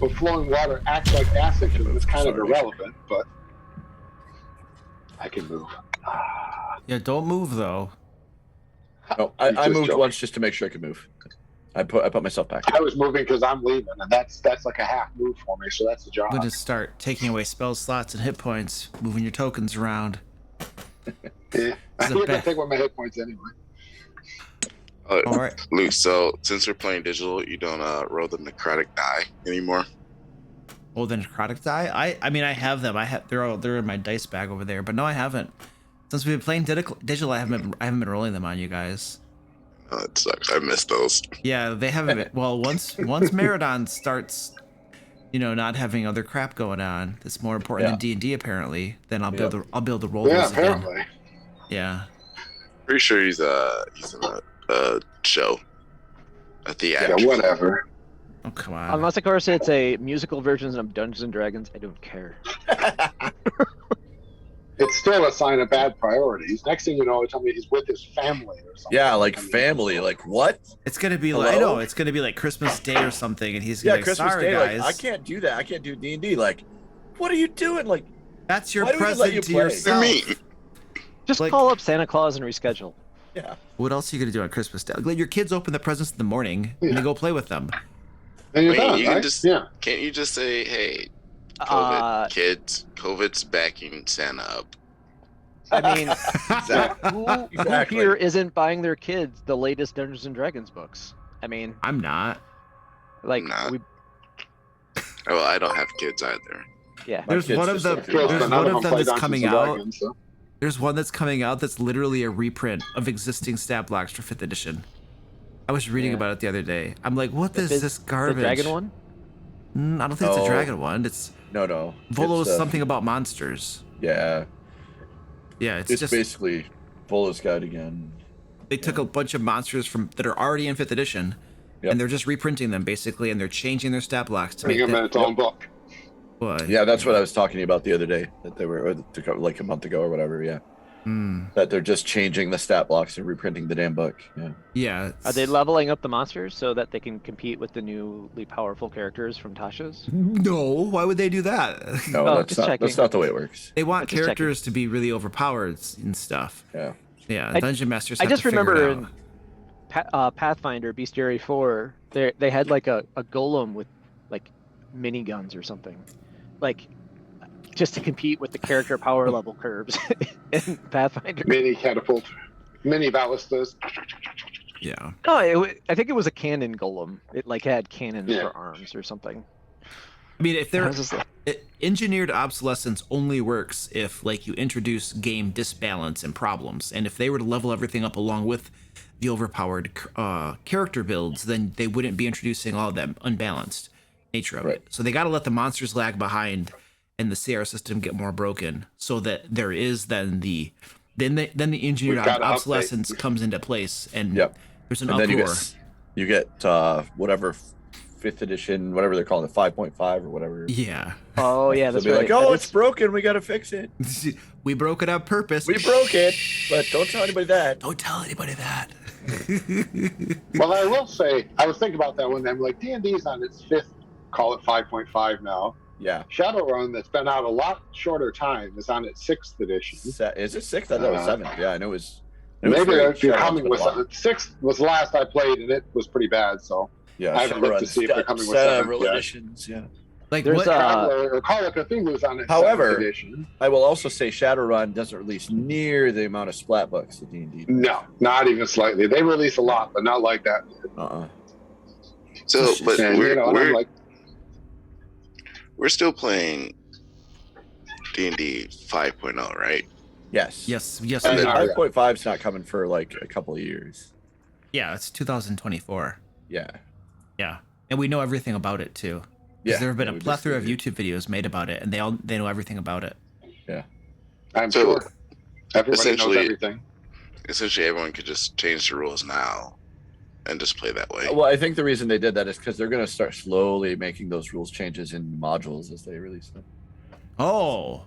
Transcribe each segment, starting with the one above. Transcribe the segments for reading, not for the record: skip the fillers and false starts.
But flowing water acts like acid to them. It's kind of irrelevant, but I can move. Yeah, don't move though. No, I moved once just to make sure I could move. I put myself back. I was moving because I'm leaving, and that's like a half move for me, so that's the job. I'm going to start taking away spell slots and hit points, moving your tokens around. Yeah, I'm going to take away my hit points anyway. All right. Luke, so since we're playing digital, you don't roll the necrotic die anymore? Oh, the necrotic die? I mean, I have them. They're in my dice bag over there, but no, I haven't. Since we've been playing digital, I haven't been rolling them on you guys. Oh, it sucks. I missed those. Yeah, they haven't been. Well, once Meridon starts, not having other crap going on that's more important than D&D apparently, then I'll be able to roll those apparently. again. Yeah. Pretty sure he's in a show. A theater. Yeah, whatever. Oh, come on. Unless, of course, it's a musical version of Dungeons and Dragons, I don't care. It's still a sign of bad priorities. Next thing you know, tell me he's with his family or something. Yeah, like family. Like what? It's gonna be like it's gonna be like Christmas Day or something, and he's gonna be like, Christmas sorry Day. guys, Like, I can't do that. I can't do D&D. Like, what are you doing? Like, that's your why do we let present you to play? yourself. Me. Just call up Santa Claus and reschedule. Yeah. What else are you gonna do on Christmas Day? Let your kids open the presents in the morning and you go play with them. And you're Wait, done, you right? can just can't you just say, hey, COVID kids, COVID's backing Santa up. I mean, Exactly. who here isn't buying their kids the latest Dungeons and Dragons books? I mean, I'm not. like, Not. Well, I don't have kids either. yeah. There's kids one of just them. don't Kids, There's but none one of of them play that's Dungeons coming and out. Dragons, so. There's one that's coming out that's literally a reprint of existing stat blocks for 5th edition. I was reading about it the other day. I'm like, what is this garbage? The dragon one? I don't think it's a dragon one. It's No. Volo's It's, something about monsters. Yeah. Yeah, it's just basically Volo's Guide again. they took a bunch of monsters that are already in 5th edition, and they're just reprinting them basically, and they're changing their stat blocks to Bring make him in its own book. What? Yeah, that's what I was talking about the other day. That they were like a month ago or whatever. Yeah. That they're just changing the stat blocks and reprinting the damn book. Yeah. Yeah. Are they leveling up the monsters so that they can compete with the newly powerful characters from Tasha's? No, why would they do that? No, Oh, that's just checking. not the way it works. They want Just characters to be really overpowered and stuff. Yeah. Yeah, Dungeon Masters I have just to figure remember it in out. Pathfinder Bestiary 4, they had like a golem with like miniguns or something, like just to compete with the character power level curves in Pathfinder. Mini catapult, mini ballistas. Yeah. No, I think it was a cannon golem. It like had cannons Yeah. for arms or something. I mean, if I they're was just like- engineered obsolescence only works if like you introduce game disbalance and problems, and if they were to level everything up along with the overpowered character builds, then they wouldn't be introducing all of that unbalanced nature of it. So they got to let the monsters lag behind and the CR system get more broken, so that there is then the engineered We've gotta obsolescence comes into place, and there's an And then uproar. you get whatever 5th edition, whatever they're calling it, 5.5 or whatever. Yeah. Oh yeah, They'll that's be right. like, oh, it's broken. We got to fix it. We broke it on purpose. We broke it, but don't tell anybody that. Don't tell anybody that. Well, I will say, I was thinking about that one day. I'm like, D&D's on its 5th, call it 5.5 now. Yeah. Shadowrun, that's been out a lot shorter time, is on its 6th edition. Is it 6th? I thought it was 7th. Yeah, I know it was. Maybe if you're Shadowrun's coming been with a while. 6th was the last I played, and it was pretty bad. So Yeah, I haven't looked to Shadowrun's see if they're got coming with 7th several yet. editions. Yeah. Like There's what? Or Call of Cthulhu's on its 7th However, edition. I will also say Shadowrun doesn't release near the amount of splat books that D&D. No, not even slightly. They release a lot, but not like that. So, but And, I'm like, we're still playing D&D 5.0, right? Yes. Yes. Yes. And we then are. 5.5's not coming for like a couple of years. Yeah, it's 2024. Yeah. Yeah, and we know everything about it too. Yeah. There have been a we just plethora of reviewed. YouTube videos made about it, and they know everything about it. Yeah. I'm So, sure everybody knows essentially- everything. Essentially, everyone could just change the rules now and just play that way. Well, I think the reason they did that is because they're going to start slowly making those rules changes in modules as they release them. Oh,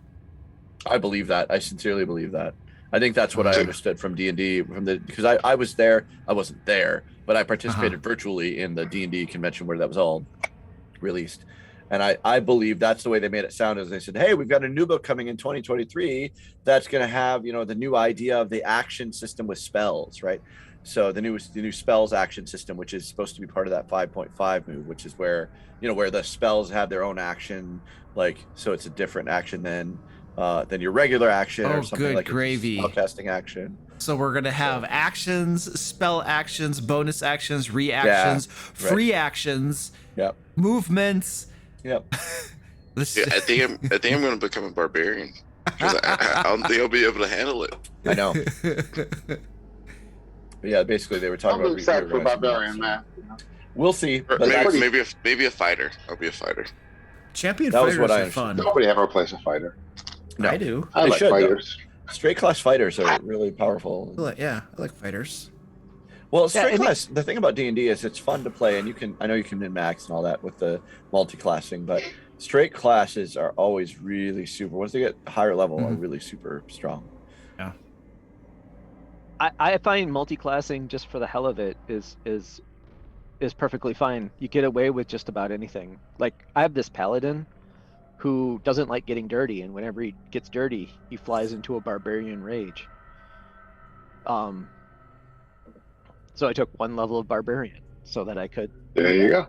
I believe that. I sincerely believe that. I think that's what I understood from D&D because I was there. I wasn't there, but I participated virtually in the D&D convention where that was all released. And I believe that's the way they made it sound, is they said, hey, we've got a new book coming in 2023 that's going to have, the new idea of the action system with spells, right? So the new spells action system, which is supposed to be part of that 5.5 move, which is where, where the spells have their own action, so it's a different action than your regular action or something good like gravy. a spellcasting action. So we're gonna have actions, spell actions, bonus actions, reactions, free actions, movements. Yep. I think I'm going to become a barbarian because I don't think I'll be able to handle it. I know. But yeah, basically they were talking I'm about excited for barbarian, man. We'll see. Or But maybe a fighter. I'll be a fighter. Champion That was fighters what I are fun. Nobody ever plays a fighter. No. I do. I like fighters. Straight class fighters are really powerful. I like fighters. Well, straight class. The thing about D&D is it's fun to play, and I know you can min-max and all that with the multi-classing, but straight classes are always really super. Once they get higher level, are really super strong. Yeah. I find multi-classing just for the hell of it is perfectly fine. You get away with just about anything. Like I have this paladin who doesn't like getting dirty, and whenever he gets dirty, he flies into a barbarian rage. So I took one level of barbarian so that I could. There you go.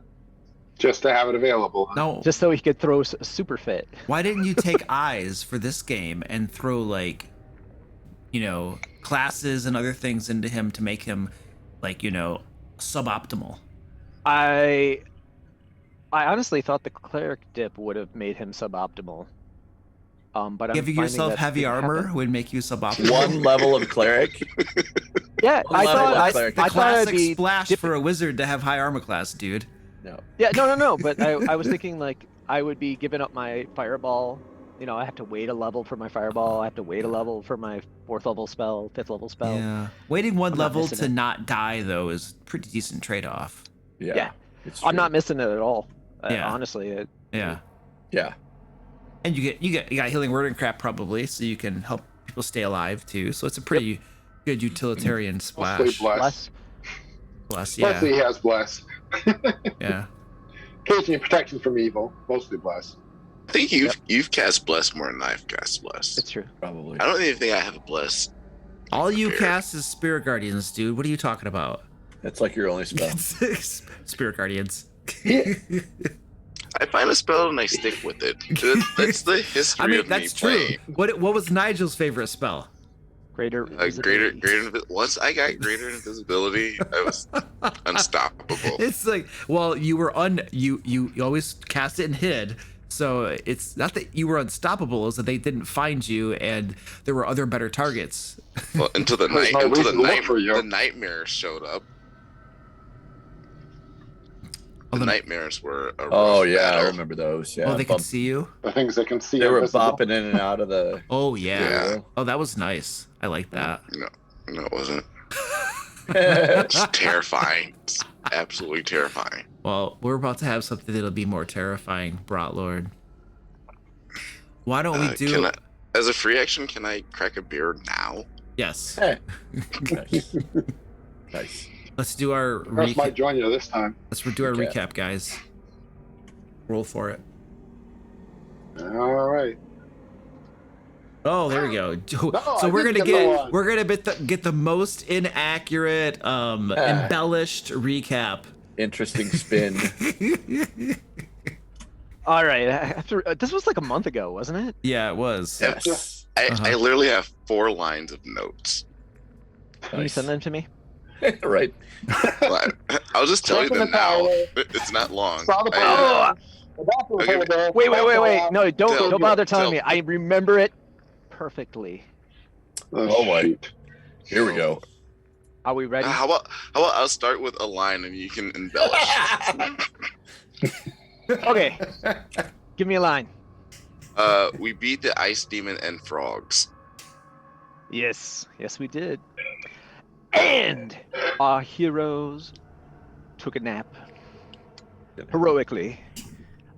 Just to have it available. No. Just so he could throw a super fit. Why didn't you take eyes for this game and throw classes and other things into him to make him suboptimal? I honestly thought the cleric dip would have made him suboptimal. But I'm giving yourself heavy armor would make you suboptimal. One level of cleric. Yeah, I thought the classic splash for a wizard to have high armor class, dude. No. Yeah, no. But I was thinking I would be giving up my fireball. I have to wait a level for my fireball. I have to wait a level for my 4th level spell, 5th level spell. Yeah. Waiting one level to not die though is a pretty decent trade-off. Yeah. I'm not missing it at all. Honestly. Yeah. Yeah. And you got healing word and crap probably, so you can help people stay alive too. So it's a pretty good utilitarian splash. Mostly bless. Bless, yeah. Mostly he has bless. Yeah. Occasionally protection from evil. Mostly bless. I think you've cast bless more than I've cast bless. It's true. Probably. I don't even think I have a bless. All you cast is Spirit Guardians, dude. What are you talking about? That's like your only spell. Spirit Guardians. I find a spell and I stick with it. That's the history of that's me true. playing. What was Nigel's favorite spell? Greater Once I got greater invisibility, I was unstoppable. It's like, well, you were you always cast it and hid. So it's not that you were unstoppable, it's that they didn't find you and there were other better targets. Well, until the nightmares showed up. The nightmares were a rough battle. I remember those. Yeah. Oh, they could see you? The things they can see. They were bopping in and out of the. Oh yeah. Oh, that was nice. I like that. No, it wasn't. It's terrifying. It's absolutely terrifying. Well, we're about to have something that'll be more terrifying, Brat Lord. Why don't we do? As a free action, can I crack a beer now? Yes. Nice. Let's do our recap. Might join you this time. Let's do our recap, guys. Roll for it. All right. Oh, there we go. No, so we're gonna get the most inaccurate, embellished recap. Interesting spin. All right. This was like a month ago, wasn't it? Yeah, it was. Yes. I literally have 4 lines of notes. Can you send them to me? Right. Well, I'll just tell you them now. It's not long. Wait. No, don't bother telling me. I remember it perfectly. Oh boy. Here we go. Are we ready? How about I'll start with a line and you can embellish. Okay. Give me a line. We beat the ice demon and frogs. Yes, we did. And our heroes took a nap heroically,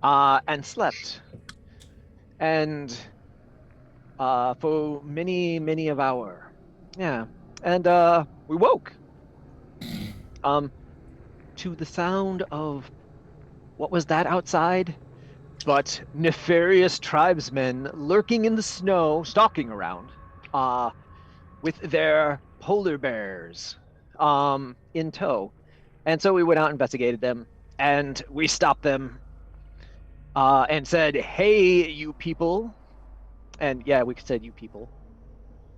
and slept. And for many of our, and we woke to the sound of, what was that outside? but nefarious tribesmen lurking in the snow, stalking around, with their polar bears in tow. And so we went out and investigated them, and we stopped them and said, hey, you people. And yeah, we said you people,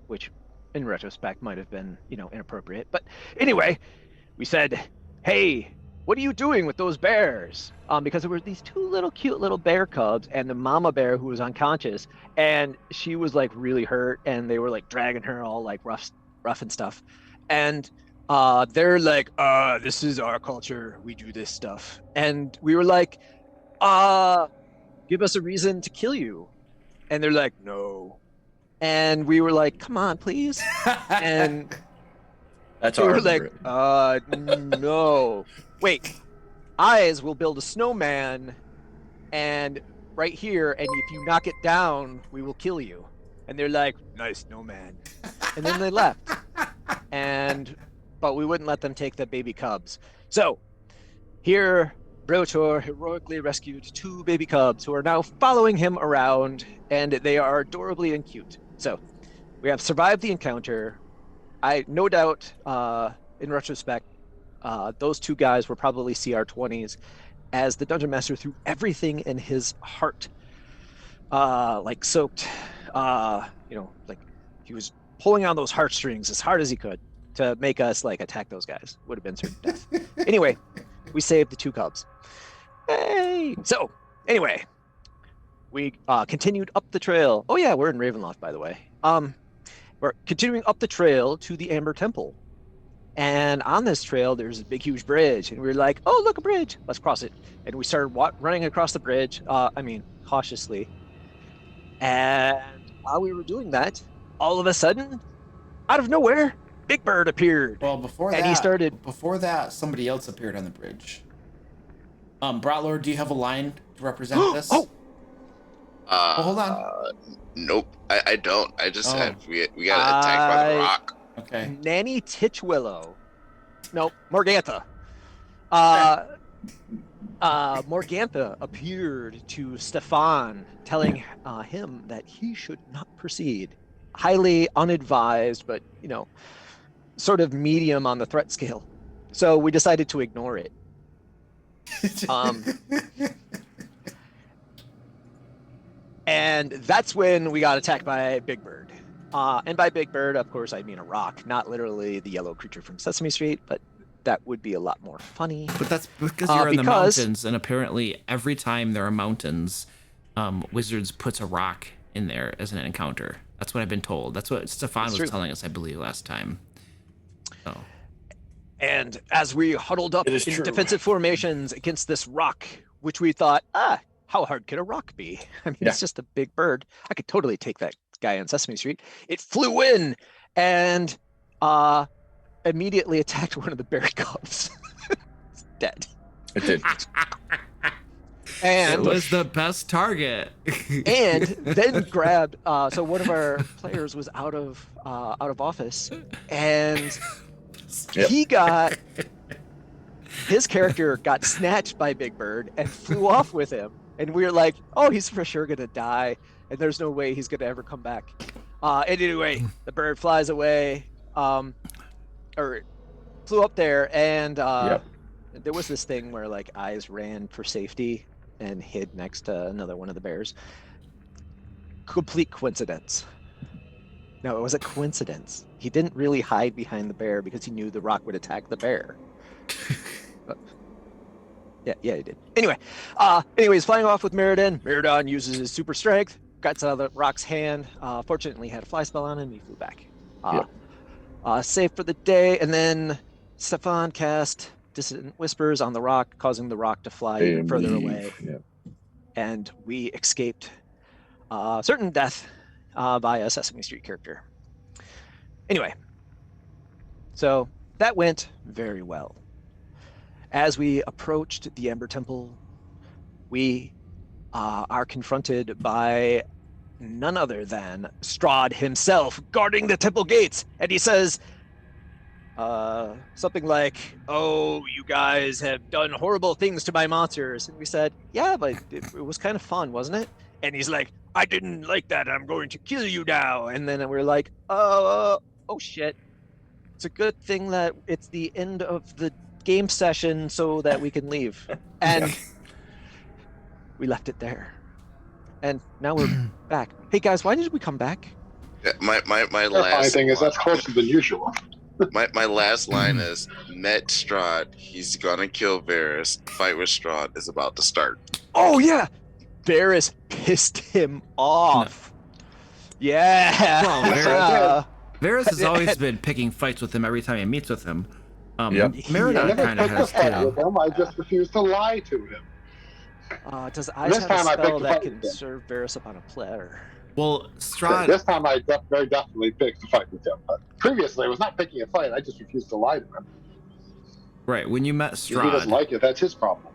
which in retrospect might have been, inappropriate. But anyway, we said, hey, what are you doing with those bears? Because there were these two cute little bear cubs and the mama bear who was unconscious, and she was like really hurt, and they were like dragging her all like rough and stuff. And they're like, this is our culture. We do this stuff. And we were like, give us a reason to kill you. And they're like, no. And we were like, come on, please. And That's they our were like, no. Wait, Eyes will build a snowman and right here, and if you knock it down, we will kill you. And they're like, nice snowman. And then they left. But we wouldn't let them take the baby cubs. So here, Brotor heroically rescued 2 baby cubs who are now following him around, and they are adorably and cute. So we have survived the encounter. I no doubt, in retrospect, those 2 guys were probably CR20s, as the dungeon master threw everything in his heart, like soaked, like he was pulling on those heartstrings as hard as he could to make us like attack those guys. Would have been certain death. Anyway, we saved the 2 cubs. Hey! So, anyway, we continued up the trail. Oh yeah, we're in Ravenloft, by the way. We're continuing up the trail to the Amber Temple. And on this trail, there's a big, huge bridge. And we were like, oh, look, a bridge. Let's cross it. And we started running across the bridge, cautiously. And while we were doing that, all of a sudden, out of nowhere, Big Bird appeared. Well, before that, somebody else appeared on the bridge. Brotlord, do you have a line to represent this? Oh! Hold on. Nope, I don't. I just said we got attacked by the rock. Okay. Nanny Titchwillow. No, Morgantha. Morgantha appeared to Stefan, telling him that he should not proceed. Highly unadvised, but, sort of medium on the threat scale. So we decided to ignore it. And that's when we got attacked by Big Bird. And by Big Bird, of course, I mean a rock, not literally the yellow creature from Sesame Street, but that would be a lot more funny. But that's because you're in the mountains, and apparently every time there are mountains, Wizards puts a rock in there as an encounter. That's what I've been told. That's what Stefan was telling us, I believe, last time. So. And as we huddled up in defensive formations against this rock, which we thought, how hard could a rock be? I mean, It's just a big bird. I could totally take that guy on Sesame Street. It flew in and immediately attacked one of the bear cubs. It's dead. It did. And it was the best target. And then grabbed. So one of our players was out of office, and he got his character got snatched by Big Bird and flew off with him. And we were like, oh, he's for sure gonna die, and there's no way he's gonna ever come back. And anyway, the bird flies away, or flew up there, and there was this thing where like Eyes ran for safety and hid next to another one of the bears. Complete coincidence. No, it was a coincidence. He didn't really hide behind the bear because he knew the rock would attack the bear. Yeah, he did. Anyway, he's flying off with Meriden. Meriden uses his super strength, gets out of the rock's hand. Fortunately, had a fly spell on him. He flew back. Safe for the day, and then Stefan cast Dissonant Whispers on the rock, causing the rock to fly even further away. Yeah. And we escaped certain death by a Sesame Street character. Anyway, so that went very well. As we approached the Amber Temple, we are confronted by none other than Strahd himself guarding the temple gates. And he says, something like, "Oh, you guys have done horrible things to my monsters," and we said, "Yeah, but it was kind of fun, wasn't it?" And he's like, "I didn't like that. I'm going to kill you now." And then we're like, "Oh shit! It's a good thing that it's the end of the game session so that we can leave." And we left it there. And now we're back. Hey guys, why did we come back? Yeah, my The last thing is that's closer than usual. my last line is met Strahd. He's gonna kill Varys. Fight with Strahd is about to start. Oh yeah, Varys pissed him off. Yeah. Well, Varys has always been picking fights with him every time he meets with him. Yep. Merida never kind of picked a has fight too. with him. I just refused to lie to him. Does Ice This have a time I spell picked a that fight can with him. serve Varys up on a platter? Well, Strahd. This time I very definitely picked a fight with him. But previously, I was not picking a fight. I just refused to lie to him. Right, when you met If he doesn't Strahd, like it, that's his problem.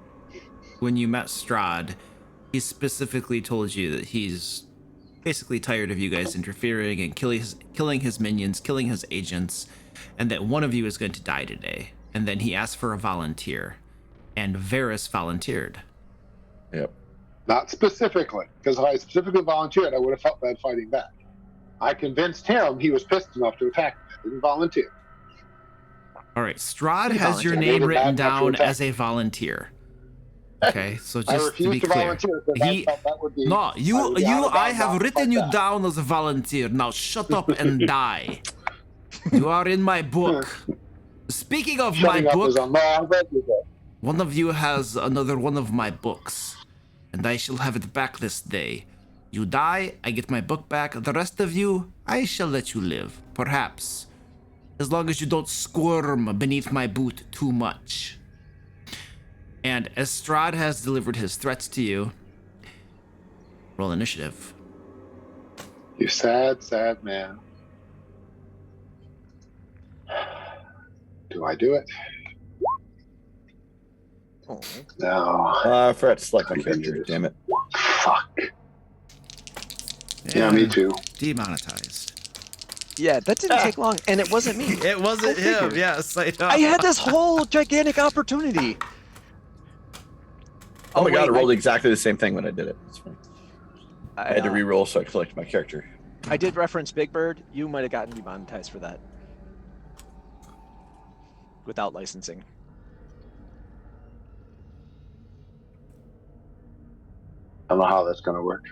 he specifically told you that he's basically tired of you guys interfering and killing his minions, killing his agents, and that one of you is going to die today. And then he asked for a volunteer, and Varys volunteered. Yep. Not specifically, because if I specifically volunteered, I would have felt bad fighting back. I convinced him he was pissed enough to attack me. I didn't volunteer. All right, Strahd He has your volunteered. name Made it written bad enough to down attack. as a volunteer. Okay, so I just to refused be to clear, volunteer because I felt that would be. I have written you down as a volunteer. Now shut up and die. You are in my book. Speaking of my Shutting up book, is on. No, I'm glad you did. one of you has another one of my books, and I shall have it back this day. You die, I get my book back. The rest of you, I shall let you live, perhaps, as long as you don't squirm beneath my boot too much. And as Strahd has delivered his threats to you, roll initiative. You sad, sad man. Do I do it? Oh. No. I forgot to select my character. Damn it. Fuck. Yeah, me too. Demonetized. Yeah, that didn't take long, and it wasn't me. It wasn't Go him. figure. Yes, I know. I had this whole gigantic opportunity. Oh my god, I wait, rolled exactly the same thing when I did it. It's fine. I had to re-roll so I selected my character. I did reference Big Bird. You might have gotten demonetized for that. Without licensing. I don't know how that's going to work.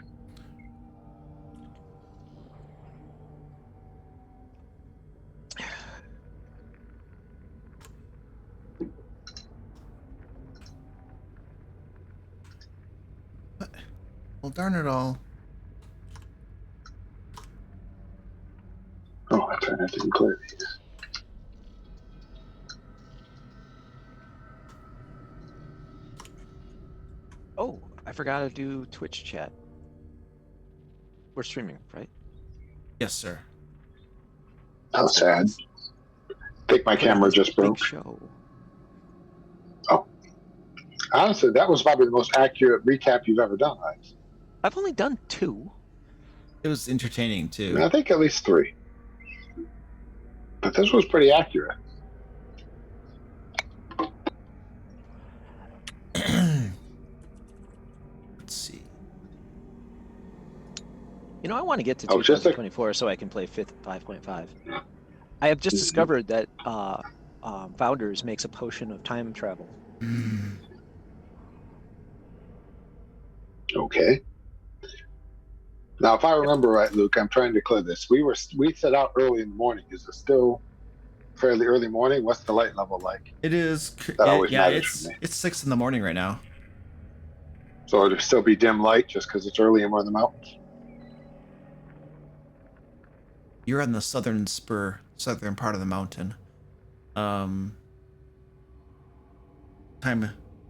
Well, darn it all. Oh, that's right. I didn't clear these. Oh, I forgot to do Twitch chat. We're streaming, right? Yes, sir. How sad. I think my camera just Big broke. show. Honestly, that was probably the most accurate recap you've ever done, right? I've only done 2. It was entertaining I too. mean, I think at least 3. But this was pretty accurate. Let's see. You know, I want to get to Oh, just a- 2024 so I can play 5.5. I have just discovered that Founders makes a potion of time travel. Okay. Now, if I remember right, Luke, I'm trying to clear this. We set out early in the morning. Is it still fairly early morning? What's the light level like? It is. That always Yeah, matters for me. it's 6 in the morning right now. So it'll still be dim light just because it's early and we're in the mountains? You're on the southern part of the mountain.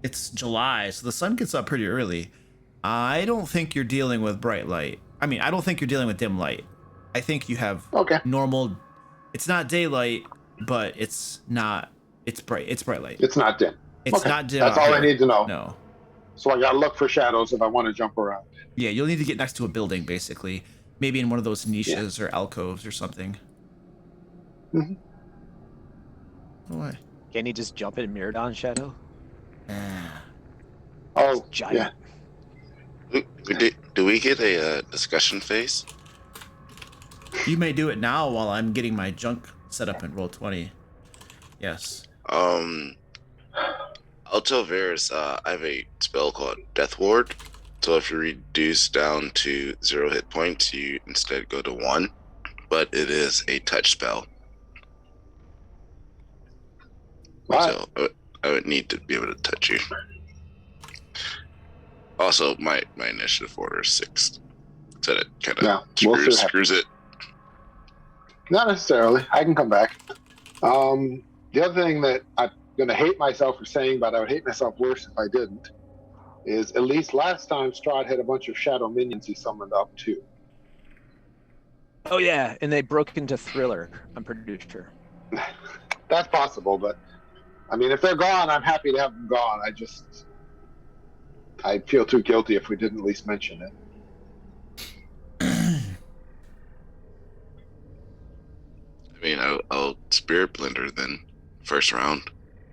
It's July, so the sun gets up pretty early. I don't think you're dealing with bright light. I mean, I don't think you're dealing with dim light. I think you have Okay. normal. It's not daylight, but it's not. It's bright. It's bright light. It's not dim. It's Okay. not dim. That's out all I here. need to know. No. So I got to look for shadows if I want to jump around. Yeah, you'll need to get next to a building, basically. Maybe in one of those niches or alcoves or something. Mhm. What? Can he just jump in Miradon Shadow? Oh, Giant. Do we get a discussion phase? You may do it now while I'm getting my junk set up in Roll20. Yes. I'll tell Varys, I have a spell called Death Ward. So if you reduce down to 0 hit points, you instead go to 1. But it is a touch spell. What? So I would need to be able to touch you. Also, my initiative order is 6. So that kind of Yeah, we'll see what screws it. Not necessarily. I can come back. The other thing that I'm going to hate myself for saying, but I would hate myself worse if I didn't, is at least last time Strahd had a bunch of shadow minions he summoned up too. Oh yeah, and they broke into Thriller. I'm pretty sure. That's possible, but I mean, if they're gone, I'm happy to have them gone. I'd feel too guilty if we didn't at least mention it. I mean, I'll Spirit Blender then first round.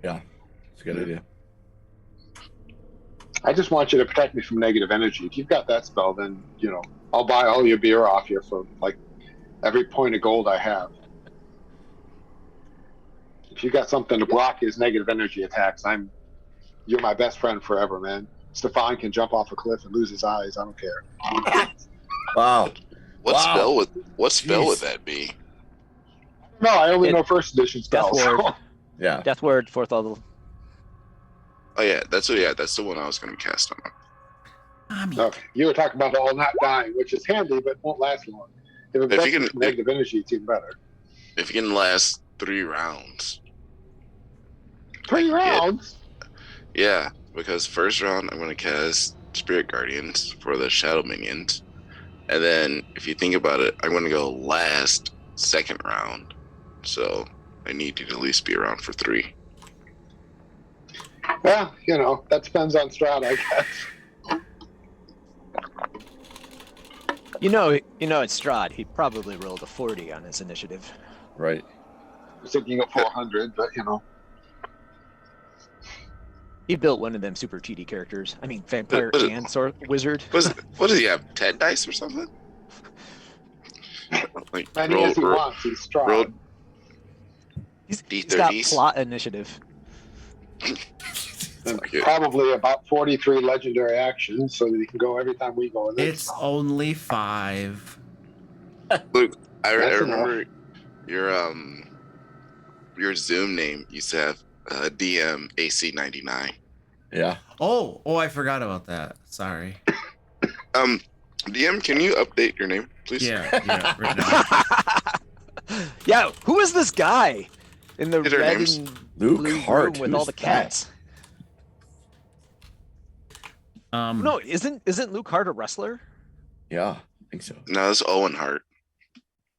Yeah, it's a good idea. I just want you to protect me from negative energy. If you've got that spell, then, I'll buy all your beer off you for, like, every point of gold I have. If you got something to block his negative energy attacks, you're my best friend forever, man. Stefan can jump off a cliff and lose his eyes. I don't care. Wow. What Wow. spell would Jeez. that be? No, I only know first edition Death spells. Ward. Yeah. Death Ward, 4th level. Oh yeah, that's the one I was going to cast on. Okay. You were talking about all not dying, which is handy, but won't last long. If it If you protects can- negative energy, it's even better. If you can last 3 rounds. 3 rounds? Yeah, because first round I'm going to cast Spirit Guardians for the Shadow Minions. And then if you think about it, I'm going to go last second round. So I need you to at least be around for 3. Well, that depends on Strahd, I guess. It's Strahd. He probably rolled a 40 on his initiative. Right. I was thinking of 400, but He built one of them super cheaty characters. I mean, vampire Was it- and sword wizard. What does he have? 10 dice or something? Like many as he wants, he's Strahd. roll He's got D30s. plot initiative. And Okay. probably about 43 legendary actions, so that he can go every time we go. And It's only 5. Luke, I That's remember your Zoom name used to have DM AC99. Yeah. Oh, I forgot about that. Sorry. DM, can you update your name, please? Yeah, right now. Yeah, who is this guy in the Hit our red names. and Luke blue Hart, room with who's all the cats? No, isn't Luke Hart a wrestler? Yeah, I think so. No, it's Owen Hart.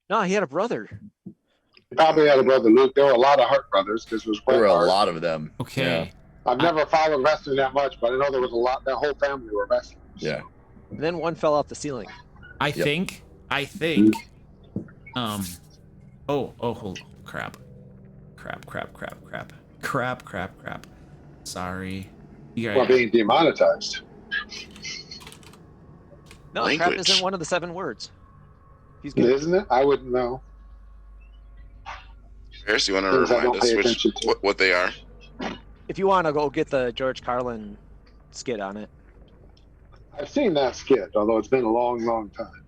No, he had a brother. he probably had a brother Luke. There were a lot of Hart brothers because it was There were a Hart. lot of them. Okay. I've never followed wrestling that much, but I know there was a lot. That whole family were wrestlers. Yeah. And then one fell off the ceiling. I think. Hold crap. Sorry. You Well, guys, being demonetized. No, crap Language. isn't one of the 7 words. He's good. Isn't it? I wouldn't know. Harris, you want to Things I remind don't us pay attention to. what they are? If you want to go get the George Carlin skit on it. I've seen that skit, although it's been a long, long time.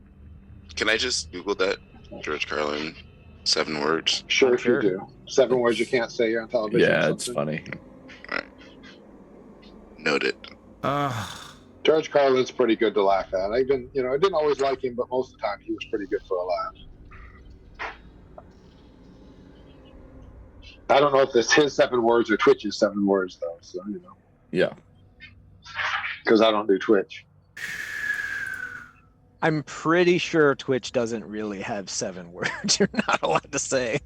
Can I just Google that? George Carlin, 7 words. Sure, I'm if sure. you do. 7 words you can't say on television. Yeah, or it's something. funny. Noted. George Carlin's pretty good to laugh at. I didn't always like him, but most of the time he was pretty good for a laugh. I don't know if it's his 7 words or Twitch's 7 words, though. So, Yeah. because I don't do Twitch. I'm pretty sure Twitch doesn't really have 7 words you're not allowed to say.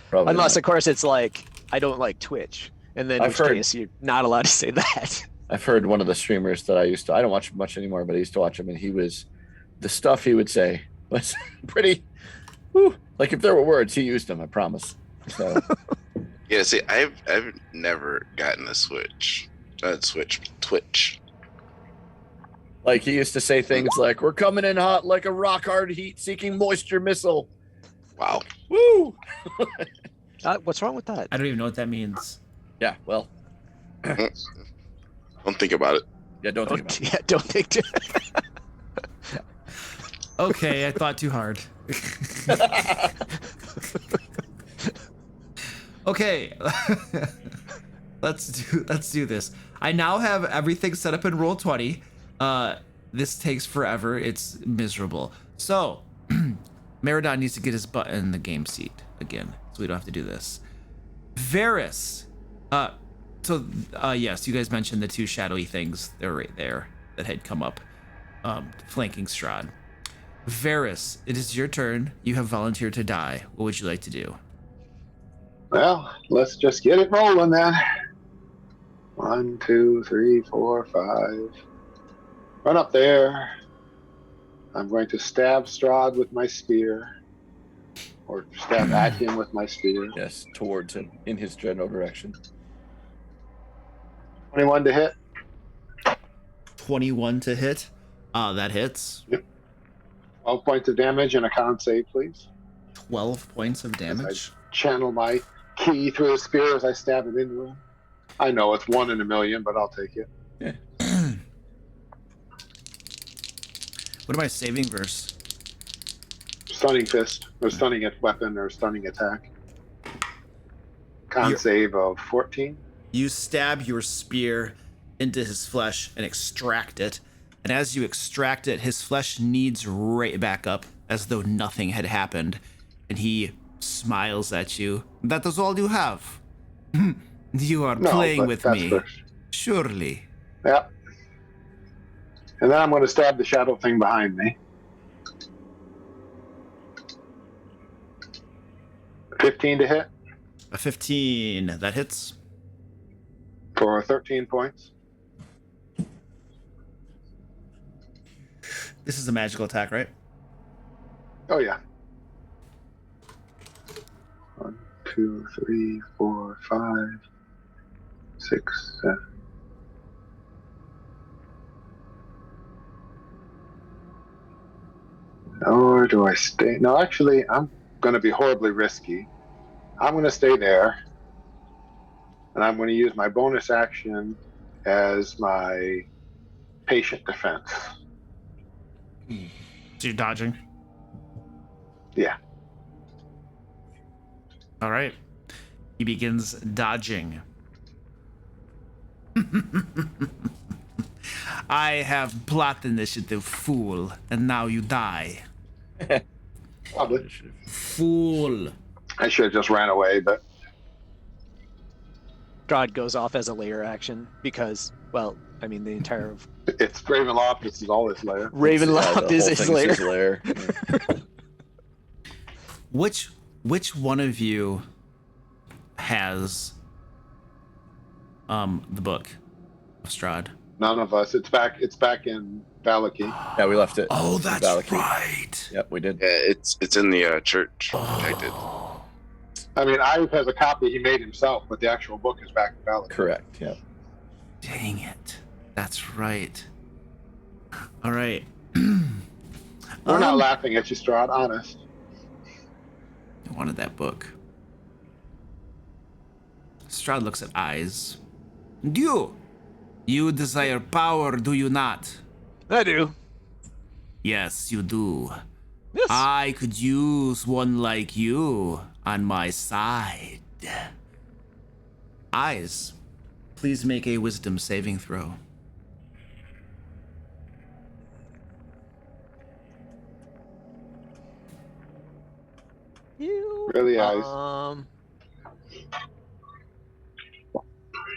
Probably Unless, not. of course, it's like, I don't like Twitch. And then in I've which heard- case you're not allowed to say that. I've heard one of the streamers that I don't watch much anymore, but I used to watch him, and the stuff he would say was pretty, like if there were words, he used them, I promise. So, Yeah, see, I've never gotten a Switch. Not Switch, Twitch. Like he used to say things like, "We're coming in hot like a rock hard heat-seeking moisture missile." Wow. Woo! What's wrong with that? I don't even know what that means. Yeah, well, Don't think about it. yeah, don't think about it. Yeah, don't think too. Okay, I thought too hard. Okay, let's do this. I now have everything set up in Roll20. This takes forever. It's miserable. So, Meridon needs to get his butt in the game seat again, so we don't have to do this. Varys. Yes, you guys mentioned the two shadowy things. They're right there that had come up, flanking Strahd. Varys, it is your turn. You have volunteered to die. What would you like to do? Well, let's just get it rolling then. 1, 2, 3, 4, 5. Run up there. I'm going to stab Strahd with my spear. Or stab at him with my spear. Yes, towards him in his general direction. 21 to hit. 21 to hit. That hits. 12 points of damage and a con save, please. 12 points of damage. Channel my ki through his spear as I stab it into him. I know it's 1 in a million, but I'll take it. Yeah. What am I saving versus? Stunning fist, or stunning weapon, or stunning attack. Con You're- save of 14. You stab your spear into his flesh and extract it. And as you extract it, his flesh kneads right back up as though nothing had happened. And he smiles at you. That is all you have. You are No, playing but with that's me. first. Surely. Yep. And then I'm going to stab the shadow thing behind me. 15 to hit A 15. That hits. for 13 points. This is a magical attack, right? Oh, yeah. 1, 2, 3, 4, 5, 6, 7. Or do I stay? No, actually, I'm going to be horribly risky. I'm going to stay there. And I'm going to use my bonus action as my patient defense. So you're dodging. Yeah. All right. He begins dodging. I have plot initiative, fool, and now you die. Probably. Fool. I should have just ran away, but Strahd goes off as a layer action because, well, I mean, the entire it's Ravenloft. This is all this layer. Ravenloft the is whole his thing's layer. lair. Which one of you has the book of Strahd? None of us. It's back in Valaki. Yeah, we left it. Oh, in that's Valaki. right. Yep, we did. Yeah, it's in the church protected. I mean, Ive has a copy he made himself, but the actual book is back in Valaki. Correct. Yeah. Dang it. That's right. All right. We're not laughing at you, Strahd, honest. I wanted that book. Strahd looks at eyes. You desire power, do you not? I do. Yes, you do. Yes. I could use one like you on my side. Eyes, please make a wisdom saving throw. You. Really, Eyes.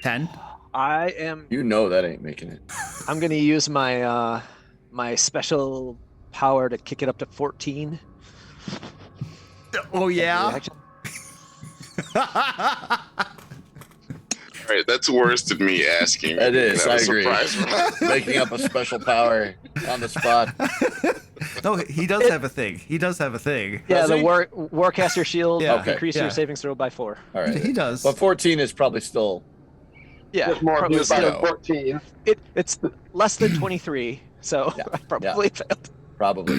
10. I am. You know that ain't making it. I'm gonna use my my special power to kick it up to 14. Oh, yeah? Reaction. All right, that's worse than me asking. It is, That I was a agree. surprise one. Making up a special power on the spot. No, he does have a thing. He does have a thing. Yeah, Does the he? Warcaster shield Yeah. Okay. increase Yeah. your savings throw by 4. All right. He does. But 14 is probably still. Yeah, There's more probably abuse by still- 14. it's less than 23, so Yeah, I probably failed. Probably.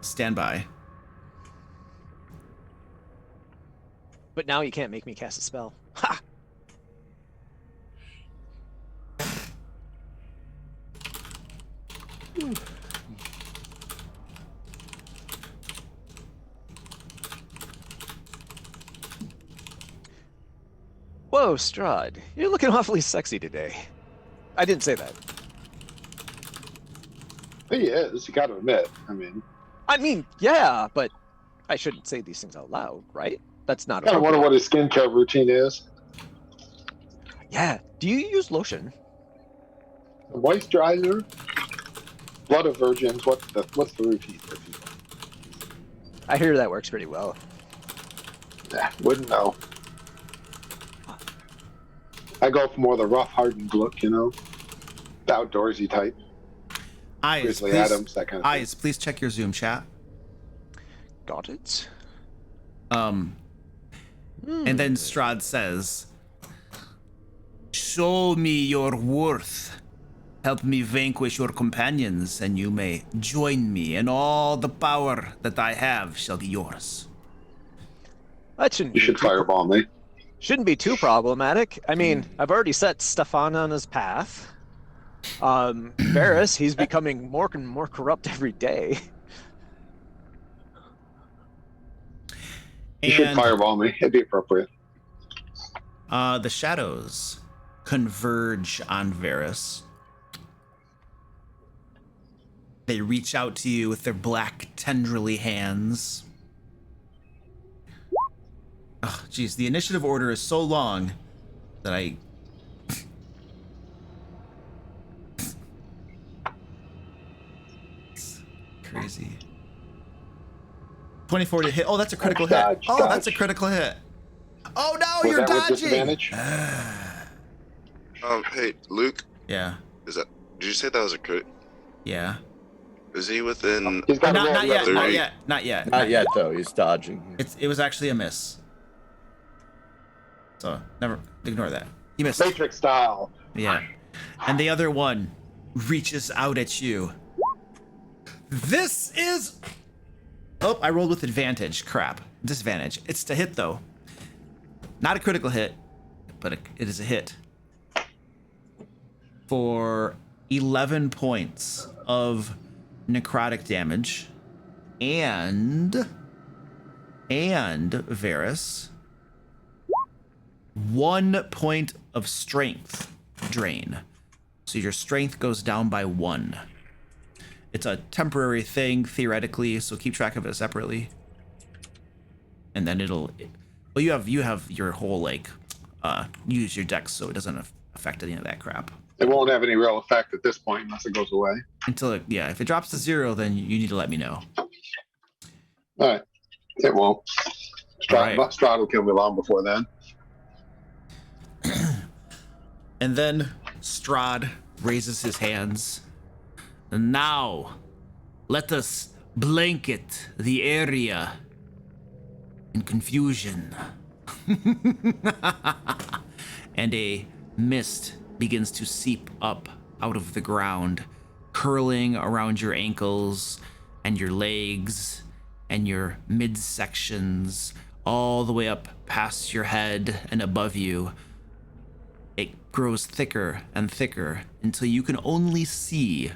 Stand by. But now you can't make me cast a spell. Ha! Whoa, Strahd, you're looking awfully sexy today. I didn't say that. He is. You got to admit. I mean, yeah, but I shouldn't say these things out loud, right? That's not I kind of wonder appropriate. what his skincare routine is. Yeah. Do you use lotion? The moisturizer, blood of virgins. What's the routine for people? I hear that works pretty well. Nah, wouldn't know. I go for more the rough, hardened look, the outdoorsy type. Eyes, Grizzly please. Adams, that kind of thing. Eyes, please check your Zoom chat. Got it. And then Strahd says, "Show me your worth. Help me vanquish your companions, and you may join me, and all the power that I have shall be yours." That shouldn't You be should too fireball me. shouldn't be too problematic. I mean, I've already set Stefan on his path. Varys, he's becoming more and more corrupt every day. You should And fireball me. It'd be appropriate. the shadows converge on Varys. They reach out to you with their black, tendrily hands. Oh, geez, the initiative order is so long that I... It's crazy. 24 to hit. Oh, that's a critical hit. Dodge, Oh, that's a dodge. critical hit. Oh, no, Was you're that with dodging. disadvantage? Hey, Luke, Yeah, did you say that was a crit? yeah. Is he within? He's got Not, to roll not yet, the not other yet, not yet. Not yet, though. He's dodging. It was actually a miss. So never ignore that. You missed. Matrix style. Yeah. And the other one reaches out at you. This is... Oh, I rolled with advantage. Crap. Disadvantage. It's to hit, though. Not a critical hit, but it is a hit. For 11 points of necrotic damage. And Varys, 1 point of strength drain. So your strength goes down by 1. It's a temporary thing, theoretically, so keep track of it separately. And then well, you have your whole, use your dex, so it doesn't affect any of that crap. It won't have any real effect at this point unless it goes away. Until if it drops to 0, then you need to let me know. All right. It won't. Right. Strahd will kill me long before then. And then Strahd raises his hands. And now, let us blanket the area in confusion. And a mist begins to seep up out of the ground, curling around your ankles and your legs and your midsections, all the way up past your head and above you. It grows thicker and thicker until you can only see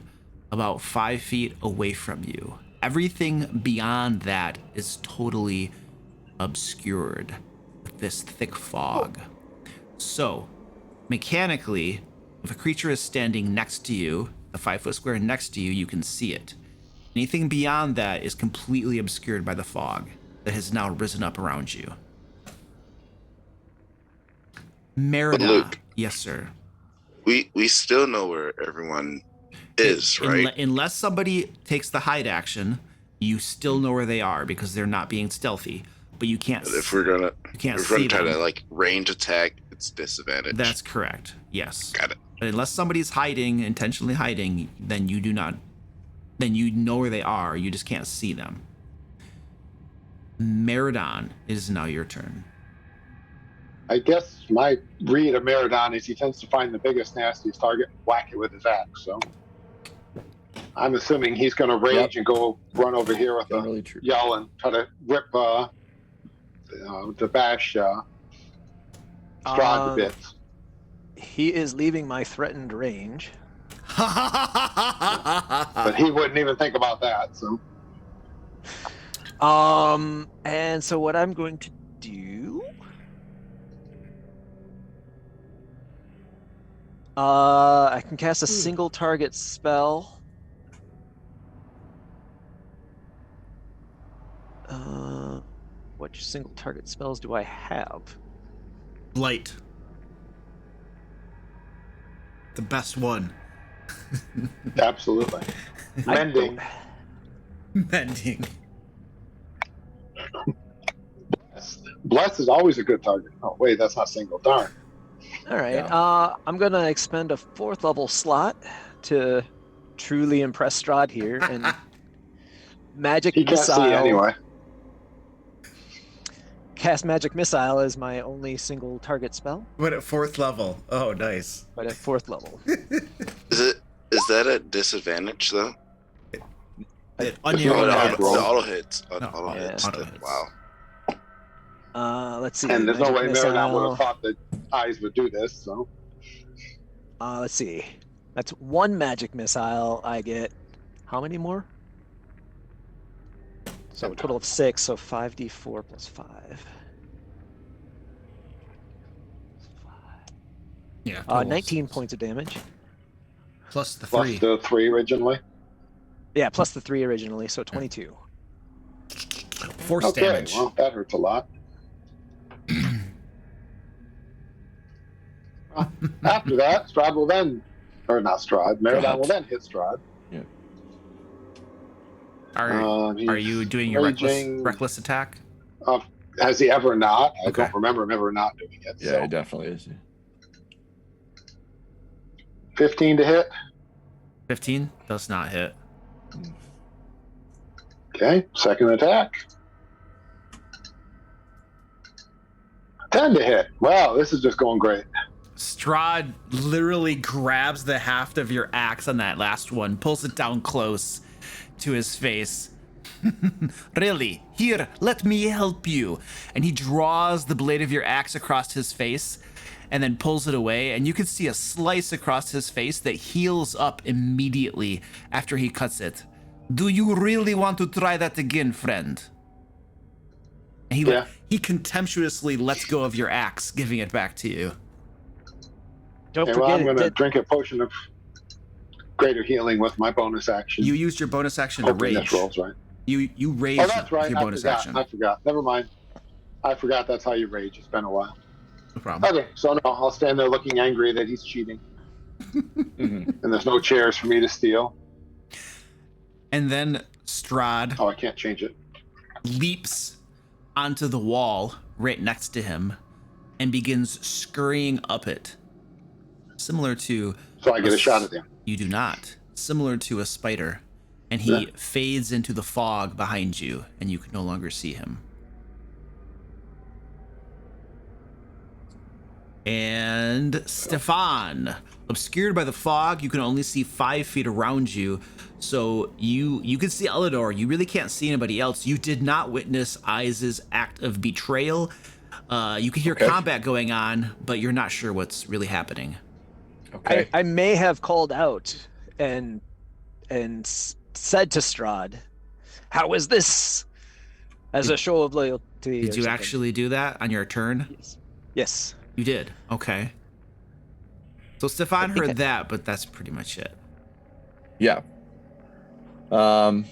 about 5 feet away from you. Everything beyond that is totally obscured with this thick fog. So, mechanically, if a creature is standing next to you, a 5-foot square next to you, you can see it. Anything beyond that is completely obscured by the fog that has now risen up around you. Merida. Luke. Yes, sir. We still know where everyone is, right? Unless somebody takes the hide action, you still know where they are because they're not being stealthy. but you can't. But if we're gonna see try them. to like range attack, it's disadvantage. That's correct. Yes. Got it. But unless somebody's hiding, intentionally hiding, then you do not. Then you know where they are. You just can't see them. Meridon, it is now your turn. I guess my read of Meridon is he tends to find the biggest, nastiest target and whack it with his axe. So I'm assuming he's going to rage and go run over here with a yell and try to rip the bash Strahd to bits. He is leaving my threatened range. But he wouldn't even think about that. So and so what I'm going to do, I can cast a single target spell. What single target spells do I have? Blight. The best one. absolutely. Mending. Mending. Bless is always a good target. Oh wait, that's not single. Darn. All right. I'm gonna expend a 4th level slot to truly impress Strahd here and magic He can't missile. see anyway. Cast magic missile as my only single target spell, What at 4th level? Oh, nice. but at 4th level. Is that at disadvantage though? On It's your not own an hits. attack roll. The auto hits. No, Auto yeah. hits. Auto hits. Wow. Let's see. And there's no way magic Meridon would missile. have thought that eyes would do this. So Let's see. That's 1 magic missile. I get how many more? So a total of 6. So 5d4 plus 5. Yeah. 19 points of damage. Plus the plus 3. the 3 originally. Yeah, plus the 3 originally, so 22. Force Okay, damage. well that hurts a lot. After that, Strahd will then, or not Strahd, Meridon will then hit Strahd. Are you doing your raging. reckless attack? Has he ever not? I Okay. don't remember him ever not doing it. Yeah, so. it definitely is. 15 to hit. 15 does not hit. Okay, second attack. 10 to hit. Wow, this is just going great. Strahd literally grabs the haft of your axe on that last one, pulls it down close to his face. Really? Here, let me help you. And he draws the blade of your axe across his face and then pulls it away. And you can see a slice across his face that heals up immediately after he cuts it. Do you really want to try that again, friend? And he contemptuously lets go of your axe, giving it back to you. Don't Okay, well, I'm forget going to it. drink a potion of greater healing with my bonus action. You used your bonus action to Hoping rage. this rolls right. You rage Oh, that's right. your I bonus forgot. action. I forgot. Never mind. I forgot that's how you rage. It's been a while. No problem. Okay, so no, I'll stand there looking angry that he's cheating. And there's no chairs for me to steal. And then Strahd Oh, I can't change it. leaps onto the wall right next to him and begins scurrying up it. Similar to... So I get a shot at him. You do not. Similar to a spider. And he fades into the fog behind you, and you can no longer see him. And Stefan, obscured by the fog, you can only see 5 feet around you. So you can see Elidor. You really can't see anybody else. You did not witness Iz's act of betrayal. You can hear combat going on, but you're not sure what's really happening. Okay. I may have called out and said to Strahd, "How is this?" As a show of loyalty. Did you actually do that on your turn? Yes. You did. Okay. So Stefan heard that, but that's pretty much it. Yeah. I'm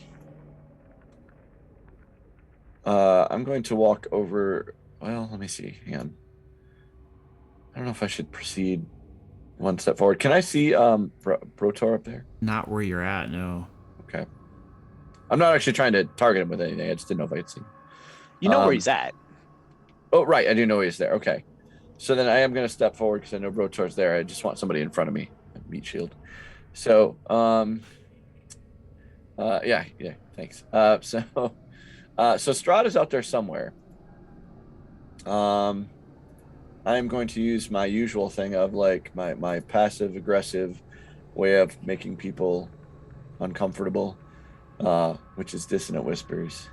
going to walk over. Well, let me see. Hang on. I don't know if I should proceed one step forward. Can I see Brotor up there? Not where you're at, no. Okay. I'm not actually trying to target him with anything. I just didn't know if I could see him. You know where he's at. Oh, right. I do know he's there. Okay. So then I am going to step forward because I know Brotor's there. I just want somebody in front of me. Meat shield. So, yeah, thanks. So Strahd is out there somewhere. I am going to use my usual thing of like my passive aggressive way of making people uncomfortable, which is dissonant whispers.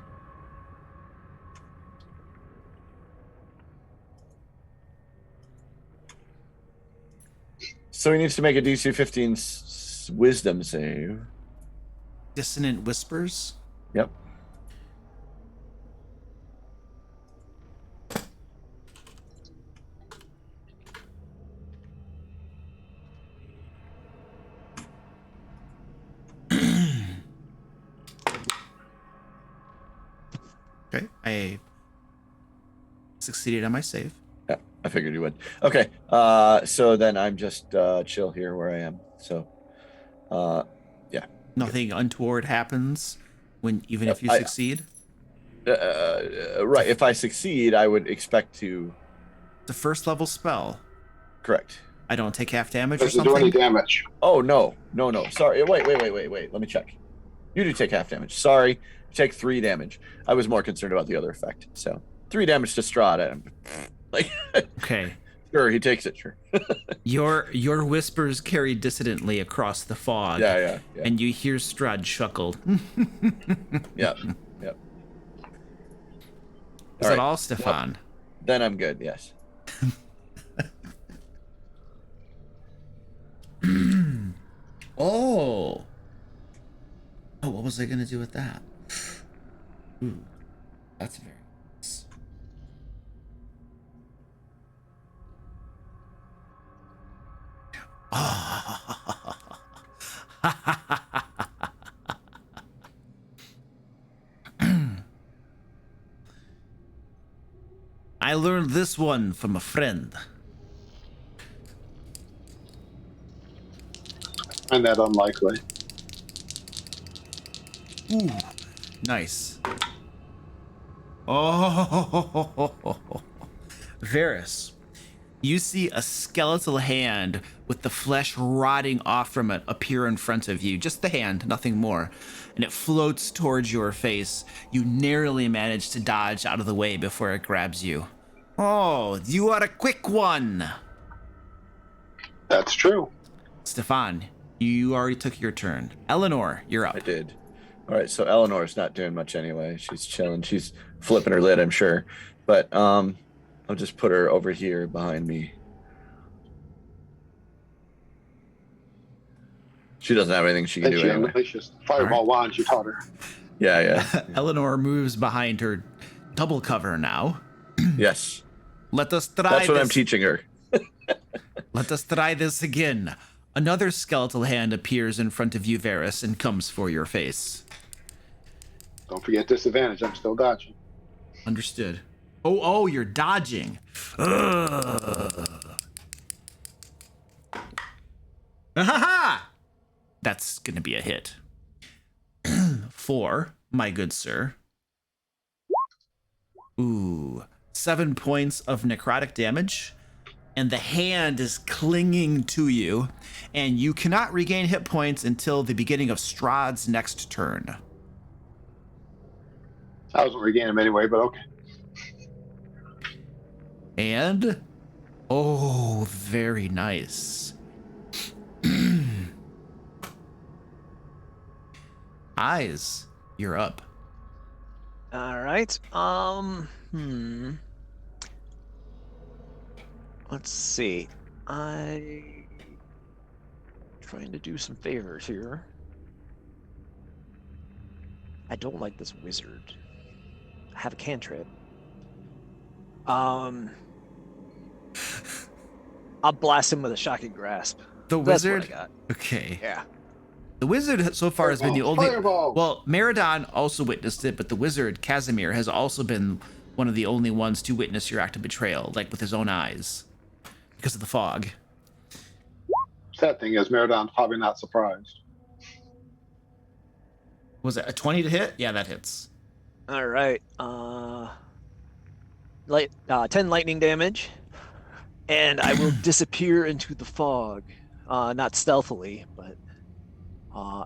So he needs to make a DC 15 wisdom save. Dissonant whispers? Yep. Okay, I succeeded on my save. Yeah, I figured you would. Okay, so then I'm just chill here where I am. So, yeah. Nothing untoward happens even if you I- succeed. Right. If I succeed, I would expect to. It's a first level spell. Correct. I don't take half damage or Doesn't do any something. damage. Oh no. Sorry. Wait. Let me check. You do take half damage. Sorry. You take 3 damage. I was more concerned about the other effect. So 3 damage to Strahd. Like, Okay. sure, he takes it. Sure. Your whispers carry dissonantly across the fog. Yeah. And you hear Strahd chuckle. Yep. Is that all, Stefan? Then I'm good. Yes. Oh, what was I gonna do with that? Ooh, that's very nice. I learned this one from a friend. I find that unlikely. Ooh, nice. Oh, Varys, you see a skeletal hand with the flesh rotting off from it appear in front of you. Just the hand, nothing more. And it floats towards your face. You narrowly manage to dodge out of the way before it grabs you. Oh, you are a quick one. That's true. Stefan, you already took your turn. Eleanor, you're up. I did. All right. So Eleanor's not doing much anyway. She's chilling. She's flipping her lid, I'm sure. But I'll just put her over here behind me. She doesn't have anything she can And do she anyway. unleashes the fireball wand you taught her. Yeah. Eleanor moves behind her double cover now. Yes. Let us try That's what this. I'm teaching her. Let us try this again. Another skeletal hand appears in front of you, Varys, and comes for your face. Don't forget disadvantage. I'm still dodging. Understood. Oh, you're dodging. Ha! That's gonna be a hit. 4, my good sir. Ooh, 7 points of necrotic damage. And the hand is clinging to you, and you cannot regain hit points until the beginning of Strahd's next turn. I wasn't regaining them anyway, but okay. And, oh, very nice. Eyes, you're up. All right. Let's see. I trying to do some favors here. I don't like this wizard. I have a cantrip. I'll blast him with a shocking grasp. The That's what wizard? I got. Okay. Yeah. The wizard so far has been the only... Fireball! Well, Meridon also witnessed it, but the wizard, Casimir, has also been one of the only ones to witness your act of betrayal, like with his own eyes, because of the fog. Sad thing is, Meridon's probably not surprised. Was it a 20 to hit? Yeah, that hits. All right. 10 lightning damage, and I will disappear into the fog, not stealthily, but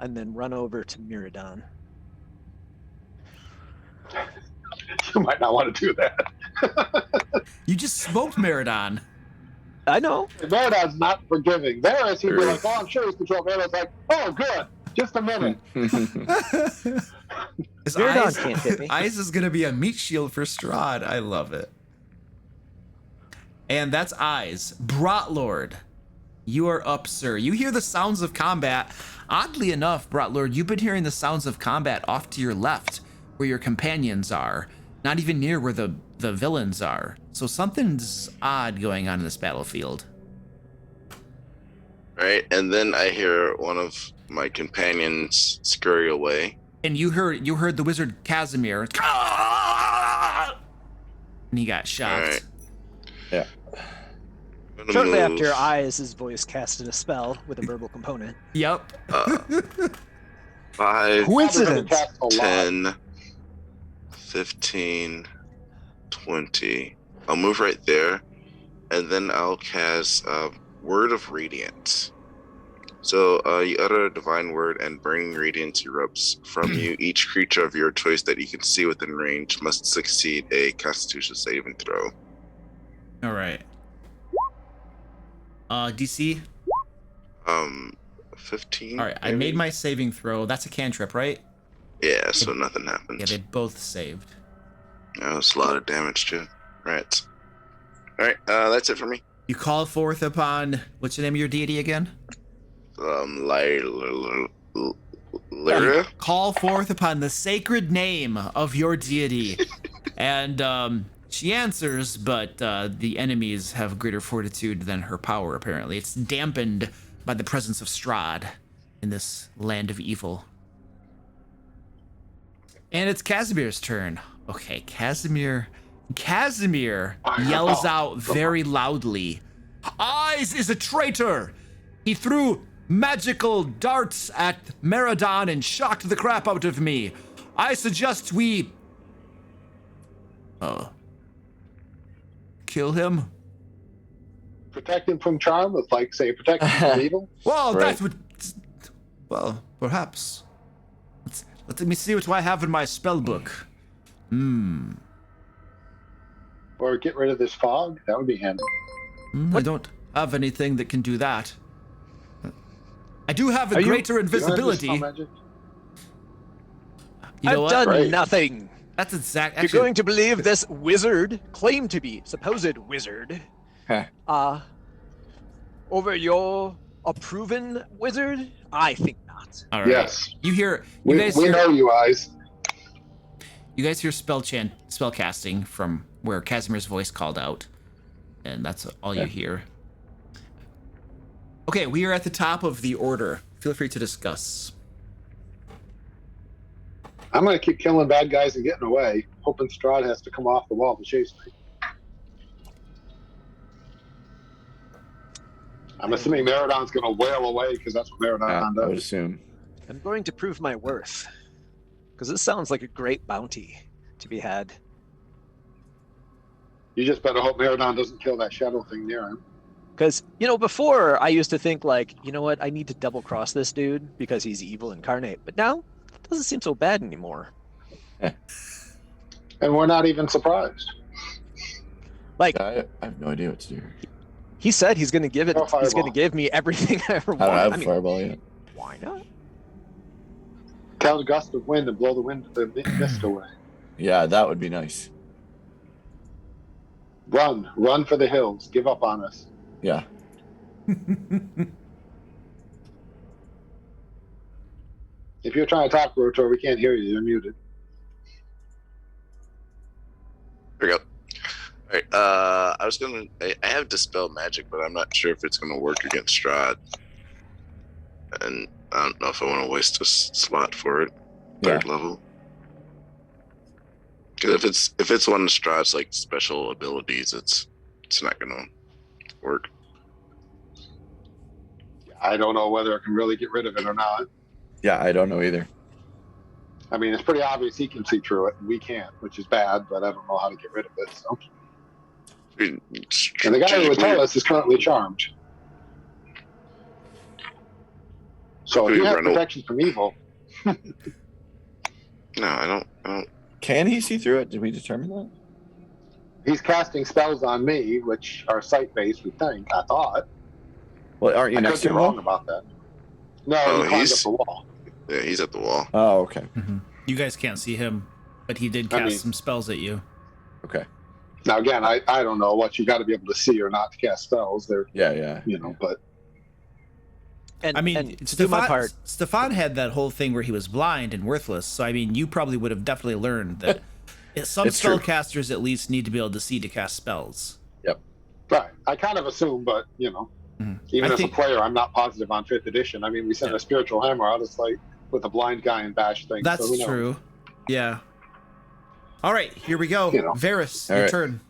and then run over to Miradon. You might not want to do that. You just smoked Meridon. I know. Meridon's not forgiving. Varys, he'd be like, "Oh, I'm sure he's controlled." Meridon's like, "Oh, good. Just a minute." His Miradon can't hit me. Eyes is gonna be a meat shield for Strahd. I love it. And that's Eyes. Brotlord, you are up, sir. You hear the sounds of combat. Oddly enough, Brotlord, you've been hearing the sounds of combat off to your left, where your companions are. Not even near where the villains are. So something's odd going on in this battlefield. Right, and then I hear one of my companions scurry away. And you heard the wizard Casimir. And he got shot. Alright. Yeah. Shortly after, Eyes' voice casted a spell with a verbal component. Yep. 5, Coincidence. 10, 15, 20. I'll move right there, and then I'll cast Word of Radiance. So you utter a divine word, and burning radiance erupts from you. Each creature of your choice that you can see within range must succeed a Constitution saving throw. All right. DC? 15. All right, I made my saving throw. That's a cantrip, right? Yeah, so nothing happens. Yeah, they both saved. That was a lot of damage too. Right. All right, that's it for me. You call forth upon, what's the name of your deity again? Lyra. You call forth upon the sacred name of your deity. And she answers, but the enemies have greater fortitude than her power, apparently. It's dampened by the presence of Strahd in this land of evil. And it's Casimir's turn. Okay, Casimir yells out very loudly, "Eyes is a traitor! He threw magical darts at Meridon and shocked the crap out of me. I suggest we kill him." Protect him from charm with, like, say, protect him from evil. Well, Right. that would... Well, perhaps. Let me see what I have in my spell book. Or get rid of this fog. That would be handy. I don't have anything that can do that. I do have a Are you- greater You don't have invisibility. dispel magic? You know I've what? done Right. nothing. That's exact. You're Actually, going to believe this wizard, claimed to be supposed wizard, over your proven wizard? I think not. all right. Yes. You hear? We know you, Eyes. You guys hear spell casting from where Casimir's voice called out, and that's all you hear. Okay, we are at the top of the order. Feel free to discuss. I'm going to keep killing bad guys and getting away, hoping Strahd has to come off the wall to chase me. I'm assuming Meridon's going to wail away because that's what Meridon I would does. assume. I'm going to prove my worth. Because this sounds like a great bounty to be had. You just better hope Meridon doesn't kill that shadow thing near him. Because, before I used to think, like, you know what, I need to double cross this dude because he's evil incarnate. But now, it doesn't seem so bad anymore. And we're not even surprised. Like, I have no idea what to do. he said he's going to give it. Throw a He's going to fireball. give me everything I ever I don't want. have a fireball yet. Why not? Tell the gust of wind and blow the mist away. Yeah, that would be nice. Run for the hills. Give up on us. Yeah. If you're trying to talk, Rotor, we can't hear you. You're muted. Here we go. All right. I have dispel magic, but I'm not sure if it's gonna work against Strahd. And I don't know if I want to waste a slot for it. Third level. Because if it's one of Strahd's like special abilities, it's not gonna work. I don't know whether I can really get rid of it or not. Yeah, I don't know either. I mean, it's pretty obvious he can see through it, and we can't, which is bad, but I don't know how to get rid of it. So And the guy who would tell us is currently charmed. So if you have protection from evil. No, I don't. Can he see through it? Did we determine that? He's casting spells on me, which are sight-based, we think. I thought. Well, aren't you I next could to be him? wrong about that. No, he climbed up the wall. Yeah, he's at the wall. Oh, okay. Mm-hmm. You guys can't see him, but he did cast some spells at you. Okay. Now, again, I don't know what you got to be able to see or not to cast spells. They're, Yeah. but. And, I mean, and to do my part, Stefan had that whole thing where he was blind and worthless. So, I mean, you probably would have definitely learned that some It's true. spellcasters at least need to be able to see to cast spells. Yep. Right. I kind of assume, but, even as a player, I'm not positive on 5th edition. I mean, we sent a spiritual hammer out of sight with a blind guy and bash things. That's so true. Yeah. All right, here we go. Varys, All your right. turn.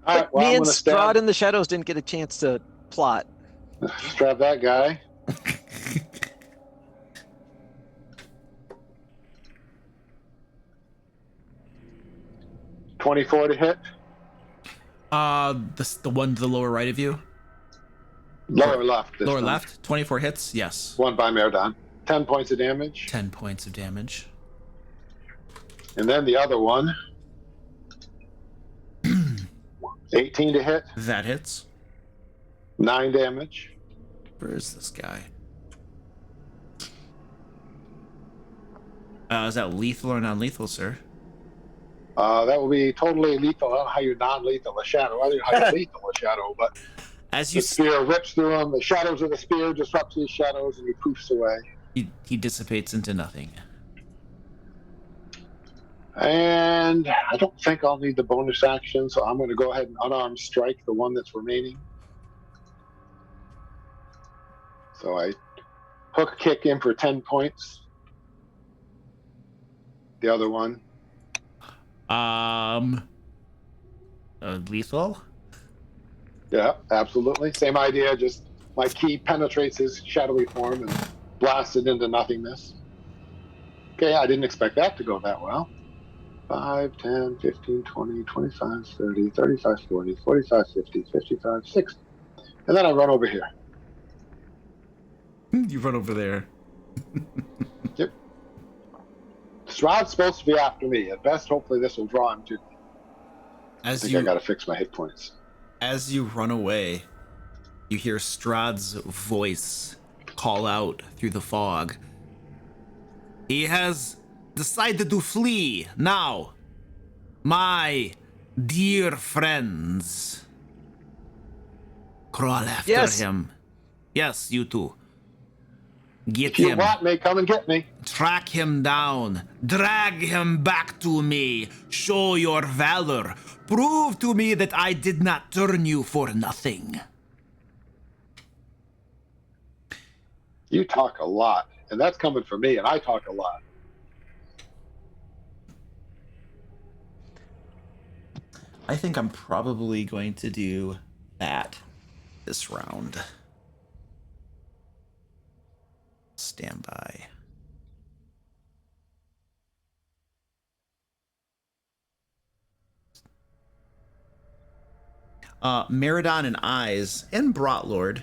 All right, well, me I'm and gonna Strahd in the shadows didn't get a chance to plot. stab that guy. $24 to hit. The one to the lower right of you. Lower left. Lower time. left. 24 hits. Yes. One by Merdon. 10 points of damage. 10 points of damage. And then the other one. 18 to hit. That hits. 9 damage. Where is this guy? Is that lethal or non-lethal, sir? That will be totally lethal. I don't know how you're non-lethal a shadow. I don't know how you're lethal a shadow, but As the you spear rips through him. The shadows of the spear disrupts these shadows, and he poofs away. he dissipates into nothing. And I don't think I'll need the bonus action, so I'm going to go ahead and unarmed strike the one that's remaining. So I hook kick in for 10 points. The other one. Lethal? Yeah, absolutely. Same idea, just my key penetrates his shadowy form and blasts it into nothingness. Okay, I didn't expect that to go that well. 5, 10, 15, 20, 25, 30, 35, 40, 45, 50, 55, 60. And then I run over here. You run over there. Yep. Strahd's supposed to be after me. At best, hopefully this will draw him to me. I think I gotta fix my hit points. As you run away, you hear Strahd's voice call out through the fog. He has decided to flee now. My dear friends. Crawl after him. Yes, you too. Get If you him. want me, come and get me. Track him down. Drag him back to me. Show your valor. Prove to me that I did not turn you for nothing. You talk a lot, and that's coming from me, and I talk a lot. I think I'm probably going to do that this round. Stand by. Meridon and Eyes and Brotlord,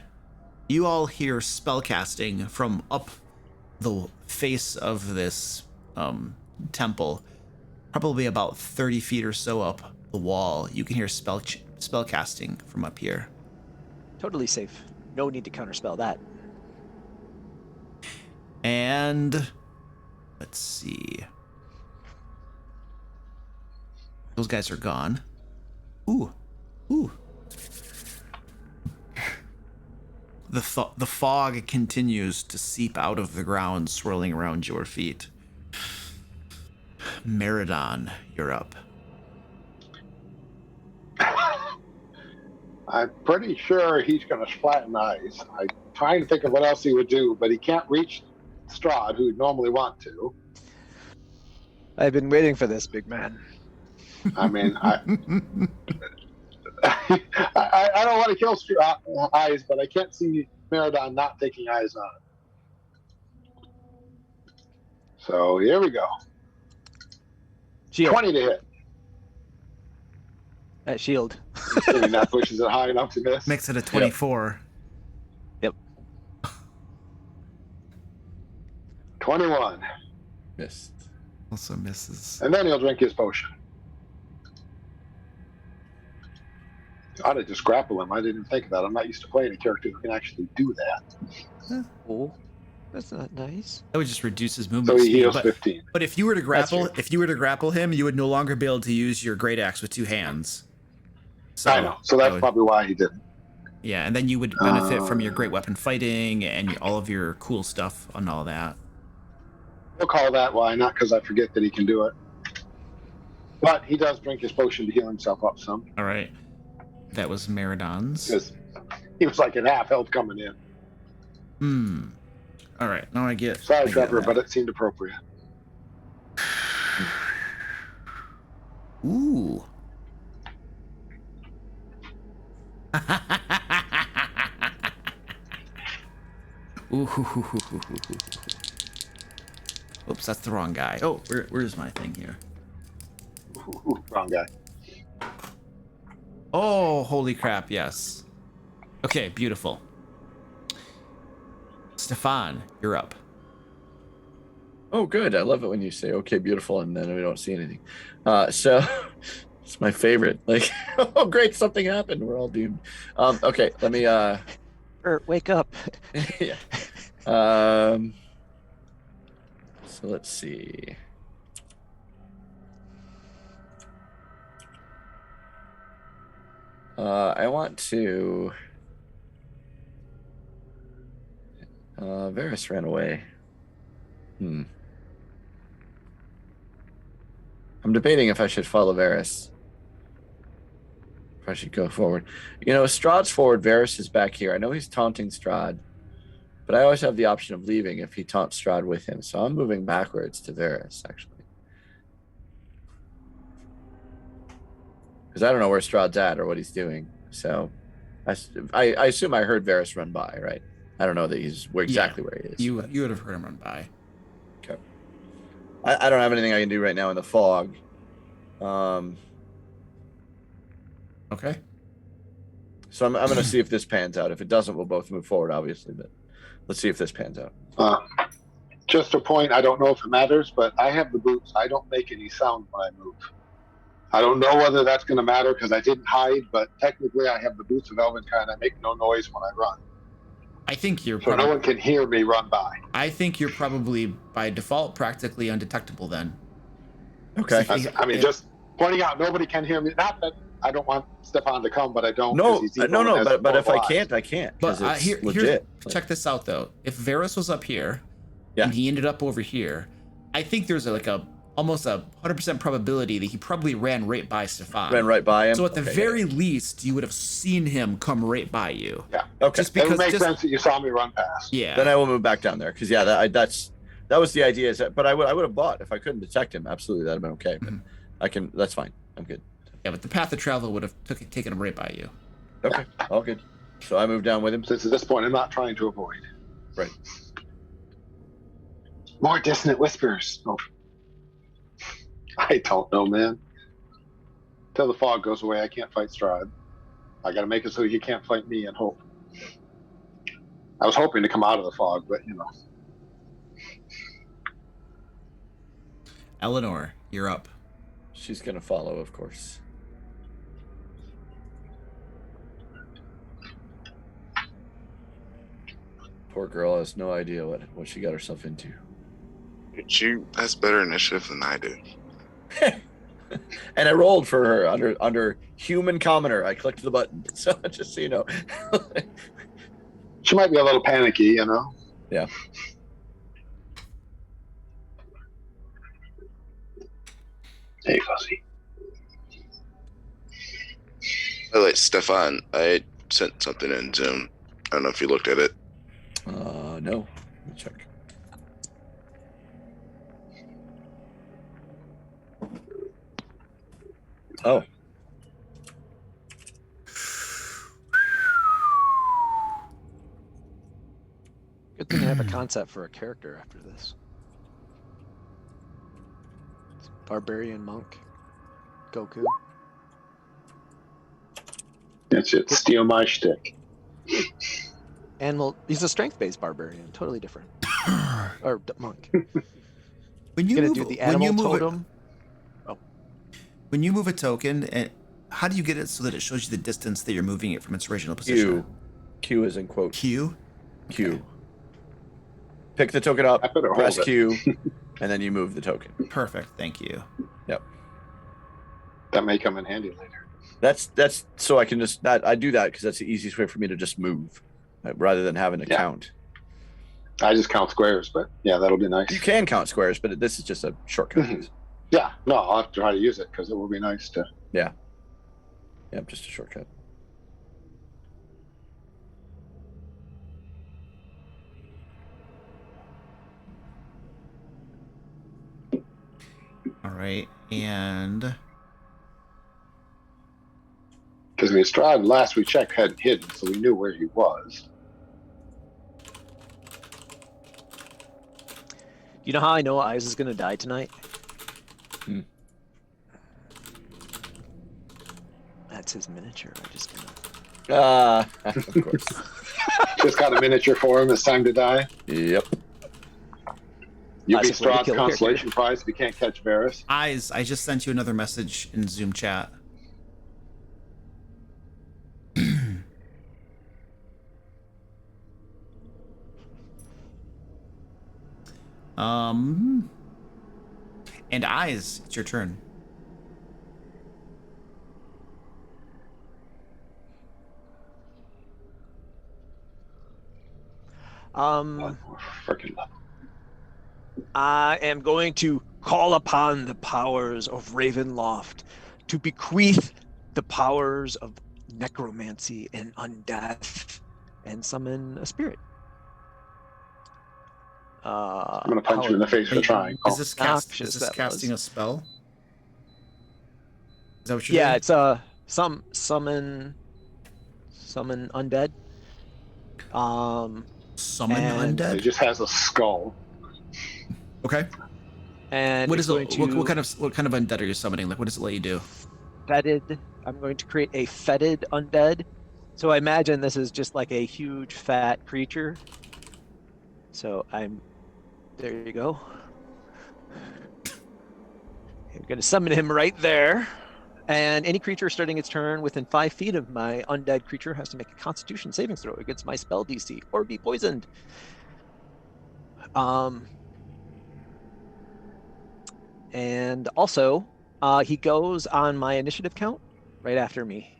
you all hear spellcasting from up the face of this temple, probably about 30 feet or so up the wall. You can hear spellcasting from up here. Totally safe. No need to counterspell that. And let's see. Those guys are gone. Ooh. The fog continues to seep out of the ground, swirling around your feet. Meridon, you're up. I'm pretty sure he's going to flatten Eyes. I'm trying to think of what else he would do, but he can't reach Strahd, who would normally want to. I've been waiting for this, big man. I mean, I don't want to kill Eyes, but I can't see Meridon not taking Eyes on. So here we go. Shield. 20 to hit. That shield. Assuming that pushes it high enough to miss. Makes it a 24. 21. Missed. Also misses. And then he'll drink his potion. I ought to just grapple him. I didn't even think of that. I'm not used to playing a character who can actually do that. Oh, that's not nice. That would just reduce his So movement he speed. heals But, 15. but if you were to grapple, true. if you were to grapple him, you would no longer be able to use your great axe with 2 hands. So I know. So that that's would- probably why he didn't. yeah, and then you would benefit from your great weapon fighting and all of your cool stuff and all that. We'll call that why, not because I forget that he can do it. But he does drink his potion to heal himself up some. All right, that was Meridon's. Because he was like at half health coming in. All right, now I get. Sorry, I get Trevor, that. but it seemed appropriate. Ooh. Ooh. Oops, that's the wrong guy. Oh, where's my thing here? Wrong guy. Oh, holy crap, yes. Okay, beautiful. Stefan, you're up. Oh, good. I love it when you say, okay, beautiful, and then we don't see anything. So it's my favorite. Like, oh, great, something happened. We're all doomed. Okay, let me, Wake up. yeah. So let's see. I want to. Varys ran away. I'm debating if I should follow Varys. If I should go forward. You know, Strahd's forward, Varys is back here. I know he's taunting Strahd, but I always have the option of leaving if he taunts Strahd with him. So I'm moving backwards to Varys, actually. Because I don't know where Strahd's at or what he's doing. So I assume I heard Varys run by, right? I don't know that he's exactly where he is. You but- would have heard him run by. Okay. I don't have anything I can do right now in the fog. Okay. So I'm going to see if this pans out. If it doesn't, we'll both move forward, obviously. But let's see if this pans out. Just a point, I don't know if it matters, but I have the boots. I don't make any sound when I move. I don't know whether that's going to matter because I didn't hide, but technically I have the boots of Elvenkind. I make no noise when I run. I think you're So probably, no one can hear me run by. I think you're probably by default practically undetectable then. Okay. I mean, just pointing out, nobody can hear me. Not that I don't want Stefan to come, but I don't. 'cause No, he's evil and no. has But if I horrible eyes. can't, I can't. But 'cause it's here's legit. check this out though. If Varys was up here, Yeah. and he ended up over here, I think there's almost a 100% probability that he probably ran right by Stefan. Ran right by him. So at the Okay, very least, you would have seen him come right by you. Yeah. okay. Just It would because, make sense that you saw me run past. yeah. Then I will move back down there because that was the idea. Is that, but I would have bought if I couldn't detect him. Absolutely, that'd have been okay. But I can. That's fine. I'm good. Yeah, but the path of travel would have taken him right by you. Okay, all good. So I moved down with him. Since at this point, I'm not trying to avoid. Right. More dissonant whispers. Oh. I don't know, man. Till the fog goes away, I can't fight Strahd. I got to make it so he can't fight me and hope. I was hoping to come out of the fog, but you know. Eleanor, you're up. She's gonna follow, of course. Poor girl has no idea what she got herself into. That's better initiative than I do. And I rolled for her under human commoner. I clicked the button. So just so you know. She might be a little panicky, you know. Yeah. Hey, Fuzzy. By the way, Stefan, I sent something in Zoom. I don't know if you looked at it. No. Let me check. Oh. Good thing I have a concept for a character after this. Barbarian monk. Goku. That should steal my shtick. And well, he's a strength-based barbarian, totally different. Or monk. When you Gonna move, do the when animal you move totem. when you move a token, and how do you get it so that it shows you the distance that you're moving it from its original position? Q is in quote. Q. Q. Okay. Pick the token up, I better press hold it. Q, and then you move the token. Perfect. Thank you. Yep. That may come in handy later. That's so I can just I do that because that's the easiest way for me to just move, rather than having to count. I just count squares, but yeah, that'll be nice. You can count squares, but this is just a shortcut. Mhm. Yeah, no, I'll have to try to use it because it will be nice to. Yeah, just a shortcut. All right, and Because Strahd, last we checked, hadn't hidden, so we knew where he was. You know how I know Eyes is gonna die tonight? That's his miniature. I just gonna. Of course. Just got a miniature for him. It's time to die. Yep. You be Classic way to Strahd's kill a consolation prize if you can't catch Varys. Eyes, I just sent you another message in Zoom chat. And Eyes, it's your turn. One more freaking level. I am going to call upon the powers of Ravenloft to bequeath the powers of necromancy and undeath and summon a spirit. I'm going to punch you in the face for trying. Is this casting a spell? Is that what you're doing? It's summon undead. Summon and- undead? It just has a skull. Okay. And What it's is it? going to What kind of undead are you summoning? Like, what does it let you do? fetid. I'm going to create a fetid undead. So I imagine this is just like a huge fat creature. So there you go. I'm going to summon him right there. And any creature starting its turn within 5 feet of my undead creature has to make a Constitution saving throw against my spell DC or be poisoned. And also, he goes on my initiative count right after me.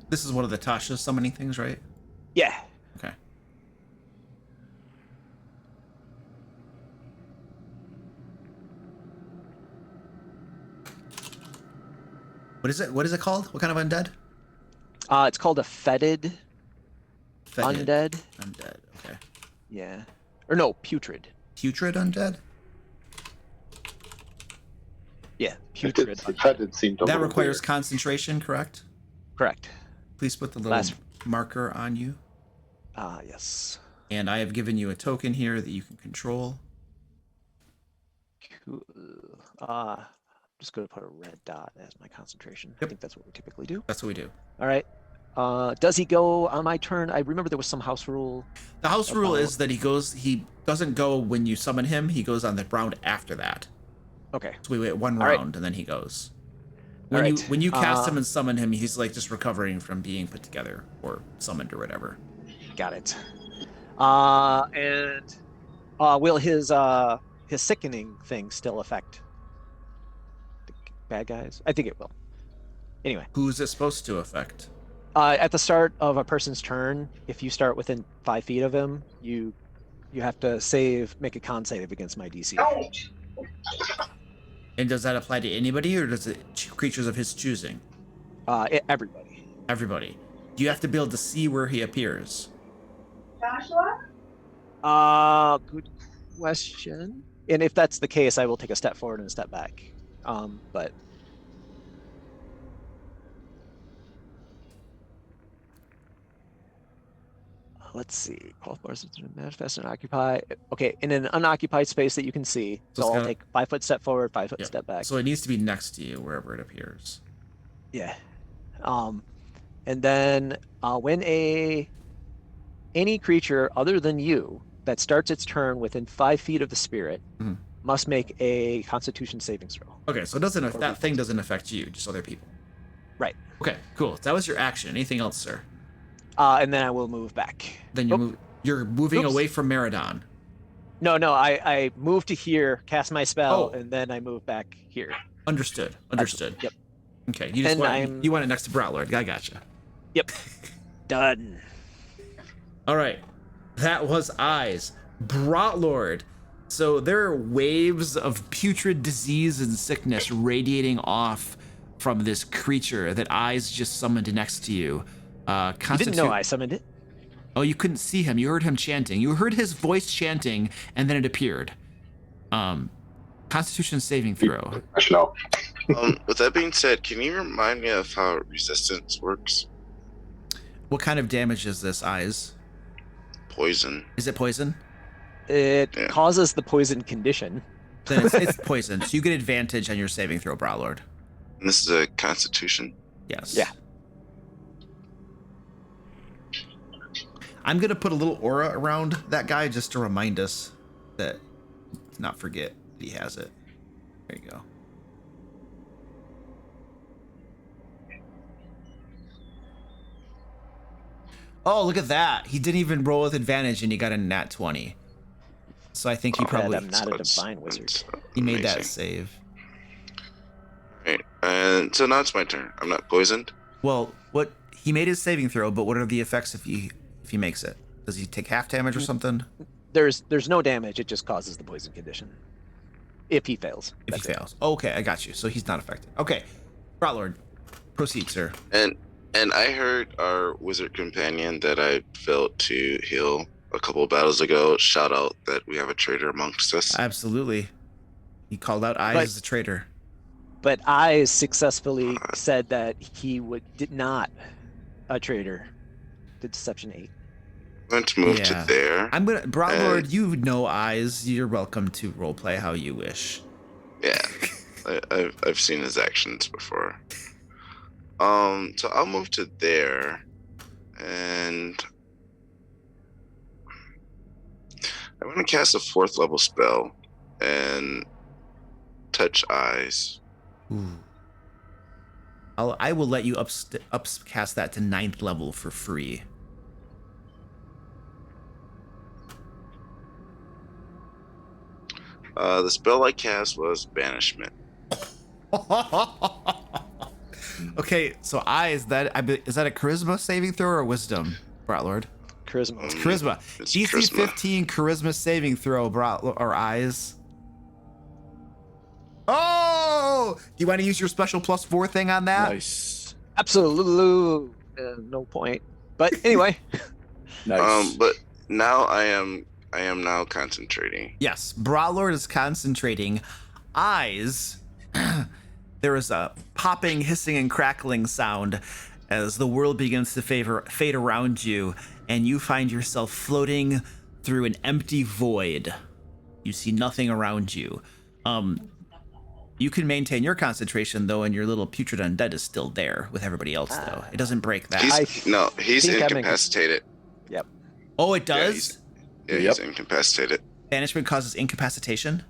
This is one of the Tasha's summoning things, right? Yeah. Okay. What is it? What is it called? What kind of undead? It's called a fetid undead. Undead. Okay. Yeah. Or no, putrid. Putrid undead? Yeah, putrid. Fetid seemed a That little requires weird. concentration, correct? Correct. Please put the little marker on you. Yes. And I have given you a token here that you can control. Cool. I'm just going to put a red dot as my concentration. I Yep. think that's what we typically do. That's what we do. All right. Does he go on my turn? I remember there was some house rule. The house rule is that he doesn't go when you summon him, he goes on the round after that. Okay. So we wait one All right. round and then he goes. All right. When you cast him and summon him, he's like just recovering from being put together or summoned or whatever. Got it. And will his sickening thing still affect the bad guys? I think it will. Anyway. Who is it supposed to affect? At the start of a person's turn, if you start within 5 feet of him, you have to make a con save against my DC. And does that apply to anybody or does it creatures of his choosing? Everybody. Everybody. Do you have to be able to see where he appears? Joshua? Good question. And if that's the case, I will take a step forward and a step back. But let's see. Call force to manifest and occupy. Okay, in an unoccupied space that you can see. So So it's I'll gotta- take 5 foot step forward, 5 foot Yeah. step back. So it needs to be next to you wherever it appears. Yeah. And then when any creature other than you that starts its turn within 5 feet of the spirit Mhm. must make a Constitution saving throw. Okay, so it doesn't that thing doesn't affect you, just other people. Right. Okay, cool. So that was your action. Anything else, sir? And then I will move back. Then you're moving Oops. away from Meridon. No, I move to here, cast my spell, Oh. and then I move back here. Understood. Yep. Okay, you just And you want it next to Broutlord. I gotcha. Yep. Done. All right, that was Eyes. Broutlord. So there are waves of putrid disease and sickness radiating off from this creature that Eyes just summoned next to you. You didn't know I summoned it? Oh, you couldn't see him. You heard him chanting. You heard his voice chanting, and then it appeared. Constitution saving throw. No. With that being said, can you remind me of how resistance works? What kind of damage is this, Eyes? Poison. Is it poison? It Yeah. causes the poison condition. Then it's poison, so you get advantage on your saving throw, Broutlord. And this is a Constitution. Yes. Yeah. I'm gonna put a little aura around that guy just to remind us that not forget that he has it. There you go. Oh, look at that. He didn't even roll with advantage and he got a nat 20. So I think he probably I'm not a divine wizard. he made that amazing. save. Right. And so now it's my turn. I'm not poisoned. Well, what he made his saving throw, but what are the effects if he makes it? Does he take half damage or something? There's no damage. It just causes the poison condition. If he fails. If he That's it. fails. Okay, I got you. So he's not affected. Okay. Broutlord, proceed, sir. And I heard our wizard companion that I failed to heal a couple of battles ago shout out that we have a traitor amongst us. Absolutely. He called out Eyes But- as a traitor. But I successfully said that he did not a traitor. Did Deception 8. I'm going to move Yeah. to there. I'm gonna Broutlord, you know Eyes. You're welcome to roleplay how you wish. Yeah, I've seen his actions before. So I'll move to there, and I want to cast a 4th level spell and touch Eyes. Ooh. I will let you upcast that to 9th level for free. The spell I cast was banishment. Okay, so is that a charisma saving throw or wisdom, Broutlord? Charisma. Charisma. It's DC charisma. 15 charisma saving throw, or Eyes. Oh! Do you want to use your special +4 thing on that? Nice. Absolute. No point. But anyway. Nice. But now I am now concentrating. Yes, Broutlord is concentrating. Eyes, there is a popping, hissing, and crackling sound as the world begins to fade around you, and you find yourself floating through an empty void. You see nothing around you. You can maintain your concentration, though, and your little putrid undead is still there with everybody else, though. It doesn't break that. He's think I'm incapacitated. Yep. Oh, it Yeah, does? he's Yep. incapacitated. Banishment causes incapacitation?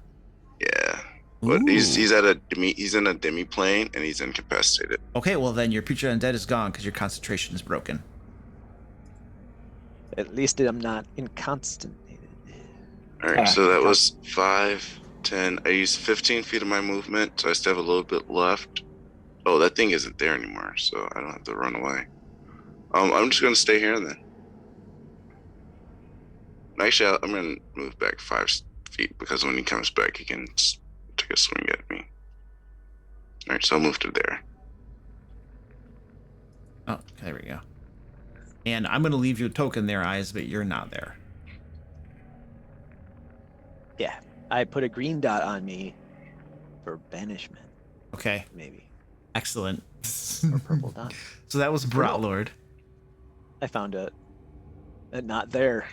Yeah. But he's Ooh. he's in a demi plane and he's incapacitated. Okay, well then your putrid undead is gone because your concentration is broken. At least I'm not inconstantated. All right, so that was 5, 10. I used 15 feet of my movement, so I still have a little bit left. Oh, that thing isn't there anymore, so I don't have to run away. I'm just gonna stay here then. Actually, I'm gonna move back 5 feet because when he comes back, he can take a swing at me. All right, so I'll move to there. Oh, there we go. And I'm going to leave your token there, Eyes, but you're not there. Yeah. I put a green dot on me for banishment, Okay, maybe. excellent. Or purple dot. So that was Broutlord. I found a not there.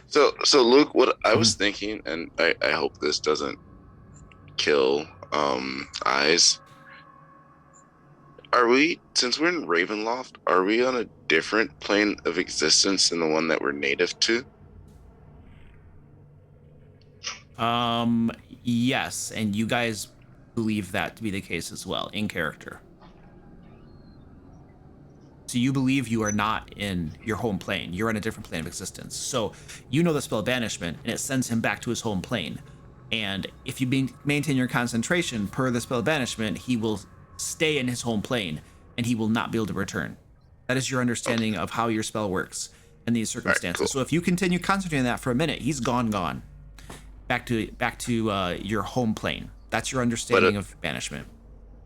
So Luke, what I was thinking, and I hope this doesn't kill Eyes. Are we, since we're in Ravenloft, are we on a different plane of existence than the one that we're native to? Yes, and you guys believe that to be the case as well in character. So you believe you are not in your home plane. You're on a different plane of existence. So you know the spell banishment, and it sends him back to his home plane. And if you maintain your concentration per the spell banishment, he will stay in his home plane, and he will not be able to return. That is your understanding of how your spell works in these circumstances. Cool. So if you continue concentrating on that for a minute, he's gone. Back to your home plane. That's your understanding of banishment.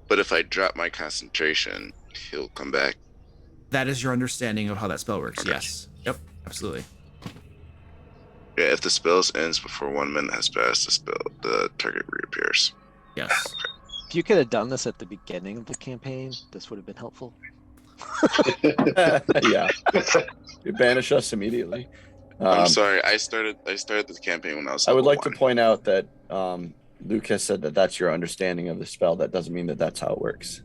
But if I drop my concentration, he'll come back. That is your understanding of how that spell works. Okay. Yes. Yep. Absolutely. Yeah, if the spell ends before 1 minute has passed, the target reappears. Yes. If you could have done this at the beginning of the campaign, this would have been helpful. Yeah. You banish us immediately. I'm sorry. I started this campaign when I was. I would level like to 1. point out that Lucas said that that's your understanding of the spell. That doesn't mean that that's how it works.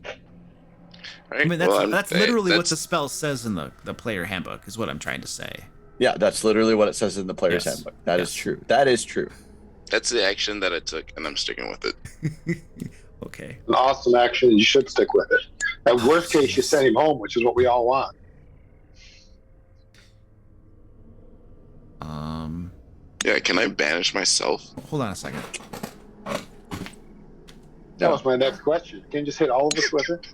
Right? I mean, Well, that's literally what the spell says in the player handbook, is what I'm trying to say. Yeah, that's literally what it says in the player's Yes. handbook. That is true. That is true. That's the action that I took, and I'm sticking with it. Okay. An awesome action. You should stick with it. At worst case, you send him home, which is what we all want. Yeah, can I banish myself? Hold on a second. That was my next question. Can you just hit all of us with it?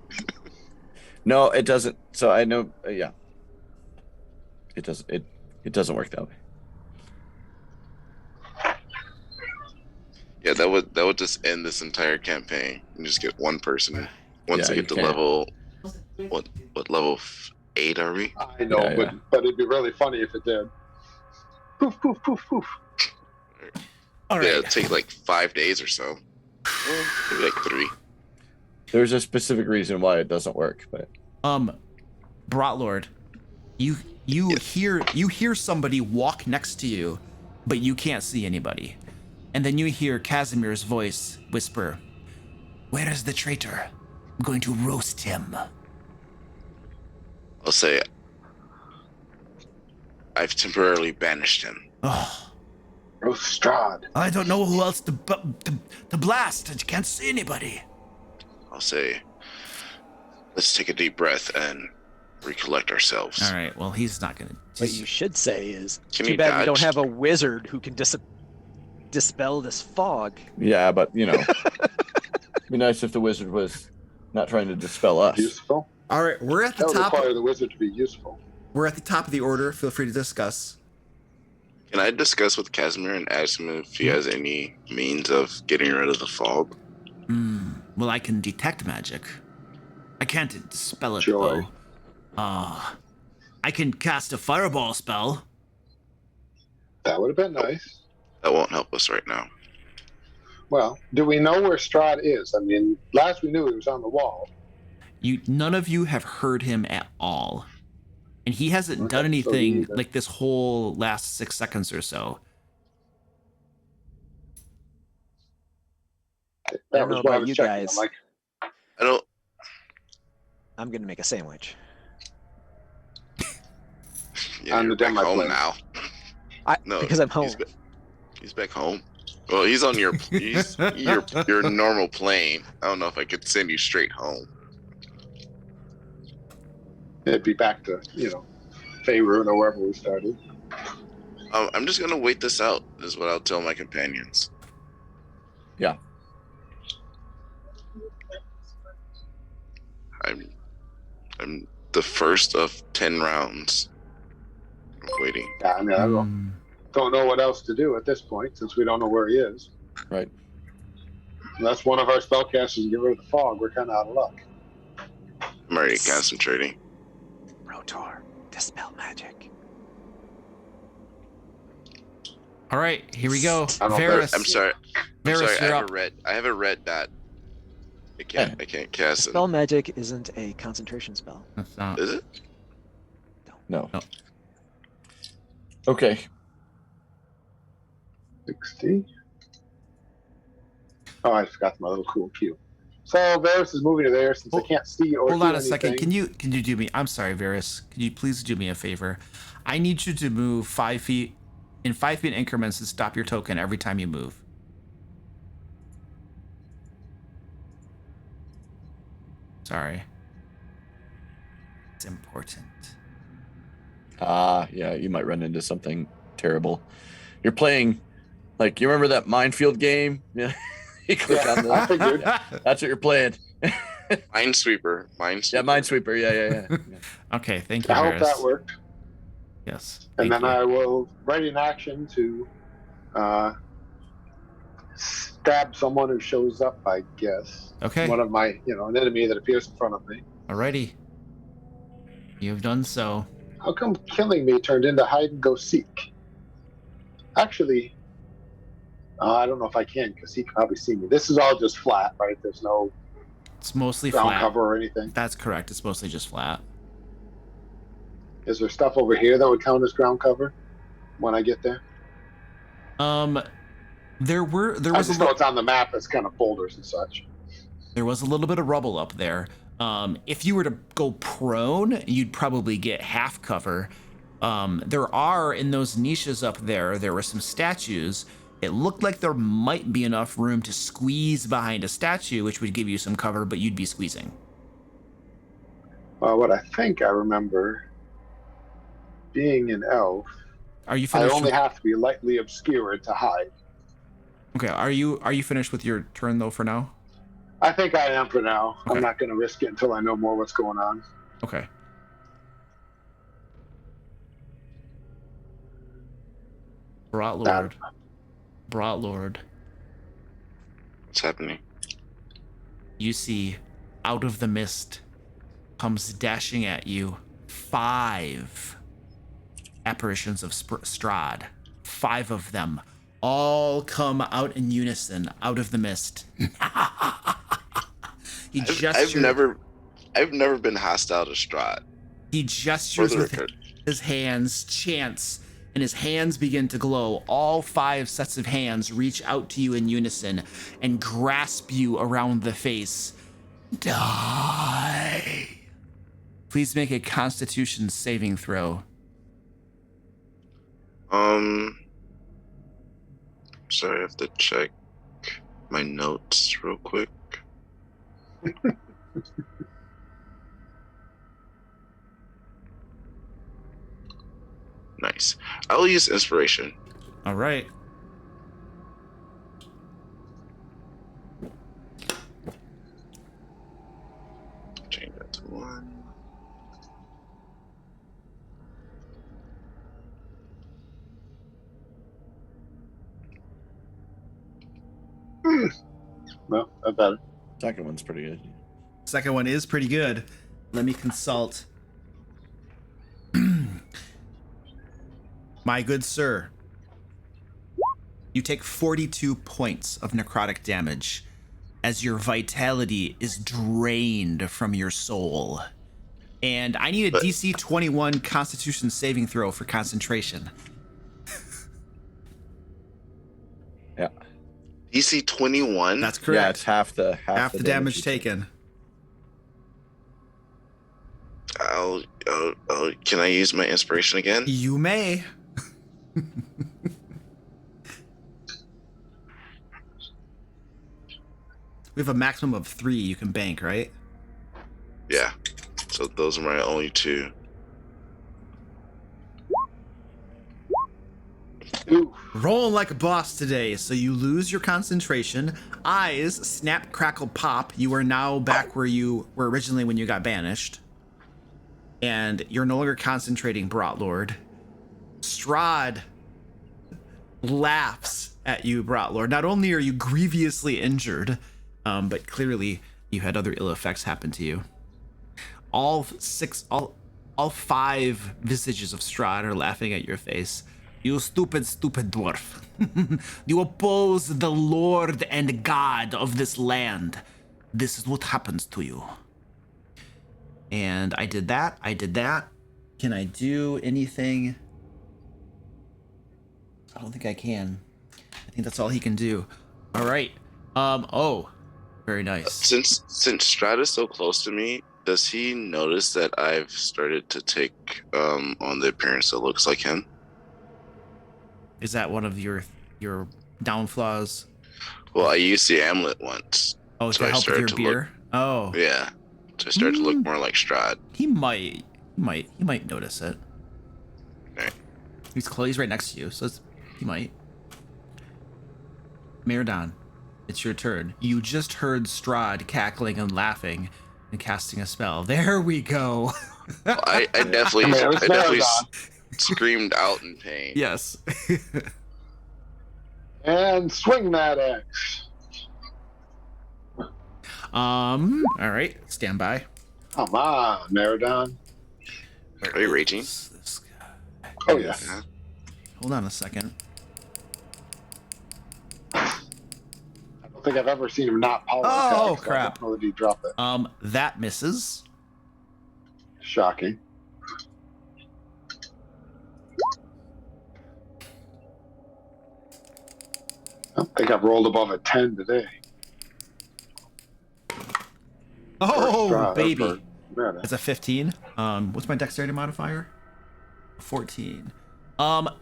No, it doesn't. So I know. Yeah. It doesn't. It doesn't work that way. Yeah, that would just end this entire campaign and just get one person. Once Yeah, I get to you can't. level, what level 8 are we? I know, Yeah, but it'd be really funny if it did. Poof, poof, poof, poof. All Yeah, right. it'd take like 5 days or so. Maybe like 3. There's a specific reason why it doesn't work, but Brotlord, you hear somebody walk next to you, but you can't see anybody. And then you hear Casimir's voice whisper, "Where is the traitor? I'm going to roast him." I'll say I've temporarily banished him. Oh, Strahd. I don't know who else to blast. I can't see anybody. I'll say, let's take a deep breath and recollect ourselves. All right. Well, he's not gonna. What you should say is, Can too he bad we don't dodge? have a wizard who can dispel this fog. yeah, but it'd be nice if the wizard was not trying to dispel us. Useful. All right. We're at the That would top. require the wizard to be useful. We're at the top of the order. Feel free to discuss. Can I discuss with Casimir and ask him if he has any means of getting rid of the fog? Well, I can detect magic. I can't dispel it Joy. though. I can cast a fireball spell. That would have been nice. That won't help us right now. Well, do we know where Strahd is? I mean, last we knew he was on the wall. None of you have heard him at all. And he hasn't Okay, done so anything neither. like this whole last 6 seconds or so. I That don't was know what I about was you checking. guys. I'm like, I don't. I'm gonna make a sandwich. Yeah, On you're the back demo home plane. now. No, because I'm home. He's back home. Well, he's on your your normal plane. I don't know if I could send you straight home. it'd be back to, Faerun or wherever we started. I'm just gonna wait this out. Is what I'll tell my companions. Yeah. I'm the first of 10 rounds of waiting. Yeah, I mean, I don't know what else to do at this point since we don't know where he is. Right. Unless one of our spellcasters can get rid of the fog, we're kind of out of luck. I'm already concentrating. Rotor, dispel magic. All right, here we go. I don't Varys. I'm sorry. Varys, I you're have up. I have a red dot. I can't cast it. Dispel magic isn't a concentration spell. That's not. Is it? No. No. Okay. 60. Oh, I forgot my little cool cube. So Varys is moving to there since I can't see or Hold hear on a second. anything. Can you do me? I'm sorry, Varys. Can you please do me a favor? I need you to move 5 feet in 5 feet increments and stop your token every time you move. Sorry. It's important. Yeah, you might run into something terrible. You're playing, like, you remember that minefield game? Yeah. You click on I the. figured. That's what you're playing. Minesweeper. Yeah, Minesweeper. Yeah. Okay, thank you, I hope Varys. that worked. Yes. And Thank then you. I will ready in action to stab someone who shows up, I guess. Okay. One of my, an enemy that appears in front of me. Alrighty. You have done so. How come killing me turned into hide and go seek? Actually, I don't know if I can because he can probably see me. This is all just flat, right? There's no It's mostly ground flat. cover or anything. That's correct. It's mostly just flat. Is there stuff over here that would count as ground cover when I get there? There I was just know it's on the map. It's kind of boulders and such. There was a little bit of rubble up there. If you were to go prone, you'd probably get half cover. There are, in those niches up there were some statues. It looked like there might be enough room to squeeze behind a statue, which would give you some cover, but you'd be squeezing. What I think I remember being an elf, Are you I finished? only have to be lightly obscured to hide. Okay, are you finished with your turn though for now? I think I am for now. Okay. I'm not going to risk it until I know more what's going on. Okay. Brought Lord. What's happening? You see, out of the mist comes dashing at you 5 apparitions of Strahd. 5 of them all come out in unison out of the mist. I've never been hostile to Strahd. He gestures For the with record. his hands, chants, and his hands begin to glow. All 5 sets of hands reach out to you in unison and grasp you around the face. Die. Please make a Constitution saving throw. Sorry, I have to check my notes real quick. Nice. I'll use inspiration. All right. Change that to 1. No, that's better. Second one's pretty good. Second one is pretty good. Let me consult. My good sir, you take 42 points of necrotic damage as your vitality is drained from your soul. And I need a DC 21 Constitution saving throw for concentration. Yeah. DC 21? That's correct. Yeah, it's half the damage taken. Can I use my inspiration again? You may. We have a maximum of 3 you can bank, right? Yeah. So those are my only 2. Ooh, Rolling like a boss today, so you lose your concentration. Eyes snap, crackle, pop. You are now back where you were originally when you got banished. And you're no longer concentrating, Brotlord. Strahd laughs at you, Brotlord. Not only are you grievously injured, but clearly you had other ill effects happen to you. All 5 visages of Strahd are laughing at your face. You stupid dwarf. You oppose the Lord and God of this land. This is what happens to you. And I did that. Can I do anything? I don't think I can. I think that's all he can do. All right. Very nice. Since Strahd is so close to me, does he notice that I've started to take on the appearance that looks like him? Is that one of your downflaws? Well, I used the amulet once. Oh, So to I help with your started to beer? Oh. Yeah. So I started to look more like Strahd. He might notice it. Okay. He's right next to you, so he might. Maraudon, it's your turn. You just heard Strahd cackling and laughing and casting a spell. There we go. Well, I definitely, Come here, it's I definitely Maraudon. screamed out in pain. Yes. And swing that axe. All right, stand by. Come on, Maraudon. Are you raging? This guy. Oh, yeah. Yeah. Hold on a second. I don't think I've ever seen him not power Oh, attack, so crap. I don't know that he dropped it. That misses. Shocking. I don't think I've rolled above a 10 today. Oh, Strahd, baby. Maraudon. It's a 15. What's my dexterity modifier? 14.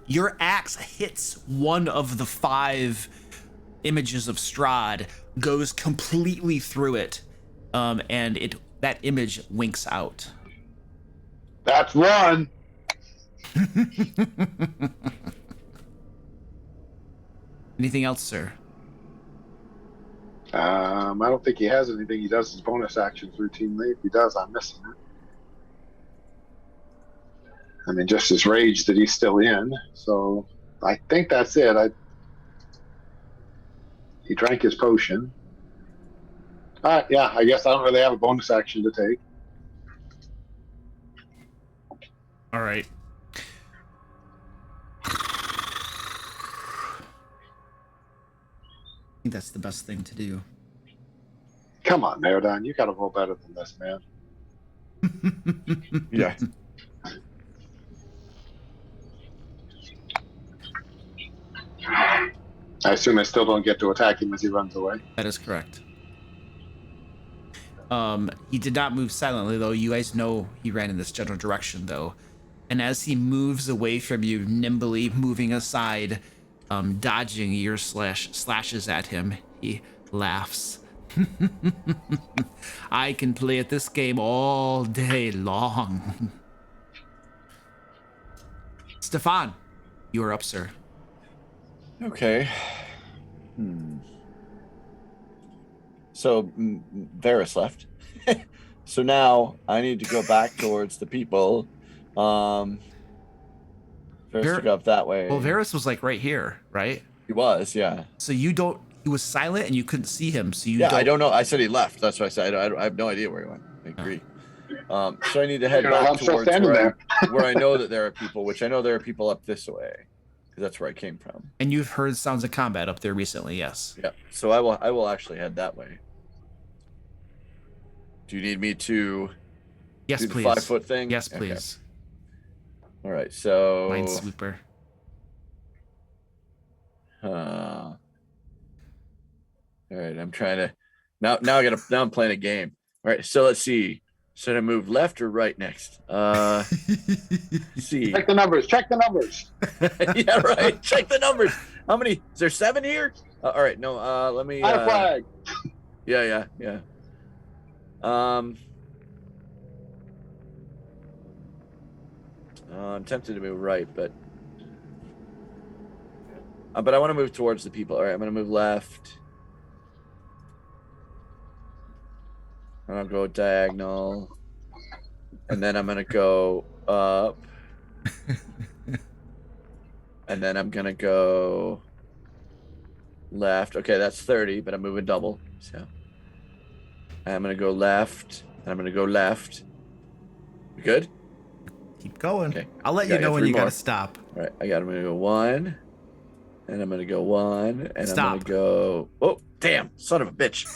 Your axe hits one of the 5 images of Strahd, goes completely through it, and that image winks out. That's one. Anything else, sir? I don't think he has anything. He does his bonus actions routinely. If he does, I'm missing it. I mean, just his rage that he's still in. So I think that's it. He drank his potion. Yeah, I guess I don't really have a bonus action to take. All right. I think that's the best thing to do. Come on, Maraudon, you got to roll better than this, man. Yeah. I assume I still don't get to attack him as he runs away. That is correct. He did not move silently, though. You guys know he ran in this general direction, though. And as he moves away from you, nimbly moving aside, dodging your slashes at him, he laughs. I can play at this game all day long. Stefan, you are up, sir. Okay. So Varys left. So now I need to go back towards the people. Varys took up that way. Well, Varys was like right here, right? He was, yeah. So he was silent and you couldn't see him. So I don't know. I said he left. That's what I said. I have no idea where he went. I agree. So I need to head You know, back I'm still towards standing there. where I know that there are people, which I know there are people up this way, because that's where I came from. And you've heard sounds of combat up there recently, yes. Yeah. So I will actually head that way. Do you need me to Yes, do the please. 5-foot thing? Yes, Okay. please. All right. So Minesweeper. all right. I'm trying to now I'm playing a game. All right. So let's see. Should I move left or right next? See. Check the numbers. Check the numbers. Yeah, right. Check the numbers. How many? Is there 7 here? All right. No. Let me. High flag. Yeah. I'm tempted to move right, but I want to move towards the people. All right, I'm gonna move left, and I'll go diagonal, and then I'm gonna go up, and then I'm gonna go left. Okay, that's 30, but I'm moving double. So I'm gonna go left, and I'm gonna go left. You good? Keep going. Okay. I'll let Yeah, you I know got when 3 you gotta more. stop. All right, I'm gonna go 1, and I'm gonna go 1, and I'm Stop. gonna go. Oh, damn, son of a bitch!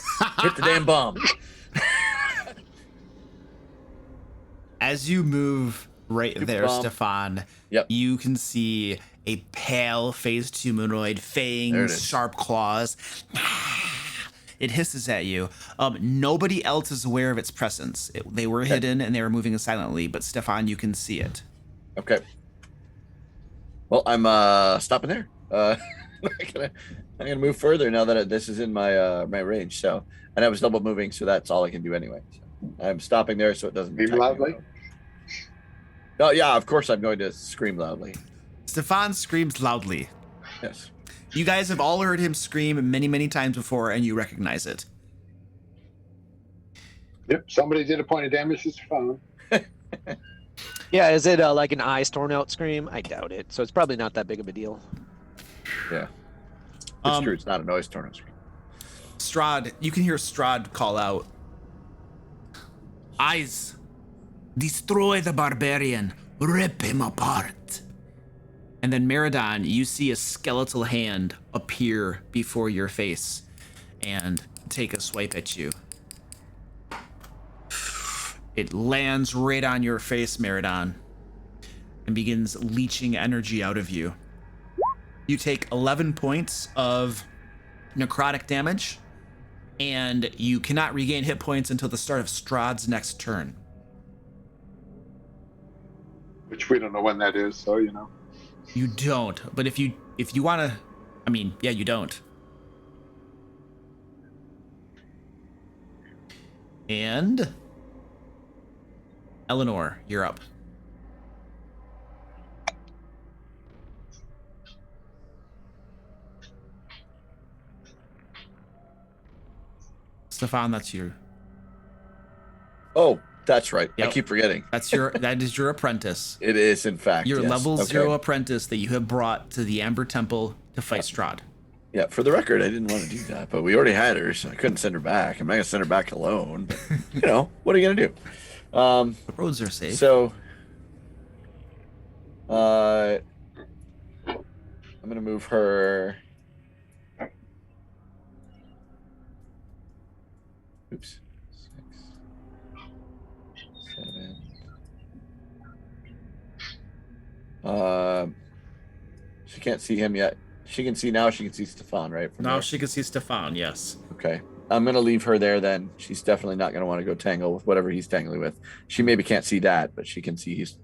Hit the damn bomb. As you move right Super there, bomb. Stefan, Yep. you can see a pale-faced humanoid, There it fangs, is. sharp claws. It hisses at you. Nobody else is aware of its presence. They were hidden and they were moving silently, but Stefan, you can see it. Okay. Well, I'm stopping there. I'm gonna move further now that this is in my my range. So, and I was double moving, so that's all I can do anyway. So I'm stopping there, so it doesn't. Scream loudly. Oh yeah, of course I'm going to scream loudly. Stefan screams loudly. Yes. You guys have all heard him scream many, many times before, and you recognize it. Yep, somebody did a point of damage to Stefan. Yeah, is it like an eyes torn out scream? I doubt it. So it's probably not that big of a deal. Yeah. It's true. It's not a noise tornado scream. Strahd, you can hear Strahd call out, "Eyes, destroy the barbarian, rip him apart." And then Meridan, you see a skeletal hand appear before your face and take a swipe at you. It lands right on your face, Meridan, and begins leeching energy out of you. You take 11 points of necrotic damage, and you cannot regain hit points until the start of Strahd's next turn. Which we don't know when that is, so you know. You don't, but if you want to, I mean, yeah, you don't. And Eleanor, you're up. Stefan, that's you. Oh, that's right. Yep. I keep forgetting. That is your apprentice. It is, in fact. Your yes. level Okay. 0 apprentice that you have brought to the Amber Temple to fight Strahd. Yeah, for the record, I didn't want to do that, but we already had her, so I couldn't send her back. I'm not gonna send her back alone. But, you know, what are you gonna do? The roads are safe. So, I'm gonna move her. Oops. 6, 7. She can't see him yet. She can see now. She can see Stefan, right? From Now there. she can see Stefan, yes. Okay. I'm gonna leave her there then. She's definitely not gonna want to go tangle with whatever he's tangling with. She maybe can't see that, but she can see he's.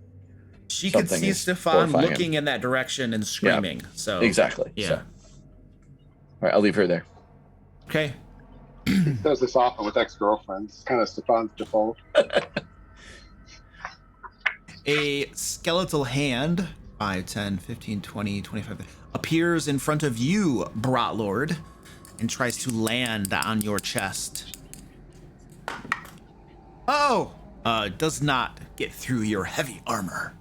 She can Something see is Stefan horrifying looking in that direction and screaming. So Exactly. Yeah. So. All right, I'll leave her there. Okay. He does this often with ex-girlfriends. It's kind of Stefan's default. A skeletal hand, 5, 10, 15, 20, 25, appears in front of you, Brotlord, and tries to land on your chest. Oh! Does not get through your heavy armor.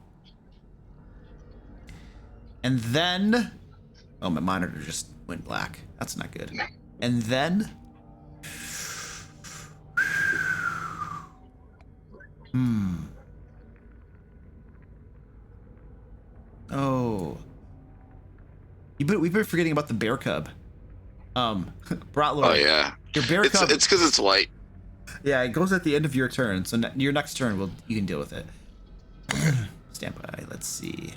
And then... Oh, my monitor just went black. That's not good. And then... Oh. We've been forgetting about the bear cub. Brotlord. Oh yeah, Your bear cub... it's because it's light. Yeah, it goes at the end of your turn. So your next turn, you can deal with it. Stand by. Let's see.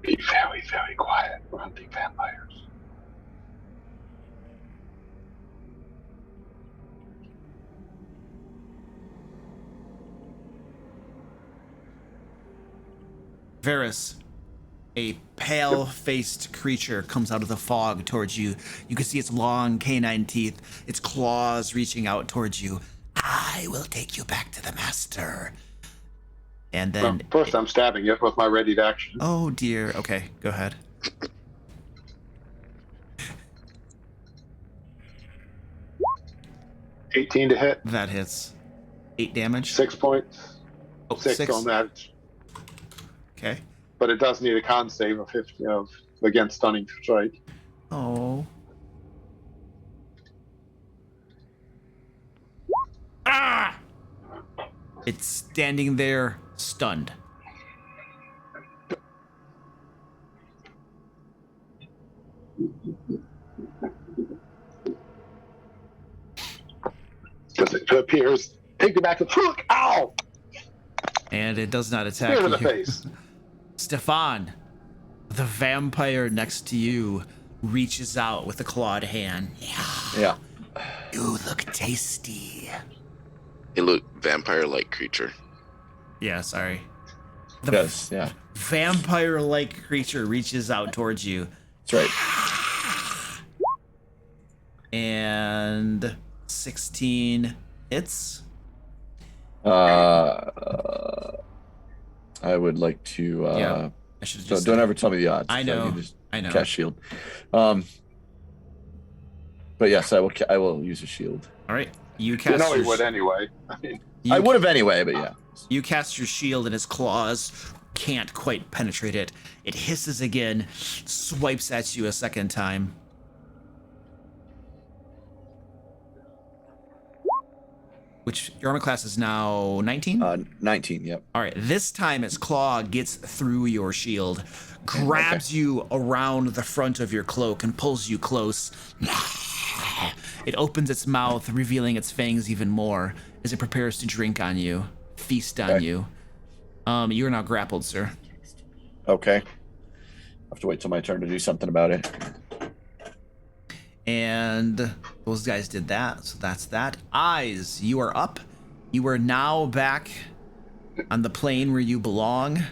Be very, very quiet. We're hunting vampires. Varys, a pale-faced creature comes out of the fog towards you. You can see its long canine teeth, its claws reaching out towards you. I will take you back to the master. And then... First, I'm stabbing it with my readied action. Oh, dear. Okay, go ahead. $18 to hit. That hits. 8 damage. 6 points. Oh, 6 on that. Okay. But it does need a con save of 50 against stunning strike. Oh. Ah! It's standing there, stunned. Because it appears, take me back to look. Ow! And it does not attack Spear you. to the face. Stefan, the vampire next to you, reaches out with a clawed hand. Yeah. You look tasty. It looked vampire-like creature. Yeah, sorry. The Yes. Yeah. vampire-like creature reaches out towards you. That's right. And 16 hits. I would like to. Yeah. I should just. Don't ever tell me the odds. I know. You just I know. cast shield. But yes, I will. I will use a shield. All right. You You cast. know he your would sh- anyway. I mean, I would have anyway, but yeah. You cast your shield, and his claws can't quite penetrate it. It hisses again, swipes at you a second time. Which your armor class is now 19? 19. Yep. All right, this time its claw gets through your shield, grabs you around the front of your cloak, and pulls you close. It opens its mouth, revealing its fangs even more as it prepares to drink on you, feast on you. You are now grappled, sir. Okay. I have to wait till my turn to do something about it. And those guys did that, so that's that. Eyes, you are up. You are now back on the plane where you belong,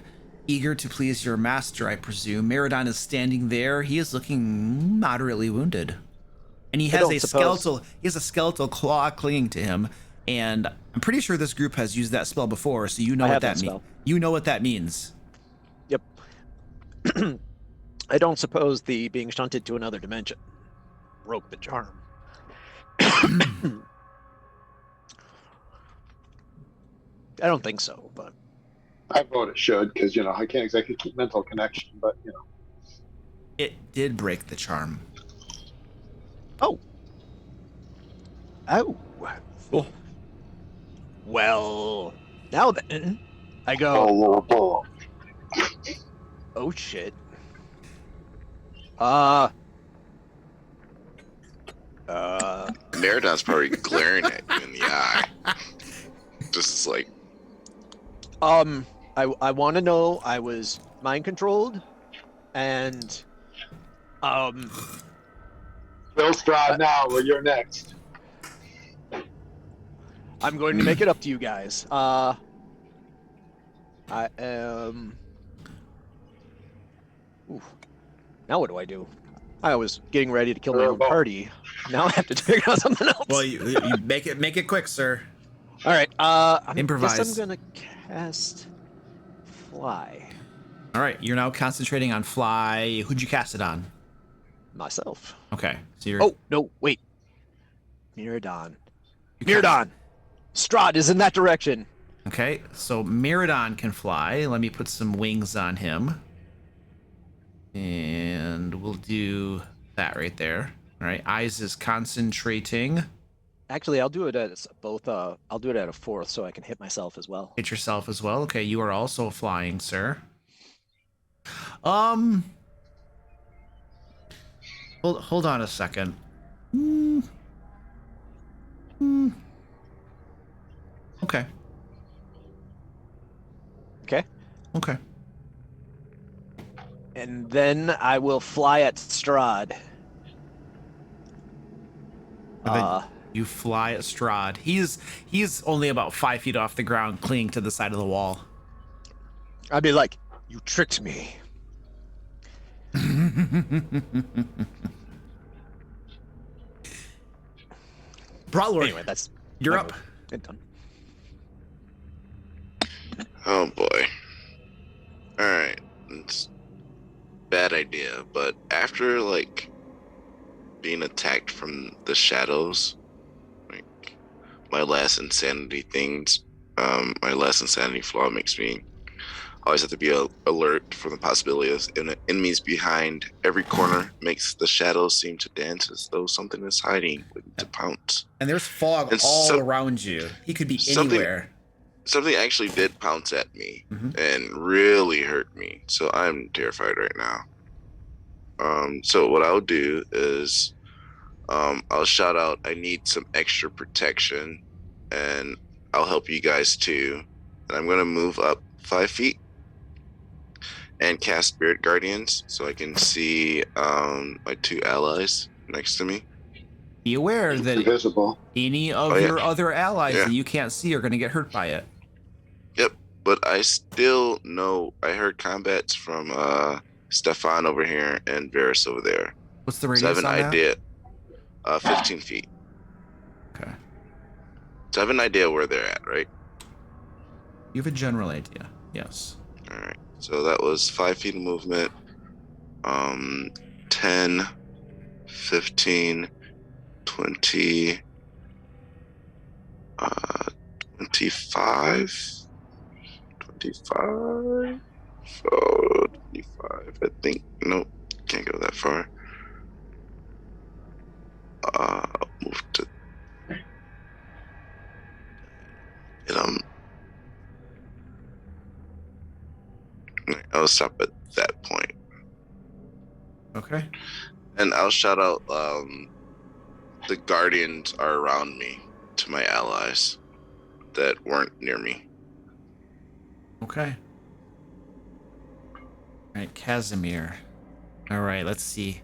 eager to please your master, I presume. Meridon is standing there. He is looking moderately wounded, and he has a skeletal claw clinging to him. And I'm pretty sure this group has used that spell before, so you know what that means. You know what that means. Yep. I don't suppose the being shunted to another dimension broke the charm. I don't think so, but I vote it should, because, I can't exactly keep mental connection, but, It did break the charm. Oh. Cool. Well, now then, I go, oh shit. Meridon's probably glaring at you in the eye. Just like, I want to know I was mind controlled, and Bill Strahd now, well, you're next. I'm going to make it up to you guys. I am. Ooh. Now what do I do? I was getting ready to kill my own party. Now I have to figure out something else. Well, you make it quick, sir. All right. Improvise. Guess I'm gonna cast fly. All right, you're now concentrating on fly. Who'd you cast it on? Myself. Okay, so you're. Oh no! Wait. Miradon. Miradon. Strahd is in that direction. Okay, so Meridon can fly. Let me put some wings on him. And we'll do that right there. All right, Eyes is concentrating. Actually, I'll do it at both. I'll do it at a fourth, so I can hit myself as well. Hit yourself as well. Okay, you are also flying, sir. Hold on a second. Okay. Okay. Okay. And then I will fly at Strahd. And then you fly at Strahd. He's only about 5 feet off the ground, clinging to the side of the wall. I'd be like, "You tricked me." Brawlord, Anyway, you're up. Done. oh boy. Alright. It's bad idea, but after being attacked from the shadows, my last insanity flaw makes me always have to be alert for the possibility of enemies behind every corner. Makes the shadows seem to dance as though something is hiding, waiting to pounce. And there's fog And all around you. He could be anywhere. something actually did pounce at me Mhm. and really hurt me. So I'm terrified right now. So what I'll do is I'll shout out, I need some extra protection, and I'll help you guys too. And I'm gonna move up 5 feet and cast Spirit Guardians so I can see my 2 allies next to me. Be aware that Invisible. any of Oh, yeah. your other allies Yeah. that you can't see are going to get hurt by it. Yep, but I still know I heard combats from Stefan over here and Varys over there. What's the So I have radius an on that? idea. 15 feet. Okay. So I have an idea where they're at, right? You have a general idea. Yes. All right. So that was 5 feet of movement. 10, 15, 20, 25, 25. So 25, I think. Nope, can't go that far. I'll move to get I'll stop at that point. Okay. And I'll shout out the guardians are around me to my allies that weren't near me. Okay. All right, Casimir. All right, let's see.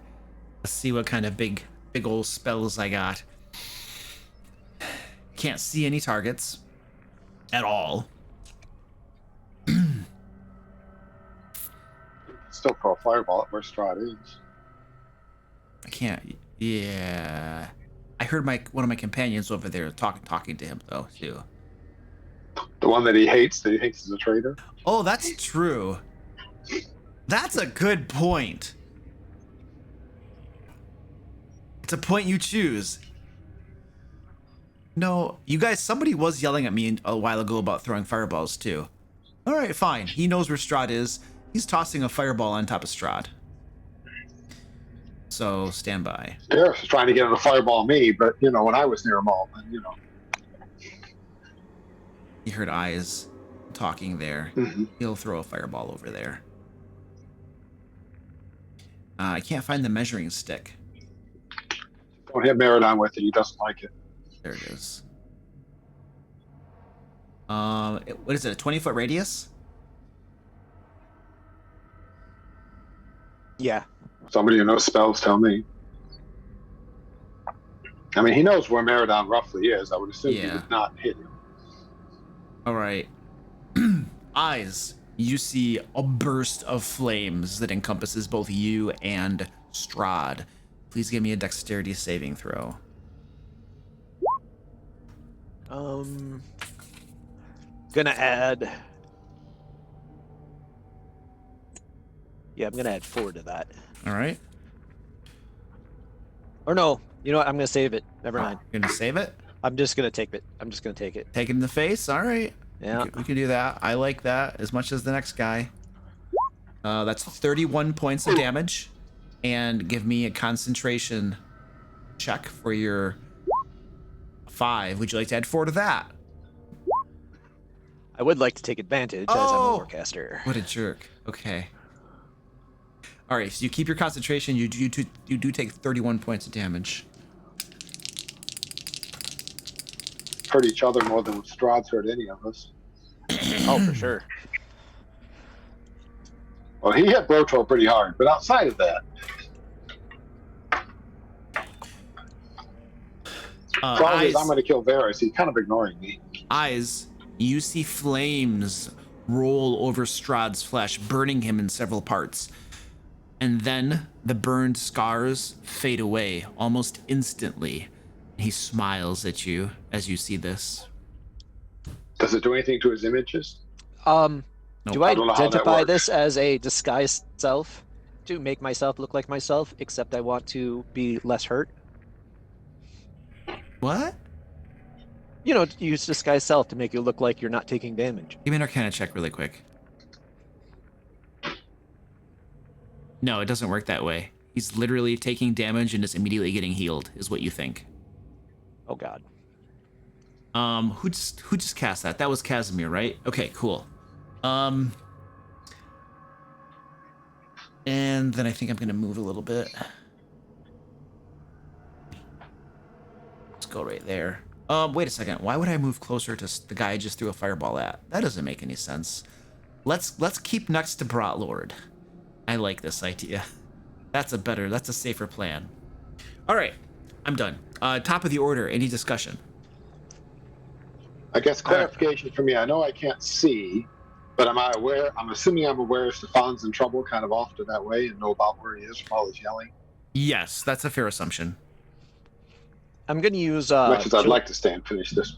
Let's see what kind of big old spells I got. Can't see any targets at all. Still throw a fireball at where Strahd is. I can't. Yeah. I heard one of my companions over there talking to him though too. The one that he thinks is a traitor. Oh, that's true. That's a good point. It's a point you choose. No, you guys, somebody was yelling at me a while ago about throwing fireballs too. All right, fine. He knows where Strahd is. He's tossing a fireball on top of Strahd. So stand by. Garrus was trying to get him to fireball me, but when I was near him all, then You heard eyes talking there. Mm-hmm. He'll throw a fireball over there. I can't find the measuring stick. Don't hit Meridon with it. He doesn't like it. There it is. What is it? A 20-foot radius? Yeah. Somebody who knows spells, tell me. I mean, he knows where Meridon roughly is. I would assume he would not hit him. All right. Eyes. You see a burst of flames that encompasses both you and Strahd. Please give me a dexterity saving throw. Gonna add. Yeah, I'm gonna add 4 to that. All right. Or no, you know what? I'm gonna save it. Never mind. You're gonna save it? I'm just gonna take it. I'm just gonna take it. Take it in the face? All right. Yeah. We can do that. I like that as much as the next guy. That's 31 points of damage. And give me a concentration check for your 5. Would you like to add 4 to that? I would like to take advantage as I'm a warcaster. What a jerk. Okay. All right, so you keep your concentration. You do take 31 points of damage. Hurt each other more than Strahd's hurt any of us. Oh, for sure. Well, he hit Broto pretty hard, but outside of that, problem is I'm going to kill Varys. He's kind of ignoring me. Eyes, you see flames roll over Strahd's flesh, burning him in several parts. And then the burned scars fade away almost instantly. He smiles at you as you see this. Does it do anything to his images? Nope. Do I don't know how that identify works. this as a disguised self to make myself look like myself, except I want to be less hurt? What? You know, use disguised self to make you look like you're not taking damage. Give me an Arcana check really quick. No, it doesn't work that way. He's literally taking damage and is immediately getting healed, is what you think. Oh, God. Who just cast that? That was Casimir, right? Okay, cool. And then I think I'm gonna move a little bit. Let's go right there. Wait a second. Why would I move closer to the guy I just threw a fireball at? That doesn't make any sense. Let's keep next to Brotlord. I like this idea. That's a safer plan. All right, I'm done. Top of the order. Any discussion? I guess clarification for me. I know I can't see, but am I aware? I'm assuming I'm aware Stefan's in trouble, kind of off to that way, and know about where he is from all his yelling. Yes, that's a fair assumption. I'm gonna use Much as I'd like to stay and finish this.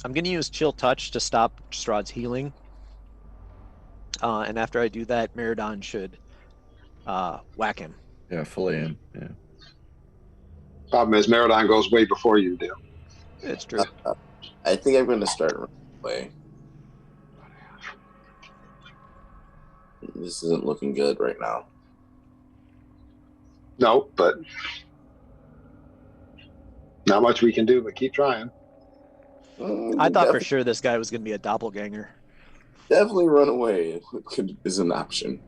I'm gonna use Chill Touch to stop Strahd's healing. And after I do that, Meridon should whack him. Yeah, fully in. Yeah. Problem is, Meridon goes way before you do. It's true. I think I'm going to start running away. This isn't looking good right now. No, but not much we can do but keep trying. I thought for sure this guy was gonna be a doppelganger. Definitely run away is an option.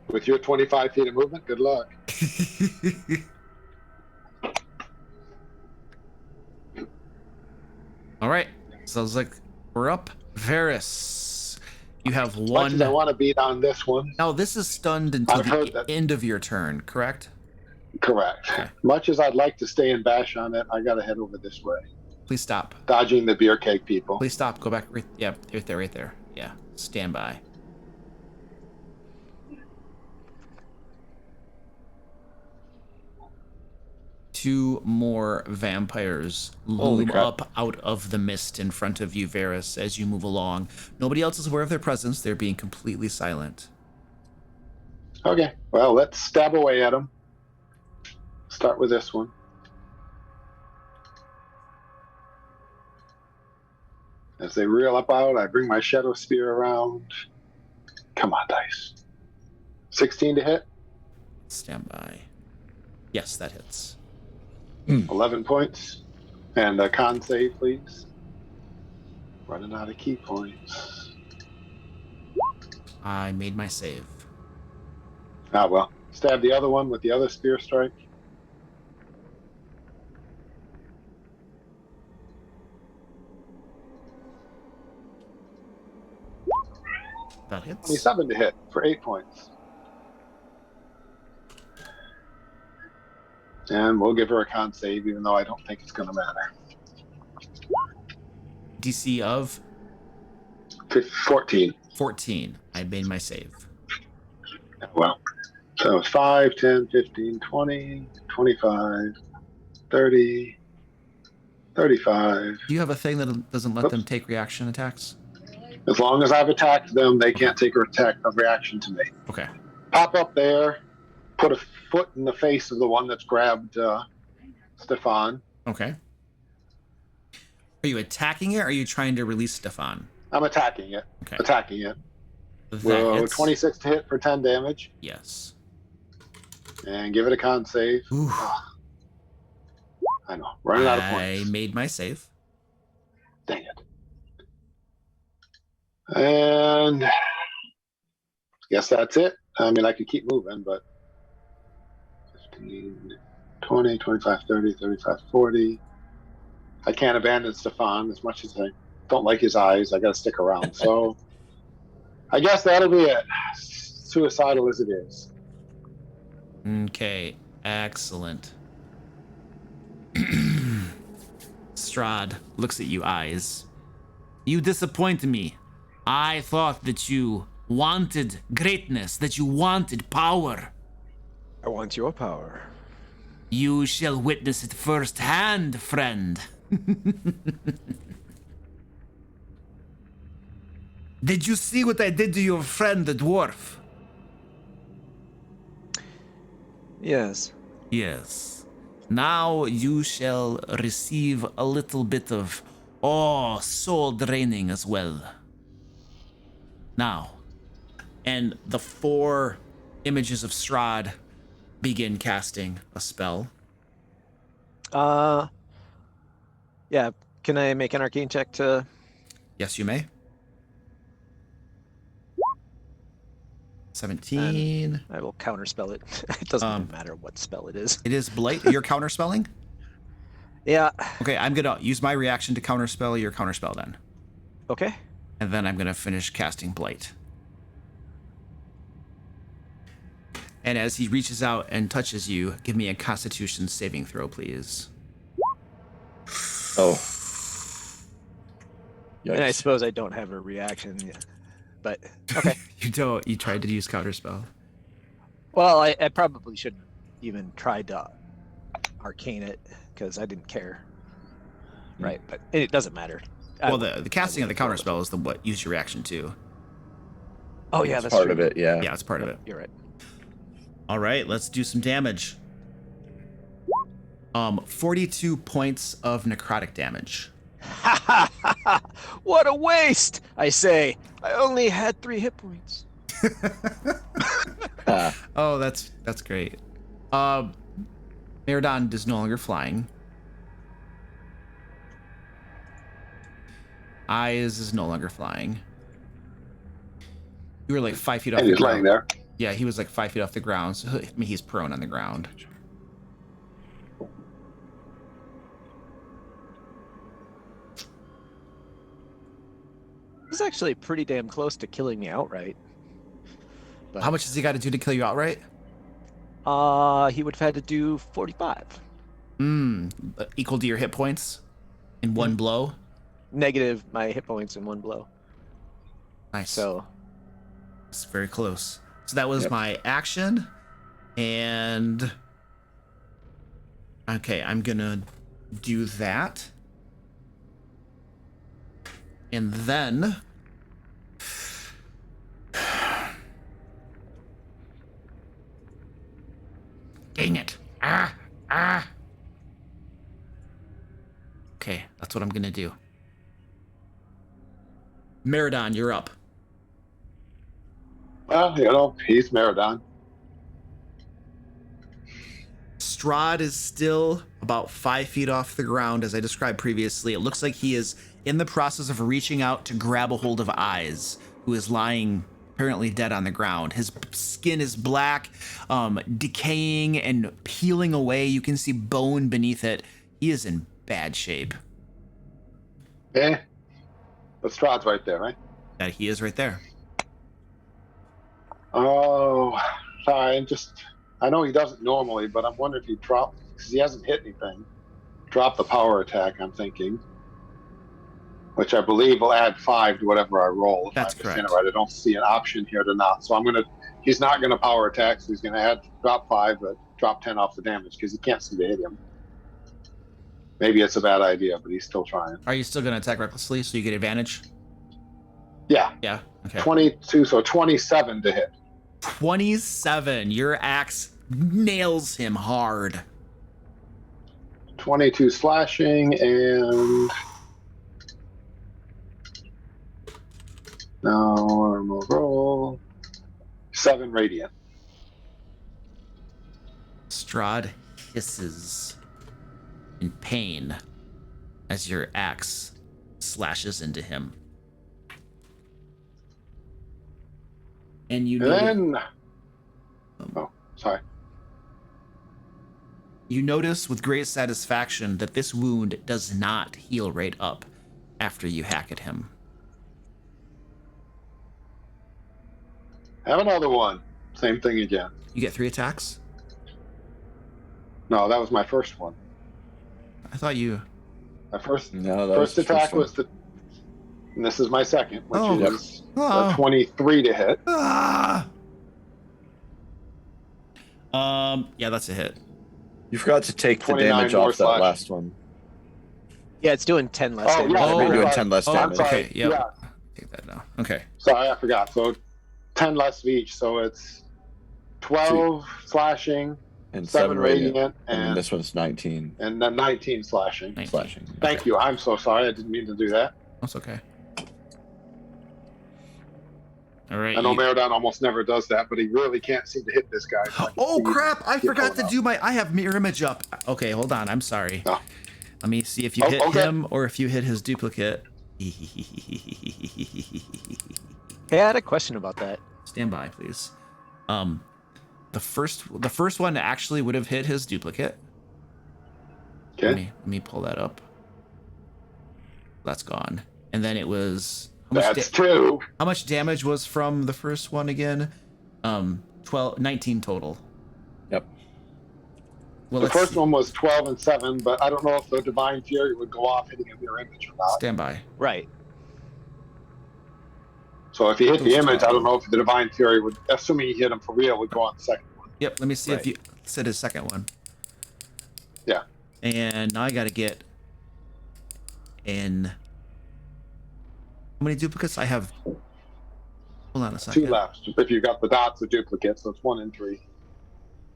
With your 25 feet of movement, good luck. All right, sounds like we're up. Varys, you have Much one. as I want to beat on this one. Now this is stunned until I've heard the that. end of your turn, correct? Correct. Okay. Much as I'd like to stay and bash on it, I got to head over this way. Please stop. Dodging the beer cake people. Please stop. Go back. Yeah, right there. Yeah, stand by. Two more vampires loom up out of the mist in front of you, Varys, as you move along. Nobody else is aware of their presence. They're being completely silent. Okay, well, let's stab away at them. Start with this one. As they reel up out, I bring my shadow spear around. Come on, dice. 16 to hit. Stand by. Yes, that hits. 11 points. And a con save, please. Running out of key points. I made my save. Ah, well. Stab the other one with the other spear strike. That hits. 27 to hit for 8 points. And we'll give her a con save, even though I don't think it's going to matter. DC of 14. 14. I made my save. Well, so it's 5, 10, 15, 20, 25, 30, 35. Do you have a thing that doesn't let them take reaction attacks? As long as I've attacked them, they can't take a reaction to me. Okay. Pop up there, put a foot in the face of the one that's grabbed Stefan. Okay. Are you attacking it, or are you trying to release Stefan? I'm attacking it. Okay. Attacking it. That Whoa, hits. 26 to hit for 10 damage. Yes. And give it a con save. Ooh. I know. Running out of I points. made my save. Dang it. And guess that's it. I mean, I could keep moving, but 15, 20, 25, 30, 35, 40. I can't abandon Stefan as much as I don't like his eyes. I got to stick around. So I guess that'll be it. Suicidal as it is. Okay. Excellent. Strahd looks at you, eyes. You disappoint me. I thought that you wanted greatness, that you wanted power. I want your power. You shall witness it firsthand, friend. Did you see what I did to your friend, the dwarf? Yes. Yes. Now you shall receive a little bit of, soul draining as well. Now, and the 4 images of Strahd begin casting a spell. Yeah. Can I make an arcane check to? Yes, you may. 17. I will counterspell it. It doesn't even matter what spell it is. It is Blight. You're counterspelling? Yeah. Okay, I'm gonna use my reaction to counterspell your counterspell then. Okay. And then I'm gonna finish casting Blight. And as he reaches out and touches you, give me a Constitution saving throw, please. Oh. And I Yikes. suppose I don't have a reaction yet. But okay. You don't. You tried to use counterspell. Well, I probably shouldn't even tried to arcane it because I didn't care. Right, but it doesn't matter. Well, the casting of the counterspell is the what use your reaction to. Oh yeah, It's that's part true. of it, yeah. Yeah, it's part of it. You're right. All right, let's do some damage. 42 points of necrotic damage. What a waste! I say. I only had 3 hit points. Oh, that's great. Meridon is no longer flying. Eyes is no longer flying. You were like 5 feet off And the he's laying ground. there. Yeah, he was like 5 feet off the ground. So I mean, he's prone on the ground. He's actually pretty damn close to killing me outright. But, How much has he got to do to kill you outright? he would have had to do 45. Equal to your hit points in one blow. Negative my hit points in one blow. Nice. So It's very close. So that was Yep. my action. And okay, I'm gonna do that. And then dang it. Okay, that's what I'm gonna do. Meridon, you're up. Well, you know, he's Meridon. Strahd is still about 5 feet off the ground, as I described previously. It looks like he is in the process of reaching out to grab a hold of Eyes, who is lying apparently dead on the ground. His skin is black, decaying and peeling away. You can see bone beneath it. He is in bad shape. Eh? But Strahd's right there, right? Yeah, he is right there. Oh, sorry. I know he doesn't normally, but I'm wondering if he dropped, because he hasn't hit anything. Drop the power attack, I'm thinking. Which I believe will add 5 to whatever I roll. If That's I understand correct. it right. I don't see an option here to not. So he's not going to power attack, so he's going to drop 5, but drop 10 off the damage, because he can't seem to hit him. Maybe it's a bad idea, but he's still trying. Are you still going to attack recklessly so you get advantage? Yeah, Yeah. Okay. 22, so 27 to hit. 27. Your axe nails him hard. 22 slashing and normal roll. 7 radiant. Strahd hisses in pain as your axe slashes into him. And you And know, then, oh, sorry. you notice with great satisfaction that this wound does not heal right up after you hack at him. Have another one. Same thing again. You get 3 attacks? No, that was my first one. I thought you... My first No, that was first the attack first one. was the, and this is my second, which Oh. is Oh. 23 to hit. Ah! Yeah, that's a hit. You forgot to take the 29 damage more off that slash. last one. yeah, it's doing 10 less Oh, damage. yeah, Oh, You're doing sorry. 10 less Oh, damage. sorry. okay, yep. Yeah. Take that now. Okay. Sorry, I forgot. So 10 less of each, so it's 12 slashing, And 7 radiant, And then and this one's 19 then 19 slashing. 19. slashing. Thank you. I'm so sorry. I didn't mean to do that. That's okay. All right. I know you- Meridon almost never does that, but he really can't seem to hit this guy. So I can Oh see crap! I you forgot pulling to up. do my. I have mirror image up. Okay, hold on. I'm sorry. Oh. Let me see if you Oh, hit okay. him or if you hit his duplicate. Hey, I had a question about that. Stand by, please. The first one actually would have hit his duplicate. Okay. Let me pull that up. That's gone. And then it was That's 2. how much damage was from the first one again? 19 total. Yep. Well, The let's first see. one was 12 and 7, but I don't know if the Divine Fury would go off hitting a mirror image or not. Stand by. Right. So if he hit the Those image, I 12. don't know if the Divine Fury would, assuming he hit him for real, would go on the second one. Yep, let me see if Right. you said his second one. Yeah. And now I gotta get in. How many duplicates I have? Hold on a second. 2 left. If you got the dots of duplicates, so it's 1 and 3.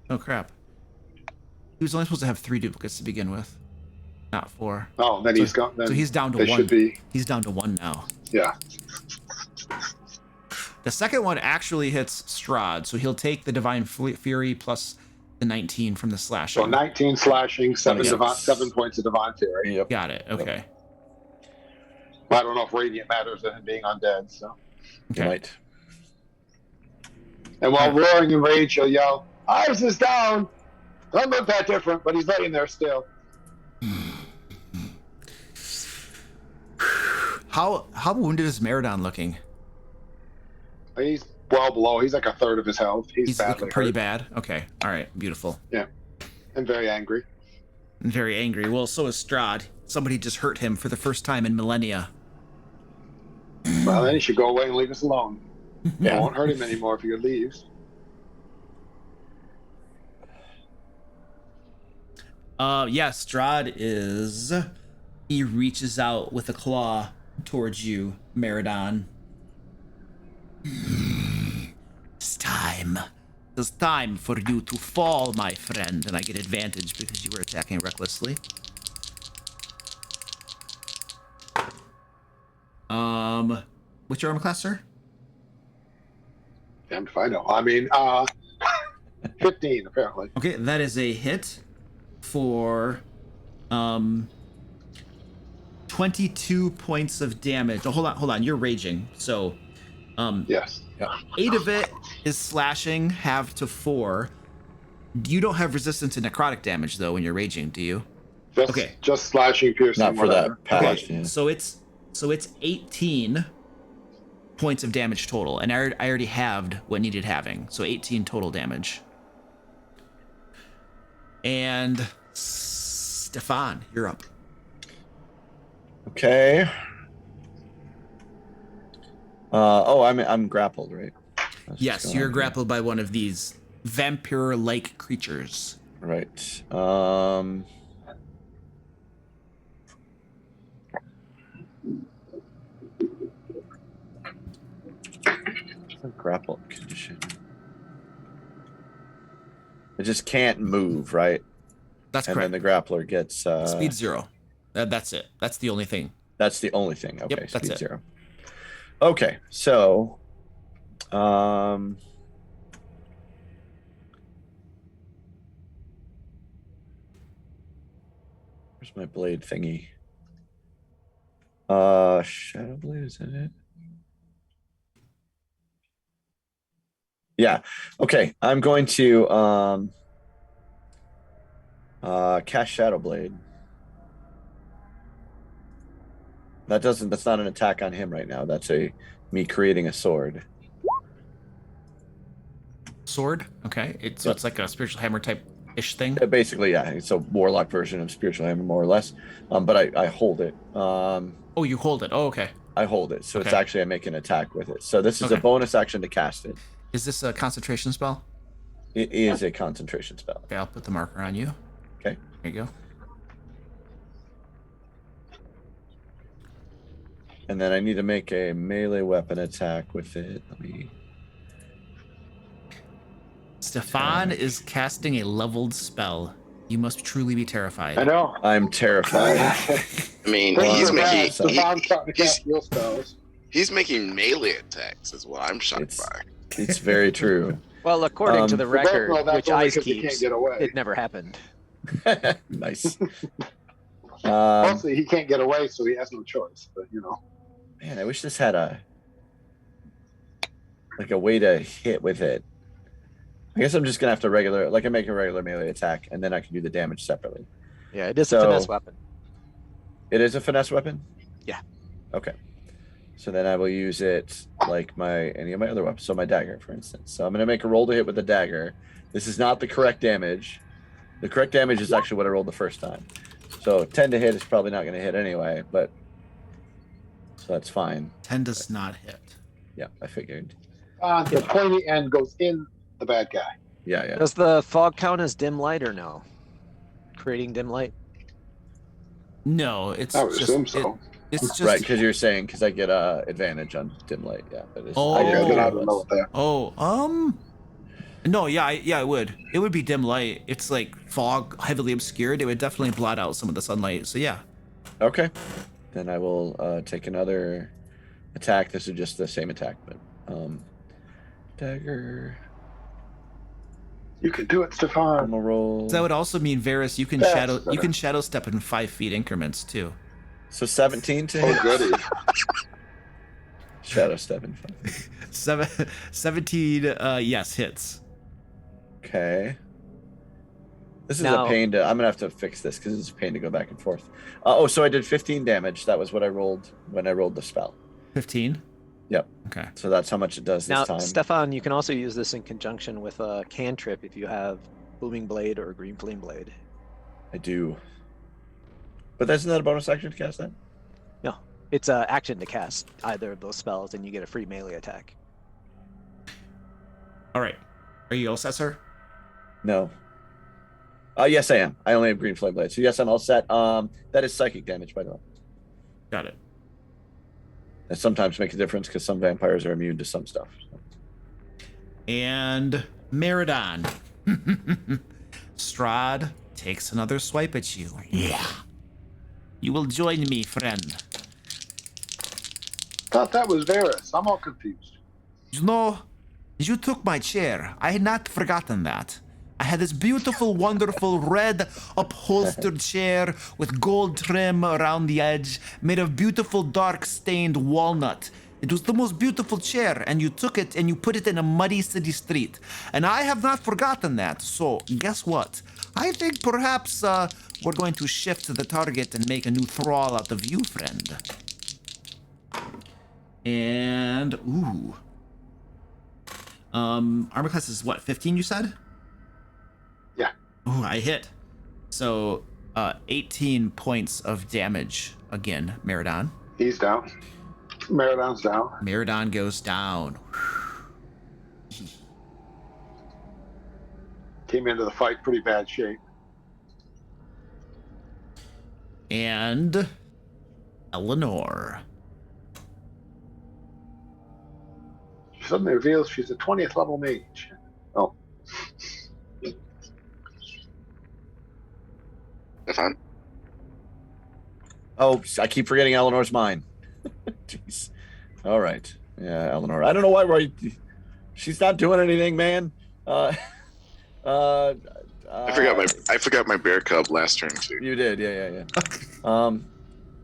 Oh crap. He was only supposed to have 3 duplicates to begin with, not 4. Oh, then he's got. Then So he's down to they 1. should be. He's down to 1 now. Yeah. The second one actually hits Strahd, so he'll take the Divine Fury plus the 19 from the slashing. So 19 slashing, 7 Yep. 7 points of Divine Fury. Yep. Got it. Okay. I don't know if Radiant matters than him being undead. So. You Okay. might. And while roaring in rage, he'll yell, "Ives is down!" Doesn't look that different, but he's laying there still. How wounded is Meridon looking? He's well below. He's like a third of his health. He's He's badly looking pretty hurt bad. Okay. All right. Beautiful. and very angry. And very angry. Well, so is Strahd. Somebody just hurt him for the first time in millennia. Well, then he should go away and leave us alone. Yeah. It won't hurt him anymore if he leaves. Yeah, Strahd is. He reaches out with a claw towards you, Meridon. It's time. It's time for you to fall, my friend. And I get advantage because you were attacking recklessly. What's your armor class, sir? Damned if I know. I mean, 15 apparently. Okay, that is a hit for 22 points of damage. Oh, hold on. You're raging. So Yes. 8 of it is slashing, half to 4. You don't have resistance to necrotic damage though when you're raging, do you? Just, Okay. Just slashing, piercing. Not for whatever. that patch. Okay, Yeah. so it's 18 points of damage total, and I already halved what needed having, so 18 total damage. And Stefan, you're up. Okay. I'm grappled, right? That's what's Yes, going you're on here. grappled by one of these vampire-like creatures. Right. It's a grapple condition. It just can't move, right? That's And correct. then the grappler gets Speed 0. That's it. That's the only thing. That's the only thing. Okay, Yep, that's speed it. 0. Okay, so where's my blade thingy? Shadow blade, is that it? Yeah. Okay, I'm going to cast Shadow Blade. That's not an attack on him right now. That's me creating a sword. Sword? Okay. So it's like a spiritual hammer type-ish thing? Basically, yeah, it's a warlock version of spiritual hammer, more or less. But I hold it. Oh, you hold it. Oh, okay. I hold it, so it's Okay. actually I make an attack with it. So this is a Okay. bonus action to cast it. Is this a concentration spell? It is a concentration spell. Okay, I'll put the marker on you. Okay. There you go. And then I need to make a melee weapon attack with it. Let me. Stefan is casting a leveled spell. You must truly be terrified. I know. I'm terrified. I mean, Things he's are bad. making Stefan's starting to cast real spells. he's making melee attacks is what I'm shocked It's- by. It's very true. Well, according to the We both record, know that's which only Ice 'cause he can't keeps, get away. it never happened. Nice. Mostly he can't get away, so he has no choice. But Man, I wish this had a way to hit with it. I guess I'm just gonna have to I make a regular melee attack, and then I can do the damage separately. Yeah, it is a finesse weapon. It is a finesse weapon? Yeah. Okay. So then I will use it like any of my other weapons. So my dagger, for instance. So I'm gonna make a roll to hit with the dagger. This is not the correct damage. The correct damage is actually what I rolled the first time. So 10 to hit is probably not gonna hit anyway, but so that's fine. 10 does not hit. Yeah, I figured. The pointy end goes in the bad guy. Yeah. Does the fog count as dim light or no? Creating dim light? No, it's I would just assume so. it's just Right, because you're saying because I get advantage on dim light. Yeah, but it's, Oh. I I didn't don't know what that. No, yeah, it would. It would be dim light. It's like fog, heavily obscured. It would definitely blot out some of the sunlight. So yeah. Okay. Then I will take another attack. This is just the same attack, but dagger. You can do it, I'm Stefan. gonna roll. That would also mean Varys, you can shadow step in 5 feet increments too. So 17 to Oh, hit. goody. Shadow step in 5. 17 yes, hits. Okay. This is Now- a pain to. I'm gonna have to fix this because it's a pain to go back and forth. So I did 15 damage. That was what I rolled when I rolled the spell. 15? Yep. Okay. So that's how much it does this Now, time. Stefan, you can also use this in conjunction with a cantrip if you have Booming Blade or Green Flame Blade. I do. But isn't that a bonus action to cast that? No, it's an action to cast either of those spells, and you get a free melee attack. All right. Are you all set, sir? No. Yes, I am. I only have green flame blade. So yes, I'm all set. That is psychic damage, by the way. Got it. That sometimes makes a difference because some vampires are immune to some stuff. And Meridon. Strahd takes another swipe at you. Yeah. You will join me, friend. Thought that was Varys. I'm all confused. You know, you took my chair. I had not forgotten that. I had this beautiful, wonderful red upholstered chair with gold trim around the edge, made of beautiful dark stained walnut. It was the most beautiful chair, and you took it and you put it in a muddy city street. And I have not forgotten that. So, guess what? I think perhaps we're going to shift the target and make a new thrall out of you, friend. And, ooh. Armor class is what, 15 you said? Yeah. Oh, I hit. So, 18 points of damage again, Meridon. He's down. Meridon's down. Meridon goes down. Came into the fight pretty bad shape. And Eleanor. She suddenly reveals she's a 20th level mage. Oh. Stefan? Oh, I keep forgetting Eleanor's mine. Jeez. All right. Yeah, Eleanor. I don't know why she's not doing anything, man. I forgot my bear cub last turn too. You did, yeah.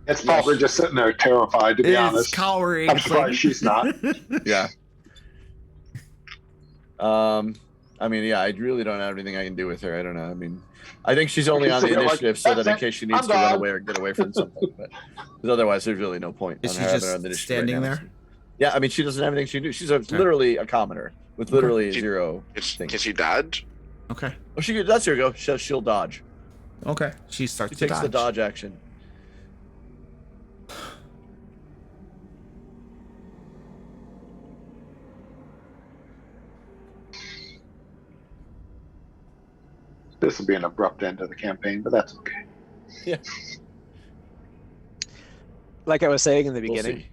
It's probably just sitting there terrified, to be honest. Cowering. I'm surprised she's not. Yeah. I mean, yeah, I really don't have anything I can do with her. I don't know. I mean, I think she's only on the Like, initiative so that in "That's it, case she needs I'm to run gone." away or get away from something. But 'cause otherwise, there's really no point. Is on she her just having her on the initiative standing right now. there? Yeah, I mean, she doesn't have anything she can do. She's literally a commoner with literally She- zero. Can she dodge? Okay. Oh, that's her go. She'll dodge. Okay. She starts She to takes the dodge action. This will be an abrupt end to the campaign, but that's okay. Yeah. Like I was saying in the We'll beginning, see.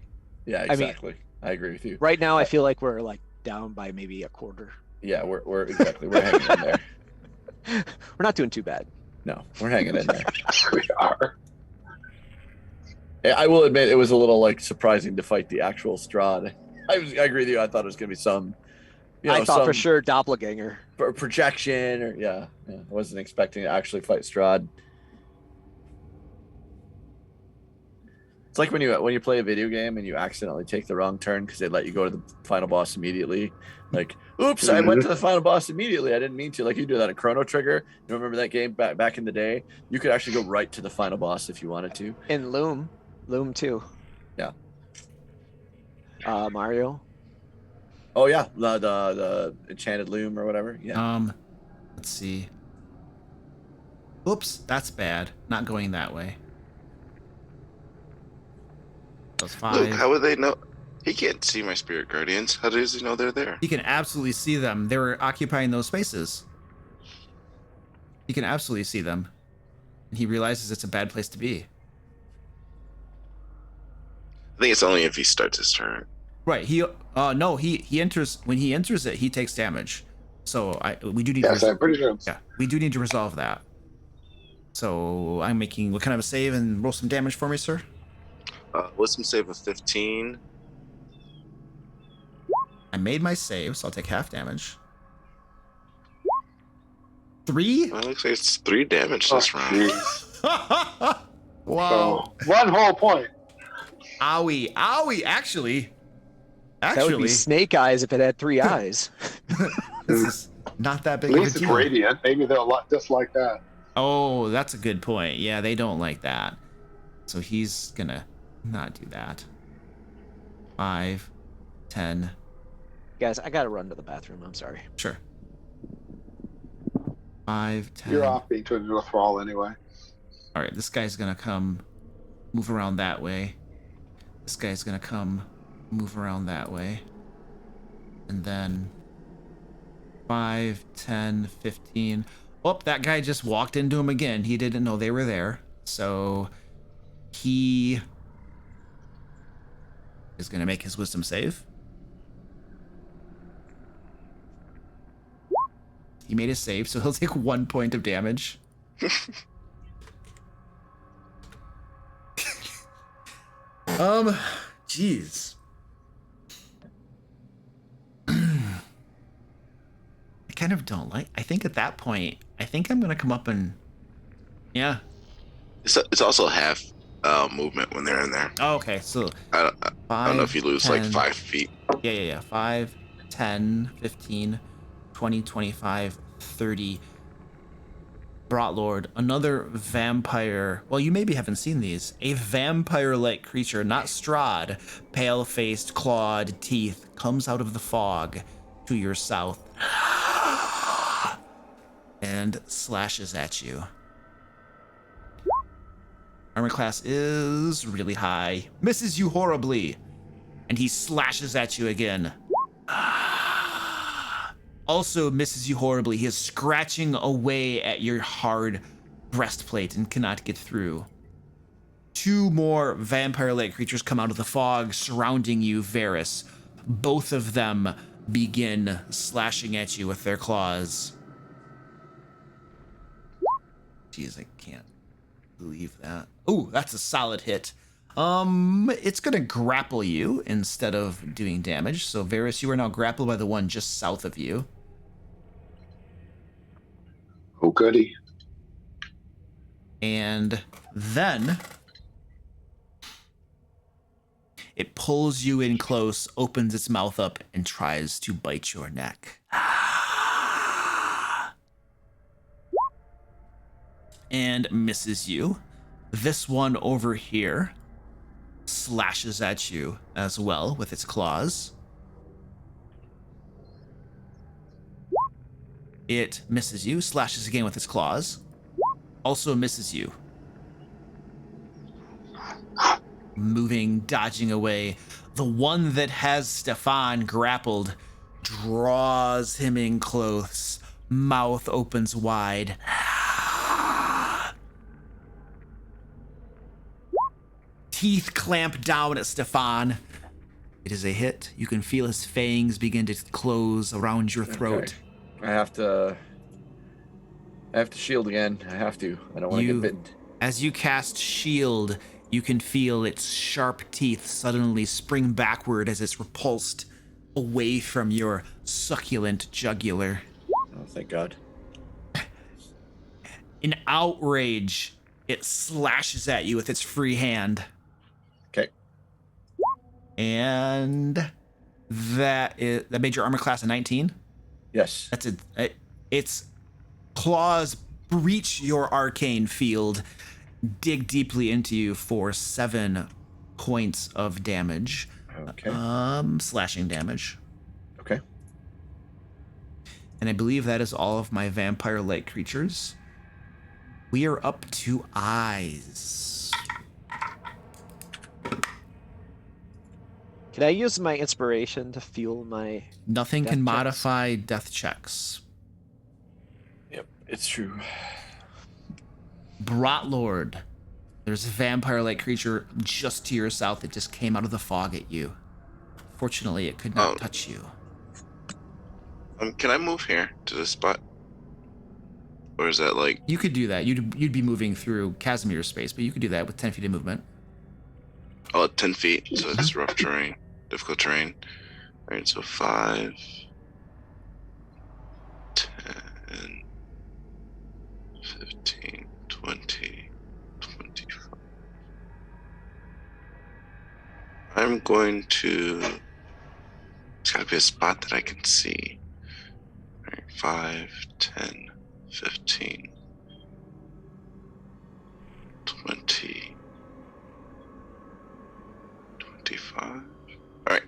Yeah, I mean- exactly. I agree with you. right now I feel like we're like down by maybe a quarter. Yeah, we're exactly. We're hanging in there. We're not doing too bad. No, we're hanging in there. We are. I will admit it was a little like surprising to fight the actual Strahd. I agree with you. I thought it was gonna be some. I thought for some sure doppelganger. projection or yeah. I wasn't expecting to actually fight Strahd. It's like when you play a video game and you accidentally take the wrong turn because they let you go to the final boss immediately. Like, oops, I went to the final boss immediately. I didn't mean to. Like you do that in Chrono Trigger. You remember that game back in the day? You could actually go right to the final boss if you wanted to. In Loom 2. Yeah. Mario. Oh yeah, the enchanted loom or whatever. Yeah. Let's see. Oops, that's bad. Not going that way. That's 5. Luke, how would they know? He can't see my spirit guardians. How does he know they're there? He can absolutely see them. They were occupying those spaces. He can absolutely see them. And he realizes it's a bad place to be. I think it's only if he starts his turn. Right. He enters, when he enters it, he takes damage. So we do need Yes, I'm pretty sure. yeah, we do need to resolve that. So I'm making what kind of a save and roll some damage for me, sir? Wisdom save of 15. I made my save, so I'll take half damage. 3? Well, it looks like it's 3 damage this round. Jeez. Wow. So, 1 whole point. Owie. Actually, That would be snake eyes if it had 3 eyes. this is not that big At of a least it's deal. radiant. Maybe they'll just like that. Oh, that's a good point. Yeah, they don't like that. So he's gonna not do that. 5, 10. Guys, I gotta run to the bathroom. I'm sorry. Sure. 5, 10. You're off being turned into a thrall anyway. All right, this guy's gonna come, move around that way. This guy's gonna come, move around that way. And then 5, 10, 15. Oh, that guy just walked into him again. He didn't know they were there. So he is gonna make his wisdom save. He made a save, so he'll take 1 point of damage. Jeez. I kind of don't like. I think at that point, I think I'm gonna come up and, yeah. It's also half movement when they're in there. Oh, okay, so I don't know if you lose like 10. 5 feet. Yeah. 5, 10, 15, 20, 25, 30. Brotlord, another vampire. Well, you maybe haven't seen these. A vampire-like creature, not Strahd, pale-faced, clawed teeth, comes out of the fog to your south and slashes at you. Armor class is really high. Misses you horribly. And he slashes at you again. Also misses you horribly. He is scratching away at your hard breastplate and cannot get through. 2 more vampire-like creatures come out of the fog surrounding you, Varys. Both of them begin slashing at you with their claws. Jeez, I can't believe that. Oh, that's a solid hit. It's gonna grapple you instead of doing damage. So Varys, you are now grappled by the one just south of you. Oh, goody. And then it pulls you in close, opens its mouth up, and tries to bite your neck. And misses you. This one over here slashes at you as well with its claws. It misses you, slashes again with its claws. Also misses you. Moving, dodging away. The one that has Stefan grappled draws him in close. Mouth opens wide. Teeth clamp down at Stefan. It is a hit. You can feel his fangs begin to close around your throat. Okay. I have to shield again. I have to. I don't want to get bitten. As you cast shield, you can feel its sharp teeth suddenly spring backward as it's repulsed away from your succulent jugular. Oh, thank God. In outrage, it slashes at you with its free hand. And that made your armor class a 19. Yes. That's it. Its claws breach your arcane field, dig deeply into you for 7 points of damage. Okay. Slashing damage. Okay. And I believe that is all of my vampire-like creatures. We are up to eyes. Can I use my inspiration to fuel my... Nothing Death can checks. modify death checks. Yep, it's true. Brotlord. There's a vampire-like creature just to your south that just came out of the fog at you. Fortunately, it could not touch you. Can I move here to this spot? Or is that like... You could do that. You'd be moving through Casimir's space, but you could do that with 10 feet of movement. Oh, 10 feet, so it's rough terrain, difficult terrain. All right, so 5, 10, 15, 20, 25. I'm going to... It's gotta be a spot that I can see. All right, 5, 10, 15, 20, 25. All right,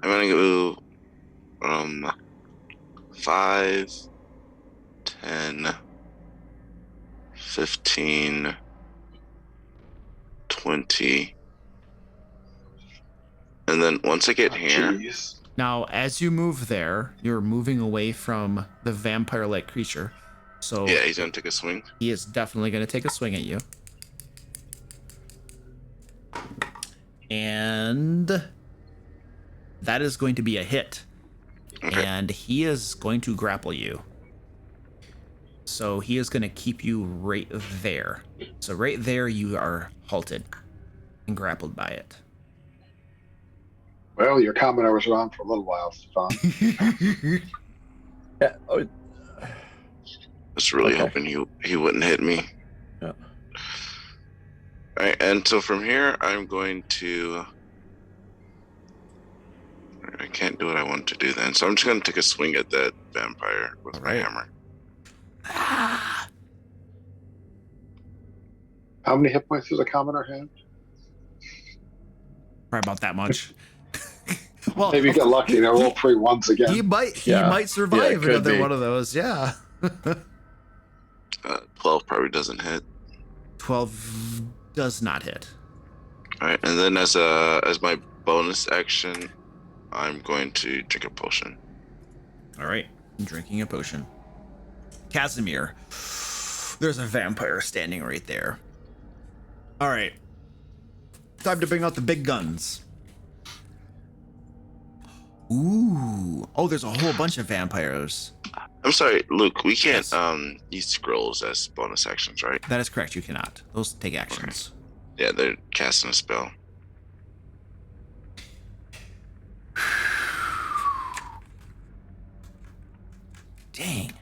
I'm gonna go 5, 10, 15, 20, and then once I get here, Jeez. Now, as you move there, you're moving away from the vampire-like creature. So yeah, he's gonna take a swing. he is definitely going to take a swing at you. And that is going to be a hit. Okay. And he is going to grapple you. So he is going to keep you right there. So right there, you are halted and grappled by it. Well, your commenter was around for a little while, Stefan. Yeah. Oh, I was really Okay. hoping he wouldn't hit me. Yeah. All right, and so from here, I'm going to... I can't do what I want to do then, so I'm just going to take a swing at that vampire with my Alright. hammer. How many hit points does a commenter have? Probably about that much. Well, Maybe you get lucky and I roll 3 ones again. he might Yeah. survive could another be. one of those. Yeah. 12 probably doesn't hit. 12 does not hit. All right, and then as my bonus action, I'm going to drink a potion. All right, drinking a potion. Casimir, there's a vampire standing right there. All right, time to bring out the big guns. Ooh, oh, there's a whole bunch of vampires. I'm sorry, Luke. We can't Yes. use scrolls as bonus actions, right? That is correct. You cannot. Those take actions. Yeah, they're casting a spell. Dang.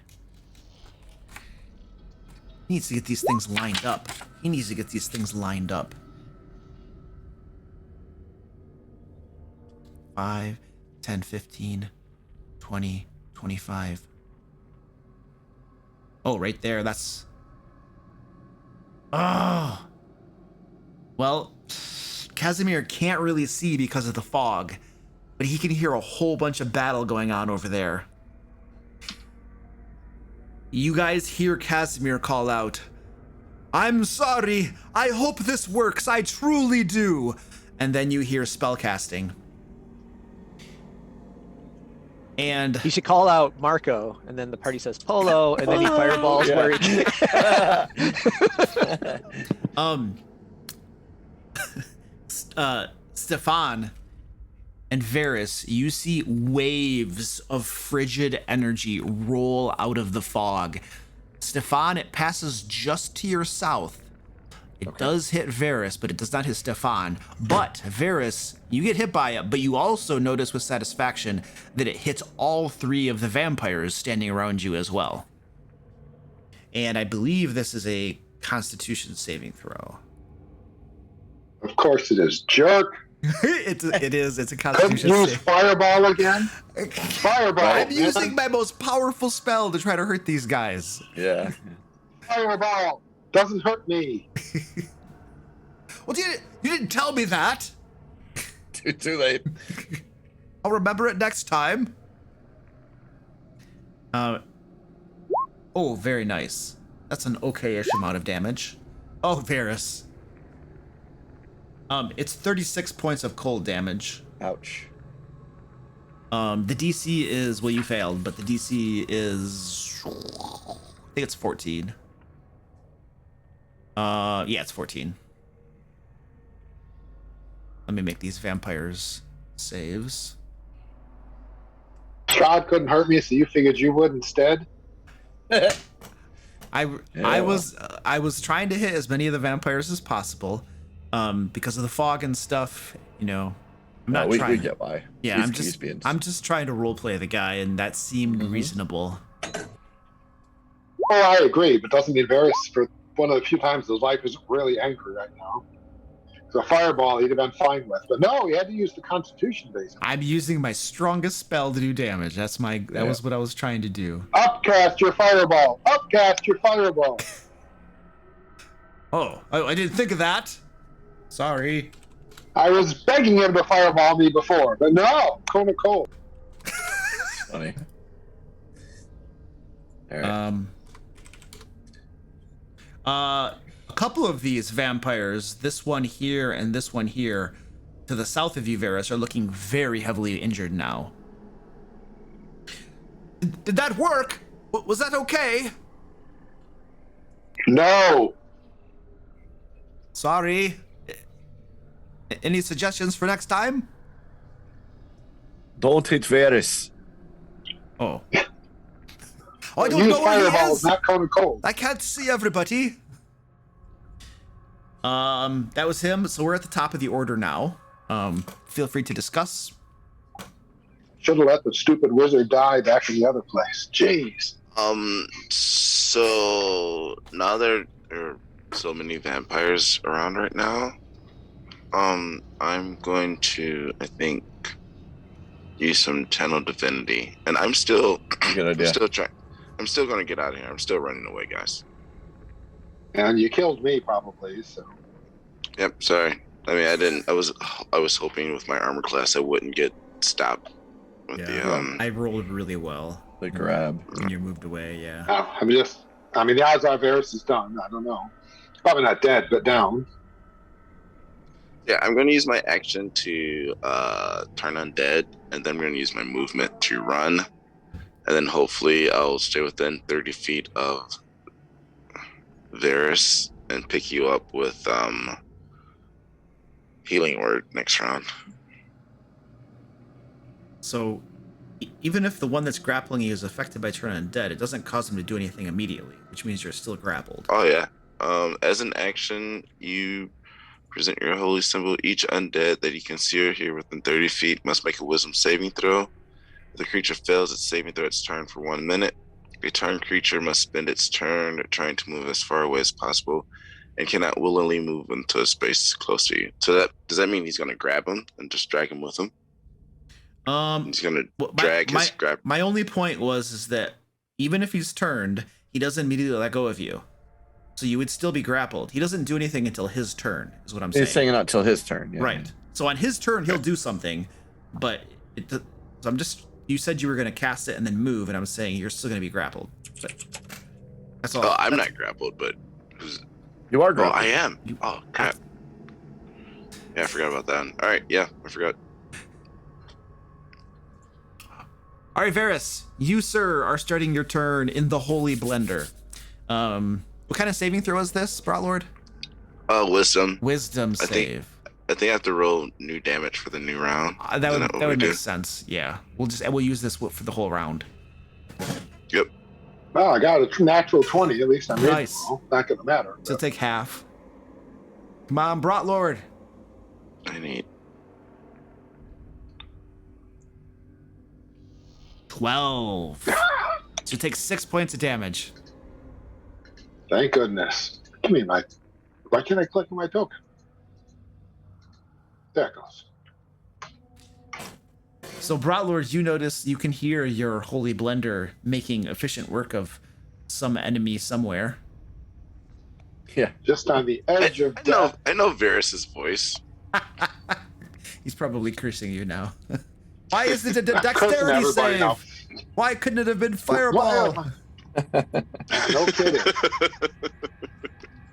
He needs to get these things lined up. He needs to get these things lined up. 5, 10, 15, 20, 25. Oh, right there. That's... Oh. Well, Casimir can't really see because of the fog, but he can hear a whole bunch of battle going on over there. You guys hear Casimir call out, "I'm sorry. I hope this works. I truly do." And then you hear spellcasting. And You should call out Marco, and then the party says Polo, and then he fireballs Yeah. where he Stefan and Varys, you see waves of frigid energy roll out of the fog. Stefan, it passes just to your south. It does hit Varys, but it does not hit Stefan. But Varys, you get hit by it, but you also notice with satisfaction that it hits all 3 of the vampires standing around you as well. And I believe this is a Constitution saving throw. Of course it is. Jerk. It's a Couldn't Constitution use save. fireball again. Fireball. I'm man. using my most powerful spell to try to hurt these guys. Yeah. Fireball doesn't hurt me. Well, you didn't tell me that. Too late. I'll remember it next time. Oh, very nice. That's an okay-ish amount of damage. Oh, Varys. It's 36 points of cold damage. Ouch. The DC is, well, you failed, but the DC is, I think it's 14. Yeah, it's 14. Let me make these vampires saves. Strahd couldn't hurt me, so you figured you would instead. I was trying to hit as many of the vampires as possible, because of the fog and stuff. You know, I'm not we trying. get by. Yeah, He's I'm just trying to roleplay the guy, and that seemed reasonable. Oh, I agree, but doesn't mean Varys, for one of the few times his life is really angry right now. So fireball he'd have been fine with, but no, he had to use the Constitution basically. I'm using my strongest spell to do damage. That was what I was trying to do. Upcast your fireball. Upcast your fireball. Oh, I didn't think of that. Sorry. I was begging him to fireball me before, but no, 𝐂𝐄𝐄𝐒. Funny. All right. A couple of these vampires, this one here and this one here, to the south of you, Varys, are looking very heavily injured now. Did that work? Was that okay? No. Sorry. Any suggestions for next time? Don't hit Varys. Oh. I don't Use know where he fireballs, is. not 𝐂𝐄𝐄. I can't see everybody. That was him. So we're at the top of the order now. Feel free to discuss. Should have let the stupid wizard die back in the other place. Jeez. So now there are so many vampires around right now. I'm going to, I think, use some channel divinity, and I'm still, Good idea. I'm still going to get out of here. I'm still running away, guys. And you killed me probably, so. Yep. Sorry. I mean, I didn't. I was hoping with my armor class I wouldn't get stopped with I rolled really well. The grab. When you moved away, yeah. The odds are Varys is done. I don't know. Probably not dead, but down. Yeah, I'm going to use my action to turn undead, and then I'm going to use my movement to run, and then hopefully I'll stay within 30 feet of Varys and pick you up with healing word next round. So, even if the one that's grappling you is affected by turn undead, it doesn't cause him to do anything immediately, which means you're still grappled. Oh yeah. As an action, you present your holy symbol. Each undead that you can see or hear within 30 feet must make a wisdom saving throw. If the creature fails its saving throw, its turn for 1 minute. A target creature must spend its turn trying to move as far away as possible and cannot willingly move into a space close to you. So does that mean he's going to grab him and just drag him with him? He's going to drag his grab. My only point is that even if he's turned, he doesn't immediately let go of you. So you would still be grappled. He doesn't do anything until his turn, is what I'm saying. He's saying it not till his turn. Yeah. Right. So on his turn, he'll do something, but so I'm just. You said you were going to cast it and then move, and I'm saying you're still going to be grappled. So that's all. Oh, I'm not grappled, but You are oh, grappled. I am. Oh crap. Yeah, I forgot about that. All right. Yeah, I forgot. All right, Varys, you, sir, are starting your turn in the Holy Blender. What kind of saving throw is this, Brotlord? Wisdom. Wisdom save. I think I have to roll new damage for the new round. That would make sense. Yeah, we'll use this for the whole round. Yep. Well, I got a natural 20. At least I'm Nice. reasonable. Not going to matter. So take half. Come on, Brotlord. I need 12. So take 6 points of damage. Thank goodness. Give me my. Why can't I click on my token? There it goes. So, Brotlord, you notice you can hear your holy blender making efficient work of some enemy somewhere. Yeah. Just on the edge of I know. death. I know Varys's voice. He's probably cursing you now. Why is it a Cursing dexterity everybody now. save? Why couldn't it have been fireball? No kidding.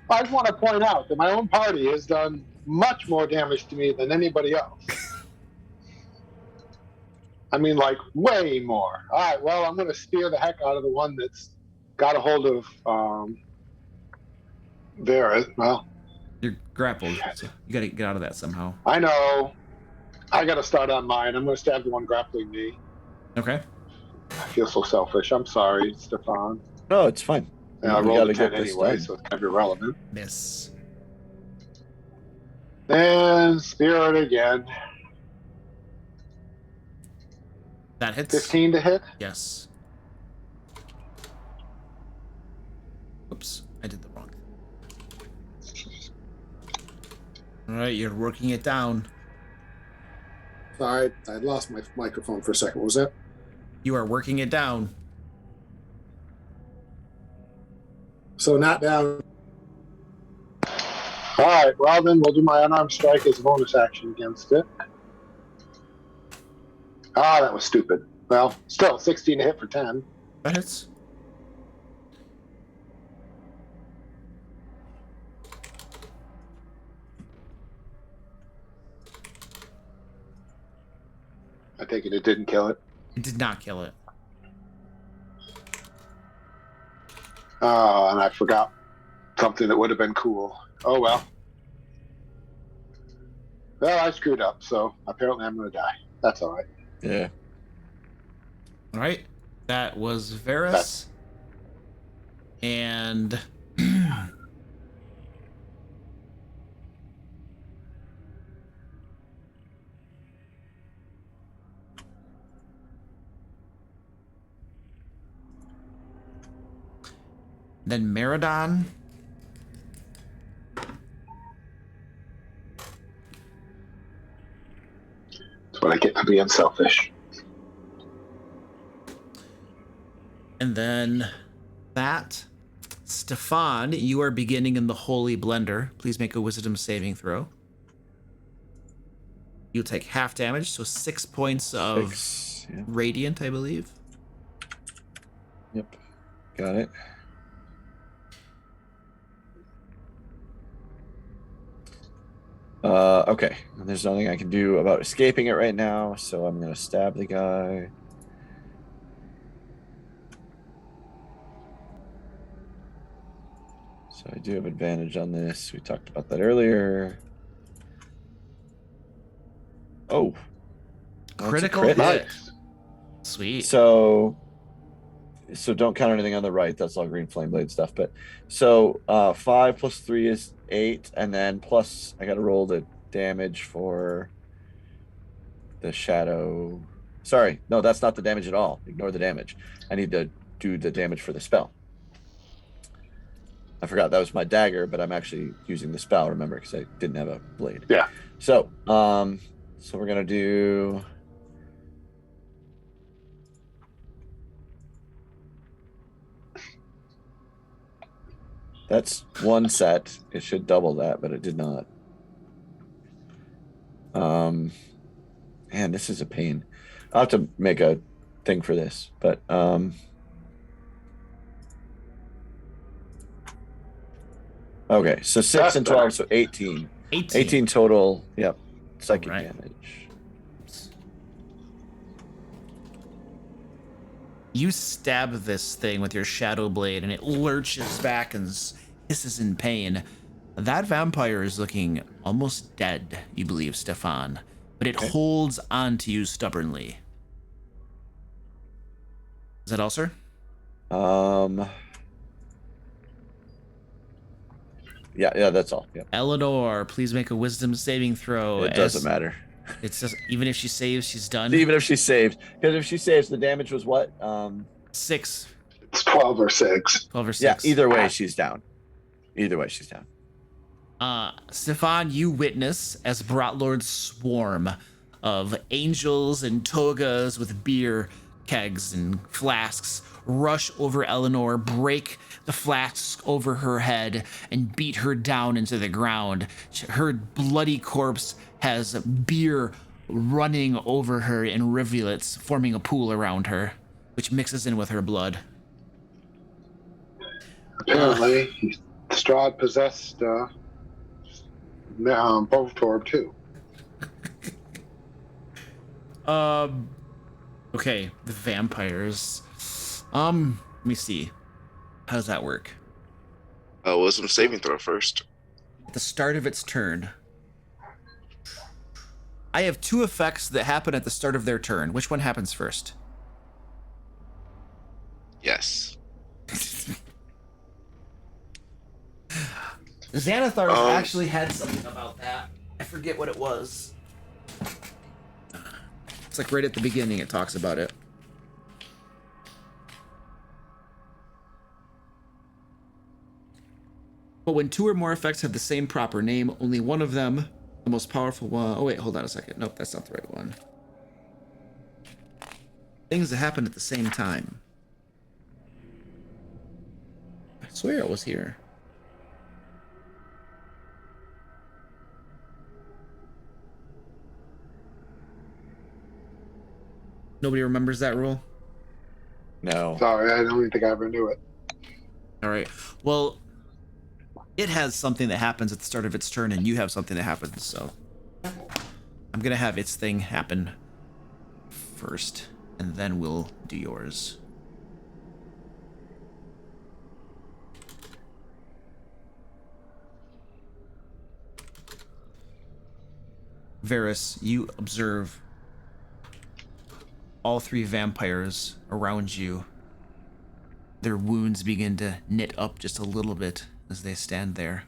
I just want to point out that my own party has done much more damage to me than anybody else. I mean, like, way more. All right, well, I'm going to spear the heck out of the one that's got a hold of Vera. Well, You're grappled. So you gotta get out of that somehow. I know. I got to start on mine. I'm going to stab the one grappling me. Okay. I feel so selfish. I'm sorry, Stefan. No, it's fine. And I We rolled gotta a 10 get this anyway, done. so it's kind of irrelevant. Miss. And spear it again. That hits. 15 to hit. Yes. Oops, I did the wrong thing. All right, you're working it down. Sorry, I lost my microphone for a second. What was that? You are working it down. So not down. All right, well then we'll do my unarmed strike as a bonus action against it. Ah, that was stupid. Well, still 16 to hit for 10. That hits. I take it didn't kill it. It did not kill it. Oh, and I forgot something that would have been cool. Oh well. Well, I screwed up, so apparently I'm going to die. That's all right. Yeah. All right. That was Varys. And then Meridon. That's what I get for being selfish. And then that. Stefan, you are beginning in the Holy Blender. Please make a wisdom saving throw. You'll take half damage, so 6 points of 6. Yeah. radiant, I believe. Yep. Got it. Okay. There's nothing I can do about escaping it right now, so I'm gonna stab the guy. So I do have advantage on this. We talked about that earlier. Oh. That's a Critical crit. hit. Nice. Sweet. So don't count anything on the right. That's all green flame blade stuff. But so 5 plus 3 is 8, and then plus I got to roll the damage for the shadow. Sorry, no, that's not the damage at all. Ignore the damage. I need to do the damage for the spell. I forgot that was my dagger, but I'm actually using the spell. Remember, because I didn't have a blade. Yeah. So so we're gonna do. That's one set. It should double that, but it did not. Man, this is a pain. I'll have to make a thing for this, but okay, so 6 That's and 12, better. so 18. 18. 18 total. Yep. Psychic Alright. damage. You stab this thing with your shadow blade, and it lurches back and hisses in pain. That vampire is looking almost dead, you believe, Stefan, but it holds on to you stubbornly. Is that all, sir? Yeah, that's all. Yeah. Eleanor, please make a wisdom saving throw. It doesn't matter. It's just, even if she saves, she's done. Even if she saves. Because if she saves, the damage was what? 6. It's 12 or 6. 12 or 6. Yeah, either way, she's down. Either way, she's down. Stefan, you witness as Brotlord's swarm of angels and togas with beer kegs and flasks rush over Eleanor, break the flasks over her head, and beat her down into the ground. Her bloody corpse has beer running over her in rivulets, forming a pool around her, which mixes in with her blood. Apparently, Strahd possessed Bovetorb too. Okay, the vampires. Let me see. How does that work? Wisdom saving throw first. At the start of its turn. I have 2 effects that happen at the start of their turn. Which one happens first? Yes. Xanathar actually had something about that. I forget what it was. It's like right at the beginning it talks about it. But when 2 or more effects have the same proper name, only one of them, the most powerful one... Oh, wait, hold on a second. Nope, that's not the right one. Things that happen at the same time. I swear it was here. Nobody remembers that rule? No. Sorry, I don't even think I ever knew it. All right. Well, it has something that happens at the start of its turn, and you have something that happens, so I'm gonna have its thing happen first, and then we'll do yours. Varys, you observe all 3 vampires around you. Their wounds begin to knit up just a little bit as they stand there.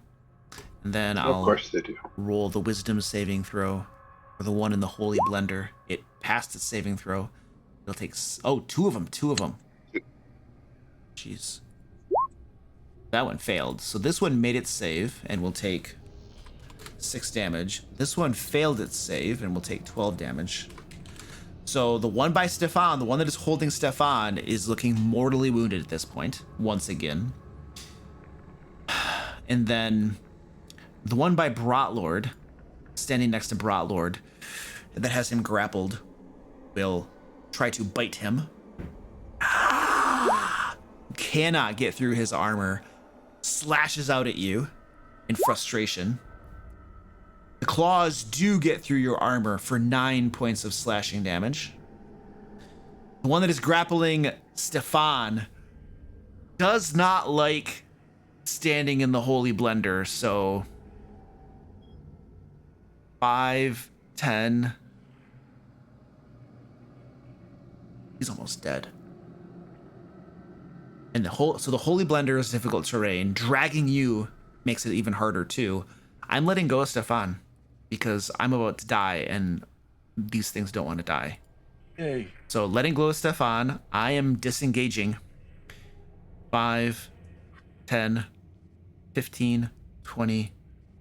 And then Of I'll course they do. roll the wisdom saving throw for the one in the holy blender. It passed its saving throw. It'll take... Oh, 2 of them. Jeez. That one failed. So this one made its save and will take 6 damage. This one failed its save and will take 12 damage. So the one by Stefan, the one that is holding Stefan, is looking mortally wounded at this point, once again. And then the one by Brotlord, standing next to Brotlord, that has him grappled, will try to bite him. Cannot get through his armor, slashes out at you in frustration. The claws do get through your armor for 9 points of slashing damage. The one that is grappling Stefan does not like standing in the holy blender, so 5, 10. He's almost dead. And the holy blender is difficult terrain. Dragging you makes it even harder too. I'm letting go of Stefan because I'm about to die and these things don't want to die. Yay. So letting go of Stefan, I am disengaging. 5, 10, 15, 20,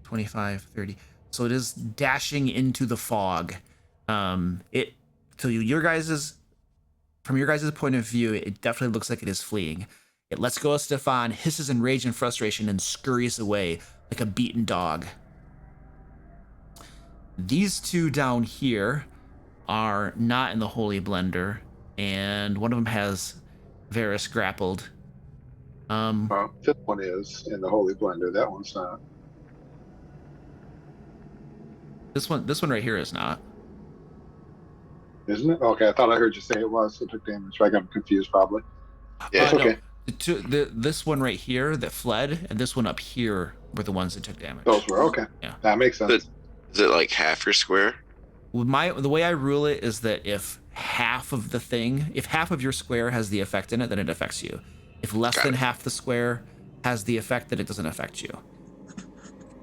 25, 30. So it is dashing into the fog. From your guys' point of view, it definitely looks like it is fleeing. It lets go of Stefan, hisses in rage and frustration, and scurries away like a beaten dog. These 2 down here are not in the holy blender, and one of them has Varys grappled. Well, this one is in the holy blender. That one's not. This one right here is not. Isn't it? Okay, I thought I heard you say it was. So it took damage. So I got confused probably. Yeah. It's okay. No, this one right here that fled, and this one up here were the ones that took damage. Those were okay. Yeah. That makes sense. Is it like half your square? The way I rule it is that if half of your square has the effect in it, then it affects you. If less than half the square has the effect, then it doesn't affect you.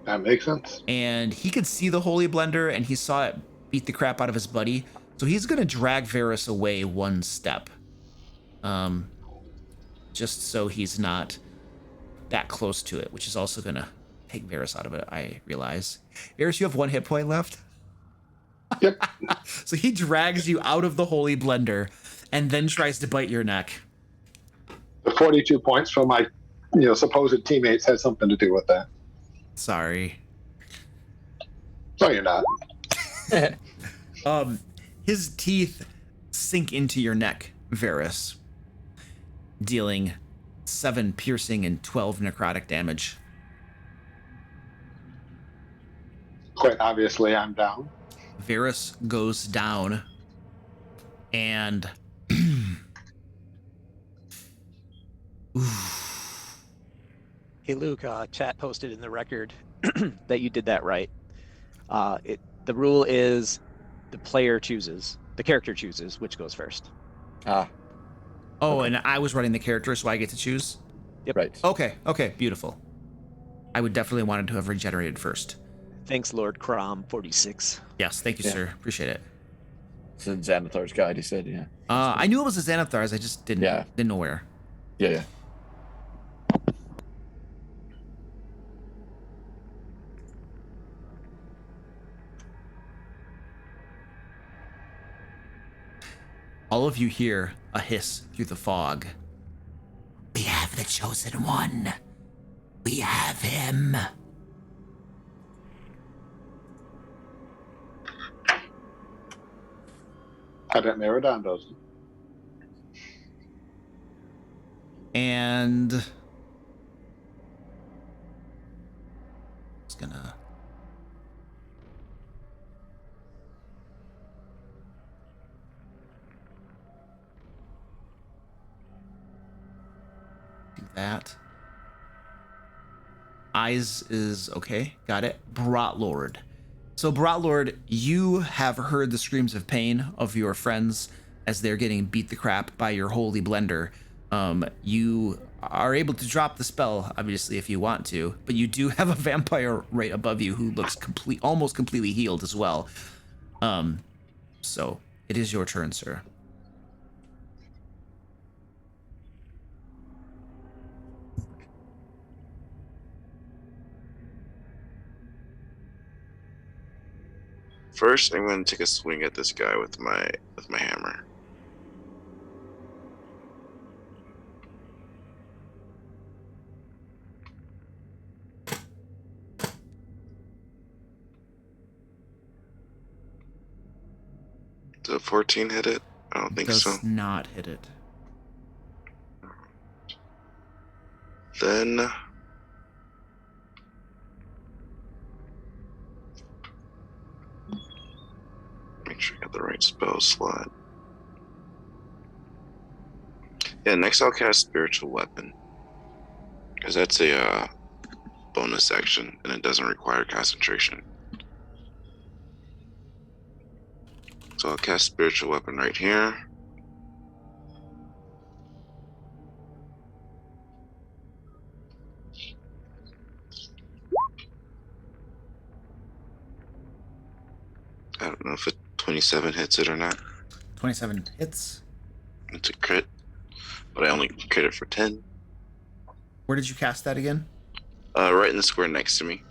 That makes sense. And he could see the holy blender, and he saw it beat the crap out of his buddy. So he's gonna drag Varys away 1 step. Just so he's not that close to it, which is also gonna take Varys out of it, I realize. Varys, you have 1 hit point left. Yep. So he drags you out of the holy blender and then tries to bite your neck. The 42 points from my, supposed teammates had something to do with that. Sorry. No, you're not. His teeth sink into your neck, Varys, dealing 7 piercing and 12 necrotic damage. Quite obviously, I'm down. Varys goes down, and Hey Luke, chat posted in the record that you did that right. The rule is the character chooses which goes first. Ah, oh, Okay. and I was running the character, so I get to choose. right. Okay, beautiful. I would definitely wanted to have regenerated first. Thanks, Lord Crom 46. Yes, thank you, Yeah. sir. Appreciate it. It's in Xanathar's guide, he said, yeah. I knew it was a Xanathars, I just didn't know where. Yeah. All of you hear a hiss through the fog. We have the chosen one. We have him. I bet Maraudon doesn't. And just gonna do that. Eyes is okay. Got it. Brotlord. So Brotlord, you have heard the screams of pain of your friends as they're getting beat the crap by your holy blender. You are able to drop the spell, obviously, if you want to, but you do have a vampire right above you who looks almost completely healed as well. So it is your turn, sir. First, I'm going to take a swing at this guy with my hammer. Does a 14 hit it? I don't think Does so. not hit it. Then make sure I got the right spell slot. Yeah, next I'll cast Spiritual Weapon, because that's a bonus action and it doesn't require concentration. So I'll cast Spiritual Weapon right here. I don't know if a 27 hits it or not. 27 hits. It's a crit, but I only crit it for 10. Where did you cast that again? Right in the square next to me.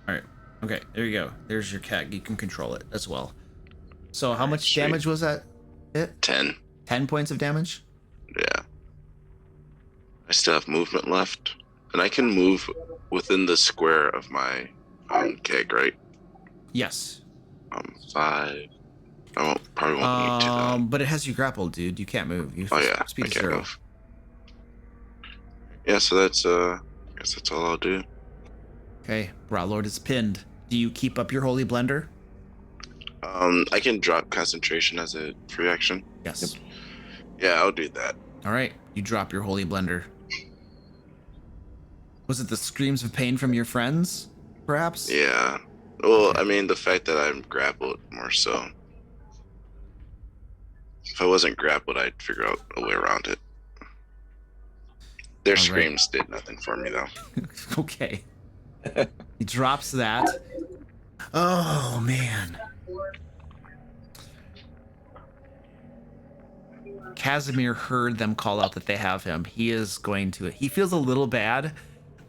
All right. Okay, there you go. There's your keg. You can control it as well. So how much Sweet. damage was that? 10. 10 points of damage? Yeah. I still have movement left, and I can move within the square of my keg, right? Yes. 5. Probably won't need to though. But it has you grappled, dude. You can't move. You Oh yeah, speed I is can't 0. move. Yeah, so that's I guess that's all I'll do. Okay, Brotlord is pinned. Do you keep up your holy blender? I can drop concentration as a free action. Yes. Yeah, I'll do that. All right, you drop your holy blender. Was it the screams of pain from your friends, perhaps? Yeah. Well, I mean, the fact that I'm grappled more so. If I wasn't grappled, I'd figure out a way around it. Their All right. screams did nothing for me, though. Okay. He drops that. Oh, man. Casimir heard them call out that they have him. He feels a little bad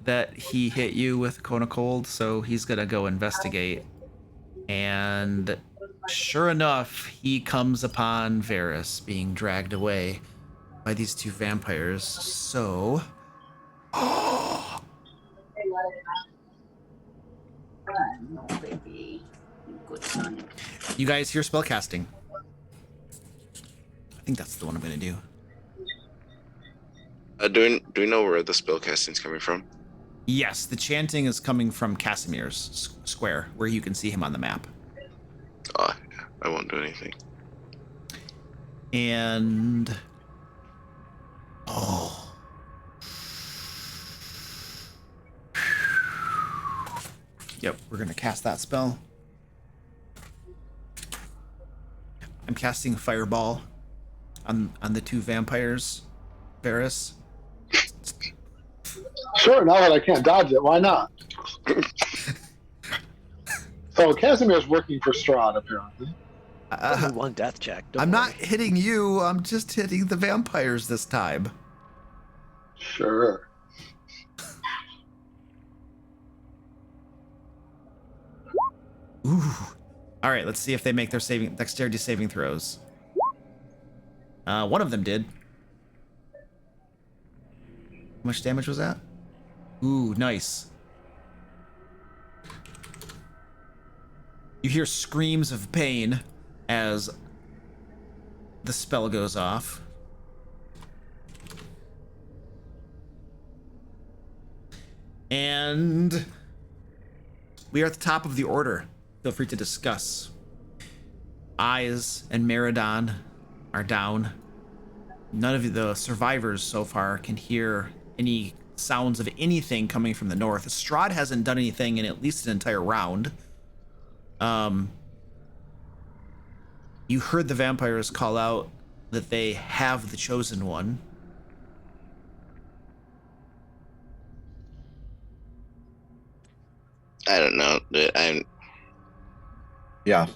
that he hit you with Cone of Cold, so he's gonna go investigate. And Sure enough, he comes upon Varys being dragged away by these two vampires. So, No, baby. You good son. you guys hear spellcasting. I think that's the one I'm gonna do. Do we know where the spellcasting's coming from? Yes, the chanting is coming from Casimir's square, where you can see him on the map. Oh, yeah, I won't do anything. And yep, we're gonna cast that spell. I'm casting Fireball on the two vampires, Varys. Sure, now that I can't dodge it, why not? So Casimir's working for Strahd, apparently. Only one death check. Don't I'm not worry. hitting you. I'm just hitting the vampires this time. Sure. Ooh. All right, let's see if they make their dexterity saving throws. One of them did. How much damage was that? Ooh, nice. You hear screams of pain as the spell goes off. And we are at the top of the order. Feel free to discuss. Eyes and Meridon are down. None of the survivors so far can hear any sounds of anything coming from the north. Strahd hasn't done anything in at least an entire round. You heard the vampires call out that they have the chosen one. I don't know. Yeah.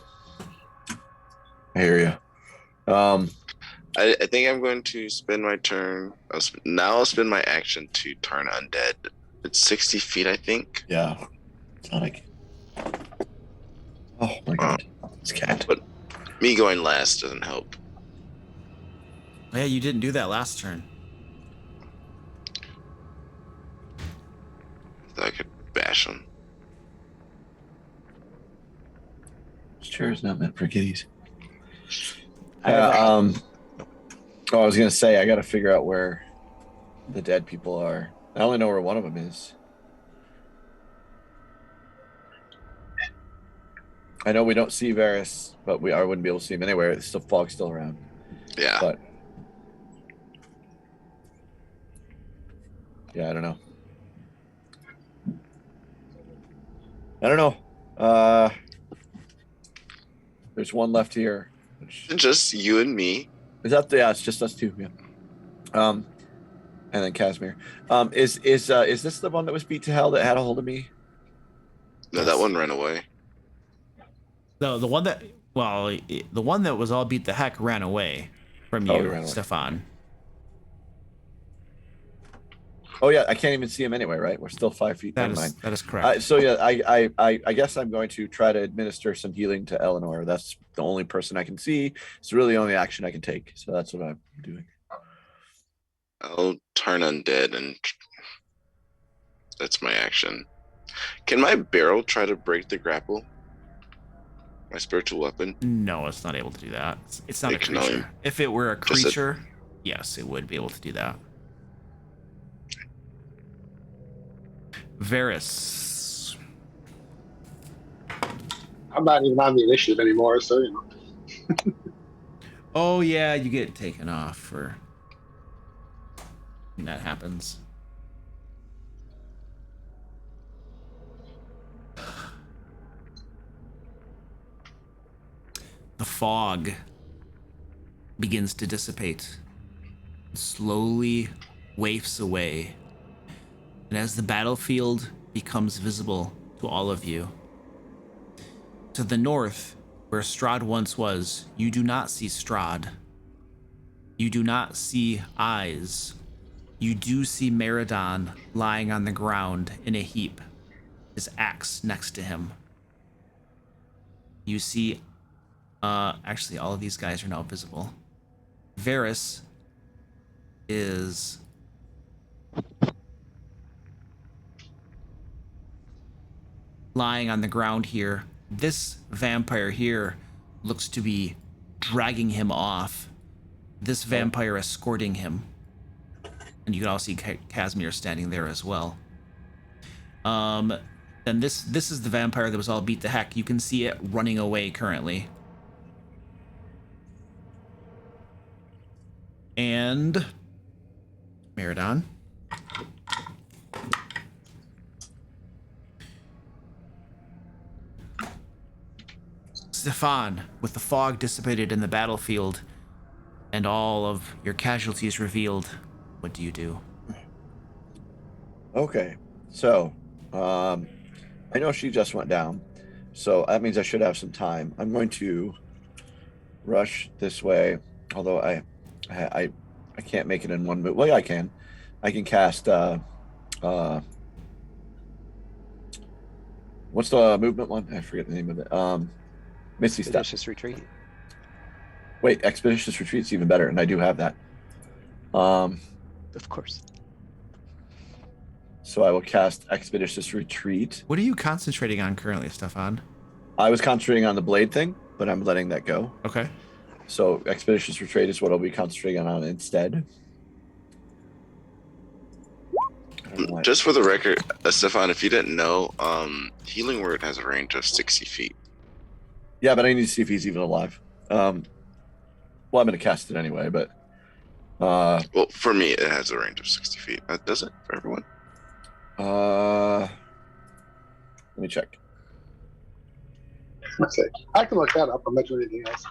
I hear you. I think I'm going to spend my turn. I'll spend my action to turn undead. It's 60 feet, I think. Yeah. Sonic. Oh my god. It's cat. But me going last doesn't help. Yeah, you didn't do that last turn. So I could bash him. This chair is not meant for kitties. I have I was gonna say I gotta figure out where the dead people are. I only know where one of them is. I know we don't see Varys, but I wouldn't be able to see him anywhere. The fog's still around. Yeah. But yeah, I don't know. I don't know. There's one left here. Just you and me. Is that yeah? It's just us two. Yeah. And then Casimir. Is this the one that was beat to hell that had a hold of me? No, that one ran away. No, the one that was all beat the heck ran away from you, Oh, he ran away. Stefan. Oh yeah, I can't even see him anyway, right? We're still 5 feet. That Never is mind. that is correct. So yeah, I guess I'm going to try to administer some healing to Eleanor. That's the only person I can see. It's really the only action I can take. So that's what I'm doing. I'll turn undead, and that's my action. Can my barrel try to break the grapple? My spiritual weapon? No, it's not able to do that. It's not a It can only- creature. If it were a Just a- creature, yes, it would be able to do that. Varys. I'm not even on the initiative anymore, so you know. Oh yeah, you get taken off for when that happens. The fog begins to dissipate, slowly wafts away, and as the battlefield becomes visible to all of you, to the north, where Strahd once was, you do not see Strahd. You do not see eyes. You do see Meridon lying on the ground in a heap, his axe next to him. You see Actually, all of these guys are now visible. Varys is lying on the ground here. This vampire here looks to be dragging him off. This vampire escorting him. And you can also see Casimir standing there as well. Then this is the vampire that was all beat to heck. You can see it running away currently. And Meridon. Stefan, with the fog dissipated in the battlefield and all of your casualties revealed, what do you do? Okay, so I know she just went down, so that means I should have some time. I'm going to rush this way, although I can't make it in one move. Well, yeah, I can. I can cast what's the movement one? I forget the name of it. Misty Step. Expeditious retreat. Wait, Expeditious Retreat's even better, and I do have that. Of course. So I will cast Expeditious Retreat. What are you concentrating on currently, Stefan? I was concentrating on the blade thing, but I'm letting that go. Okay. So Expeditious Retreat is what I'll be concentrating on instead. Just for the record, Stefan, if you didn't know, Healing Word has a range of 60 feet. Yeah, but I need to see if he's even alive. Well, I'm going to cast it anyway, but... well, for me, it has a range of 60 feet. Does it for everyone? Let me check. Let's see. I can look that up. I'm not doing anything else.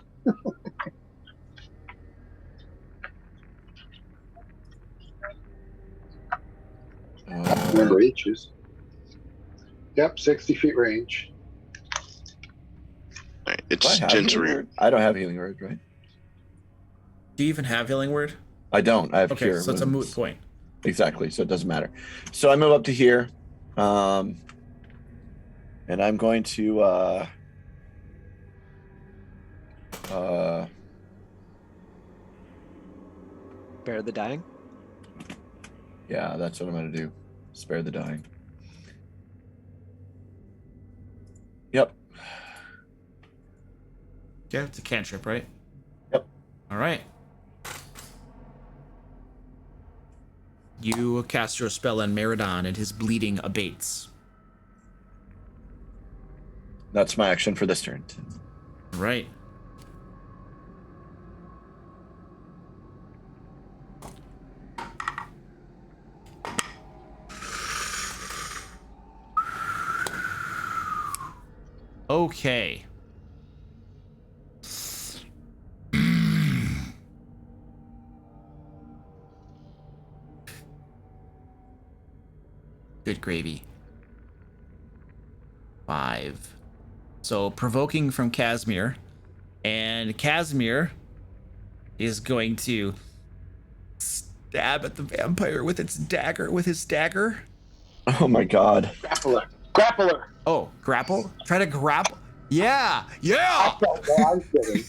Remember eaches. Yep, 60 feet range. Right. Do I It's have gentle. Healing Word? I don't have Healing Word, right? Do you even have Healing Word? I don't. I have Okay, Cure. so it's a moot point. Exactly, so it doesn't matter. So I move up to here. And I'm going to Bear the dying. yeah, that's what I'm going to do. Spare the dying. Yep. Yeah, it's a cantrip, right? Yep. All right. You cast your spell on Meridon, and his bleeding abates. That's my action for this turn. Right. Okay. Good gravy. 5. So provoking from Casimir, and Casimir is going to stab at the vampire with its dagger, with his dagger. Oh my god. Grappler. Grappler. Oh, grapple? Try to grapple. Yeah, yeah. No, I'm kidding.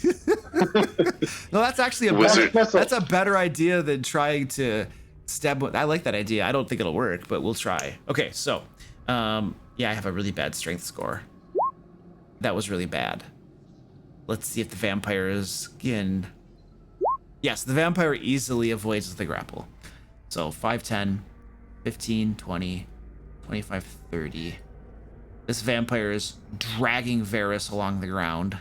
No, that's actually a Wizard. better, that's a better idea than trying to stab. I like that idea. I don't think it'll work, but we'll try. Okay, so, yeah, I have a really bad strength score. That was really bad. Let's see if the vampires can. Yes, the vampire easily avoids the grapple. So 5, 10, 15, 20, 25, 30. This vampire is dragging Varys along the ground.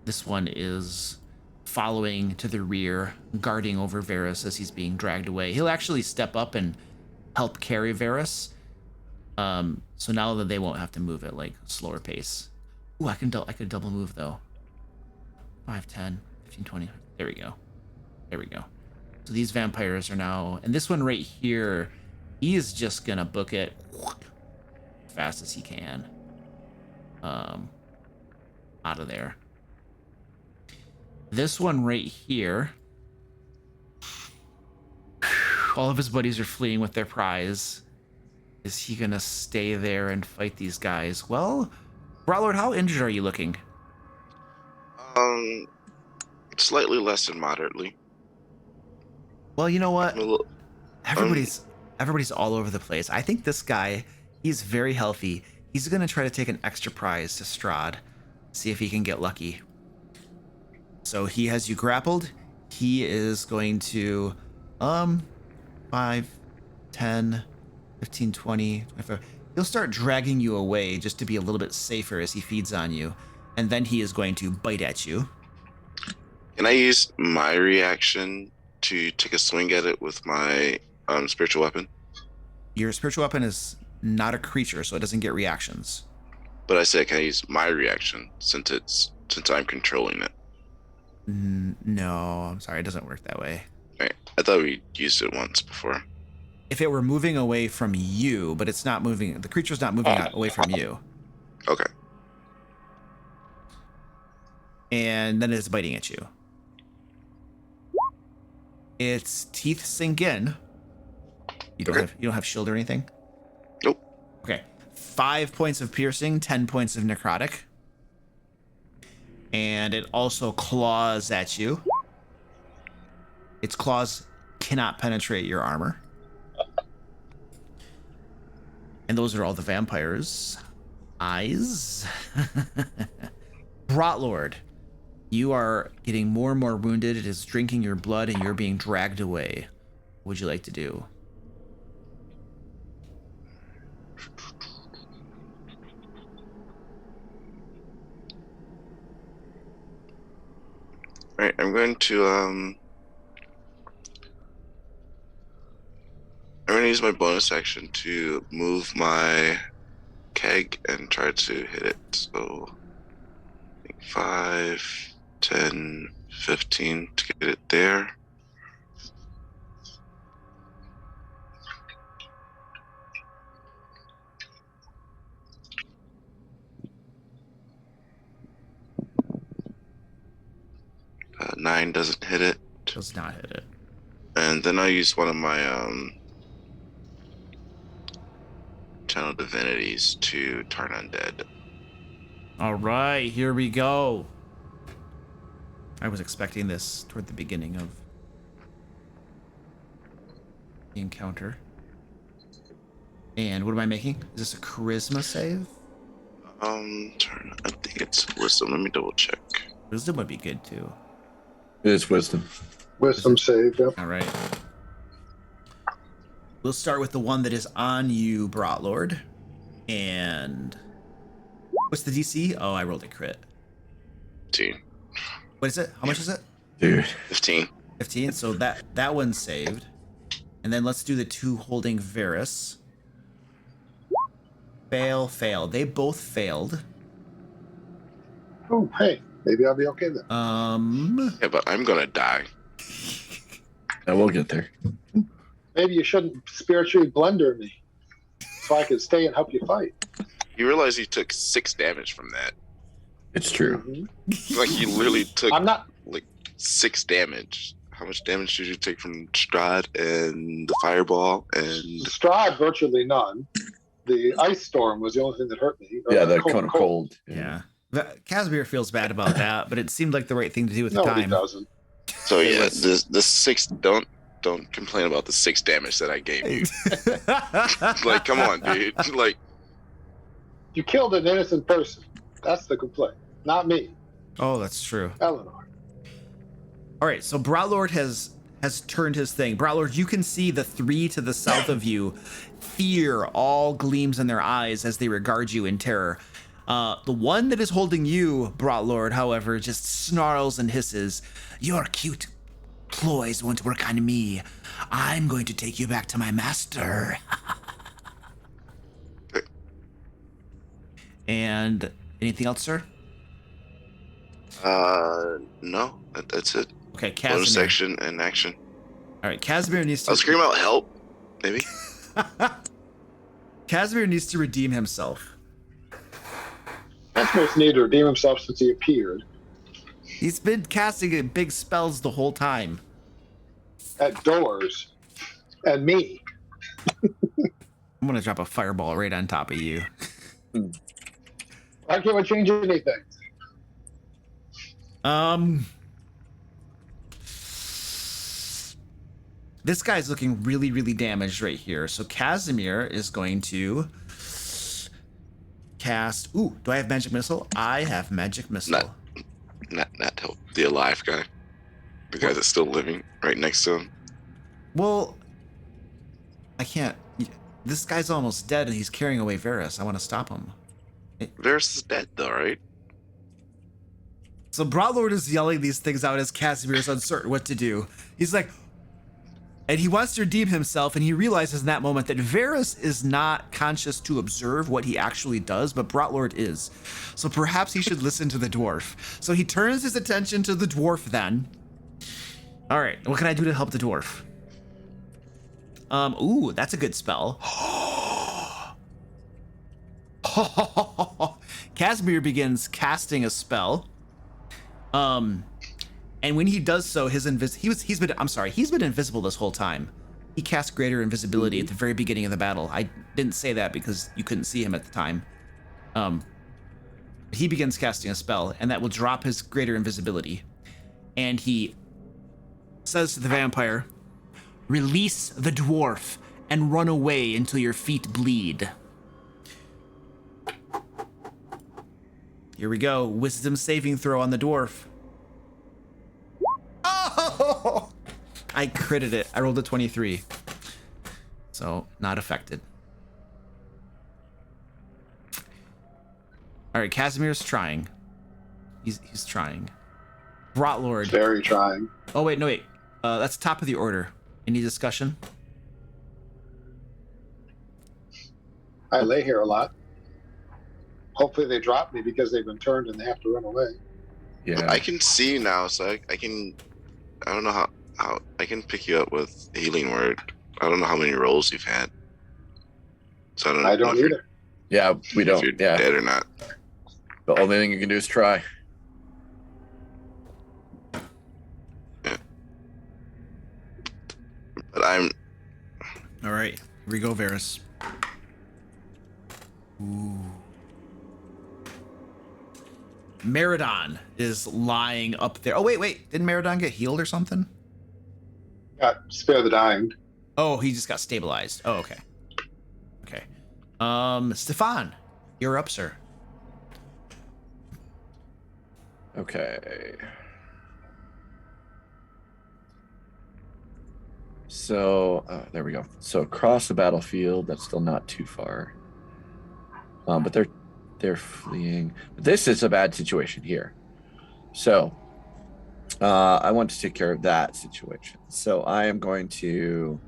This one is following to the rear, guarding over Varys as he's being dragged away. He'll actually step up and help carry Varys. So now that they won't have to move at like a slower pace. Ooh, I could double move though. 5, 10, 15, 20. There we go. There we go. So these vampires are now, and this one right here, he is just gonna book it fast as he can. Out of there. This one right here. All of his buddies are fleeing with their prize. Is he gonna stay there and fight these guys? Well, Brawlord, how injured are you looking? Slightly less than moderately. Well, you know what? I'm a little, Everybody's all over the place. I think this guy, he's very healthy. He's gonna try to take an extra prize to Strahd, see if he can get lucky. So he has you grappled. He is going to 5, 10, 15, 20, 25. He'll start dragging you away just to be a little bit safer as he feeds on you. And then he is going to bite at you. Can I use my reaction to take a swing at it with my spiritual weapon? Your spiritual weapon is not a creature, so it doesn't get reactions. But I said, can I use my reaction since I'm controlling it? No, I'm sorry, it doesn't work that way. Right. I thought we used it once before. If it were moving away from you, but it's not moving, the creature's not moving away from you. Okay. And then it's biting at you. Its teeth sink in. You don't have shield or anything? Nope. Okay. 5 points of piercing, 10 points of necrotic. And it also claws at you. Its claws cannot penetrate your armor. And those are all the vampires' eyes. Brotlord, you are getting more and more wounded. It is drinking your blood and you're being dragged away. What would you like to do? All right, I'm going to use my bonus action to move my keg and try to hit it. So I think 5, 10, 15 to get it there. Nine doesn't hit it. Does not hit it. And then I use one of my channel divinities to turn undead. All right, here we go. I was expecting this toward the beginning of the encounter. And what am I making? Is this a charisma save? I think it's wisdom. Let me double check. Wisdom would be good too. It is wisdom. Wisdom save. Yep. All right. We'll start with the one that is on you, Brotlord. And what's the DC? Oh, I rolled a crit. 15. What is it? How much is it? Dude. 15. 15. So that one's saved. And then let's do the two holding Varus. Fail. They both failed. Oh, hey, maybe I'll be okay then. Yeah, but I'm gonna die. I will get there. Maybe you shouldn't spiritually blender me, so I can stay and help you fight. You realize you took 6 damage from that. It's true. Mhm. Like you literally took I'm not. like 6 damage. How much damage did you take from Strahd and the fireball and Strahd, virtually none. The ice storm was the only thing that hurt me. Yeah, the cone of cold. Yeah. Casimir feels bad about that, but it seemed like the right thing to do at the No, he time. doesn't. so yeah, the 6 don't complain about the 6 damage that I gave you. Like, come on, dude. Like, You killed an innocent person. That's the complaint, not me, Oh, that's true. Eleanor. All right, so Brotlord has turned his thing. Brotlord, you can see the 3 to the south of you. Fear all gleams in their eyes as they regard you in terror. The one that is holding you, Brotlord, however, just snarls and hisses. Your cute ploys won't work on me. I'm going to take you back to my master. And anything else, sir? no, that's it. Okay, Bonus Casimir. action and action. All right, Casimir needs to. I'll scream out help, maybe. Casimir needs to redeem himself. Casimir's needed to redeem himself since he appeared He's been casting big spells the whole time. at doors And me. I'm gonna drop a fireball right on top of you. I can't change anything. This guy's looking really, really damaged right here. So Casimir is going to cast. Ooh, do I have magic missile? I have magic missile. Not help the alive guy, the guy that's still living right next to him. Well, I can't. This guy's almost dead, and he's carrying away Varys. I want to stop him. Varys is dead though, right? So Broadlord is yelling these things out as Casimir is uncertain what to do. He's like, and he wants to redeem himself, and he realizes in that moment that Varys is not conscious to observe what he actually does, but Broadlord is. So perhaps he should listen to the dwarf. So he turns his attention to the dwarf then. All right, what can I do to help the dwarf? Ooh, that's a good spell. Casimir begins casting a spell. And when he does so, he's been invisible this whole time. He cast greater invisibility at the very beginning of the battle. I didn't say that because you couldn't see him at the time. He begins casting a spell, and that will drop his greater invisibility. And he says to the vampire, "Release the dwarf and run away until your feet bleed." Here we go. Wisdom saving throw on the dwarf. Oh! I critted it. I rolled a 23. So, not affected. All right, Casimir's trying. He's trying. Brotlord. Very trying. Oh, wait, no, wait. That's top of the order. Any discussion? I lay here a lot. Hopefully they drop me because they've been turned and they have to run away. Yeah. I can see you now, so I can. I don't know how I can pick you up with healing word. I don't know how many rolls you've had. So I don't know if either. Yeah, we don't. If you're Yeah. dead or not. The only thing you can do is try. Yeah. But I'm. All right, here we go, Varys. Ooh. Meridon is lying up there. Oh, wait. Didn't Meridon get healed or something? Got spare the dying. Oh, he just got stabilized. Oh, okay. Okay. Stefan, you're up, sir. Okay. So, there we go. So across the battlefield, that's still not too far. But they're fleeing. This is a bad situation here. So, I want to take care of that situation. So I am going to,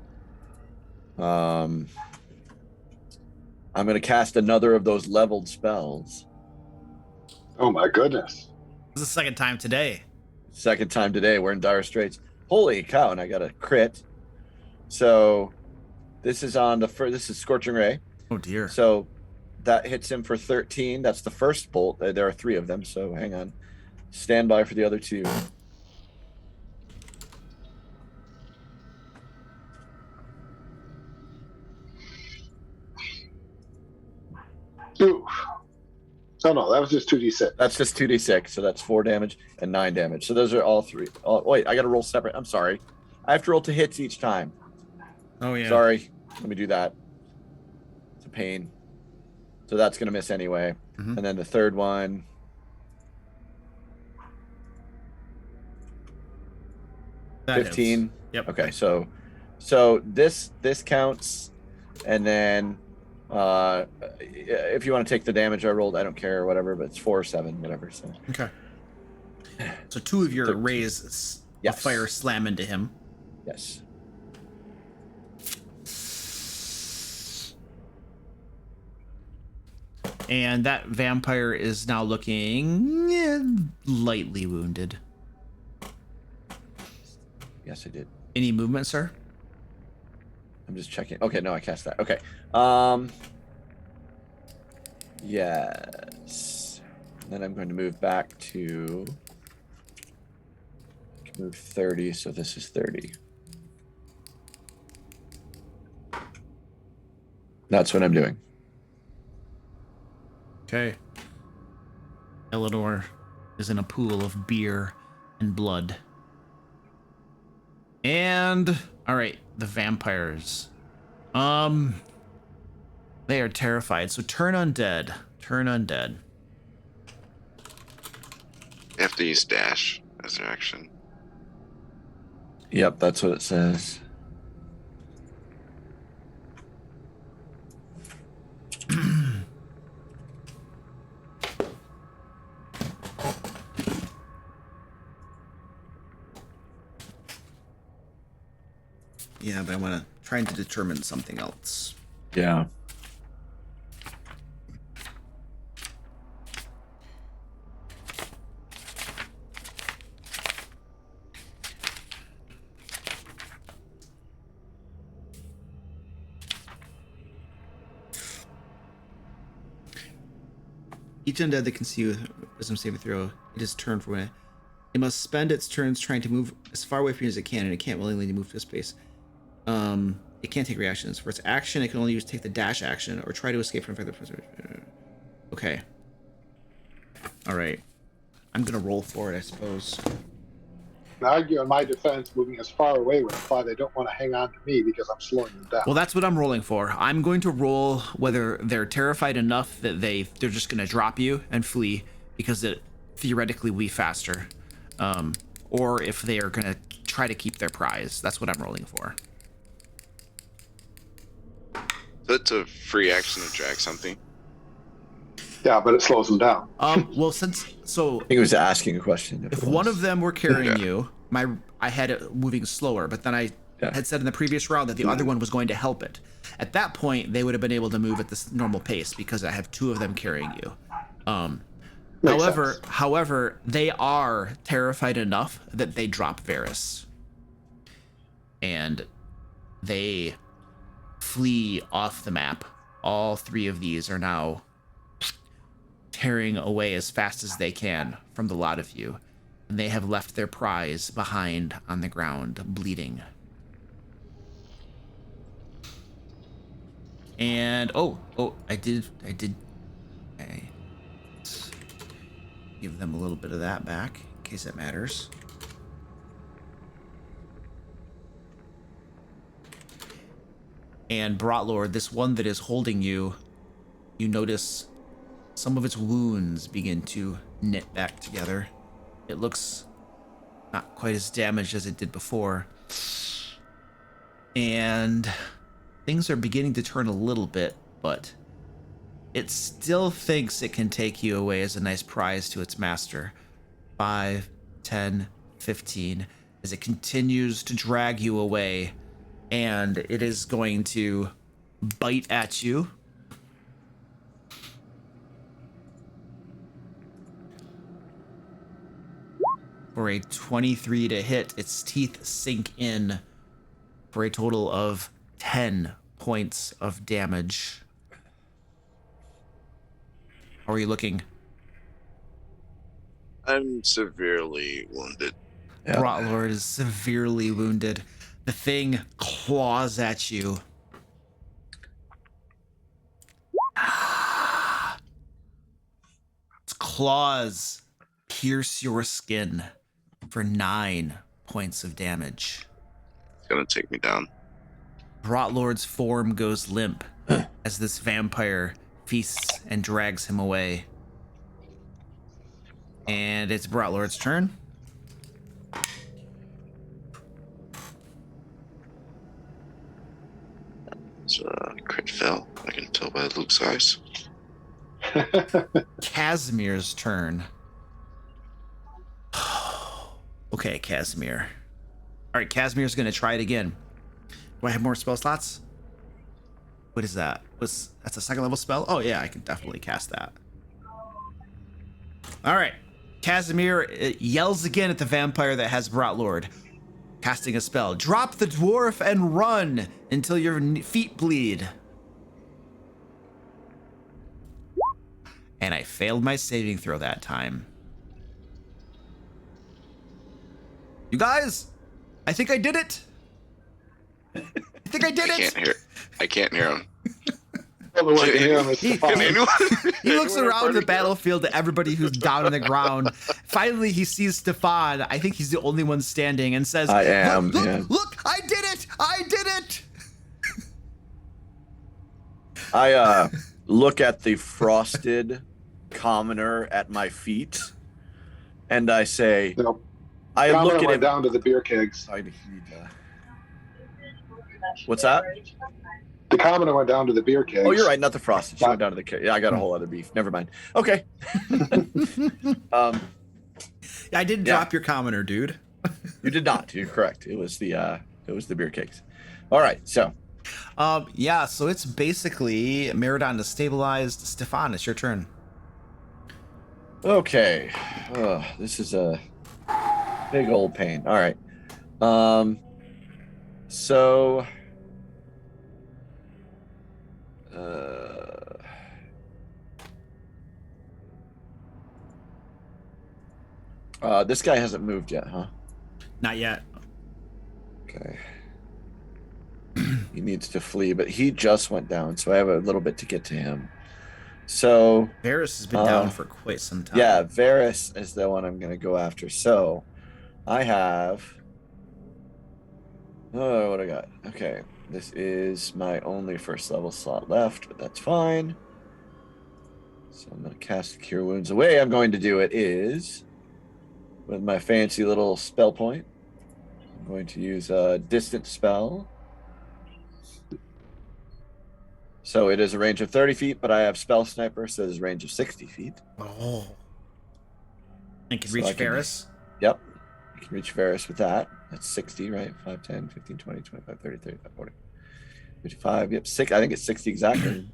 I'm going to cast another of those leveled spells. Oh my goodness. This is the second time today. Second time today. We're in dire straits. Holy cow! And I got a crit. So this is on the first. This is Scorching Ray. Oh dear. So that hits him for 13. That's the first bolt. There are 3 of them. So hang on. Stand by for the other 2. Ooh. Oh no, that was just 2d6. That's just 2d6. So that's 4 damage and 9 damage. So those are all 3. Oh, wait, I got to roll separate. I'm sorry. I have to roll 2 hits each time. Oh yeah. Sorry. Let me do that. It's a pain. So that's going to miss anyway. Mhm. And then the third one. That 15. hits. Yep. Okay, so this counts, and then if you want to take the damage I rolled, I don't care, whatever, but it's 4 or 7, whatever. So Okay. So 2 of your 13. rays Yes. of fire slam into him. yes. And that vampire is now looking lightly wounded. Yes, I did. Any movement, sir? I'm just checking. Okay, no, I cast that. Okay. Yes. Then I'm going to move back to move 30, so this is 30. That's what I'm doing. Okay. Eleanor is in a pool of beer and blood. And all right, the vampires. They are terrified. So turn undead. Turn undead. They have to use dash as their action. Yep, that's what it says. Yeah, but I want to trying to determine something else. Yeah. Each undead that can see you wisdom saving throw, it is turned for when it must spend its turns trying to move as far away from you as it can, and it can't willingly move to a space. It can't take reactions. For its action, it can only take the dash action or try to escape from further. Okay. All right. I'm gonna roll for it, I suppose. I argue in my defense, moving as far away would imply they don't want to hang on to me because I'm slowing them down. Well, that's what I'm rolling for. I'm going to roll whether they're terrified enough that they're just gonna drop you and flee because it theoretically will be faster, or if they are gonna try to keep their prize. That's what I'm rolling for. So it's a free action to drag something. Yeah, but it slows them down. Well, I I think it was asking a question. if one of them were carrying Yeah. you, I had it moving slower, but then I Yeah. had said in the previous round that the other one was going to help it. At that point, they would have been able to move at this normal pace because I have two of them carrying you. Makes However, sense. however, they are terrified enough that they drop Varys, and they flee off the map. All three of these are now tearing away as fast as they can from the lot of you, and they have left their prize behind on the ground, bleeding. And I did okay. Let's give them a little bit of that back in case it matters. And Brotlord, this one that is holding you, you notice some of its wounds begin to knit back together. It looks not quite as damaged as it did before. And things are beginning to turn a little bit, but it still thinks it can take you away as a nice prize to its master. 5, 10, 15, as it continues to drag you away, and it is going to bite at you. For a 23 to hit, its teeth sink in for a total of 10 points of damage. How are you looking? I'm severely wounded. Yeah. Brotlord is severely wounded. The thing claws at you. Its claws pierce your skin for 9 points of damage. It's gonna take me down. Brotlord's form goes limp as this vampire feasts and drags him away. And it's Brotlord's turn. It's a crit fail. I can tell by Luke's eyes. Casimir's turn. Okay, Casimir. All right, Casimir's going to try it again. Do I have more spell slots? What is that? That's a second level spell? Oh, yeah, I can definitely cast that. All right. Casimir yells again at the vampire that has Brotlord, casting a spell. Drop the dwarf and run until your feet bleed. And I failed my saving throw that time. You guys, I think I did it. I think I did I it. can't hear. I can't hear him. The only one can hear him is He- Stefan. Can anyone? He looks anyone around the party battlefield to everybody who's down on the ground. Finally, he sees Stefan. I think he's the only one standing and says, I am, Look, yeah. look, I did it! I did it! I look at the frosted commoner at my feet, and I say, Nope. I Commoner look at went him. down to the beer kegs. What's that? The commoner went down to the beer kegs. Oh, you're right. Not the frosted. She went down to the carrot. Yeah, I got a whole other beef. Never mind. Okay. I didn't Yeah. drop your commoner, dude. You did not. You're correct. It was the beer cakes. All right. So Yeah, so it's basically Meridon is stabilized. Stefan, it's your turn. okay. This is a big old pain. All right. So. This guy hasn't moved yet, huh? Not yet. Okay. He needs to flee, but he just went down, so I have a little bit to get to him. So Varys has been down for quite some time. yeah, Varys is the one I'm going to go after. So I have. Oh, what I got? Okay, this is my only first level slot left, but that's fine. So I'm going to cast Cure Wounds. The way I'm going to do it is with my fancy little spell point. I'm going to use a distant spell. So it is a range of 30 feet, but I have Spell Sniper, so there's a range of 60 feet. Oh. And can So reach I can- Varys. Yep. You can reach Varys with that. That's 60, right? 5, 10, 15, 20, 25, 30, 35, 40, 55. Yep, 6. I think it's 60 exactly.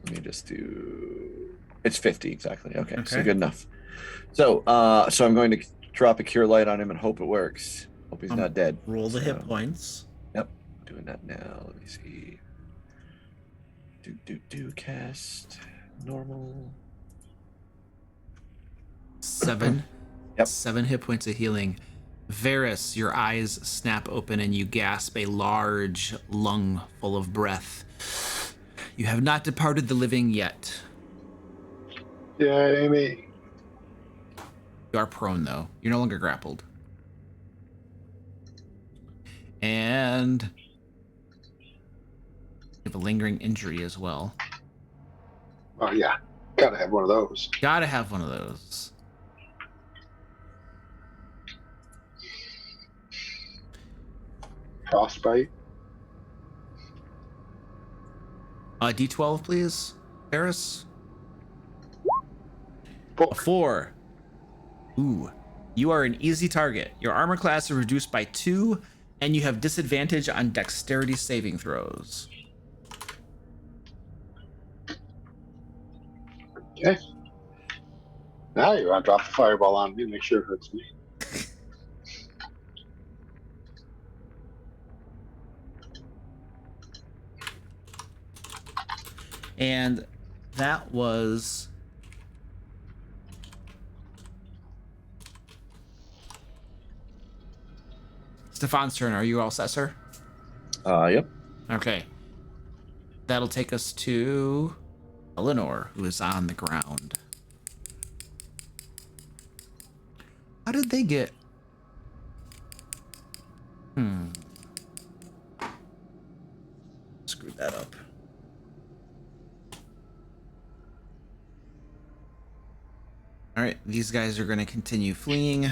Let me just do... It's 50 exactly. Okay, so Okay. good enough. So so I'm going to drop a Cure Light on him and hope it works. Hope he's not dead. Roll the hit So- points. Doing that now. Let me see. Cast normal. 7. Yep. 7 hit points of healing. Varys, your eyes snap open and you gasp a large lung full of breath. You have not departed the living yet. Yeah, Amy. You are prone, though. You're no longer grappled. And you have a lingering injury as well. Oh, yeah. Gotta have one of those. Gotta have one of those. Frostbite. D12, please, Varys. Four. A 4. Ooh. You are an easy target. Your armor class is reduced by 2, and you have disadvantage on dexterity saving throws. Okay. Now you want to drop the fireball on me, make sure it hurts me. And that was... Stefan's turn. Are you all set, sir? Yep. Okay. That'll take us to Eleanor, who is on the ground. How did they get... Screwed that up. All right, these guys are going to continue fleeing.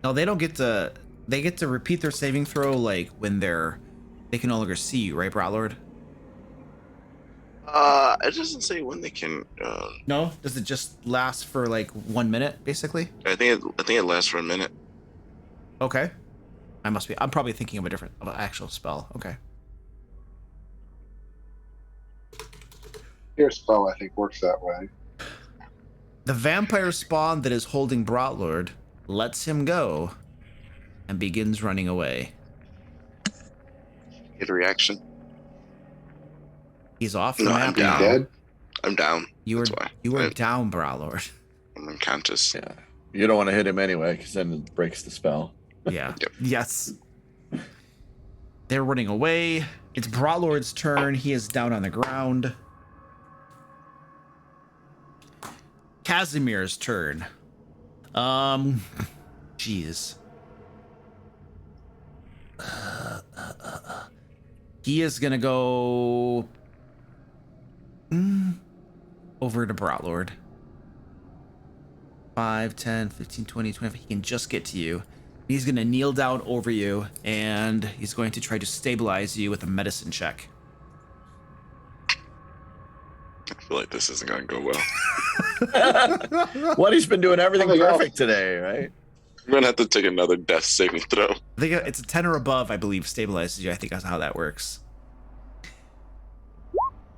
No, they don't get to... They get to repeat their saving throw, like, when they can no longer see you, right, Brotlord? It doesn't say when they can. No? Does it just last for, like, 1 minute, basically? I think it lasts for a minute. Okay. I'm probably thinking of of an actual spell. Okay. Your spell, I think, works that way. The vampire spawn that is holding Brotlord lets him go and begins running away. Get a reaction. He's off the No, I'm map down. now. Dead? I'm down. You are That's why. you are down, Brotlord. I'm unconscious. Yeah. You don't want to hit him anyway, because then it breaks the spell. Yeah. Yep. Yes. They're running away. It's Brawlord's turn. He is down on the ground. Casimir's turn. Jeez. He is gonna go over to Brawlord. 5, 10, 15, 20, 25. He can just get to you. He's gonna kneel down over you, and he's going to try to stabilize you with a medicine check. I feel like this isn't gonna go well. What, he's been doing everything Something else. perfect today, right? I'm gonna have to take another death saving throw. I think it's a 10 or above, I believe, stabilizes you. I think that's how that works.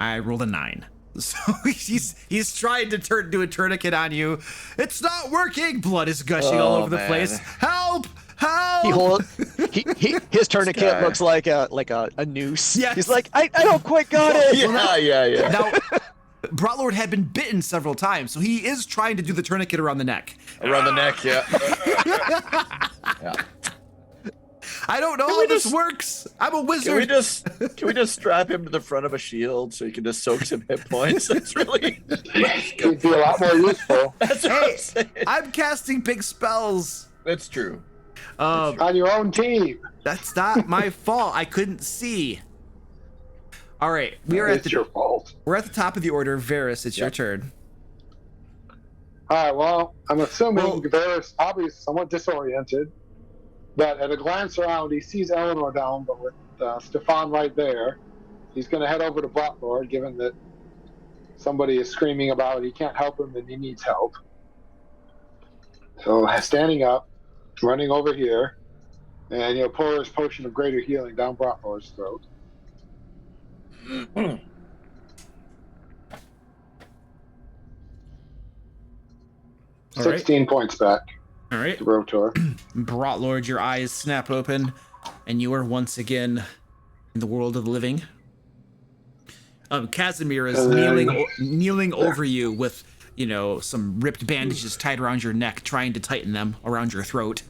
I rolled a 9. So he's trying to do a tourniquet on you. It's not working. Blood is gushing all over the place. Help! Help! His tourniquet guy. looks like a noose. Yes. He's like, I don't quite got it. Yeah. Now, Brawlord had been bitten several times, so he is trying to do the tourniquet around the neck. Around the neck, yeah. Yeah. I don't know how this works. I'm a wizard. Can we just strap him to the front of a shield so he can just soak some hit points? That's really It'd be a lot more useful that's what I'm saying. I'm casting big spells. That's true. on your own team. That's not my fault. I couldn't see. All right, It's your fault. we're at the top of the order. Varys, it's your turn. All right, well, I'm assuming Well- Varys probably is somewhat disoriented, but at a glance around, he sees Eleanor down, but with Stefan right there. He's going to head over to Brattlord, given that somebody is screaming about he can't help him and he needs help. So standing up, running over here, and pour his potion of greater healing down Brattlord's throat. All 16 points back right. to Rotor. Broughtlord, your eyes snap open, and you are once again in the world of the living. Casimir is kneeling over you with, some ripped bandages tied around your neck, trying to tighten them around your throat.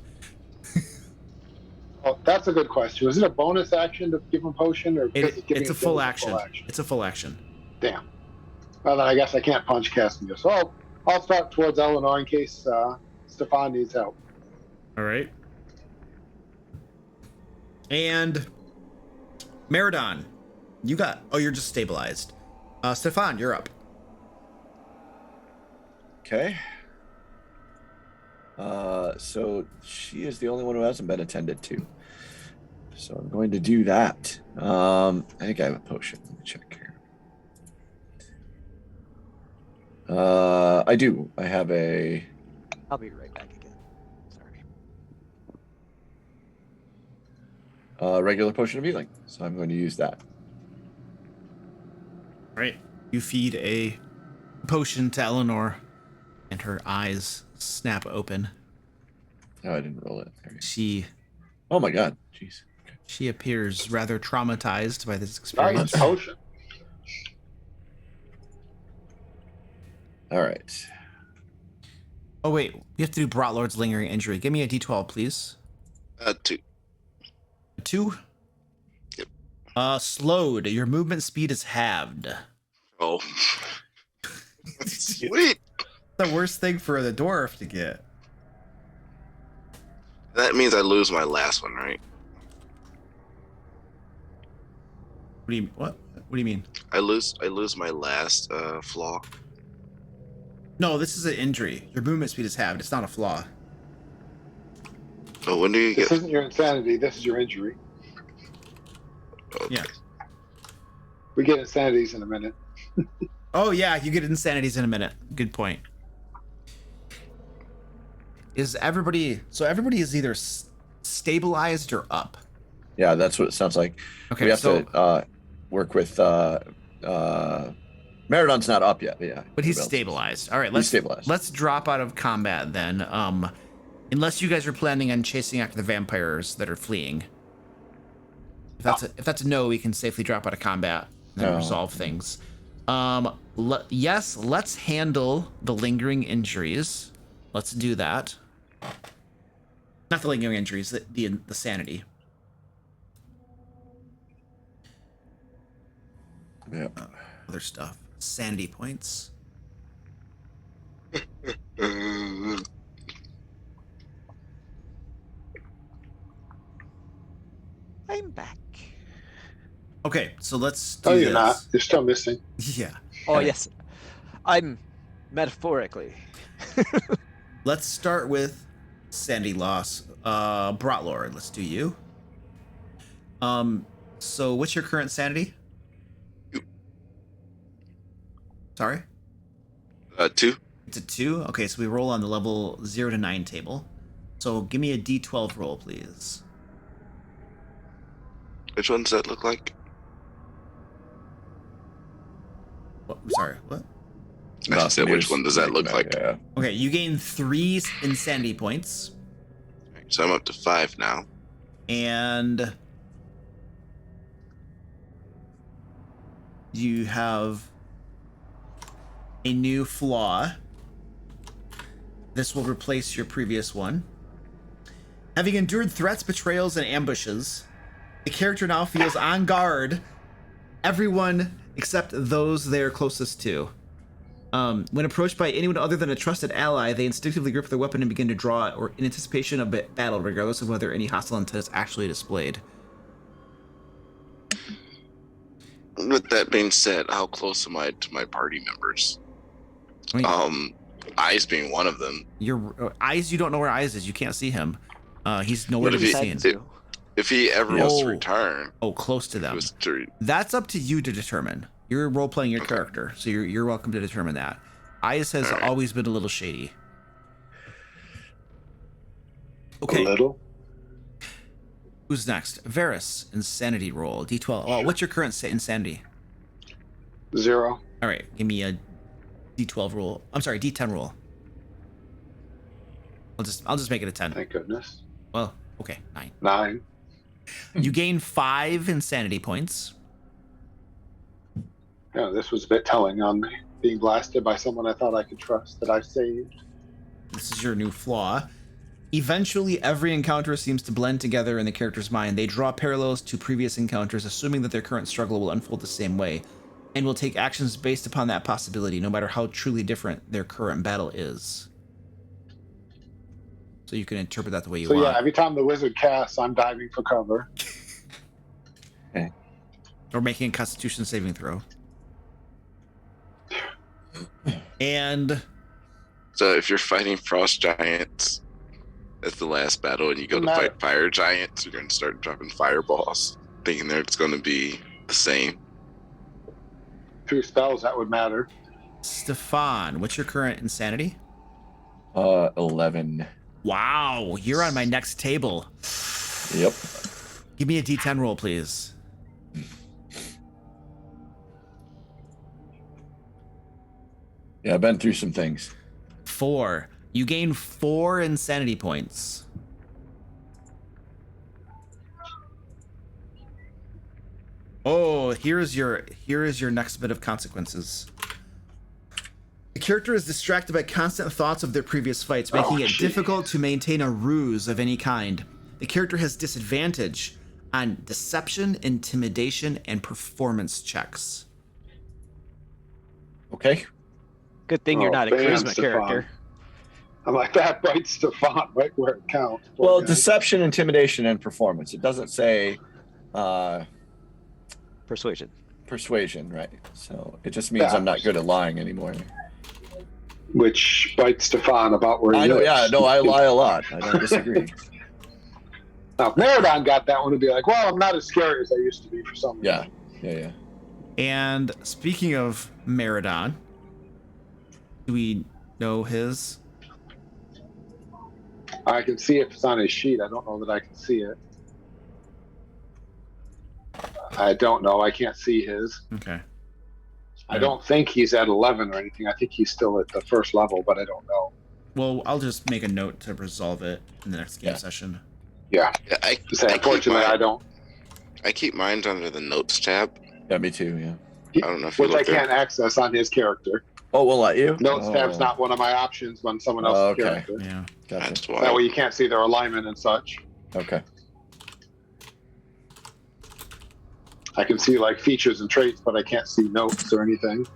Oh, that's a good question. Was it a bonus action to give him potion, or It's a full action. It's a full action. Damn. Well, then I guess I can't punch Casimir. So I'll start towards Eleanor in case Stefan needs help. All right. And Meridon, you're just stabilized. Stefan, you're up. Okay. So she is the only one who hasn't been attended to. So I'm going to do that. I think I have a potion. Let me check here. I do. I have a I'll be right back again. Sorry. regular potion of healing. So I'm going to use that. All right. You feed a potion to Eleanor, and her eyes snap open. Oh, I didn't roll it. There. She Oh my god. Jeez. Okay. She appears rather traumatized by this Nice experience. potion. All right. Oh wait, you have to do Broughtlord's lingering injury. Give me a D12, please. 2. 2. Yep. Slowed. Your movement speed is halved. Oh. Sweet. The worst thing for the dwarf to get. That means I lose my last one, right? What do you mean? I lose my last flaw. No, this is an injury. Your movement speed is halved. It's not a flaw. Oh, when do you This get? isn't your insanity. This is your injury. Okay. Yeah. We get insanities in a minute. Oh yeah, you get insanities in a minute. Good point. Everybody is either stabilized or up. Yeah, that's what it sounds like. Okay, We have so to work with Meridon's not up yet, but yeah. but he's Who else? stabilized. All right, He's stabilized. let's drop out of combat then. Unless you guys are planning on chasing after the vampires that are fleeing. If that's a no, we can safely drop out of combat and then No. resolve things. Yes, let's handle the lingering injuries. Let's do that. Not the lingering injuries, the sanity. Yeah. Other stuff. Sanity points. I'm back. Okay, so let's do Oh, this. you're not. You're still missing. Yeah. Oh yes, I'm metaphorically. Let's start with sanity loss. Brotlord, let's do you. So what's your current sanity? 2. Sorry? 2. It's a 2? Okay, so we roll on the level 0 to 9 table. So give me a d12 roll, please. Which one does that look like? What? Sorry, what? I said, which one does that look like? Yeah. Okay, you gain 3 insanity points. So I'm up to 5 now. And you have a new flaw. This will replace your previous one. Having endured threats, betrayals, and ambushes, the character now feels on guard everyone except those they're closest to. When approached by anyone other than a trusted ally, they instinctively grip their weapon and begin to draw it, or in anticipation of battle, regardless of whether any hostile intent is actually displayed. With that being said, how close am I to my party members? I mean, Eyes being one of them. your Eyes, you don't know where Eyes is. You can't see him. He's nowhere to What be if seen. If he ever was to return, Close to them. was to, That's up to you to determine. You're role playing your character, so you're welcome to determine that. Eyes has always been a little shady. Okay. A little. Who's next? Varys, insanity roll. D12. Oh, what's your current insanity? 0. All right, give me a D12 roll. I'm sorry, D10 roll. I'll just make it a 10. Thank goodness. Well, okay, 9. 9. You gain 5 insanity points. Yeah, this was a bit telling on me. Being blasted by someone I thought I could trust that I saved. This is your new flaw. Eventually, every encounter seems to blend together in the character's mind. They draw parallels to previous encounters, assuming that their current struggle will unfold the same way, and will take actions based upon that possibility, no matter how truly different their current battle is. So you can interpret that the way you want. So yeah, every time the wizard casts, I'm diving for cover. Okay. Or making a Constitution saving throw. And so if you're fighting frost giants, that's the last battle, and you go to fight fire giants, you're going to start dropping fireballs, thinking that it's going to be the same. 2 spells, that would matter. Stefan, what's your current insanity? 11. Wow, you're on my next table. Yep. Give me a D10 roll, please. Yeah, I've been through some things. 4. You gain 4 insanity points. Oh, here is your next bit of consequences. The character is distracted by constant thoughts of their previous fights, making it difficult to maintain a ruse of any kind. The character has disadvantage on deception, intimidation, and performance checks. Okay. Good thing you're not a damn, charisma Stefan. character. I'm like, that bites Stefan right where it counts. Poor Well, guy. deception, intimidation, and performance. It doesn't say Persuasion. persuasion, right? So it just means I'm not good at lying anymore. Which bites Stefan about where he I know, lives. yeah, no, I lie a lot. I don't disagree. Now, if Meridon got that one to be like, well, I'm not as scary as I used to be for some reason. Yeah. And speaking of Meridon, do we know his? I can see if it's on his sheet. I don't know that I can see it. I don't know. I can't see his. Okay. I don't think he's at 11 or anything. I think he's still at the first level, but I don't know. Well, I'll just make a note to resolve it in the next game session. Yeah. Yeah, I Unfortunately, I don't. I keep mine under the notes tab. Yeah, me too, yeah. I don't know if you Which I looked can't access on his character. Oh, we'll let you. Notes tab's not one of my options when someone else's Okay. character. Yeah. Gotcha. That's That way why. you can't see their alignment and such. Okay. I can see like features and traits, but I can't see notes or anything.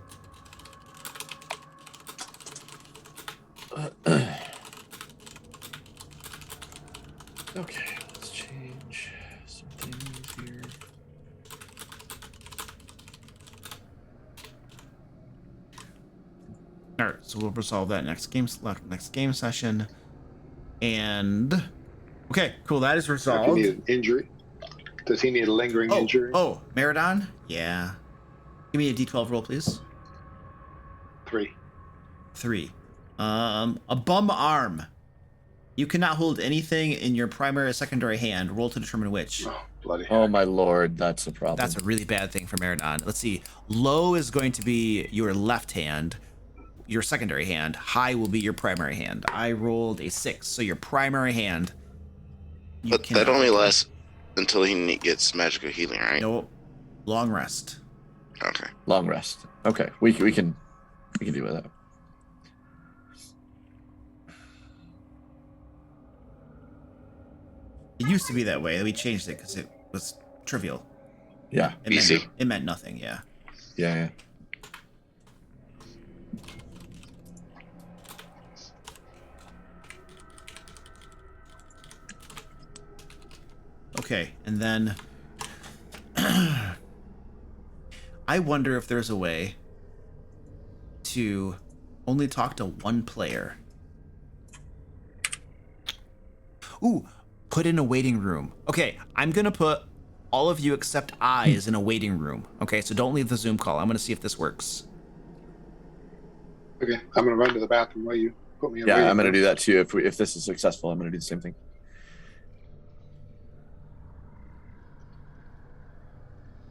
Okay, let's change some things here. All right, so we'll resolve that next game session. And okay, cool. That is If you resolved. need an injury, does he need a lingering injury? Oh, Meridon? Yeah. Give me a D12 roll, please. 3. 3. A bum arm. You cannot hold anything in your primary or secondary hand. Roll to determine which. Oh, bloody Oh heck. my lord, that's a problem. That's a really bad thing for Meridon. Let's see. Low is going to be your left hand, your secondary hand. High will be your primary hand. I rolled a 6, so your primary hand. You But cannot that only hold. lasts until he gets magical healing, right? No, long rest. Okay. Long rest. Okay, we can deal with that. It used to be that way. We changed it because it was trivial. Yeah. Easy. It meant nothing. Yeah. Yeah. Okay, and then I wonder if there's a way to only talk to one player. Ooh, put in a waiting room. Okay, I'm gonna put all of you except Eyes in a waiting room. Okay, so don't leave the Zoom call. I'm gonna see if this works. Okay, I'm gonna run to the bathroom while you put me in. Yeah, I'm gonna do that too. If this is successful, I'm gonna do the same thing.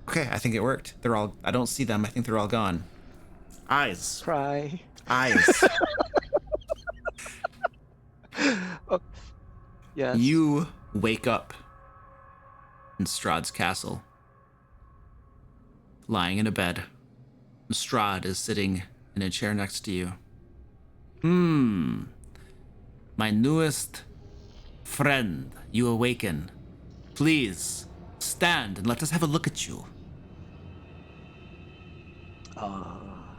Okay, I think it worked. I don't see them. I think they're all gone. Eyes. Cry. Eyes. Oh, yes. You wake up in Strahd's castle, lying in a bed. Strahd is sitting in a chair next to you. My newest friend, you awaken. Please stand and let us have a look at you.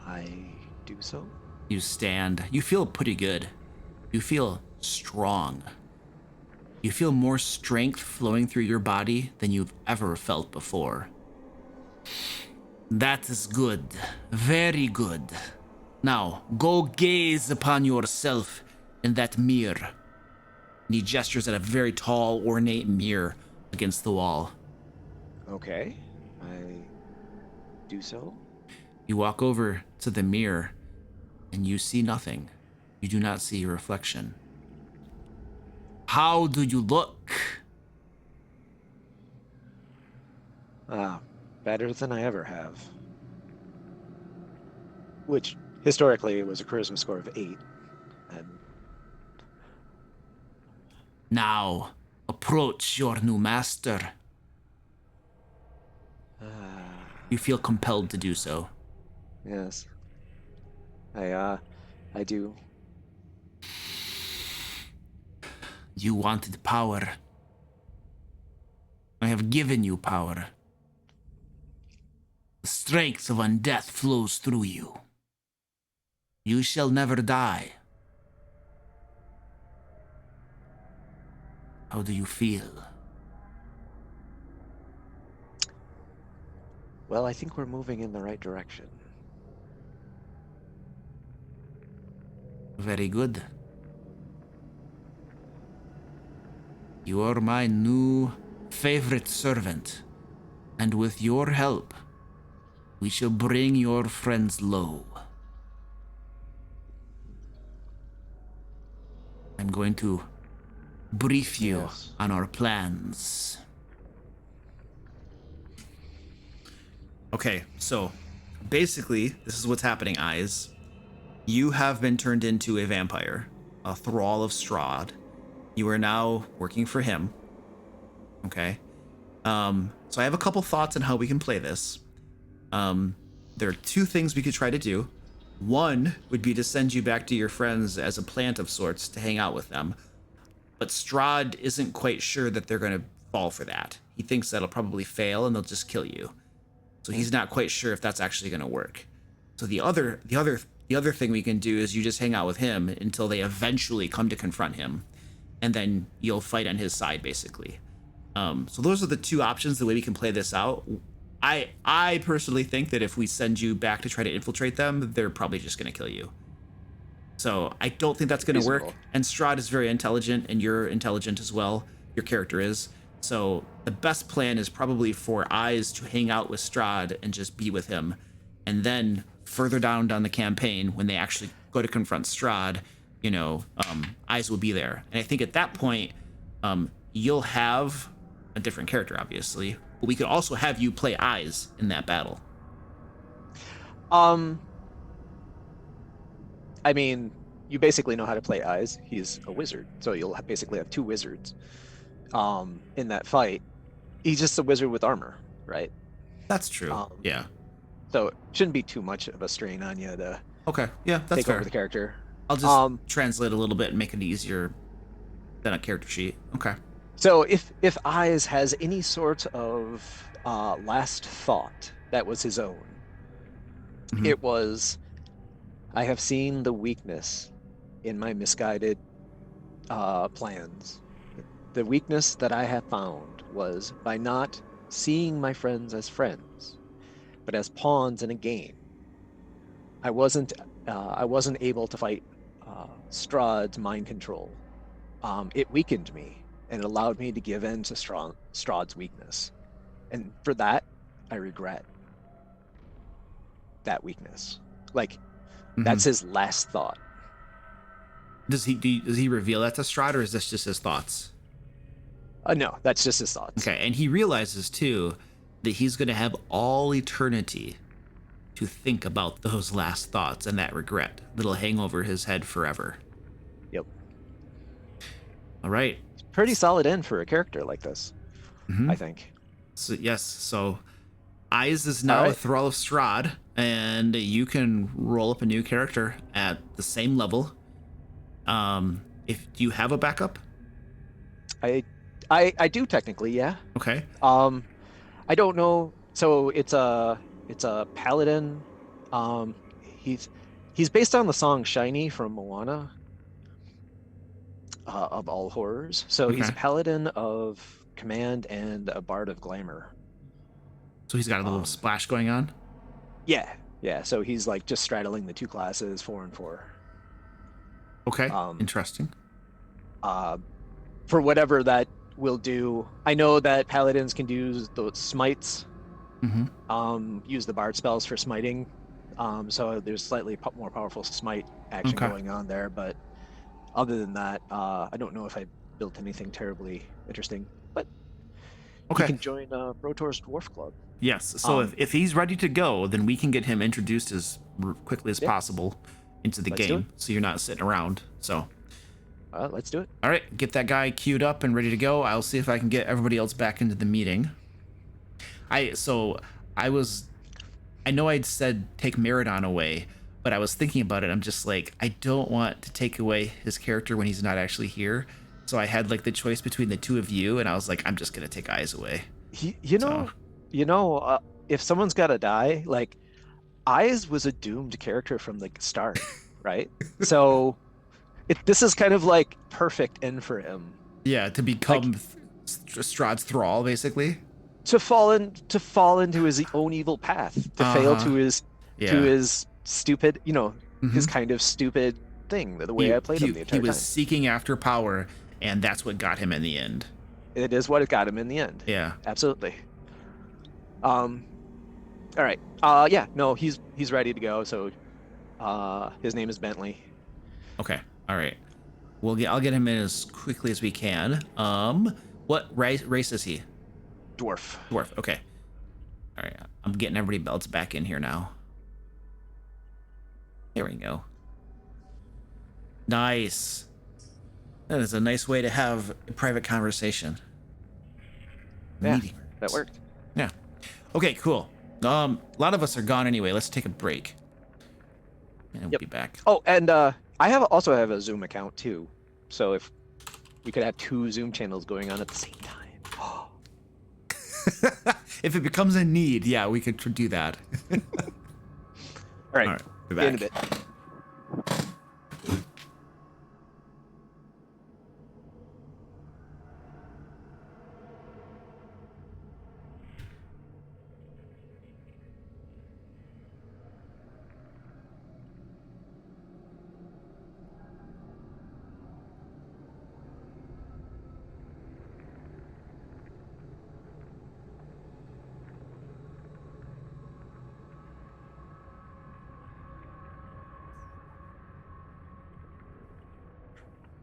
I do so. You stand. You feel pretty good. You feel strong. You feel more strength flowing through your body than you've ever felt before. That is good. Very good. Now, go gaze upon yourself in that mirror. And he gestures at a very tall, ornate mirror against the wall. Okay. I do so. You walk over to the mirror, and you see nothing. You do not see your reflection. How do you look? Better than I ever have. Which, historically, it was a charisma score of 8. And Now, approach your new master. You feel compelled to do so. yes. I do. You wanted power. I have given you power. The strength of undeath flows through you. You shall never die. How do you feel? Well, I think we're moving in the right direction. Very good. You are my new favorite servant, and with your help, we shall bring your friends low. I'm going to brief you Yes. on our plans. Okay, so basically, this is what's happening, Eyes. You have been turned into a vampire, a thrall of Strahd. You are now working for him. Okay. So I have a couple thoughts on how we can play this. There are two things we could try to do. One would be to send you back to your friends as a plant of sorts to hang out with them. But Strahd isn't quite sure that they're going to fall for that. He thinks that'll probably fail and they'll just kill you. So he's not quite sure if that's actually going to work. So the other thing we can do is you just hang out with him until they eventually come to confront him, and then you'll fight on his side, basically. So those are the two options, the way we can play this out. I personally think that if we send you back to try to infiltrate them, they're probably just going to kill you. So I don't think that's going to work. And Strahd is very intelligent, and you're intelligent as well. Your character is. So the best plan is probably for Eyes to hang out with Strahd and just be with him. And then further down the campaign, when they actually go to confront Strahd, Eyes will be there. And I think at that point, you'll have a different character, obviously. But we could also have you play Eyes in that battle. I mean, you basically know how to play Eyes. He's a wizard, so you'll basically have two wizards in that fight. He's just a wizard with armor, right? That's true. Yeah. So it shouldn't be too much of a strain on you to that's take fair. over the character. I'll just translate a little bit and make it easier than a character sheet. Okay. So if Eyes has any sort of last thought that was his own, it was, I have seen the weakness in my misguided plans. The weakness that I have found was by not seeing my friends as friends, but as pawns in a game. I wasn't able to fight Strahd's mind control. It weakened me and allowed me to give in to Strahd's weakness. And for that, I regret that weakness. Like, that's his last thought. Does he reveal that to Strahd, or is this just his thoughts? No, that's just his thoughts. Okay, and he realizes too that he's going to have all eternity to think about those last thoughts and that regret that'll hang over his head forever. Yep. All right. It's pretty solid end for a character like this, I think. So yes, so Eyes is now a thrall of Strahd, and you can roll up a new character at the same level. Do you have a backup? I do technically, yeah. Okay. I don't know. So it's a paladin. He's based on the song "Shiny" from Moana. Of all horrors. So he's a paladin of command and a bard of glamour. So he's got a little splash going on? Yeah. So he's like just straddling the two classes, 4 and 4. Okay. Interesting. For whatever that will do. I know that paladins can do those smites. Use the bard spells for smiting. So there's slightly more powerful smite action going on there, but other than that, I don't know if I built anything terribly interesting, but he can join Rotor's Dwarf Club. Yes, so if he's ready to go, then we can get him introduced as quickly as possible into the game, so you're not sitting around. So let's do it. All right, get that guy queued up and ready to go. I'll see if I can get everybody else back into the meeting. I know I'd said take Meridon away, but I was thinking about it. I'm just like, I don't want to take away his character when he's not actually here. So I had like the choice between the two of you, and I was like, I'm just gonna take Eyes away. If someone's gotta die, like Eyes was a doomed character from the start, right? So this is kind of like perfect end for him. Yeah, to become Strahd's thrall, basically. To fall into his own evil path, to fail to his stupid, his kind of stupid thing. The way I played him the entire time. He was seeking after power, and that's what got him in the end. It is what got him in the end. Yeah, absolutely. All right. He's ready to go. So, his name is Bentley. Okay. All right. I'll get him in as quickly as we can. What race is he? Dwarf. Okay. All right. I'm getting everybody belts back in here now. There we go. Nice. That is a nice way to have a private conversation. Yeah, that worked. Yeah. Okay, cool. A lot of us are gone anyway. Let's take a break. And we'll Yep. be back. Oh, and I also have a Zoom account too. So if we could have 2 Zoom channels going on at the same time. If it becomes a need, yeah, we could do that. All right. All right, be See you in a back. bit.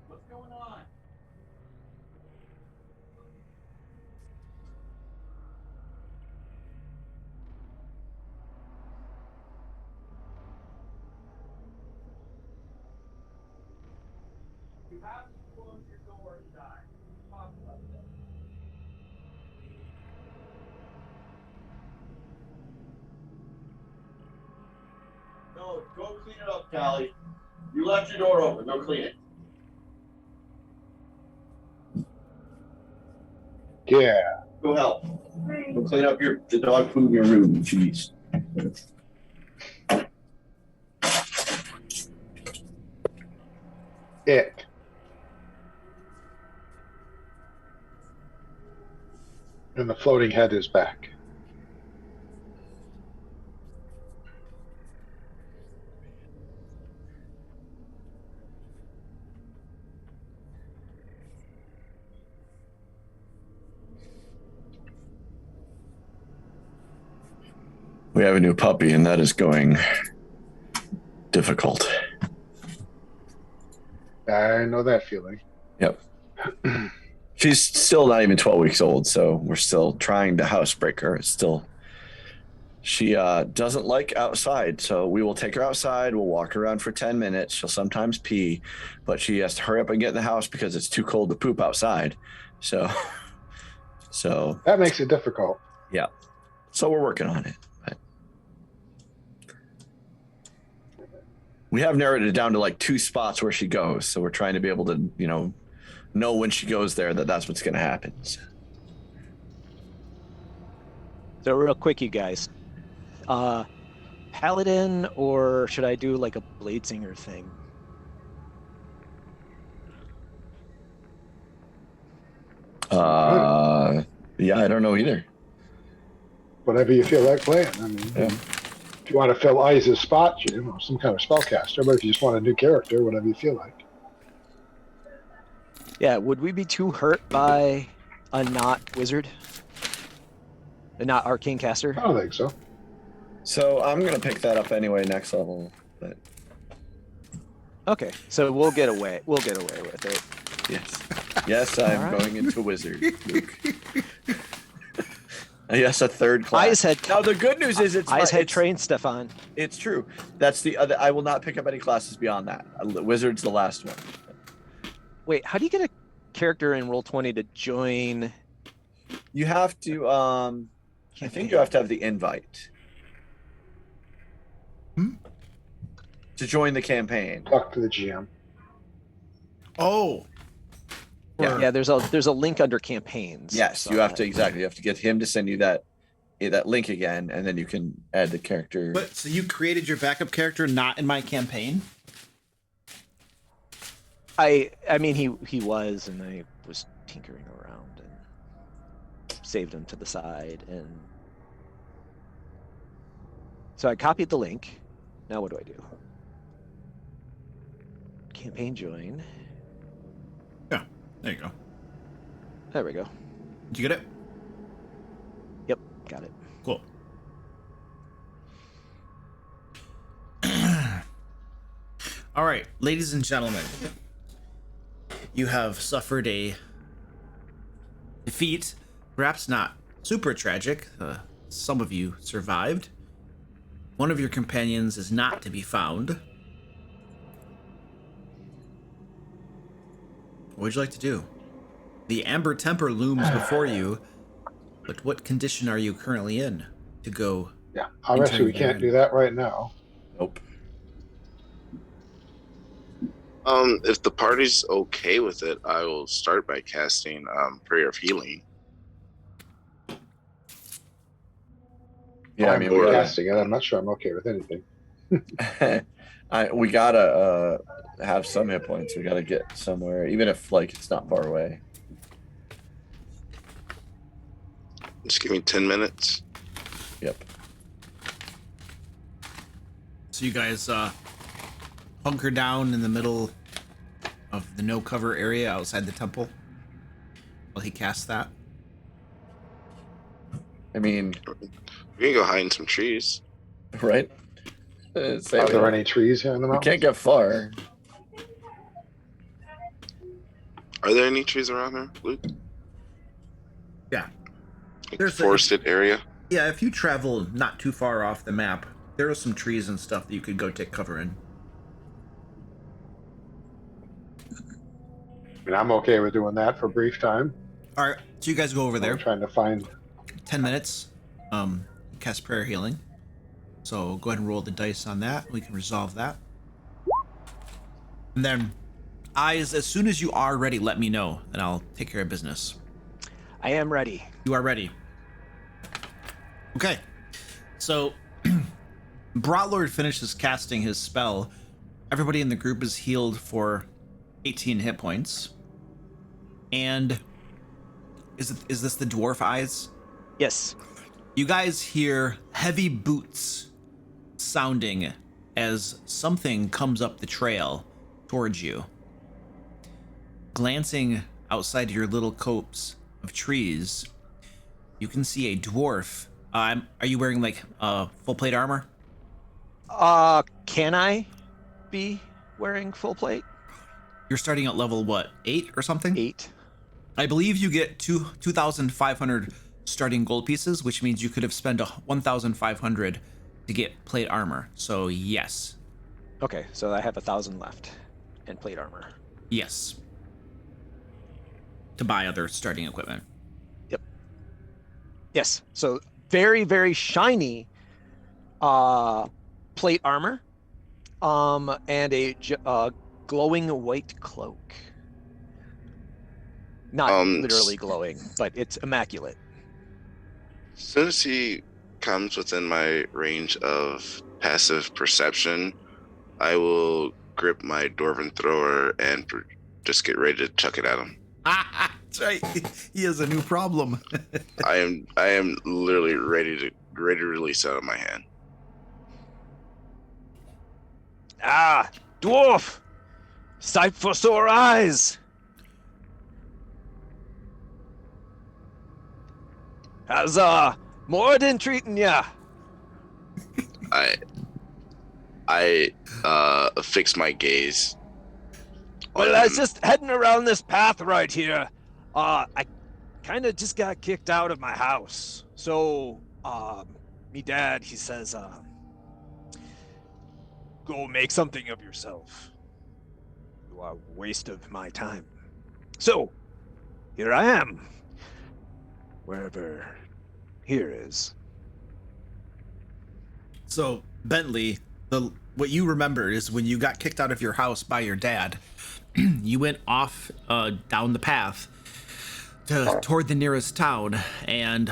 What's going on? You have to close your door and die. Talk about that. No, go clean it up, Callie. You left your door open. Go clean it. Yeah. Go help. Go clean up the dog food in your room. Jeez. It. And the floating head is back. We have a new puppy, and that is going difficult. I know that feeling. Yep. She's still not even 12 weeks old, so we're still trying to housebreak her. She doesn't like outside, so we will take her outside. We'll walk her around for 10 minutes. She'll sometimes pee, but she has to hurry up and get in the house because it's too cold to poop outside. So That makes it difficult. yeah. So we're working on it. But we have narrowed it down to like 2 spots where she goes. So we're trying to be able to, know when she goes there that's what's going to happen. So real quick, you guys. Paladin, or should I do like a Blade Singer thing? Yeah, I don't know either. Whatever you feel like playing. I mean, Yeah. if you want to fill Iz's spot, some kind of spellcaster. But if you just want a new character, whatever you feel like. Yeah, would we be too hurt by a not wizard? A not arcane caster? I don't think so. So I'm going to pick that up anyway next level. But Okay, so we'll get away with it. yes. Yes, I'm All right. going into wizard, Luke. Yes, a 3rd class. Eyes had Now the good news is Eyes had trained Stefan. It's true. That's the other. I will not pick up any classes beyond that. Wizard's the last one. Wait, how do you get a character in Roll20 to join? You have to. I think you have to have the invite to join the campaign. Talk to the GM. Oh, Yeah, there's a link under campaigns. Yes, So you have to You have to get him to send you that link again, and then you can add the character. but so you created your backup character not in my campaign? I mean he was, and I was tinkering around and saved him to the side, and so I copied the link. Now what do I do? Campaign join. Yeah, there you go. There we go. Did you get it? Yep, got it. Cool. All right, ladies and gentlemen, you have suffered a defeat, perhaps not super tragic. Some of you survived. One of your companions is not to be found. What would you like to do? The Amber Temper looms before you, but what condition are you currently in to go? Yeah, obviously we Entering can't there. do that right now. Nope. If the party's okay with it, I will start by casting Prayer of Healing. Yeah, I I'm mean, we casting it. I'm not sure I'm okay with anything. we gotta have some hit points. We gotta get somewhere, even if like it's not far away. Just give me 10 minutes. Yep. So you guys hunker down in the middle of the no cover area outside the temple while he casts that. I mean, We can go hide in some trees. right? Are there any trees here in the We mountains? can't get far. Are there any trees around here, Luke? Yeah. Like There's forested area? Yeah, if you travel not too far off the map, there are some trees and stuff that you could go take cover in. I mean, I'm okay with doing that for a brief time. All right, so you guys go over there. I'm trying to find. 10 minutes. Cast prayer healing. So go ahead and roll the dice on that. We can resolve that. And then, eyes, as soon as you are ready, let me know, and I'll take care of business. I am ready. You are ready. Okay. So, Brotlord finishes casting his spell. Everybody in the group is healed for 18 hit points. And is this the dwarf eyes? Yes. You guys hear heavy boots sounding as something comes up the trail towards you. Glancing outside your little copse of trees, you can see a dwarf. Are you wearing like full plate armor? Can I be wearing full plate? You're starting at level what, 8 or something? 8. I believe you get 2,500 starting gold pieces, which means you could have spent 1,500 to get plate armor. So yes. Okay, so I have 1,000 left in plate armor. Yes. To buy other starting equipment. Yep. Yes. So very, very shiny plate armor. And a glowing white cloak. Not literally glowing, but it's immaculate. As soon as he comes within my range of passive perception, I will grip my dwarven thrower and just get ready to chuck it at him. That's right. He has a new problem. I am literally ready to release out of my hand. Ah, dwarf! Sight for sore eyes! How's Moradin treating ya? I fix my gaze. Well, I was just heading around this path right here. I kind of just got kicked out of my house. So, me dad, he says, go make something of yourself. You are a waste of my time. So, here I am. Wherever here is. So, Bentley, what you remember is when you got kicked out of your house by your dad, you went off down the path toward the nearest town, and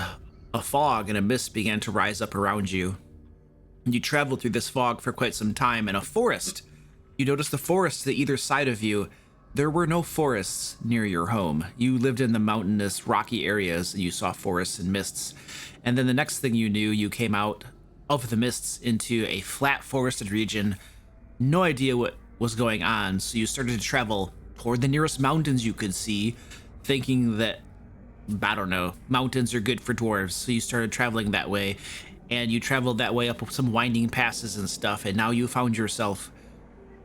a fog and a mist began to rise up around you. You traveled through this fog for quite some time, and a forest. You noticed the forest to either side of you. There were no forests near your home. You lived in the mountainous, rocky areas, and you saw forests and mists. And then the next thing you knew, you came out of the mists into a flat forested region. No idea what was going on, so you started to travel toward the nearest mountains you could see, thinking that, I don't know, mountains are good for dwarves, so you started traveling that way. And you traveled that way up some winding passes and stuff, and now you found yourself.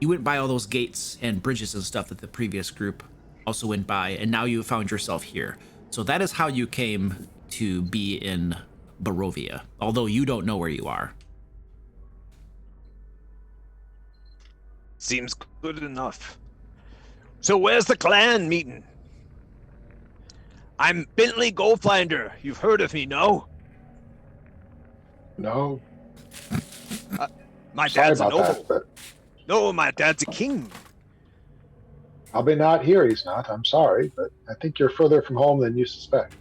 You went by all those gates and bridges and stuff that the previous group also went by, and now you found yourself here. So that is how you came to be in Barovia, although you don't know where you are. Seems good enough. So where's the clan meeting? I'm Bentley Goldfinder. You've heard of me, no? No. My Sorry dad's a about noble. that, but No, my dad's a king. Probably not here. He's not. I'm sorry, but I think you're further from home than you suspect.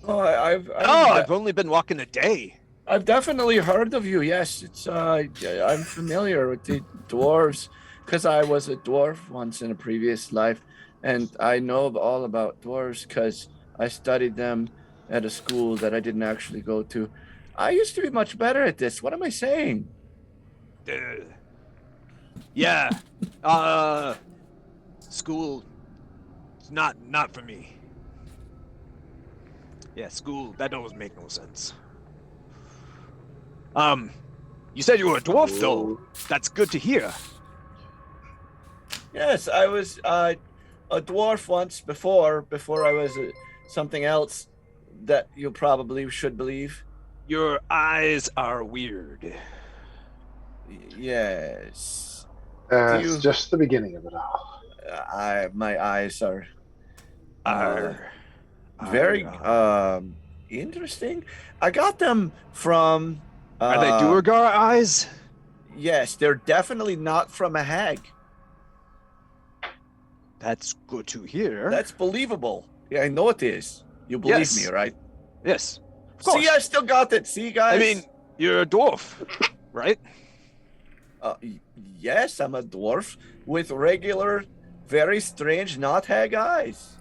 Oh, I've only been walking a day. I've definitely heard of you. Yes, it's I'm familiar with the dwarves because I was a dwarf once in a previous life, and I know all about dwarves because I studied them at a school that I didn't actually go to. I used to be much better at this. What am I saying? Yeah. School. It's not for me. Yeah, school. That don't make no sense. You said you were a dwarf, though. That's good to hear. Yes, I was a dwarf once before I was something else that you probably should believe. Your eyes are weird. Yes. It's just the beginning of it all. My eyes are Are very interesting. I got them from. Are they Duergar eyes? Yes, they're definitely not from a hag. That's good to hear. That's believable. Yeah, I know it is. You believe Yes. me, right? Yes. Of course. See, I still got it. See, guys. I mean, you're a dwarf, right? Yes, I'm a dwarf with regular, very strange, not hag eyes.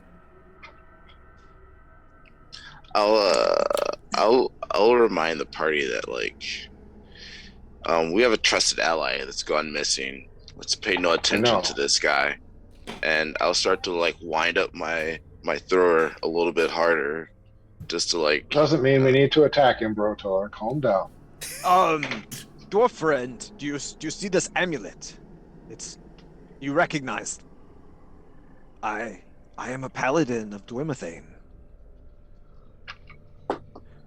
I'll remind the party that we have a trusted ally that's gone missing. Let's pay no attention to this guy, and I'll start to wind up my thrower a little bit harder, just to Doesn't mean we need to attack him, Brotor. Calm down. Dwarf friend, do you see this amulet? You recognize. I am a paladin of Dwemethain.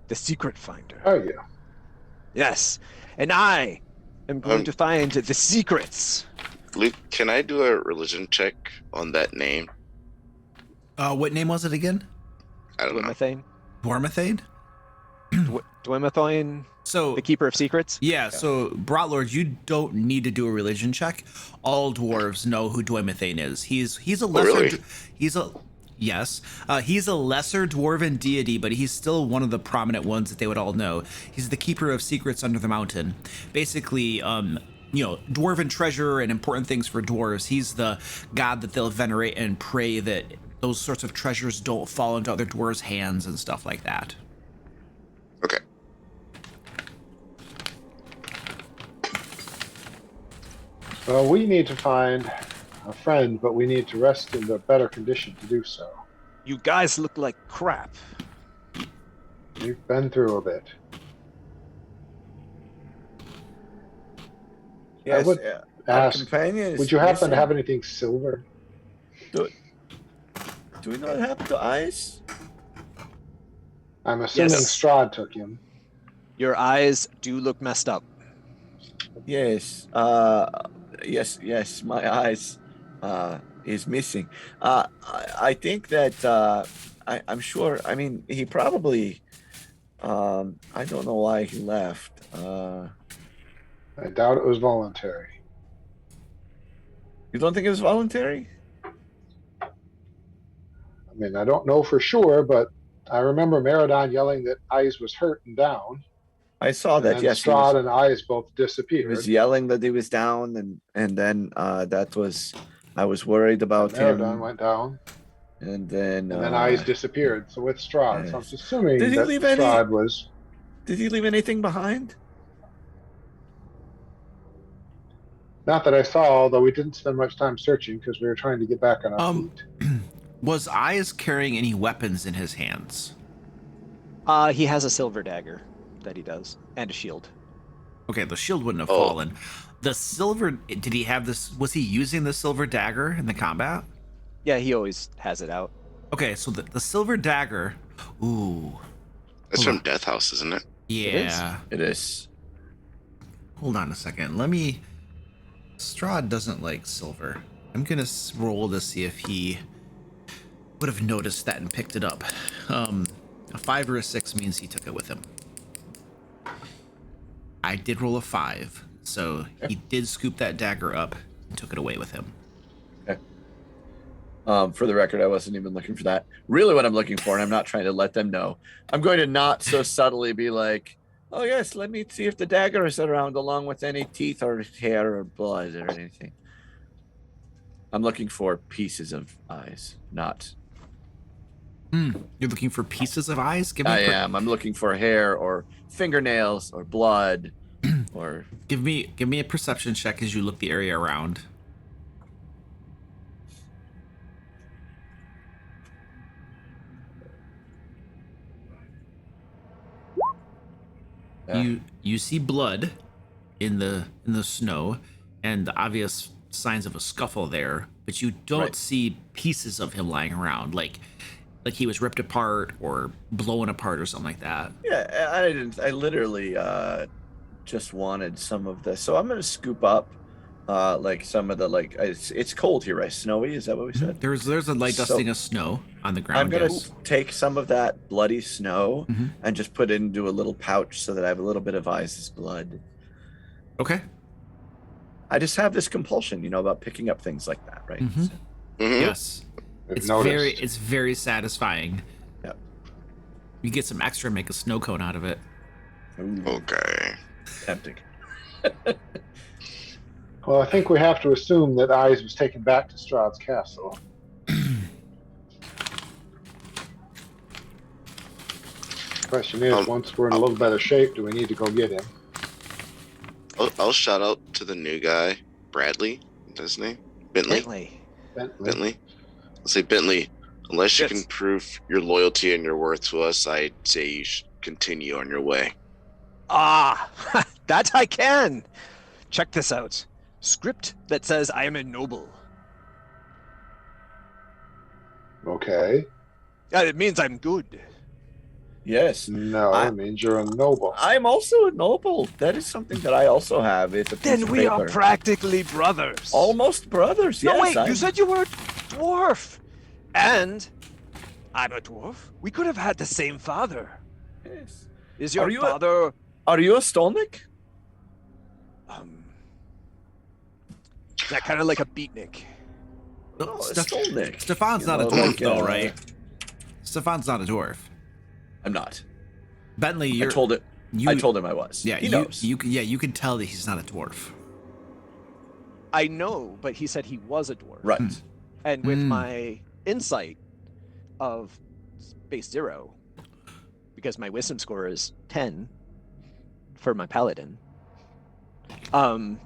The secret finder. Are you? Yes, and I am going to find the secrets. Luke, can I do a religion check on that name? What name was it again? I don't know. Dwemethain. Dwarmethane? Dwemethain, So the keeper of secrets. yeah, so Brotlord, you don't need to do a religion check. All dwarves know who Dwemethain is. He's a lesser really? he's a lesser dwarven deity, but he's still one of the prominent ones that they would all know. He's the keeper of secrets under the mountain. Basically, dwarven treasure and important things for dwarves. He's the god that they'll venerate and pray that those sorts of treasures don't fall into other dwarves' hands and stuff like that. Okay. Well, we need to find a friend, but we need to rest in a better condition to do so. You guys look like crap. We've been through a bit. Yes, I would ask, companion is would you happen missing. to have anything silver? Do we know what happened to eyes? I'm assuming Yes. Strahd took him. Your eyes do look messed up. Yes. Yes. My eyes is missing. I think that I'm sure. I mean, he probably. I don't know why he left. I doubt it was voluntary. You don't think it was voluntary? I mean, I don't know for sure, but I remember Meridon yelling that Eyes was hurt and down. I saw that. And Yes, Strahd and Eyes both he disappeared. was yelling that he was down, and then that was. I was worried about Meridon him. went down, And then Eyes disappeared. So with Strahd, so I'm yes. assuming Did he that leave any- Strahd was. Did he leave anything behind? Not that I saw, although we didn't spend much time searching because we were trying to get back on our feet. Was Eyes carrying any weapons in his hands? He has a silver dagger that he does, and a shield. Okay, the shield wouldn't have fallen. The silver, did he have this? Was he using the silver dagger in the combat? Yeah, he always has it out. Okay, so the silver dagger. Ooh. That's Hold from Death House, isn't it? Yeah. It is. Hold on a second. Strahd doesn't like silver. I'm gonna roll to see if he would have noticed that and picked it up. A 5 or a 6 means he took it with him. I did roll a 5, so he did scoop that dagger up and took it away with him. Okay. For the record, I wasn't even looking for that. Really what I'm looking for, and I'm not trying to let them know, I'm going to not so subtly be like, oh yes, let me see if the dagger is around along with any teeth or hair or blood or anything. I'm looking for pieces of eyes, not... You're looking for pieces of eyes? I am. I'm looking for hair or fingernails or blood or... Give me a perception check as you look the area around. You see blood in the snow and the obvious signs of a scuffle there, but you don't see pieces of him lying around like he was ripped apart or blown apart or something like that. Yeah, I literally just wanted some of this. So I'm going to scoop up like some of the, like, it's cold here, right? Snowy, is that what we said? There's a light dusting of snow on the ground. I'm going to take some of that bloody snow and just put it into a little pouch so that I have a little bit of Isis blood. Okay. I just have this compulsion, about picking up things like that, right? So, yes. It's very satisfying. Yep. You get some extra and make a snow cone out of it. Ooh, Okay. tempting. Well, I think we have to assume that Eyes was taken back to Strahd's castle. Question is, once we're in a little better shape, do we need to go get him? I'll shout out to the new guy, Bradley. What's his name? Bentley. Bentley. I'll say, Bentley, unless you can prove your loyalty and your worth to us, I'd say you should continue on your way. Ah, that I can. Check this out. Script that says I am a noble. Okay. It means I'm good. Yes. No, it means you're a noble. I'm also a noble. That is something that I also have. It's a piece Then of we are paper. practically brothers. Almost brothers, No, yes. wait, you said you were a dwarf. And I'm a dwarf. We could have had the same father. Yes. Is your Are you father... Are you a Stolnik? Is that kind of like a beatnik? No, a Stolnik. Stefan's not a dwarf, though, right? Stefan's not a dwarf. I'm not. Bentley, I told him I was. Yeah, he knows. You can tell that he's not a dwarf. I know, but he said he was a dwarf. Right. And with my insight of base 0, because my wisdom score is 10 for my paladin. You're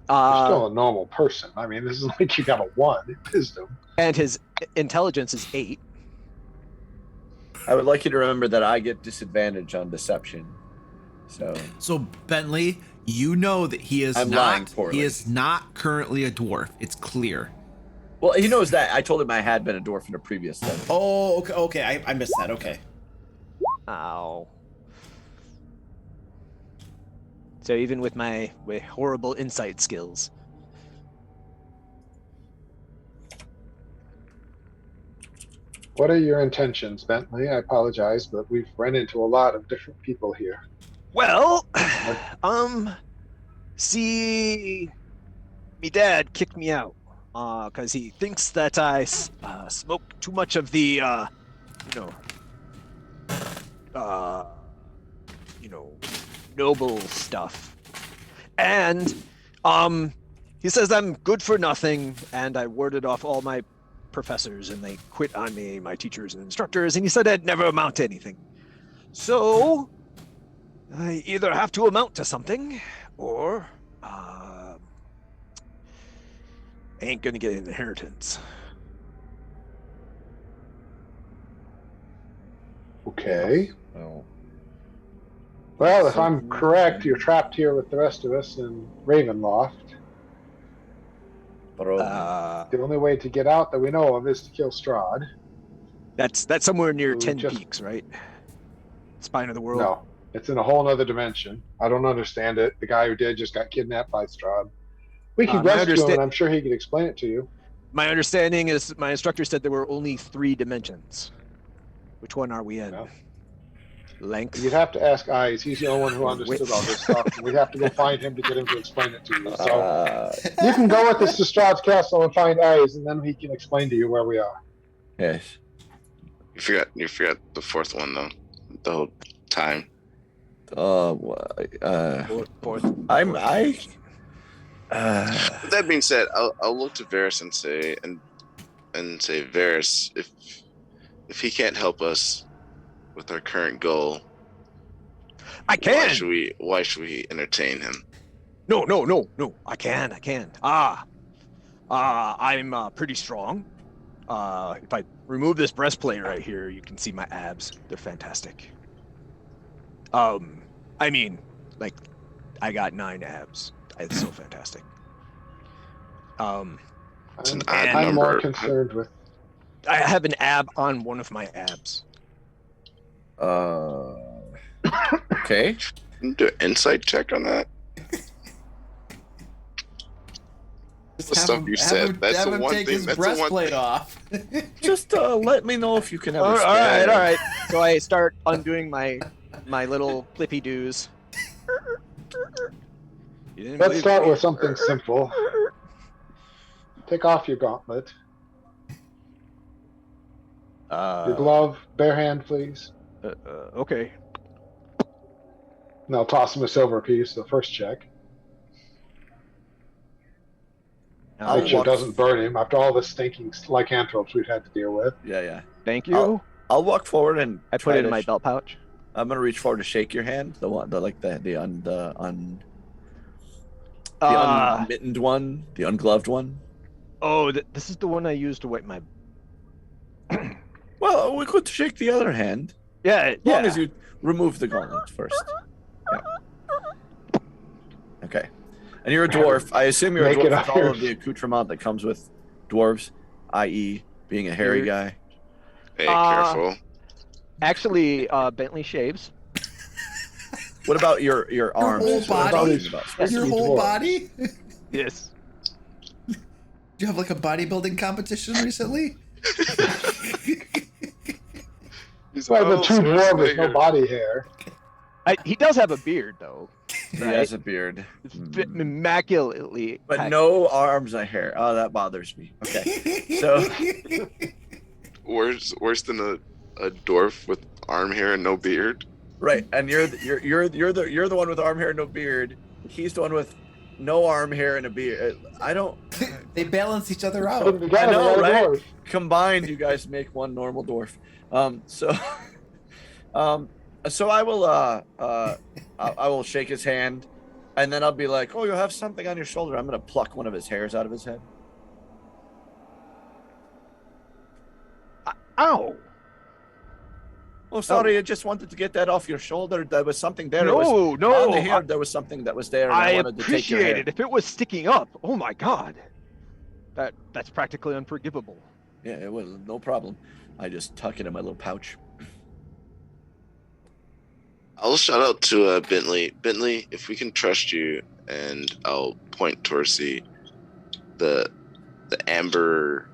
still a normal person. I mean, this is like you got a 1 in wisdom. And his intelligence is 8. I would like you to remember that I get disadvantage on deception. So Bentley, you know that he is I'm lying not. poorly. He is not currently a dwarf. It's clear. Well, he knows that. I told him I had been a dwarf in a previous study. Oh, okay. I missed that. Okay. Ow. So even with my horrible insight skills. What are your intentions, Bentley? I apologize, but we've run into a lot of different people here. Well, see, me dad kicked me out because he thinks that I smoke too much of the, noble stuff, and he says I'm good for nothing, and I warded off all my professors, and they quit on me, my teachers and instructors, and he said I'd never amount to anything. So I either have to amount to something, or I ain't gonna get an inheritance. Okay. Oh. Well, if I'm correct, you're trapped here with the rest of us in Ravenloft. The only way to get out that we know of is to kill Strahd. That's somewhere near So 10 Peaks, right? Spine of the world. No, it's in a whole other dimension. I don't understand it. The guy who did just got kidnapped by Strahd. We can rescue him, and I'm sure he could explain it to you. My understanding is my instructor said there were only 3 dimensions. Which one are we in? No. length. You'd have to ask Eyes. He's the only one who understood all this stuff. We'd have to go find him to get him to explain it to you. So you can go with this to Strahd's castle and find Eyes, and then he can explain to you where we are. Yes. You forgot the fourth one though. The whole time. Fourth. With that being said, I'll look to Varys and say Varys, if he can't help us with our current goal, I can. Why should we entertain him? No. I can. I'm pretty strong. If I remove this breastplate right here, you can see my abs. They're fantastic. I mean, like, I got 9 abs. It's so fantastic. It's an odd I'm number. more concerned with. I have an ab on one of my abs. Okay. Do an insight check on that. The stuff you said. That's the one thing. That's the one breastplate thing. off. Just let me know if you can have. All right. So I start undoing my little flippy doos. Let's start with something simple. Take off your gauntlet. Your glove, bare hand, please. Okay. And I'll toss him a silver piece. The first check. Make sure it doesn't burn him after all the stinking lycanthropes we've had to deal with. Yeah. Thank you. I'll walk forward and I put it in my belt pouch. I'm gonna reach forward to shake your hand. The unmittened one, the ungloved one. Oh, this is the one I used to wipe my. Well, we could shake the other hand. Yeah. As long as you remove the gauntlet first. Yeah. Okay. And you're a dwarf. I assume you're a Make it dwarf with all Irish. of the accoutrement that comes with dwarves, i.e., being a hairy guy. Hey, careful. Actually, Bentley shaves. What about your arms? whole What about body? you about- Your Especially whole dwarves. body? Yes. Did you have like a bodybuilding competition recently? He's Well, the all two dwarves with no Schwarzenegger. body hair. He does have a beard, though. He Right? has a beard. It's immaculately. But packed. no arms or hair. Oh, that bothers me. Okay. So Worse than a dwarf with arm hair and no beard. right, and you're the one with arm hair and no beard. He's the one with no arm hair and a beard. I don't. They balance each other Put out. them together, know, they're right? dwarves. Combined, you guys make one normal dwarf. So I will shake his hand, and then I'll be like, "Oh, you have something on your shoulder." I'm gonna pluck one of his hairs out of his head. Ow! Oh, sorry, I just wanted to get that off your shoulder. There was something there. It was No, on the hair. no. There was something that was there. And I wanted to take your appreciate hair. it. If it was sticking up, oh my god, that's practically unforgivable. Yeah, it was no problem. I just tuck it in my little pouch. I'll shout out to Bentley. Bentley, if we can trust you, and I'll point towards the amber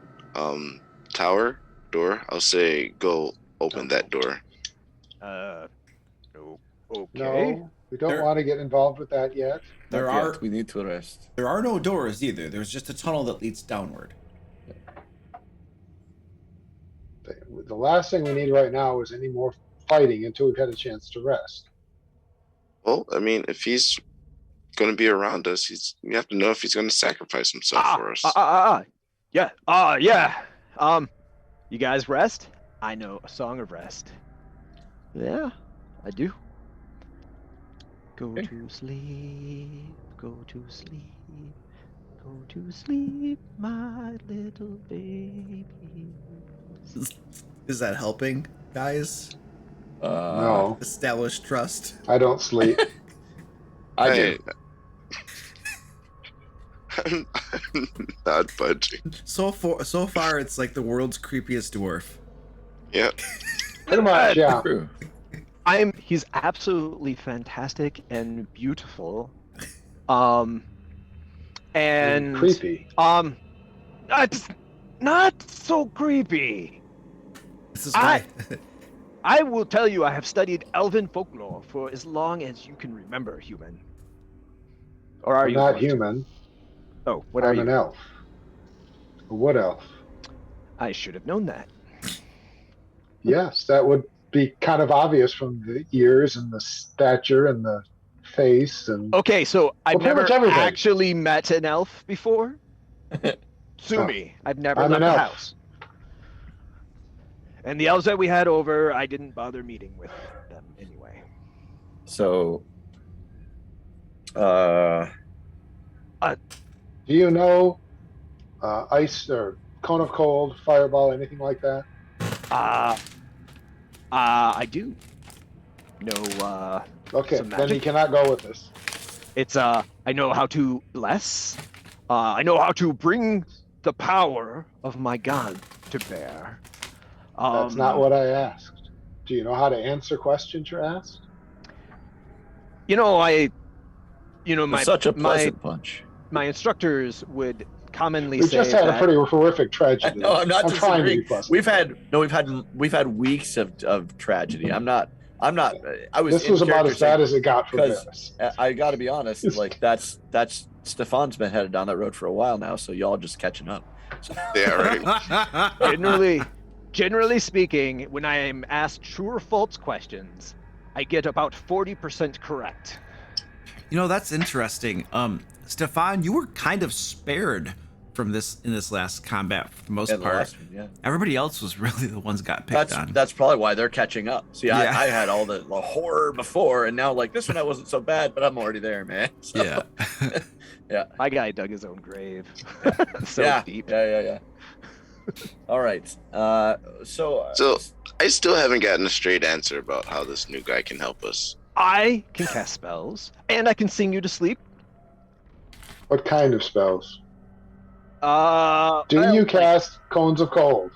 tower door. I'll say, go open that door. No. Okay. No, we don't There- want to get involved with that yet. There Not yet. are We need to rest. there are no doors either. There's just a tunnel that leads downward. The last thing we need right now is any more fighting until we've had a chance to rest. Well, I mean, if he's going to be around us, we have to know if he's going to sacrifice himself for us. Yeah. Yeah. You guys rest? I know a song of rest. Yeah, I do. Go Okay. to sleep, go to sleep, go to sleep, my little baby. Is that helping, guys? No, Establish trust. I don't sleep. I Hey, do. I'm not budging. So far, it's like the world's creepiest dwarf. Yeah. Pretty much, yeah. True. He's absolutely fantastic and beautiful. And Creepy. it's not so creepy. This is why. I will tell you, I have studied elven folklore for as long as you can remember, human. Or are I'm you not dwarf? human. Oh, what are I'm you? an elf. A wood elf. I should have known that. Yes, that would be kind of obvious from the ears and the stature and the face and Okay, so I've Well, pretty much never everything. actually met an elf before. Sue Oh, me. I've never I'm left an the elf. house. And the elves that we had over, I didn't bother meeting with them anyway. So, Do you know ice or cone of cold, fireball, anything like that? I do. No, Okay, some then you magic. cannot go with this. It's I know how to bless. I know how to bring the power of my god to bear. That's not what I asked. Do you know how to answer questions you're asked? You know, it's such a pleasant bunch. my instructors would commonly We say just had that. a pretty horrific tragedy. No, I'm not trying to disagreeing. be pleasant. We've had weeks of tragedy. I was. This was in about character as bad saying- as it got for because Paris. I got to be honest. Like that's Stefan's been headed down that road for a while now, so y'all just catching up. So, Yeah, right. Generally speaking, when I am asked true or false questions, I get about 40% correct. You know, that's interesting. Stefan, you were kind of spared from this in this last combat for the most and the part. last one, yeah. Everybody else was really the ones got picked on. That's probably why they're catching up. See, Yeah. I had all the horror before, and now like this one I wasn't so bad, but I'm already there, man. So, Yeah. yeah. My guy dug his own grave. So yeah. deep. Yeah. All right. So I still haven't gotten a straight answer about how this new guy can help us. I can cast spells, and I can sing you to sleep. What kind of spells? Do well, you like, cast cones of cold?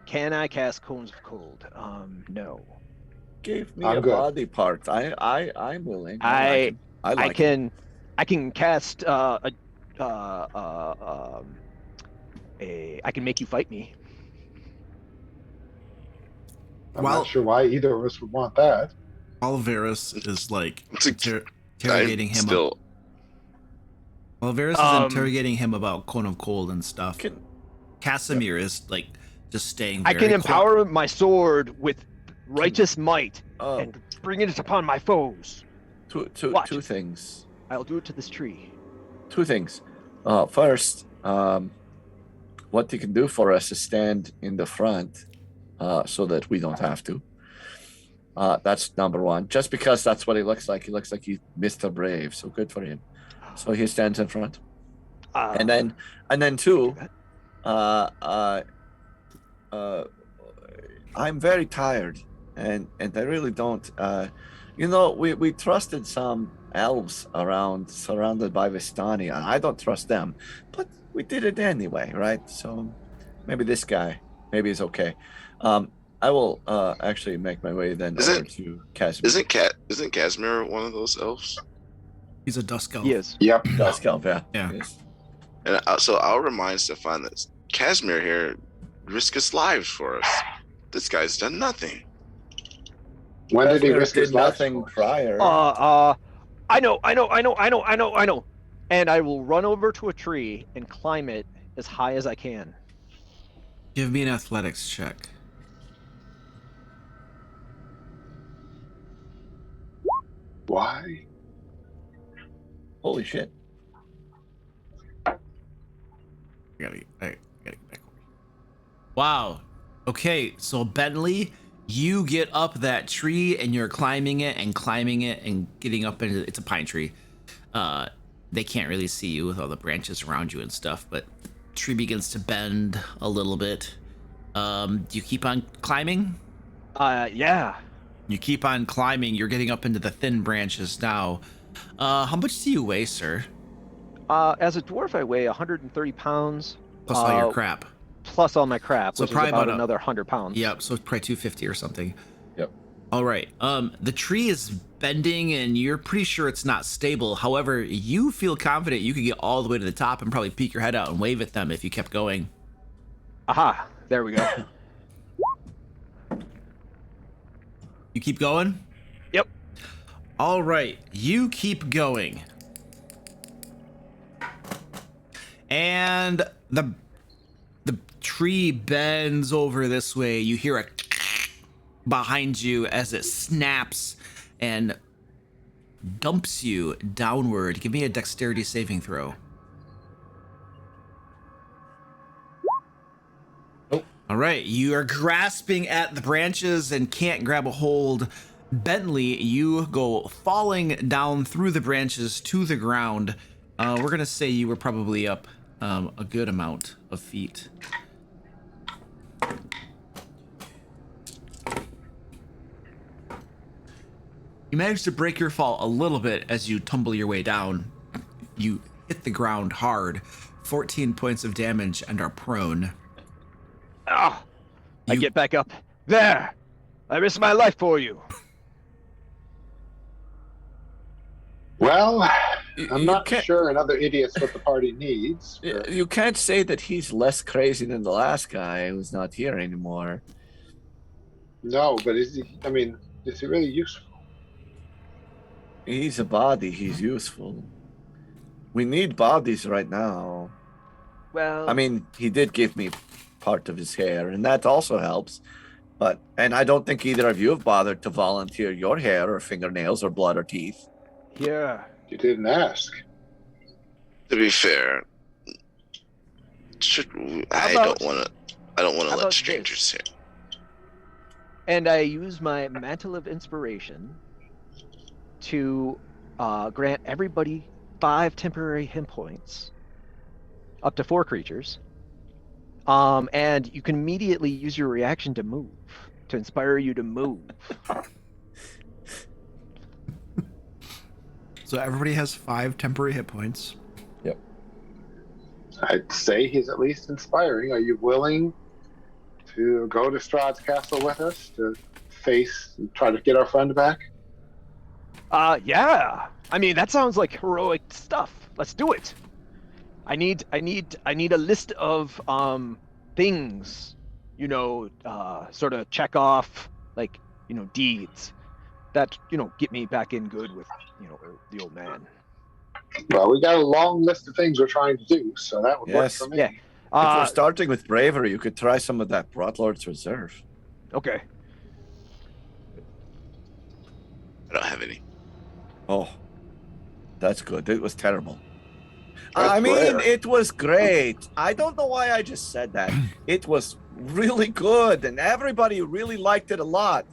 Can I cast cones of cold? No. give me I'm a good. body part. I'm willing. I like it. I can cast I can make you fight me. I'm Well- not sure why either of us would want that. Alvarez is like I'm interrogating him. still. Alvarez is interrogating him about Cone of Cold and stuff. Can- Casimir is like just staying. I Very can empower my sword with righteous might Oh, and bring it upon my foes. Watch. two things. I'll do it to this tree. Two things. First, what you can do for us is stand in the front, so that we don't have to. That's number one. Just because that's what he looks like. He looks like he's Mr. Brave, so good for him. So he stands in front. And then two, I'm very tired, and I really don't. We trusted some elves surrounded by Vistani, and I don't trust them, but we did it anyway, right? So maybe this guy, maybe he's okay. I will actually make my way then over to Casimir. Isn't Casimir one of those elves? He's a dusk elf. He is. Yep. Dusk Elf, yeah. Yeah. Yes. And so I'll remind Stefan that Casimir here risked his lives for us. This guy's done nothing. When did he Casimir risk his did life? nothing prior. I know. And I will run over to a tree and climb it as high as I can. Give me an athletics check. Why? Holy shit. I gotta get back over here. Wow. Okay, so Bentley, you get up that tree and you're climbing it and getting up into it's a pine tree. They can't really see you with all the branches around you and stuff, but the tree begins to bend a little bit. Do you keep on climbing? Yeah. You keep on climbing, you're getting up into the thin branches now. How much do you weigh, sir? As a dwarf, I weigh 130 pounds. Plus all your crap. Plus all my crap, So which is probably about about another 100 pounds. Yep, so it's probably 250 or something. Yep. All right. The tree is bending and you're pretty sure it's not stable. However, you feel confident you could get all the way to the top and probably peek your head out and wave at them if you kept going. Aha, there we go. You keep going? Yep. All right, you keep going. And the tree bends over this way. You hear a behind you as it snaps and dumps you downward. Give me a dexterity saving throw. Nope. All right, you are grasping at the branches and can't grab a hold. Bentley, you go falling down through the branches to the ground. We're gonna say you were probably up a good amount of feet. You manage to break your fall a little bit as you tumble your way down. You hit the ground hard, 14 points of damage, and are prone. Ah, I You- get back up. There! I risked my life for you. Well, You- I'm you not can't- sure another idiot's what the party needs. Yeah, but- you can't say that he's less crazy than the last guy who's not here anymore. No, but is he? I mean, is he really useful? He's a body. He's useful. We need bodies right now. Well, I mean, he did give me part of his hair, and that also helps. And I don't think either of you have bothered to volunteer your hair or fingernails or blood or teeth. here. You didn't ask. To be fair, I about- don't want to how let about strangers this? in. And I use my Mantle of Inspiration to grant everybody 5 temporary hit points, up to 4 creatures. And you can immediately use your reaction to move, to inspire you to move. So everybody has 5 temporary hit points. I'd say he's at least inspiring. Are you willing to go to Strahd's castle with us to face and try to get our friend back? Yeah. I mean, that sounds like heroic stuff. Let's do it. I need a list of things, sort of check off, like, deeds that, get me back in good with, the old man. Well, we got a long list of things we're trying to do, so that would Yes. work for me. Yeah. If we're starting with bravery, you could try some of that Broadlord's Reserve. Okay. I don't have any. Oh, that's good. It was terrible. That's I mean, rare. it was great. I don't know why I just said that. It was really good, and everybody really liked it a lot.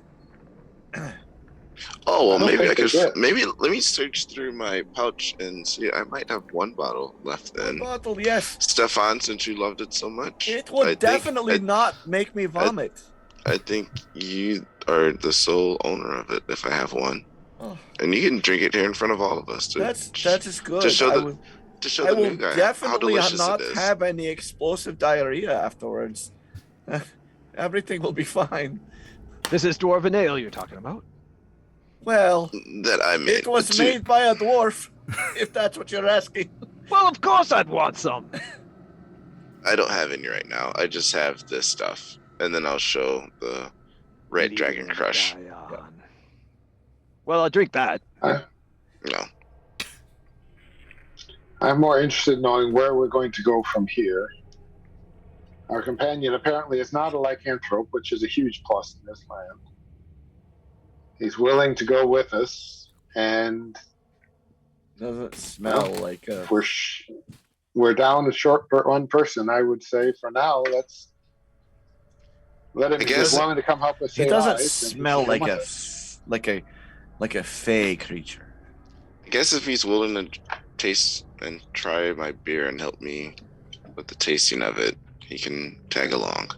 Oh well, I don't maybe I think could. they did. Maybe let me search through my pouch and see. I might have one bottle left. Then, Bottle, yes. Stefan, since you loved it so much, It would I think- definitely not make me vomit. I think you are the sole owner of it. If I have one, Oh, and you can drink it here in front of all of us. that is good. to show I the would- to show I the will new guy how definitely delicious not it is. have any explosive diarrhea afterwards. Everything will be fine. This is Dwarven Ale you're talking about? Well, That I made. it was too. made by a dwarf, if that's what you're asking. Well, of course I'd want some. I don't have any right now. I just have this stuff, and then I'll show the Red Dragon Leave Crush. Dion. Well, I'll drink that. No, I'm more interested in knowing where we're going to go from here. Our companion apparently is not a lycanthrope, which is a huge plus in this land. He's willing to go with us, and Doesn't smell like a. if we're down a short one person, I would say for now, let's let him. I If he's guess- willing to come help us He save doesn't lives, then he smell should like come a with us. like a fey creature. I guess if he's willing to taste and try my beer and help me with the tasting of it, he can tag along.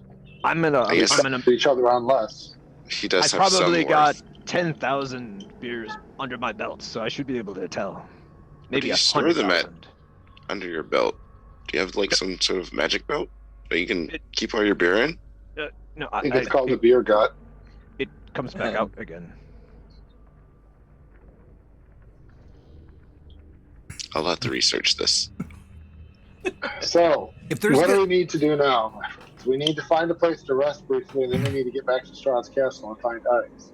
I'm gonna. I guess- I'm gonna. each other on less. He I does have some probably got worth. 10,000 beers under my belt, so I should be able to tell. Maybe you store them at? 100,000. Under your belt. Do you have like some sort of magic belt that you can It- keep all your beer in? No, I think it's called a it, beer gut. it comes back out again. I'll have to research this. So, If there's what do good, we need to do now, my friends? We need to find a place to rest briefly, and then we need to get back to Strahd's castle and find Ice.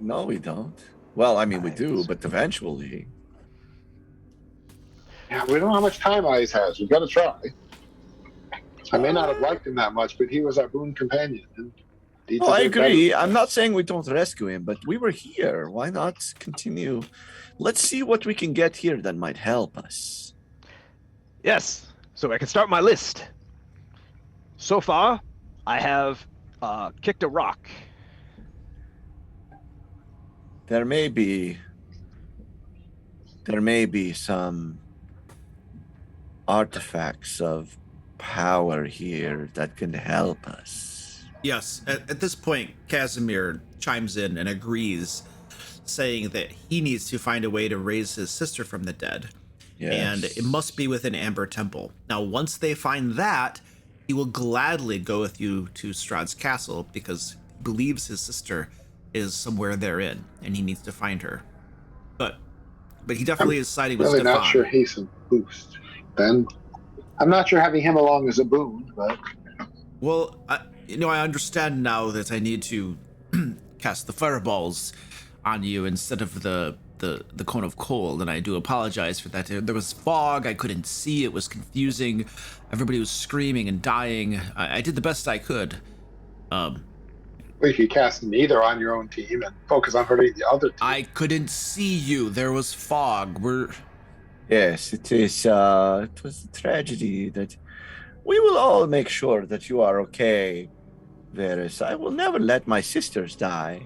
No, we don't. Well, I mean, we do, but eventually. Yeah, we don't know how much time Eyes has. We've got to try. I may not have liked him that much, but he was our boon companion. And he Oh, I deserved better agree. than I'm that. not saying we don't rescue him, but we were here. Why not continue? Let's see what we can get here that might help us. Yes. So I can start my list. So far, I have kicked a rock. There may be some artifacts of power here that can help us. Yes, at this point, Casimir chimes in and agrees, saying that he needs to find a way to raise his sister from the dead. Yes. And it must be within Amber Temple. Now, once they find that, he will gladly go with you to Strahd's castle because he believes his sister is somewhere therein, and he needs to find her. But he definitely is siding with Really Stefan. not sure he's a boost. Then I'm not sure having him along is a boon, but Well, I understand now that I need to cast the fireballs on you instead of the cone of cold, and I do apologize for that. There was fog, I couldn't see, it was confusing. Everybody was screaming and dying. I did the best I could. if you cast neither on your own team and focus on hurting the other team. I couldn't see you. There was fog. Yes, it is. It was a tragedy that we will all make sure that you are okay, Varys. I will never let my sisters die.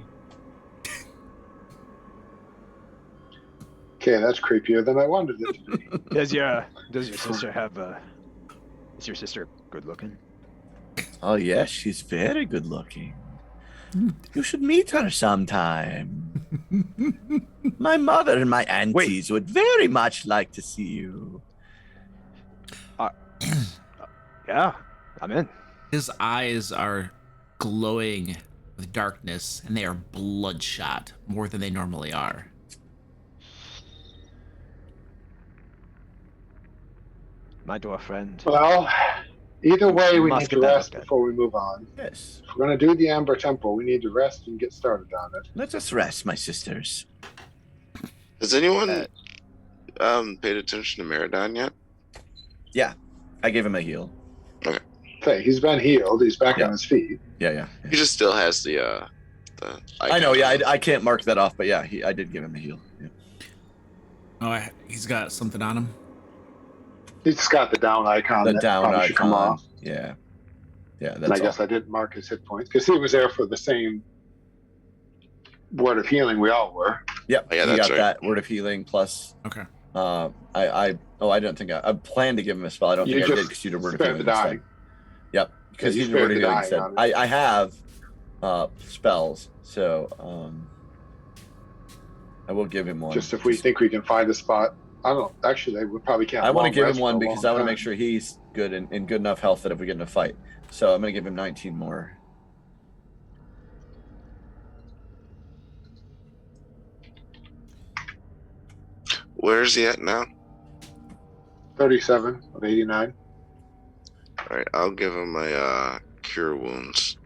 Okay, that's creepier than I wanted it to be. Does your sister have is your sister good looking? Oh yes, she's very good looking. You should meet her sometime. My mother and my aunties would very much like to see you. Yeah, I'm in. His eyes are glowing with darkness, and they are bloodshot more than they normally are. My dwarf friend. Well, either way, we Must need get to that rest looked at. before we move on. Yes. If we're going to do the Amber Temple, we need to rest and get started on it. Let us rest, my sisters. Has anyone paid attention to Meridon yet? Yeah, I gave him a heal. Okay, he's been healed. He's back Yeah. on his feet. Yeah. He just still has the I know. Yeah, icon. I can't mark that off, but yeah, I did give him a heal. Yeah. Oh, he's got something on him. He's just got the down icon. The that down probably should come icon. off. Yeah. And That's I guess all. I didn't mark his hit points because he was there for the same word of healing we all were. Yep. Oh, yeah, he that's got right. that word of healing plus. Okay. I didn't think I planned to give him a spell. I don't You think I did just because you did word of spent healing the instead. dying. Yep. Because Yeah, he's you word spared of the healing dying instead. on it. I have spells, so I will give him one. Just if we think we can find a spot. I don't know. Actually, we probably can't. I want to long give rest him one for a because long I want to time. make sure he's good and in good enough health that if we get in a fight. So I'm going to give him 19 more. Where's he at now? 37 of 89. All right, I'll give him a cure wounds.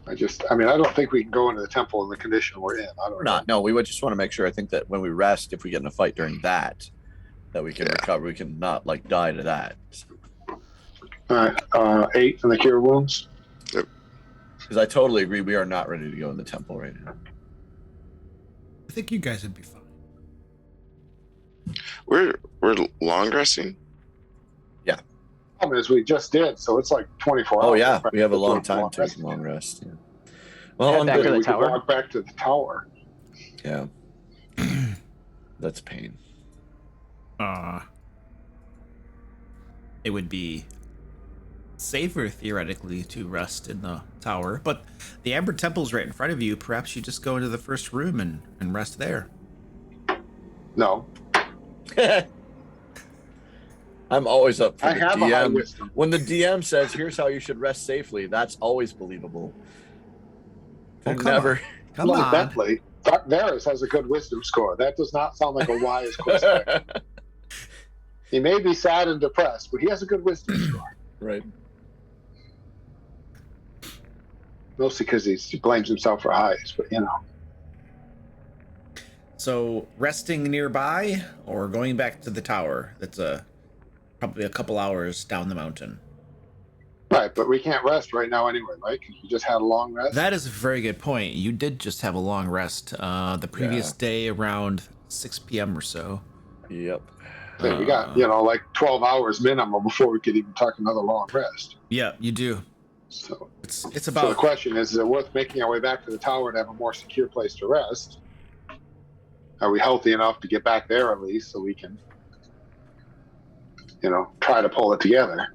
I don't think we can go into the temple in the condition we're in. I don't Or not. No, we would just want to make sure. I think that when we rest, if we get in a fight during that we can recover. We can not like die to that. All right, 8 from the cure wounds. Because I totally agree. We are not ready to go in the temple right now. I think you guys would be fine. We're long resting. Problem is, we just did, so it's like 24 hours. Oh yeah, right? we have a Before long we time walk to take back. a long rest. Yeah. Well, Head I'm back good. to the We could tower. walk back to the tower. Yeah. That's pain. It would be safer theoretically to rest in the tower, but the Amber Temple's right in front of you. Perhaps you just go into the first room and rest there. No, I'm always up for I the have a high DM. wisdom. When the DM says, "Here's how you should rest safely," that's always believable. Oh, They're come never. Come on. Bentley, Varys has a good wisdom score. That does not sound like a wise question. He may be sad and depressed, but he has a good wisdom score. Right. Mostly because he blames himself for highs, but you know. So resting nearby or going back to the tower? That's probably a couple hours down the mountain. Right, but we can't rest right now anyway, right? Because we just had a long rest. That is a very good point. You did just have a long rest the previous day around 6 p.m. or so. Yep. So we got, you know, like 12 hours minimum before we could even talk another long rest. Yeah, you do. So It's So the about question is it worth making our way back to the tower to have a more secure place to rest? Are we healthy enough to get back there at least so we can, you know, try to pull it together?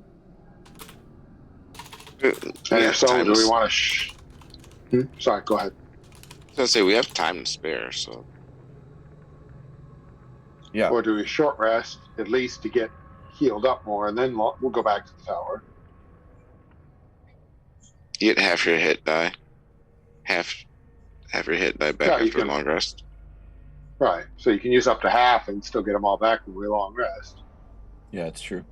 And if so, do we want to? Sorry, go ahead. I was gonna say we have time to spare, so Yeah. Or do we short rest at least to get healed up more, and then we'll go back to the tower? you get half your hit die, half your hit die back after a long rest. Right. So you can use up to half and still get them all back with a long rest. Yeah, it's true.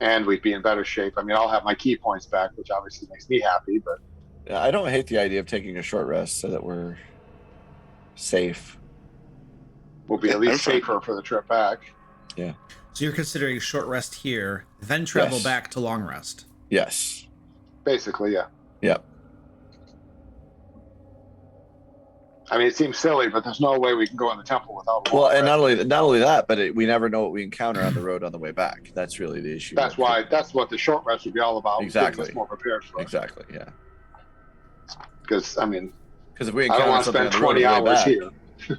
And we'd be in better shape. I mean, I'll have my key points back, which obviously makes me happy, but Yeah, I don't hate the idea of taking a short rest so that we're safe. we'll be at least safer for the trip back. Yeah. So you're considering a short rest here, then travel back to long rest. Yes. Basically, yeah. Yep. I mean, it seems silly, but there's no way we can go in the temple without a long Well, and rest. not only that, but we never know what we encounter on the road on the way back. That's really the issue. That's what the short rest would be all about. Exactly. Getting us more prepared for it. Exactly. Yeah. Because I mean, if we I don't encounter want to something spend on the road 20 on the way hours back, here.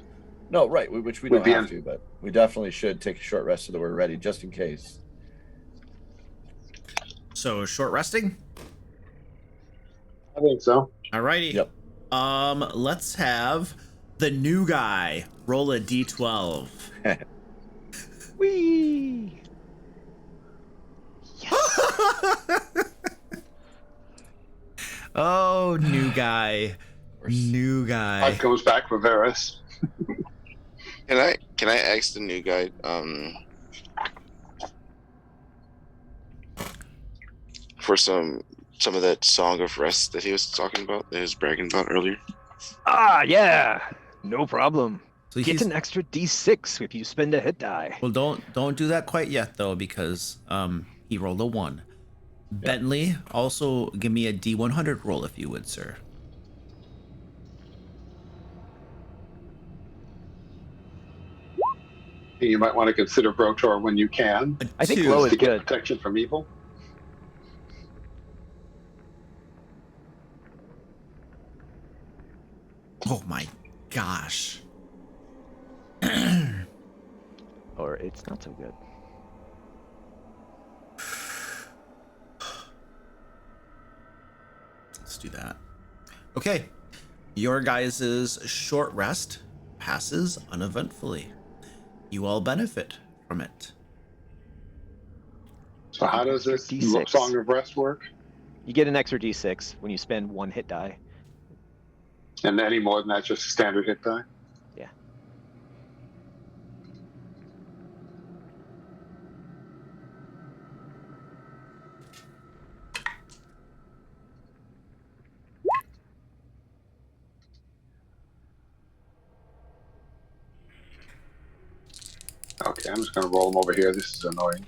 no, right, which we don't have to, but we definitely should take a short rest so that we're ready just in case. So short resting? I think so. Alrighty. Yep. Let's have the new guy roll a d12. Whee! Oh, new guy. New guy. Life comes back for Varys. Can I ask the new guy for some of that song of rest that he was talking about, that he was bragging about earlier? Ah, yeah. No problem. So Get an extra d6 if you spend a hit die. Well, don't do that quite yet though, because he rolled a 1. Yep. Bentley, also give me a d100 roll if you would, sir. You might want to consider Brotor when you can. I think low is good. Protection from evil. Oh my gosh. Or it's not so good. Let's do that. Okay. Your guys' short rest passes uneventfully. You all benefit from it. So how does this D6. Song of Rest work? You get an extra d6 when you spend 1 hit die. And any more than that, just a standard hit die? Yeah. Okay, I'm just going to roll them over here. This is annoying.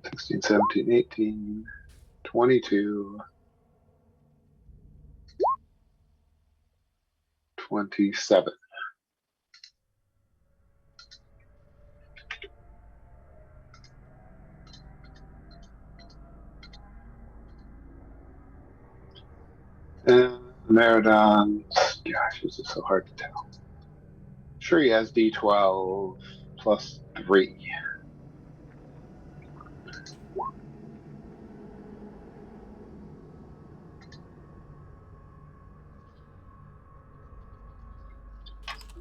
$16, $17, $18, $22, $27. And Meridon, gosh, this is so hard to tell. Sure, he has D12 plus 3.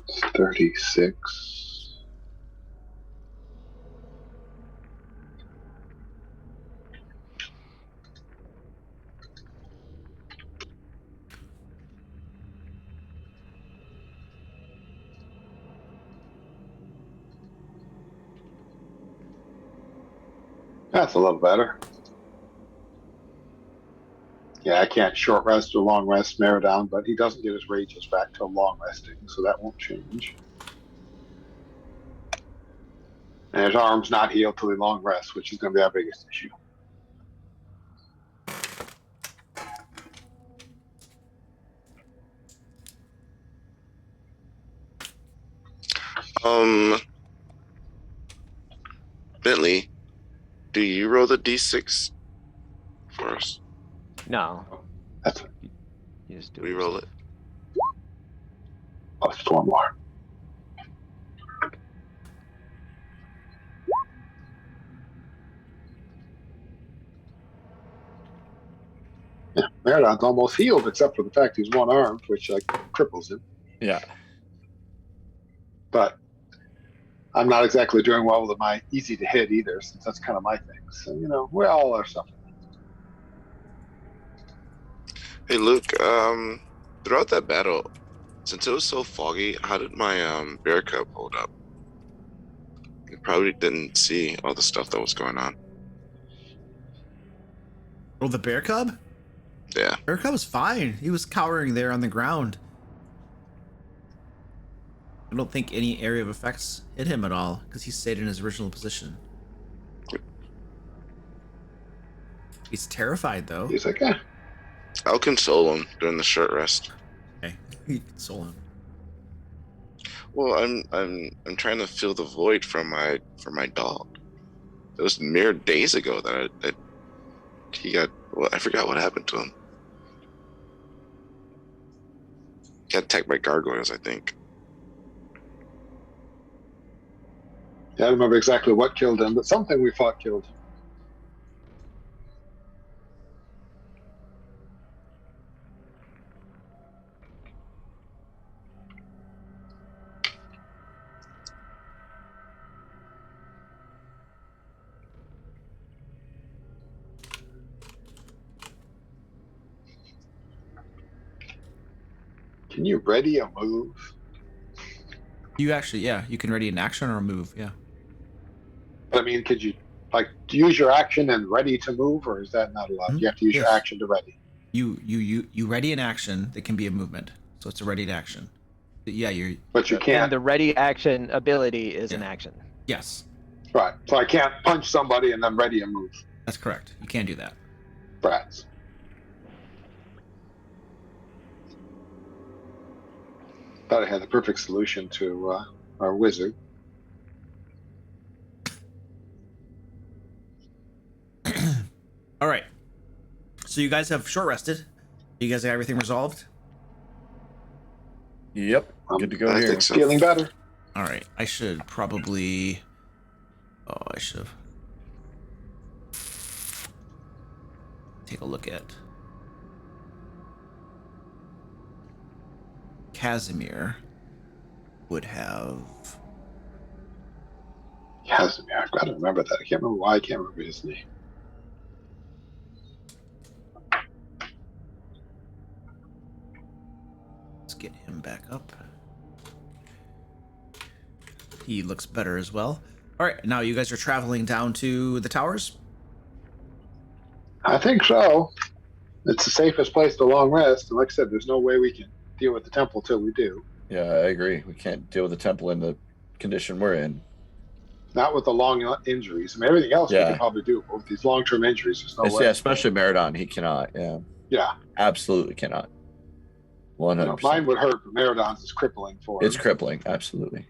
It's 36. That's a little better. Yeah, I can't short rest or long rest Meridon, but he doesn't get his rages back till long resting, so that won't change. And his arm's not healed till he long rests, which is going to be our biggest issue. Bentley, do you roll the d6 for us? No, That's you just do We it roll yourself. it. plus 4 more. Yeah, Meridon's almost healed, except for the fact he's one armed, which cripples him. Yeah. But I'm not exactly doing well with my easy to hit either, since that's kind of my thing. So, we all are suffering. Hey, Luke, throughout that battle, since it was so foggy, how did my bear cub hold up? You probably didn't see all the stuff that was going on. Oh, the bear cub? Yeah. Bear cub was fine. He was cowering there on the ground. I don't think any area of effects hit him at all because he stayed in his original position. He's terrified though. He's like, eh. I'll console him during the short rest. Okay, you console him. Well, I'm trying to fill the void from my dog. It was mere days ago that he got. Well, I forgot what happened to him. He got attacked by gargoyles, I think. Yeah, I don't remember exactly what killed him, but something we fought killed him. Can you ready a move? You actually, yeah, you can ready an action or a move, yeah. I mean, could you use your action and ready to move, or is that not allowed? Mhm. You have to use your Yes. action to ready. You ready an action that can be a movement, so it's a readied action. Yeah, But you And can't. the ready action ability is an Yeah. action. Yes, Right. So I can't punch somebody and then ready a move. that's correct. You can do that. Brats. Thought I had the perfect solution to our wizard. All right. So you guys have short rested. You guys have everything resolved? Yep. Good to go I here. think so. Feeling better. All right. I should probably. Oh, I should have. Take a look at Casimir would have. Casimir. I've got to remember that. I can't remember why I can't remember his name. Let's get him back up. He looks better as well. All right, now you guys are traveling down to the towers. I think so. It's the safest place to long rest. And like I said, there's no way we can deal with the temple till we do. Yeah, I agree. We can't deal with the temple in the condition we're in. Not with the long injuries. I mean, everything else we Yeah. can probably do. But with these long-term injuries, there's no way. Yeah, especially Meridon, he cannot. Yeah, Yeah. absolutely cannot. 100%. Mine would hurt, but Meridon's is crippling for him. It's crippling. Absolutely.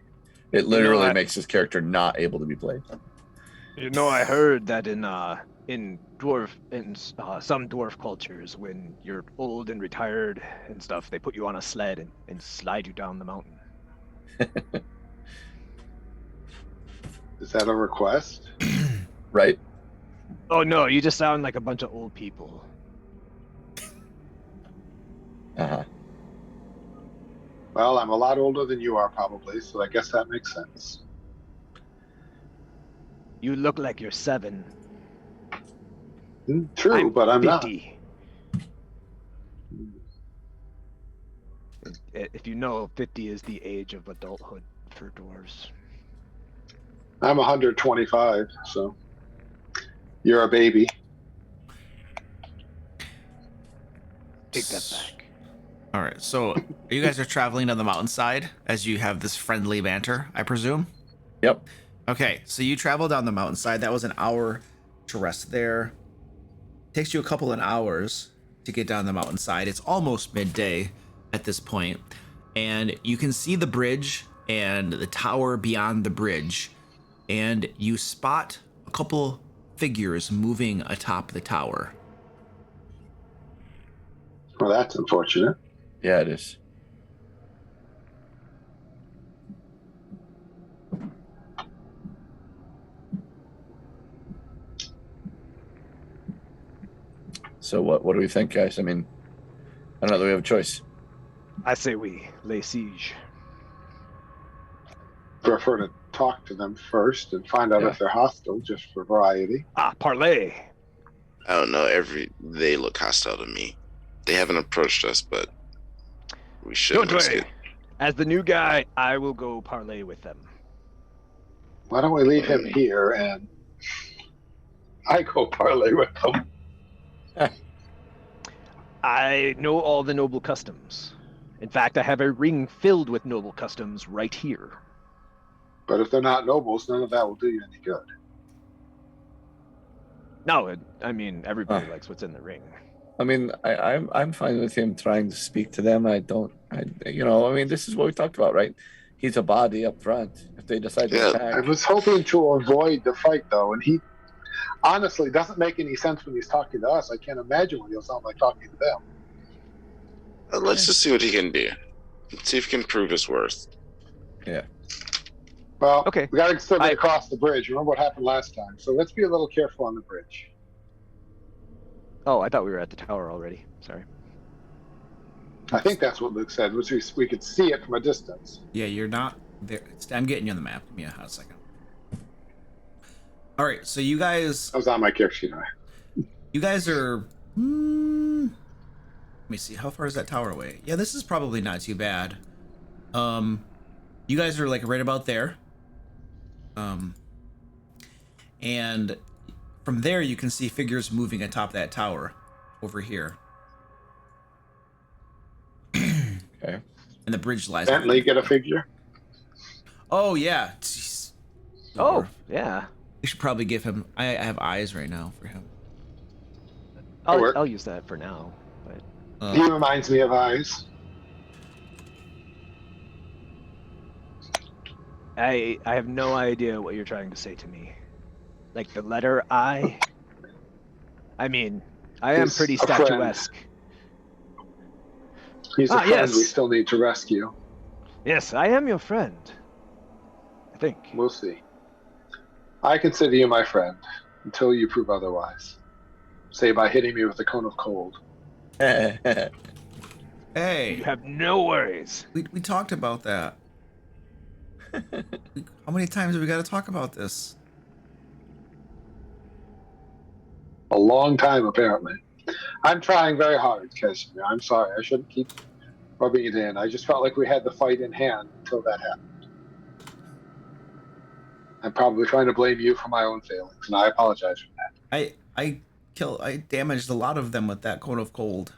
It literally I- makes his character not able to be played. I heard that in some dwarf cultures, when you're old and retired and stuff, they put you on a sled and slide you down the mountain. Is that a request? Right? Oh no, you just sound like a bunch of old people. Uh-huh. Well, I'm a lot older than you are probably, so I guess that makes sense. You look like you're 7. True, but I'm 50. If you know, 50 is the age of adulthood for dwarves. not. I'm 125, so You're a baby. Take that back. All right, so you guys are traveling down the mountainside as you have this friendly banter, I presume? Yep. Okay, so you travel down the mountainside. That was an hour to rest there. Takes you a couple of hours to get down the mountainside. It's almost midday at this point, and you can see the bridge and the tower beyond the bridge, and you spot a couple figures moving atop the tower. Well, that's unfortunate. Yeah, it is. So what do we think, guys? I mean, I don't know that we have a choice. I say we lay siege. Prefer to talk to them first and find out Yeah. if they're hostile, just for variety. Ah, parlay. I don't know. They look hostile to me. They haven't approached us, but we should Don't risk worry. it. As the new guy, I will go parlay with them. Why don't we leave him here and I go parlay with them? I know all the noble customs. In fact, I have a ring filled with noble customs right here. But if they're not nobles, none of that will do you any good. No, I mean, everybody likes what's in the ring. I mean, I'm fine with him trying to speak to them. I mean, this is what we talked about, right? He's a body up front. If they decide to Yeah. attack, I was hoping to avoid the fight, though, and he honestly doesn't make any sense when he's talking to us. I can't imagine what he'll sound like talking to them. Let's just see what he can do. Let's see if he can prove his worth. Well, Okay. we got to still get across the bridge. Remember what happened last time. So let's be a little careful on the bridge. Oh, I thought we were at the tower already. Sorry. I think that's what Luke said, which we could see it from a distance. Yeah, you're not there. I'm getting you on the map. Give me a second. All right, so you guys I was on my character sheet. are. Let me see. How far is that tower away? Yeah, this is probably not too bad. You guys are like right about there. And from there you can see figures moving atop that tower over here. okay. And the bridge lies. Bentley get a figure? Oh yeah. Jeez. Oh, yeah. We should probably give him. I have eyes right now for him. work. I'll use that for now. But He reminds me of eyes. I have no idea what you're trying to say to me. Like the letter I. I mean, I am He's pretty a friend. statuesque. He's a friend yes. we still need to rescue. Yes, I am your friend. I think. We'll see. I consider you my friend until you prove otherwise. Say by hitting me with a cone of cold. Hey, You have no worries. we talked about that. How many times have we got to talk about this? A long time, apparently. I'm trying very hard, Casimir. I'm sorry. I shouldn't keep rubbing it in. I just felt like we had the fight in hand until that happened. I'm probably trying to blame you for my own failings, and I apologize for that. I damaged a lot of them with that cone of cold.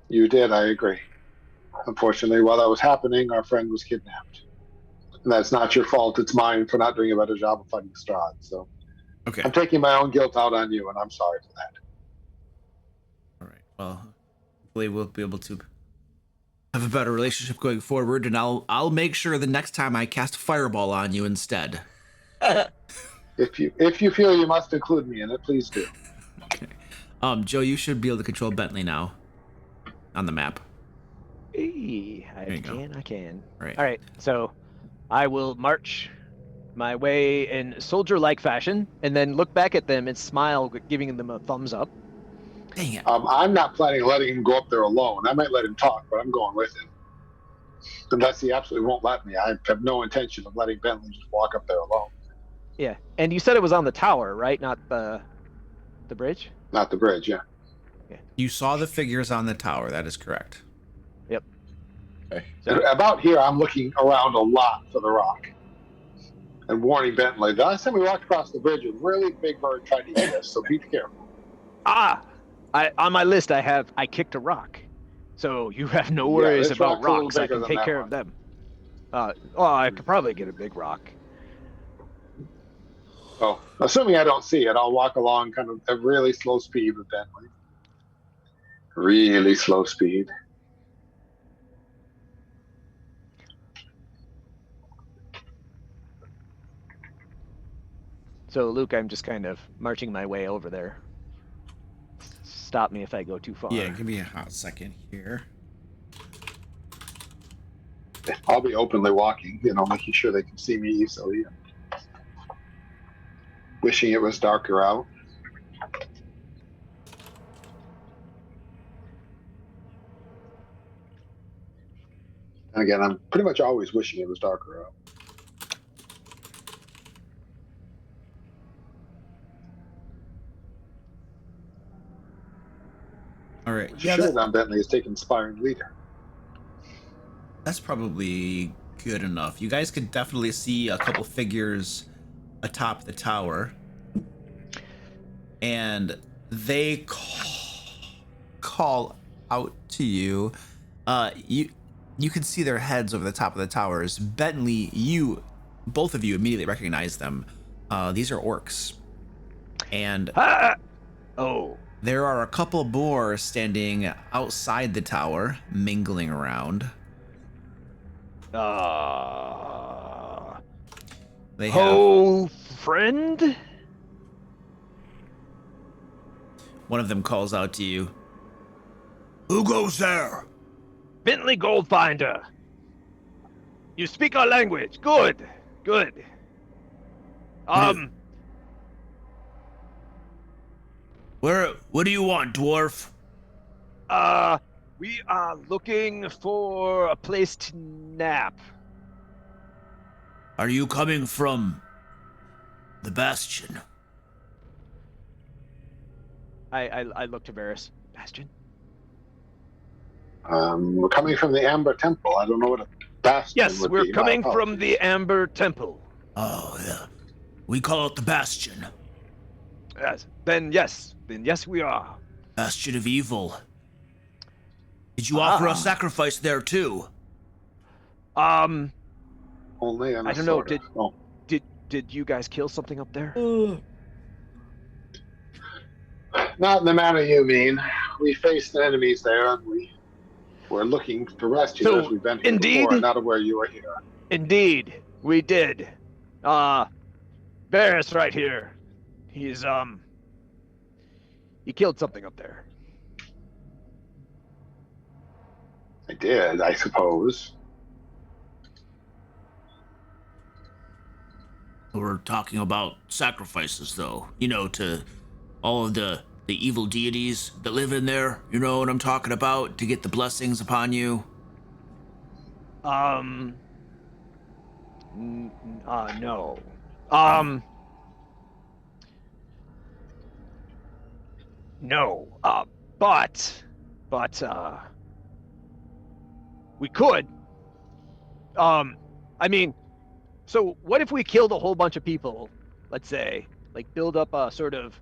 You did, I agree. Unfortunately, while that was happening, our friend was kidnapped. And that's not your fault. It's mine for not doing a better job of fighting Strahd. So Okay. I'm taking my own guilt out on you, and I'm sorry for that. All right. Well, hopefully we'll be able to have a better relationship going forward, and I'll make sure the next time I cast fireball on you instead. If you feel you must include me in it, please do. Okay. Joe, you should be able to control Bentley now on the map. Hey, There you go. I can. All right. All right, so I will march my way in soldier-like fashion, and then look back at them and smile, giving them a thumbs up. Dang it. I'm not planning on letting him go up there alone. I might let him talk, but I'm going with him. Unless he absolutely won't let me. I have no intention of letting Bentley just walk up there alone. Yeah, and you said it was on the tower, right? Not the bridge? Not the bridge, yeah. You saw the figures on the tower. That is correct. Okay. About here, I'm looking around a lot for the rock. and warning Bentley. The last time we walked across the bridge, a really big bird tried to eat us, so be careful. On my list I kicked a rock, so you have no Yeah, worries this about rock's a little rocks. I bigger can than take that care one. of them. I could probably get a big rock. So, assuming I don't see it, I'll walk along kind of at really slow speed with Bentley. Really slow speed. So Luke, I'm just kind of marching my way over there. Stop me if I go too far. Yeah, give me a hot second here. I'll be openly walking, making sure they can see me easily. Wishing it was darker out. And again, I'm pretty much always wishing it was darker out. All right. What you Yeah, should have done, Bentley, is take inspiring leader. that's probably good enough. You guys could definitely see a couple figures atop the tower, and they call out to you. You can see their heads over the top of the towers. Bentley, both of you immediately recognize them. These are orcs, and Oh. there are a couple boar standing outside the tower, mingling around. They have friend? one of them calls out to you. Who goes there? Bentley Goldfinder. You speak our language. Good. What do you want, dwarf? We are looking for a place to nap. Are you coming from the Bastion? I look to Varys. Bastion? We're coming from the Amber Temple. I don't know what a bastion Yes, would we're be. coming My from the Amber Temple. Oh, yeah. We call it the Bastion. Yes. Then yes, we are. Bastion of Evil. Did you offer a sacrifice there, too? Only I don't know. Did you guys kill something up there? Not in the manner you mean. We faced enemies there, and we were looking to rescue So, as we've been here indeed- before, not aware you were here. Indeed, we did. Varys right here. He's he killed something up there. I did, I suppose. We're talking about sacrifices, though. To all of the evil deities that live in there. You know what I'm talking about? To get the blessings upon you. No. No. But we could. So what if we killed a whole bunch of people, let's say, like build up a sort of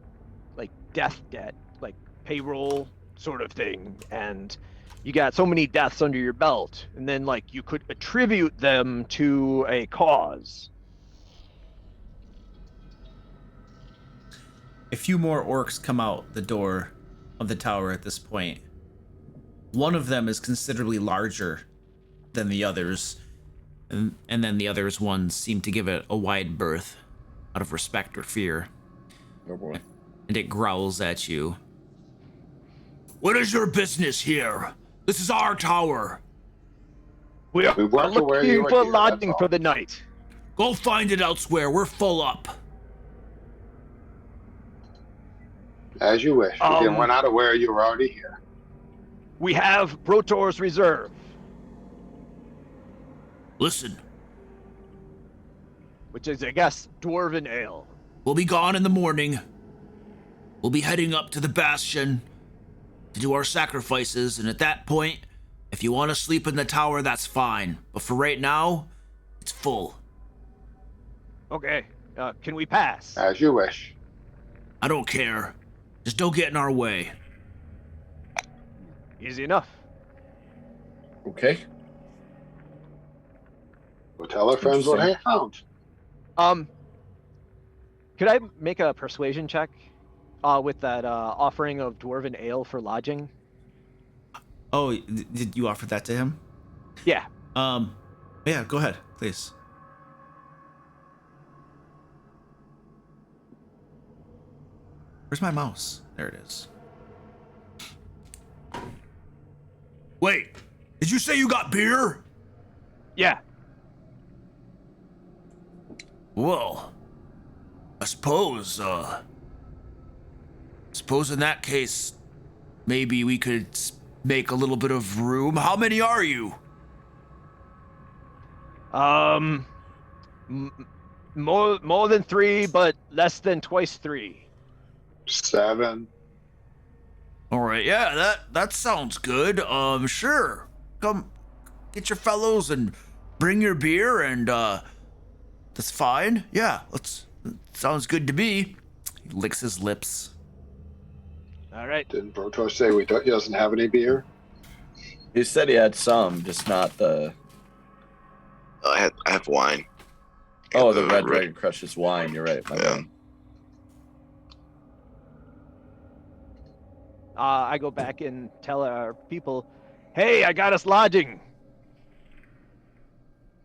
like death debt, like payroll sort of thing, and you got so many deaths under your belt, and then like you could attribute them to a cause. A few more orcs come out the door of the tower at this point. One of them is considerably larger than the others, and then the others ones seem to give it a wide berth out of respect or fear. Oh boy. And it growls at you. What is your business here? This is our tower. We are weren't aware you looking were for here, lodging that's for all. the night. Go find it elsewhere. We're full up. As you wish. Again, we're not aware you were already here. We have Brotor's Reserve. Listen, Which is, I guess, Dwarven Ale. we'll be gone in the morning. We'll be heading up to the Bastion to do our sacrifices, and at that point, if you want to sleep in the tower, that's fine. But for right now, it's full. Okay. Can we pass? As you wish. I don't care. Just don't get in our way. Easy enough. Okay. We'll tell our friends what I found. Could I make a persuasion check with that offering of dwarven ale for lodging? Oh, did you offer that to him? Yeah. Yeah, go ahead, please. Where's my mouse? There it is. Wait, did you say you got beer? Yeah. Well, I suppose in that case, maybe we could make a little bit of room. How many are you? More than 3, but less than twice 3. 7. All right, yeah, that sounds good. Sure. Come get your fellows and bring your beer and that's fine. Yeah, sounds good to me. He licks his lips. All right. Didn't Brotor say he doesn't have any beer? He said he had some, just not the. I have wine. Oh, the Red Dragon Crushes wine. You're right. My Yeah. bad. I go back and tell our people, hey, I got us lodging.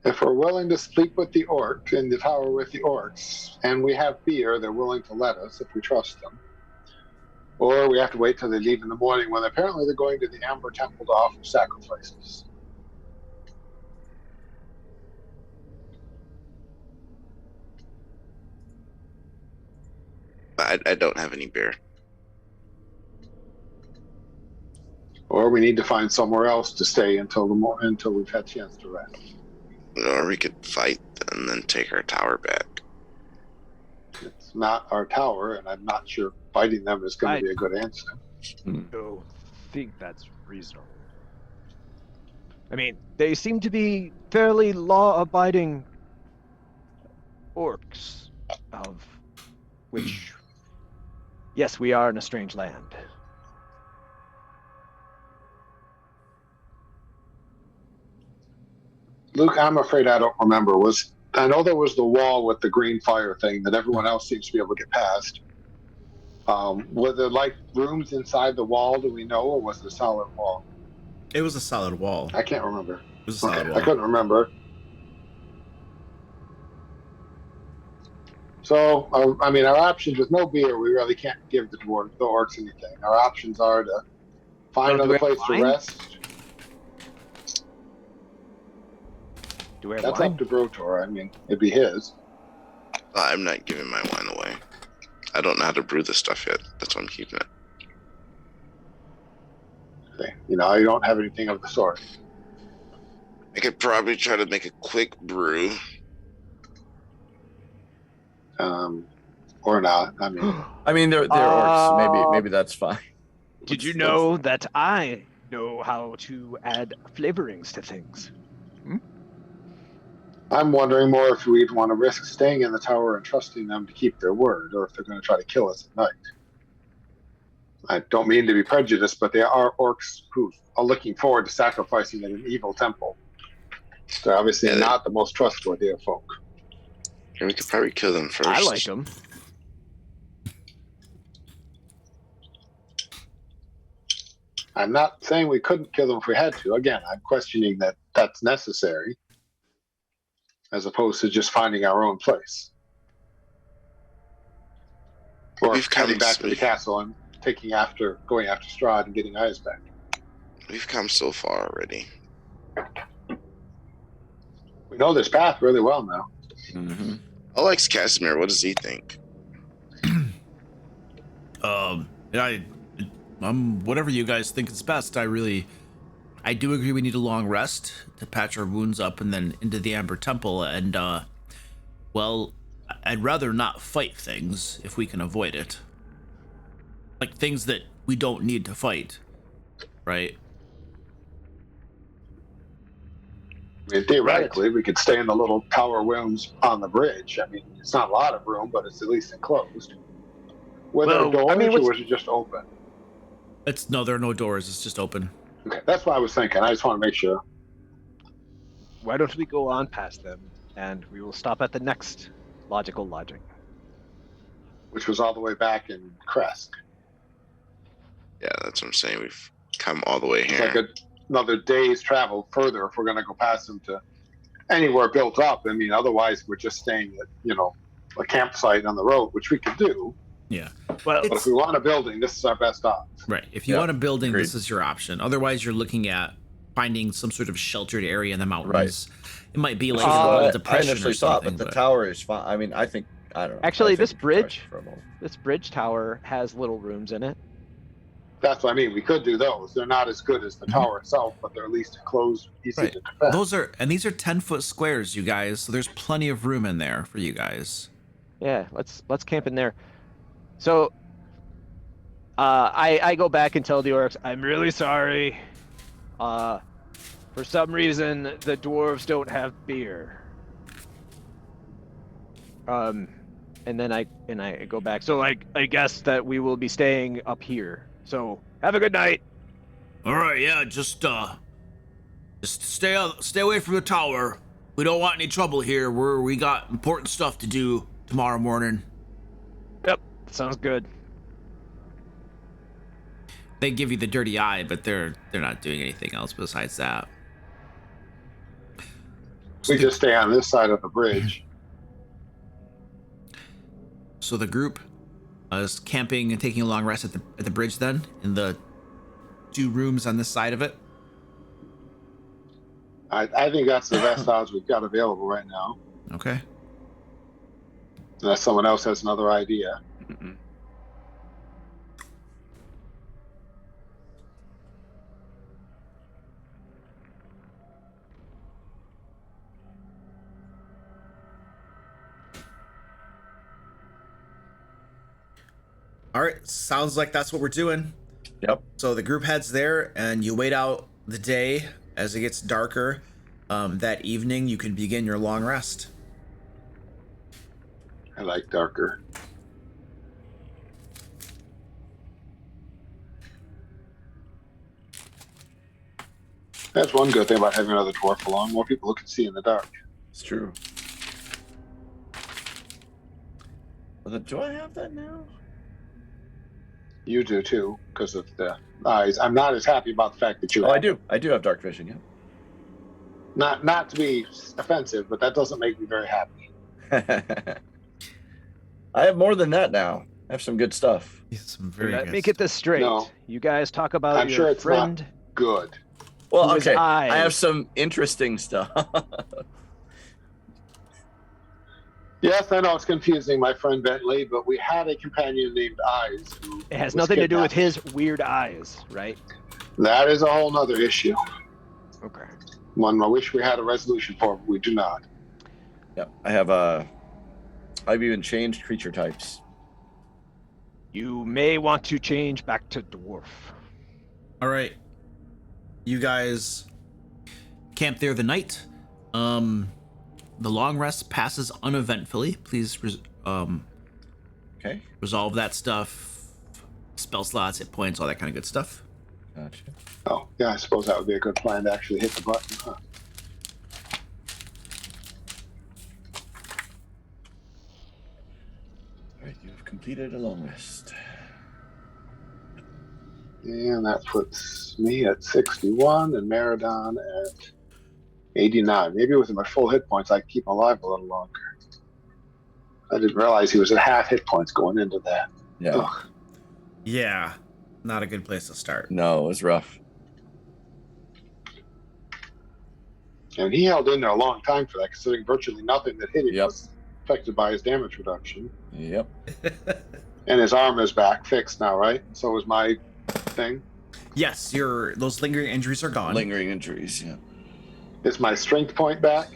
If we're willing to sleep with the orc in the tower with the orcs, and we have beer, they're willing to let us if we trust them. Or we have to wait till they leave in the morning when apparently they're going to the Amber Temple to offer sacrifices. I don't have any beer. Or we need to find somewhere else to stay until we've had a chance to rest. Or we could fight and then take our tower back. It's not our tower, and I'm not sure fighting them is going to be a good answer. Don't think that's reasonable. I mean, they seem to be fairly law-abiding orcs, of which, yes, we are in a strange land. Luke, I'm afraid I don't remember. I know there was the wall with the green fire thing that everyone else seems to be able to get past. Were there like rooms inside the wall? Do we know, or was it a solid wall? It was a solid wall. I can't remember. It was a solid wall. I couldn't remember. So, I mean, our options with no beer, we really can't give the orcs anything. Our options are to find another place to rest. Do we have That's wine? up to Brotor. I mean, it'd be his. I'm not giving my wine away. I don't know how to brew this stuff yet. That's why I'm keeping it. Okay. You know, I don't have anything of the sort. I could probably try to make a quick brew. Or not. I mean, they're orcs. Maybe that's fine. Did you know that I know how to add flavorings to things? I'm wondering more if we'd want to risk staying in the tower and trusting them to keep their word, or if they're going to try to kill us at night. I don't mean to be prejudiced, but they are orcs who are looking forward to sacrificing at an evil temple. They're obviously not the most trustworthy of folk. And we could probably kill them first. I like them. I'm not saying we couldn't kill them if we had to. Again, I'm questioning that that's necessary, as opposed to just finding our own place. Or heading back to the castle and going after Strahd and getting eyes back. We've come so far already. We know this path really well now. Mm-hmm. Alex Casimir, what does he think? Whatever you guys think is best. I do agree we need a long rest to patch our wounds up and then into the Amber Temple. And, well, I'd rather not fight things if we can avoid it. Like things that we don't need to fight, right? I mean, theoretically, we could stay in the little tower rooms on the bridge. I mean, it's not a lot of room, but it's at least enclosed. Were there Well, doors, I mean, or was it just open? No, there are no doors. It's just open. Okay, that's what I was thinking. I just want to make sure. why don't we go on past them, and we will stop at the next logical lodging. Which was all the way back in Kresk. Yeah, that's what I'm saying. We've come all the way It's here. like another day's travel further if we're going to go past them to anywhere built up. I mean, otherwise we're just staying at, a campsite on the road, which we could do. Yeah. Well, But if we want a building, this is our best option. Right. If you Yeah, want a building, agreed. this is your option. Otherwise, you're looking at finding some sort of sheltered area in the mountains. It might be like Which is a what I depression initially or thought, something. but the tower is fine. I mean, I don't know. Actually, I this think we could try bridge- for a moment. this bridge tower has little rooms in it. That's what I mean. We could do those. They're not as good as the tower itself, but they're at least enclosed, easy Right. to defend. These are 10-foot squares, you guys. So there's plenty of room in there for you guys. Yeah, let's camp in there. So, I go back and tell the orcs, I'm really sorry. For some reason, the dwarves don't have beer. And then I go back. So I guess that we will be staying up here. So have a good night. All right, yeah, just stay away from the tower. We don't want any trouble here. We got important stuff to do tomorrow morning. Yep, sounds good. They give you the dirty eye, but they're not doing anything else besides that. We just stay on this side of the bridge. So the group is camping and taking a long rest at the bridge then, in the 2 rooms on this side of it. I think that's the best odds we've got available right now. Okay. Unless someone else has another idea. Mm-mm. All right, sounds like that's what we're doing. Yep. So the group heads there, and you wait out the day as it gets darker. That evening, you can begin your long rest. I like darker. That's one good thing about having another dwarf along. More people who can see in the dark. It's true. Do I have that now? You do too, because of the eyes. I'm not as happy about the fact that you. Oh, I do. I do have dark vision. Not to be offensive, but that doesn't make me very happy. Yeah. I have more than that now. I have some good stuff. Some very Let good me get this straight. No. You guys talk about I'm your sure it's friend. Good. Well, Who is okay. I? I have some interesting stuff. Yes, I know it's confusing, my friend Bentley, but we had a companion named Eyes. Who It has was nothing to do with kidnapped. his weird eyes, right? That is a whole nother issue. Okay. One I wish we had a resolution for, but we do not. Yep. I've even changed creature types. You may want to change back to dwarf. All right, you guys camp there the night. The long rest passes uneventfully. Please Okay. resolve that stuff. Spell slots, hit points, all that kind of good stuff. Gotcha. Oh, yeah, I suppose that would be a good plan to actually hit the button, huh? All right. You have completed a long rest. And that puts me at 61 and Meridon at 89. Maybe with my full hit points, I could keep him alive a little longer. I didn't realize he was at half hit points going into that. Yeah. Ugh. Yeah, not a good place to start. No, it was rough. And he held in there a long time for that, considering virtually nothing that hit him Yep. was affected by his damage reduction. Yep. And his arm is back fixed now, right? So was my thing. Yes, those lingering injuries are gone. Lingering injuries. Yeah. Is my strength point back?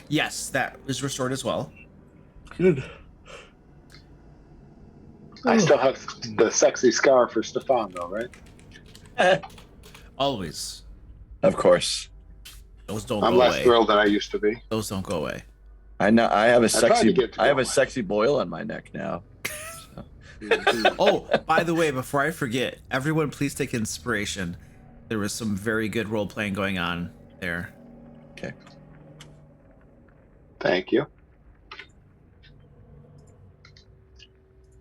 Yes, that is restored as well. Good. I still have the sexy scar for Stefan, though, right? Always. Of course. Those don't I'm go less away. thrilled than I used to be. Those don't go away. I know. I have a tried to sexy. get to I have go a away. sexy boil on my neck now. Oh, by the way, before I forget, everyone please take inspiration. There was some very good role playing going on there. Okay. Thank you.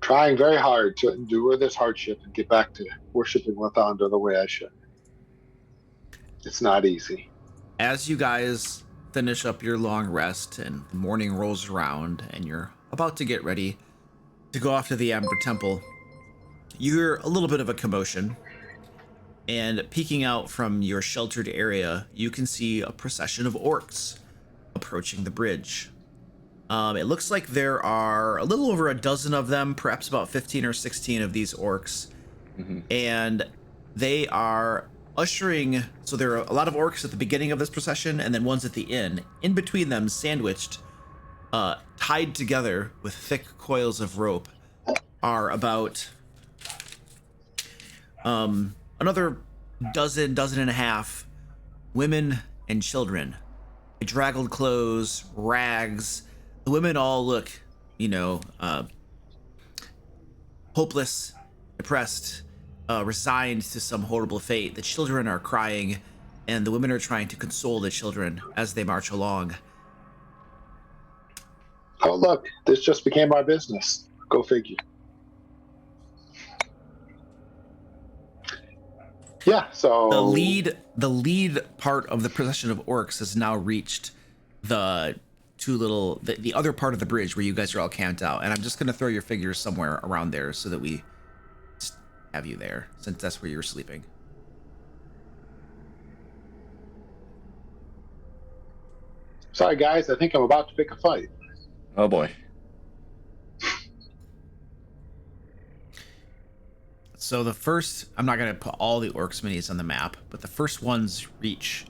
Trying very hard to endure this hardship and get back to worshiping Lathander the way I should. It's not easy. As you guys finish up your long rest and the morning rolls around and you're about to get ready to go off to the Amber Temple, you hear a little bit of a commotion. And peeking out from your sheltered area, you can see a procession of orcs approaching the bridge. It looks like there are a little over a dozen of them, perhaps about 15 or 16 of these orcs. Mm-hmm. And they are ushering, so there are a lot of orcs at the beginning of this procession and then ones at the end. In between them, sandwiched, tied together with thick coils of rope, are about another dozen and a half women and children. Bedraggled clothes, rags. The women all look, hopeless, depressed, resigned to some horrible fate. The children are crying, and the women are trying to console the children as they march along. Oh, look, this just became our business. Go figure. Yeah, so The lead part of the procession of orcs has now reached the other part of the bridge where you guys are all camped out, and I'm just gonna throw your figures somewhere around there so that we just have you there, since that's where you're sleeping. Sorry, guys, I think I'm about to pick a fight. Oh boy. So the first, I'm not going to put all the orcs minis on the map, but the first ones reach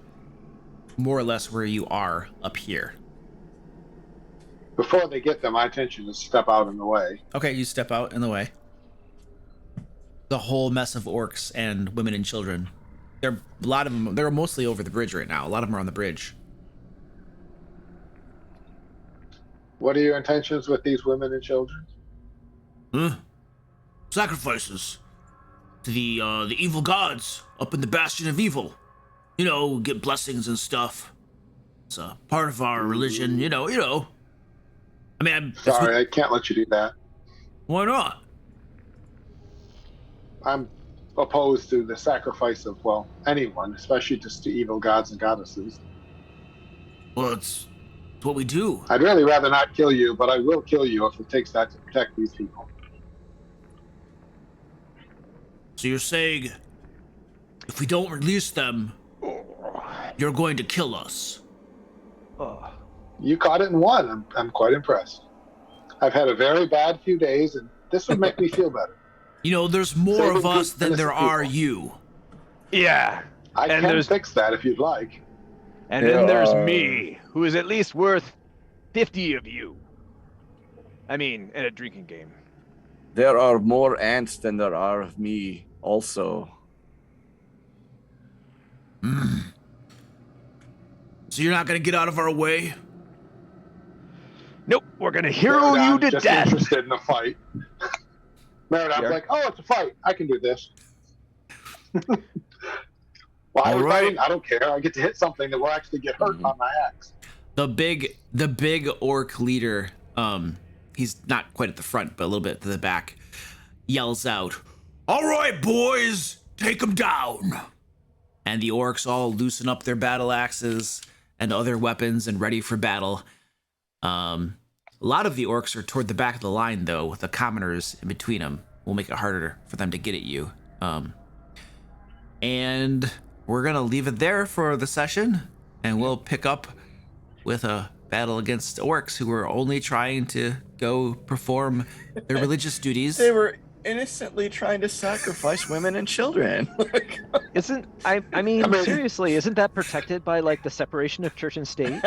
more or less where you are up here. Before they get there, my intention is to step out in the way. Okay, you step out in the way. The whole mess of orcs and women and children. A lot of them, they're mostly over the bridge right now. A lot of them are on the bridge. What are your intentions with these women and children? Sacrifices to the evil gods up in the bastion of evil. Get blessings and stuff. It's a part of our religion, I mean, Sorry, I can't let you do that. Why not? I'm opposed to the sacrifice of, well, anyone, especially just to evil gods and goddesses. Well, it's what we do. I'd really rather not kill you, but I will kill you if it takes that to protect these people. So you're saying if we don't release them, you're going to kill us? You caught it in one. I'm quite impressed. I've had a very bad few days, and this would make me feel better. There's more Saving of us good, than there innocent are people. you. Yeah. I And can there's- fix that if you'd like. And then there's me, who is at least worth 50 of you. I mean, in a drinking game. There are more ants than there are of me, also. So you're not going to get out of our way? Nope, we're gonna hero you I'm to just death. interested in a fight. Meredith's Yeah. like, oh, it's a fight. I can do this. Why All are we right. fighting? I don't care. I get to hit something that will actually get hurt on my axe. The big orc leader, he's not quite at the front, but a little bit to the back, yells out, "All right, boys, take him down." And the orcs all loosen up their battle axes and other weapons and ready for battle. A lot of the orcs are toward the back of the line, though, with the commoners in between them. Will make it harder for them to get at you. And we're gonna leave it there for the session, and we'll pick up with a battle against orcs who are only trying to go perform their religious duties. They were innocently trying to sacrifice women and children. Isn't I mean, I mean- seriously, isn't that protected by like the separation of church and state?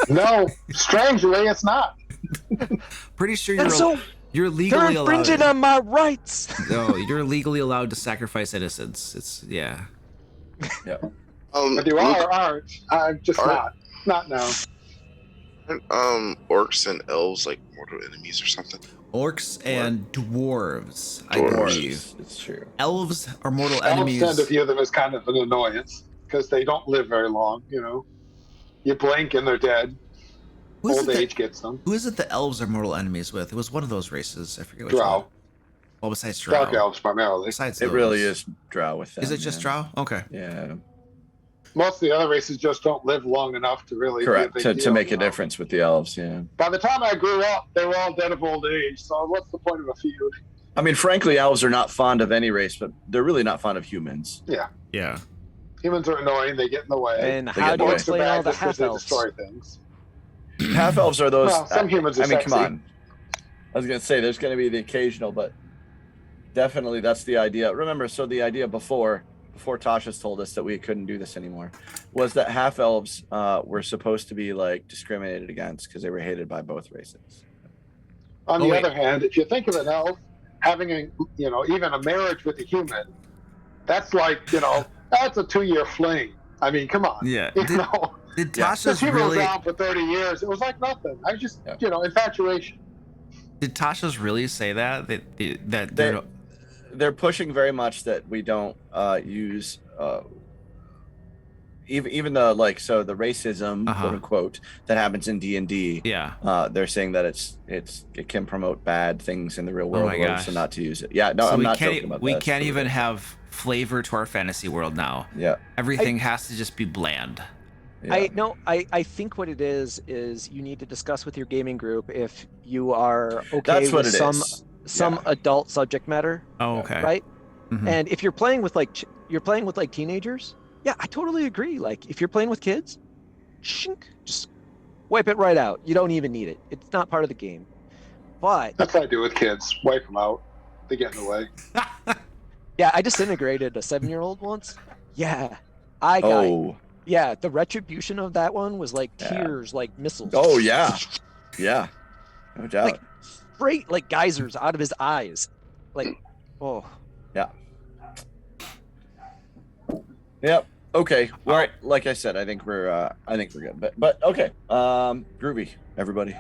No, strangely, it's not. Pretty sure And so you're they're legally infringing allowed. on my rights. No, you're legally allowed to sacrifice innocents. It's yeah. Yeah. But you aren't. I'm just Art- not now. Orcs and elves like mortal enemies or something. Orcs and dwarves, I Dwarves. believe. It's true. Elves are mortal Elves enemies. tend to view them as kind of an annoyance because they don't live very long. You blink and they're dead. Who is Old it that- age gets them. Who is it the elves are mortal enemies with? It was one of those races. I forget which Drow. one. Well, besides Drow. Dark elves primarily. Besides It really those. is drow with them. Is it just yeah. Drow? Okay. Yeah. Most of the other races just don't live long enough to really Correct. be a big To deal, make a difference with the elves, yeah. By the time I grew up, they were all dead of old age. So what's the point of a feud? I mean, frankly, elves are not fond of any race, but they're really not fond of humans. Yeah. Humans are annoying. They get in the way. And They how get do you away. Orcs are explain bad all the just 'cause half they elves? destroy things. Half elves are those. Well, some humans are I mean, sexy. come on. I was gonna say there's gonna be the occasional, but definitely that's the idea. Remember, so the idea before Tasha's told us that we couldn't do this anymore, was that half elves were supposed to be like discriminated against because they were hated by both races. On the wait. other hand, if you think of an elf having even a marriage with a human, that's like, that's a 2-year fling. I mean, come on. Yeah. You Did know, Tasha's this human was really around for 30 years. It was like nothing. I just, Yeah. infatuation. did Tasha's really say that? That they're They're pushing very much that we don't use even the the racism quote unquote that happens in D&D. yeah. They're saying that it can promote bad things in the real world, my gosh. so not to use it. Yeah, no, So I'm we not can't joking about we that. can't It's even really- have flavor to our fantasy world now. Yeah. Everything has to just be bland. Yeah. I think what it is you need to discuss with your gaming group if you are okay That's what with it is. some Yeah. adult subject matter, Oh, okay. right? Mhm. And if you're playing with teenagers, yeah, I totally agree. Like if you're playing with kids, shink, just wipe it right out. You don't even need it. It's not part of the game. But That's what I do with kids. Wipe them out. They get in the way. yeah, I disintegrated a 7-year-old once. Yeah, I got. Oh. Yeah, the retribution of that one was like Yeah. tears, like missiles. Oh yeah. Yeah. No doubt. Like straight like geysers out of his eyes. Like, oh. Yep. Okay. Well, All right. like I said, I think we're good. But okay. Groovy, everybody.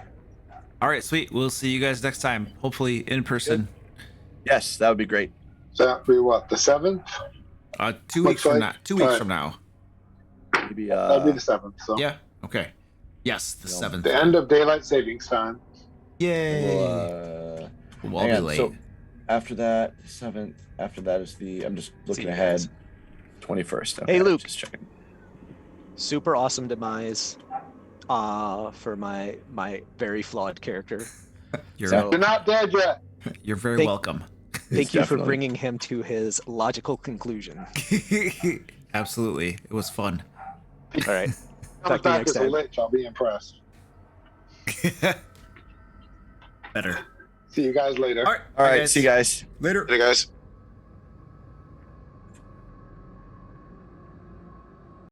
All right, sweet. We'll see you guys next time. Hopefully in person. Yes, that would be great. So that would be what, the 7th? 2 weeks Looks from like- now. 2 weeks Alright. from now. Maybe That'd be the 7th. So Yeah. Okay. Yes, the Yeah. 7th. the end of daylight savings time. Yay. we'll, We'll all be hang on. late. So after that, 7th. After that is I'm just looking you ahead. guys. 21st. Hey, Luke. Just checking. Super awesome demise for my very flawed character. You're So- You're not dead yet. you're very Thank- welcome. Thank you for definitely- bringing him to his logical conclusion. Absolutely. It was fun. All right. Comes Talk to you back next as a time. lich. I'll be impressed. Better. See you guys later. All right. All right. guys. See you guys. Later. Hey guys.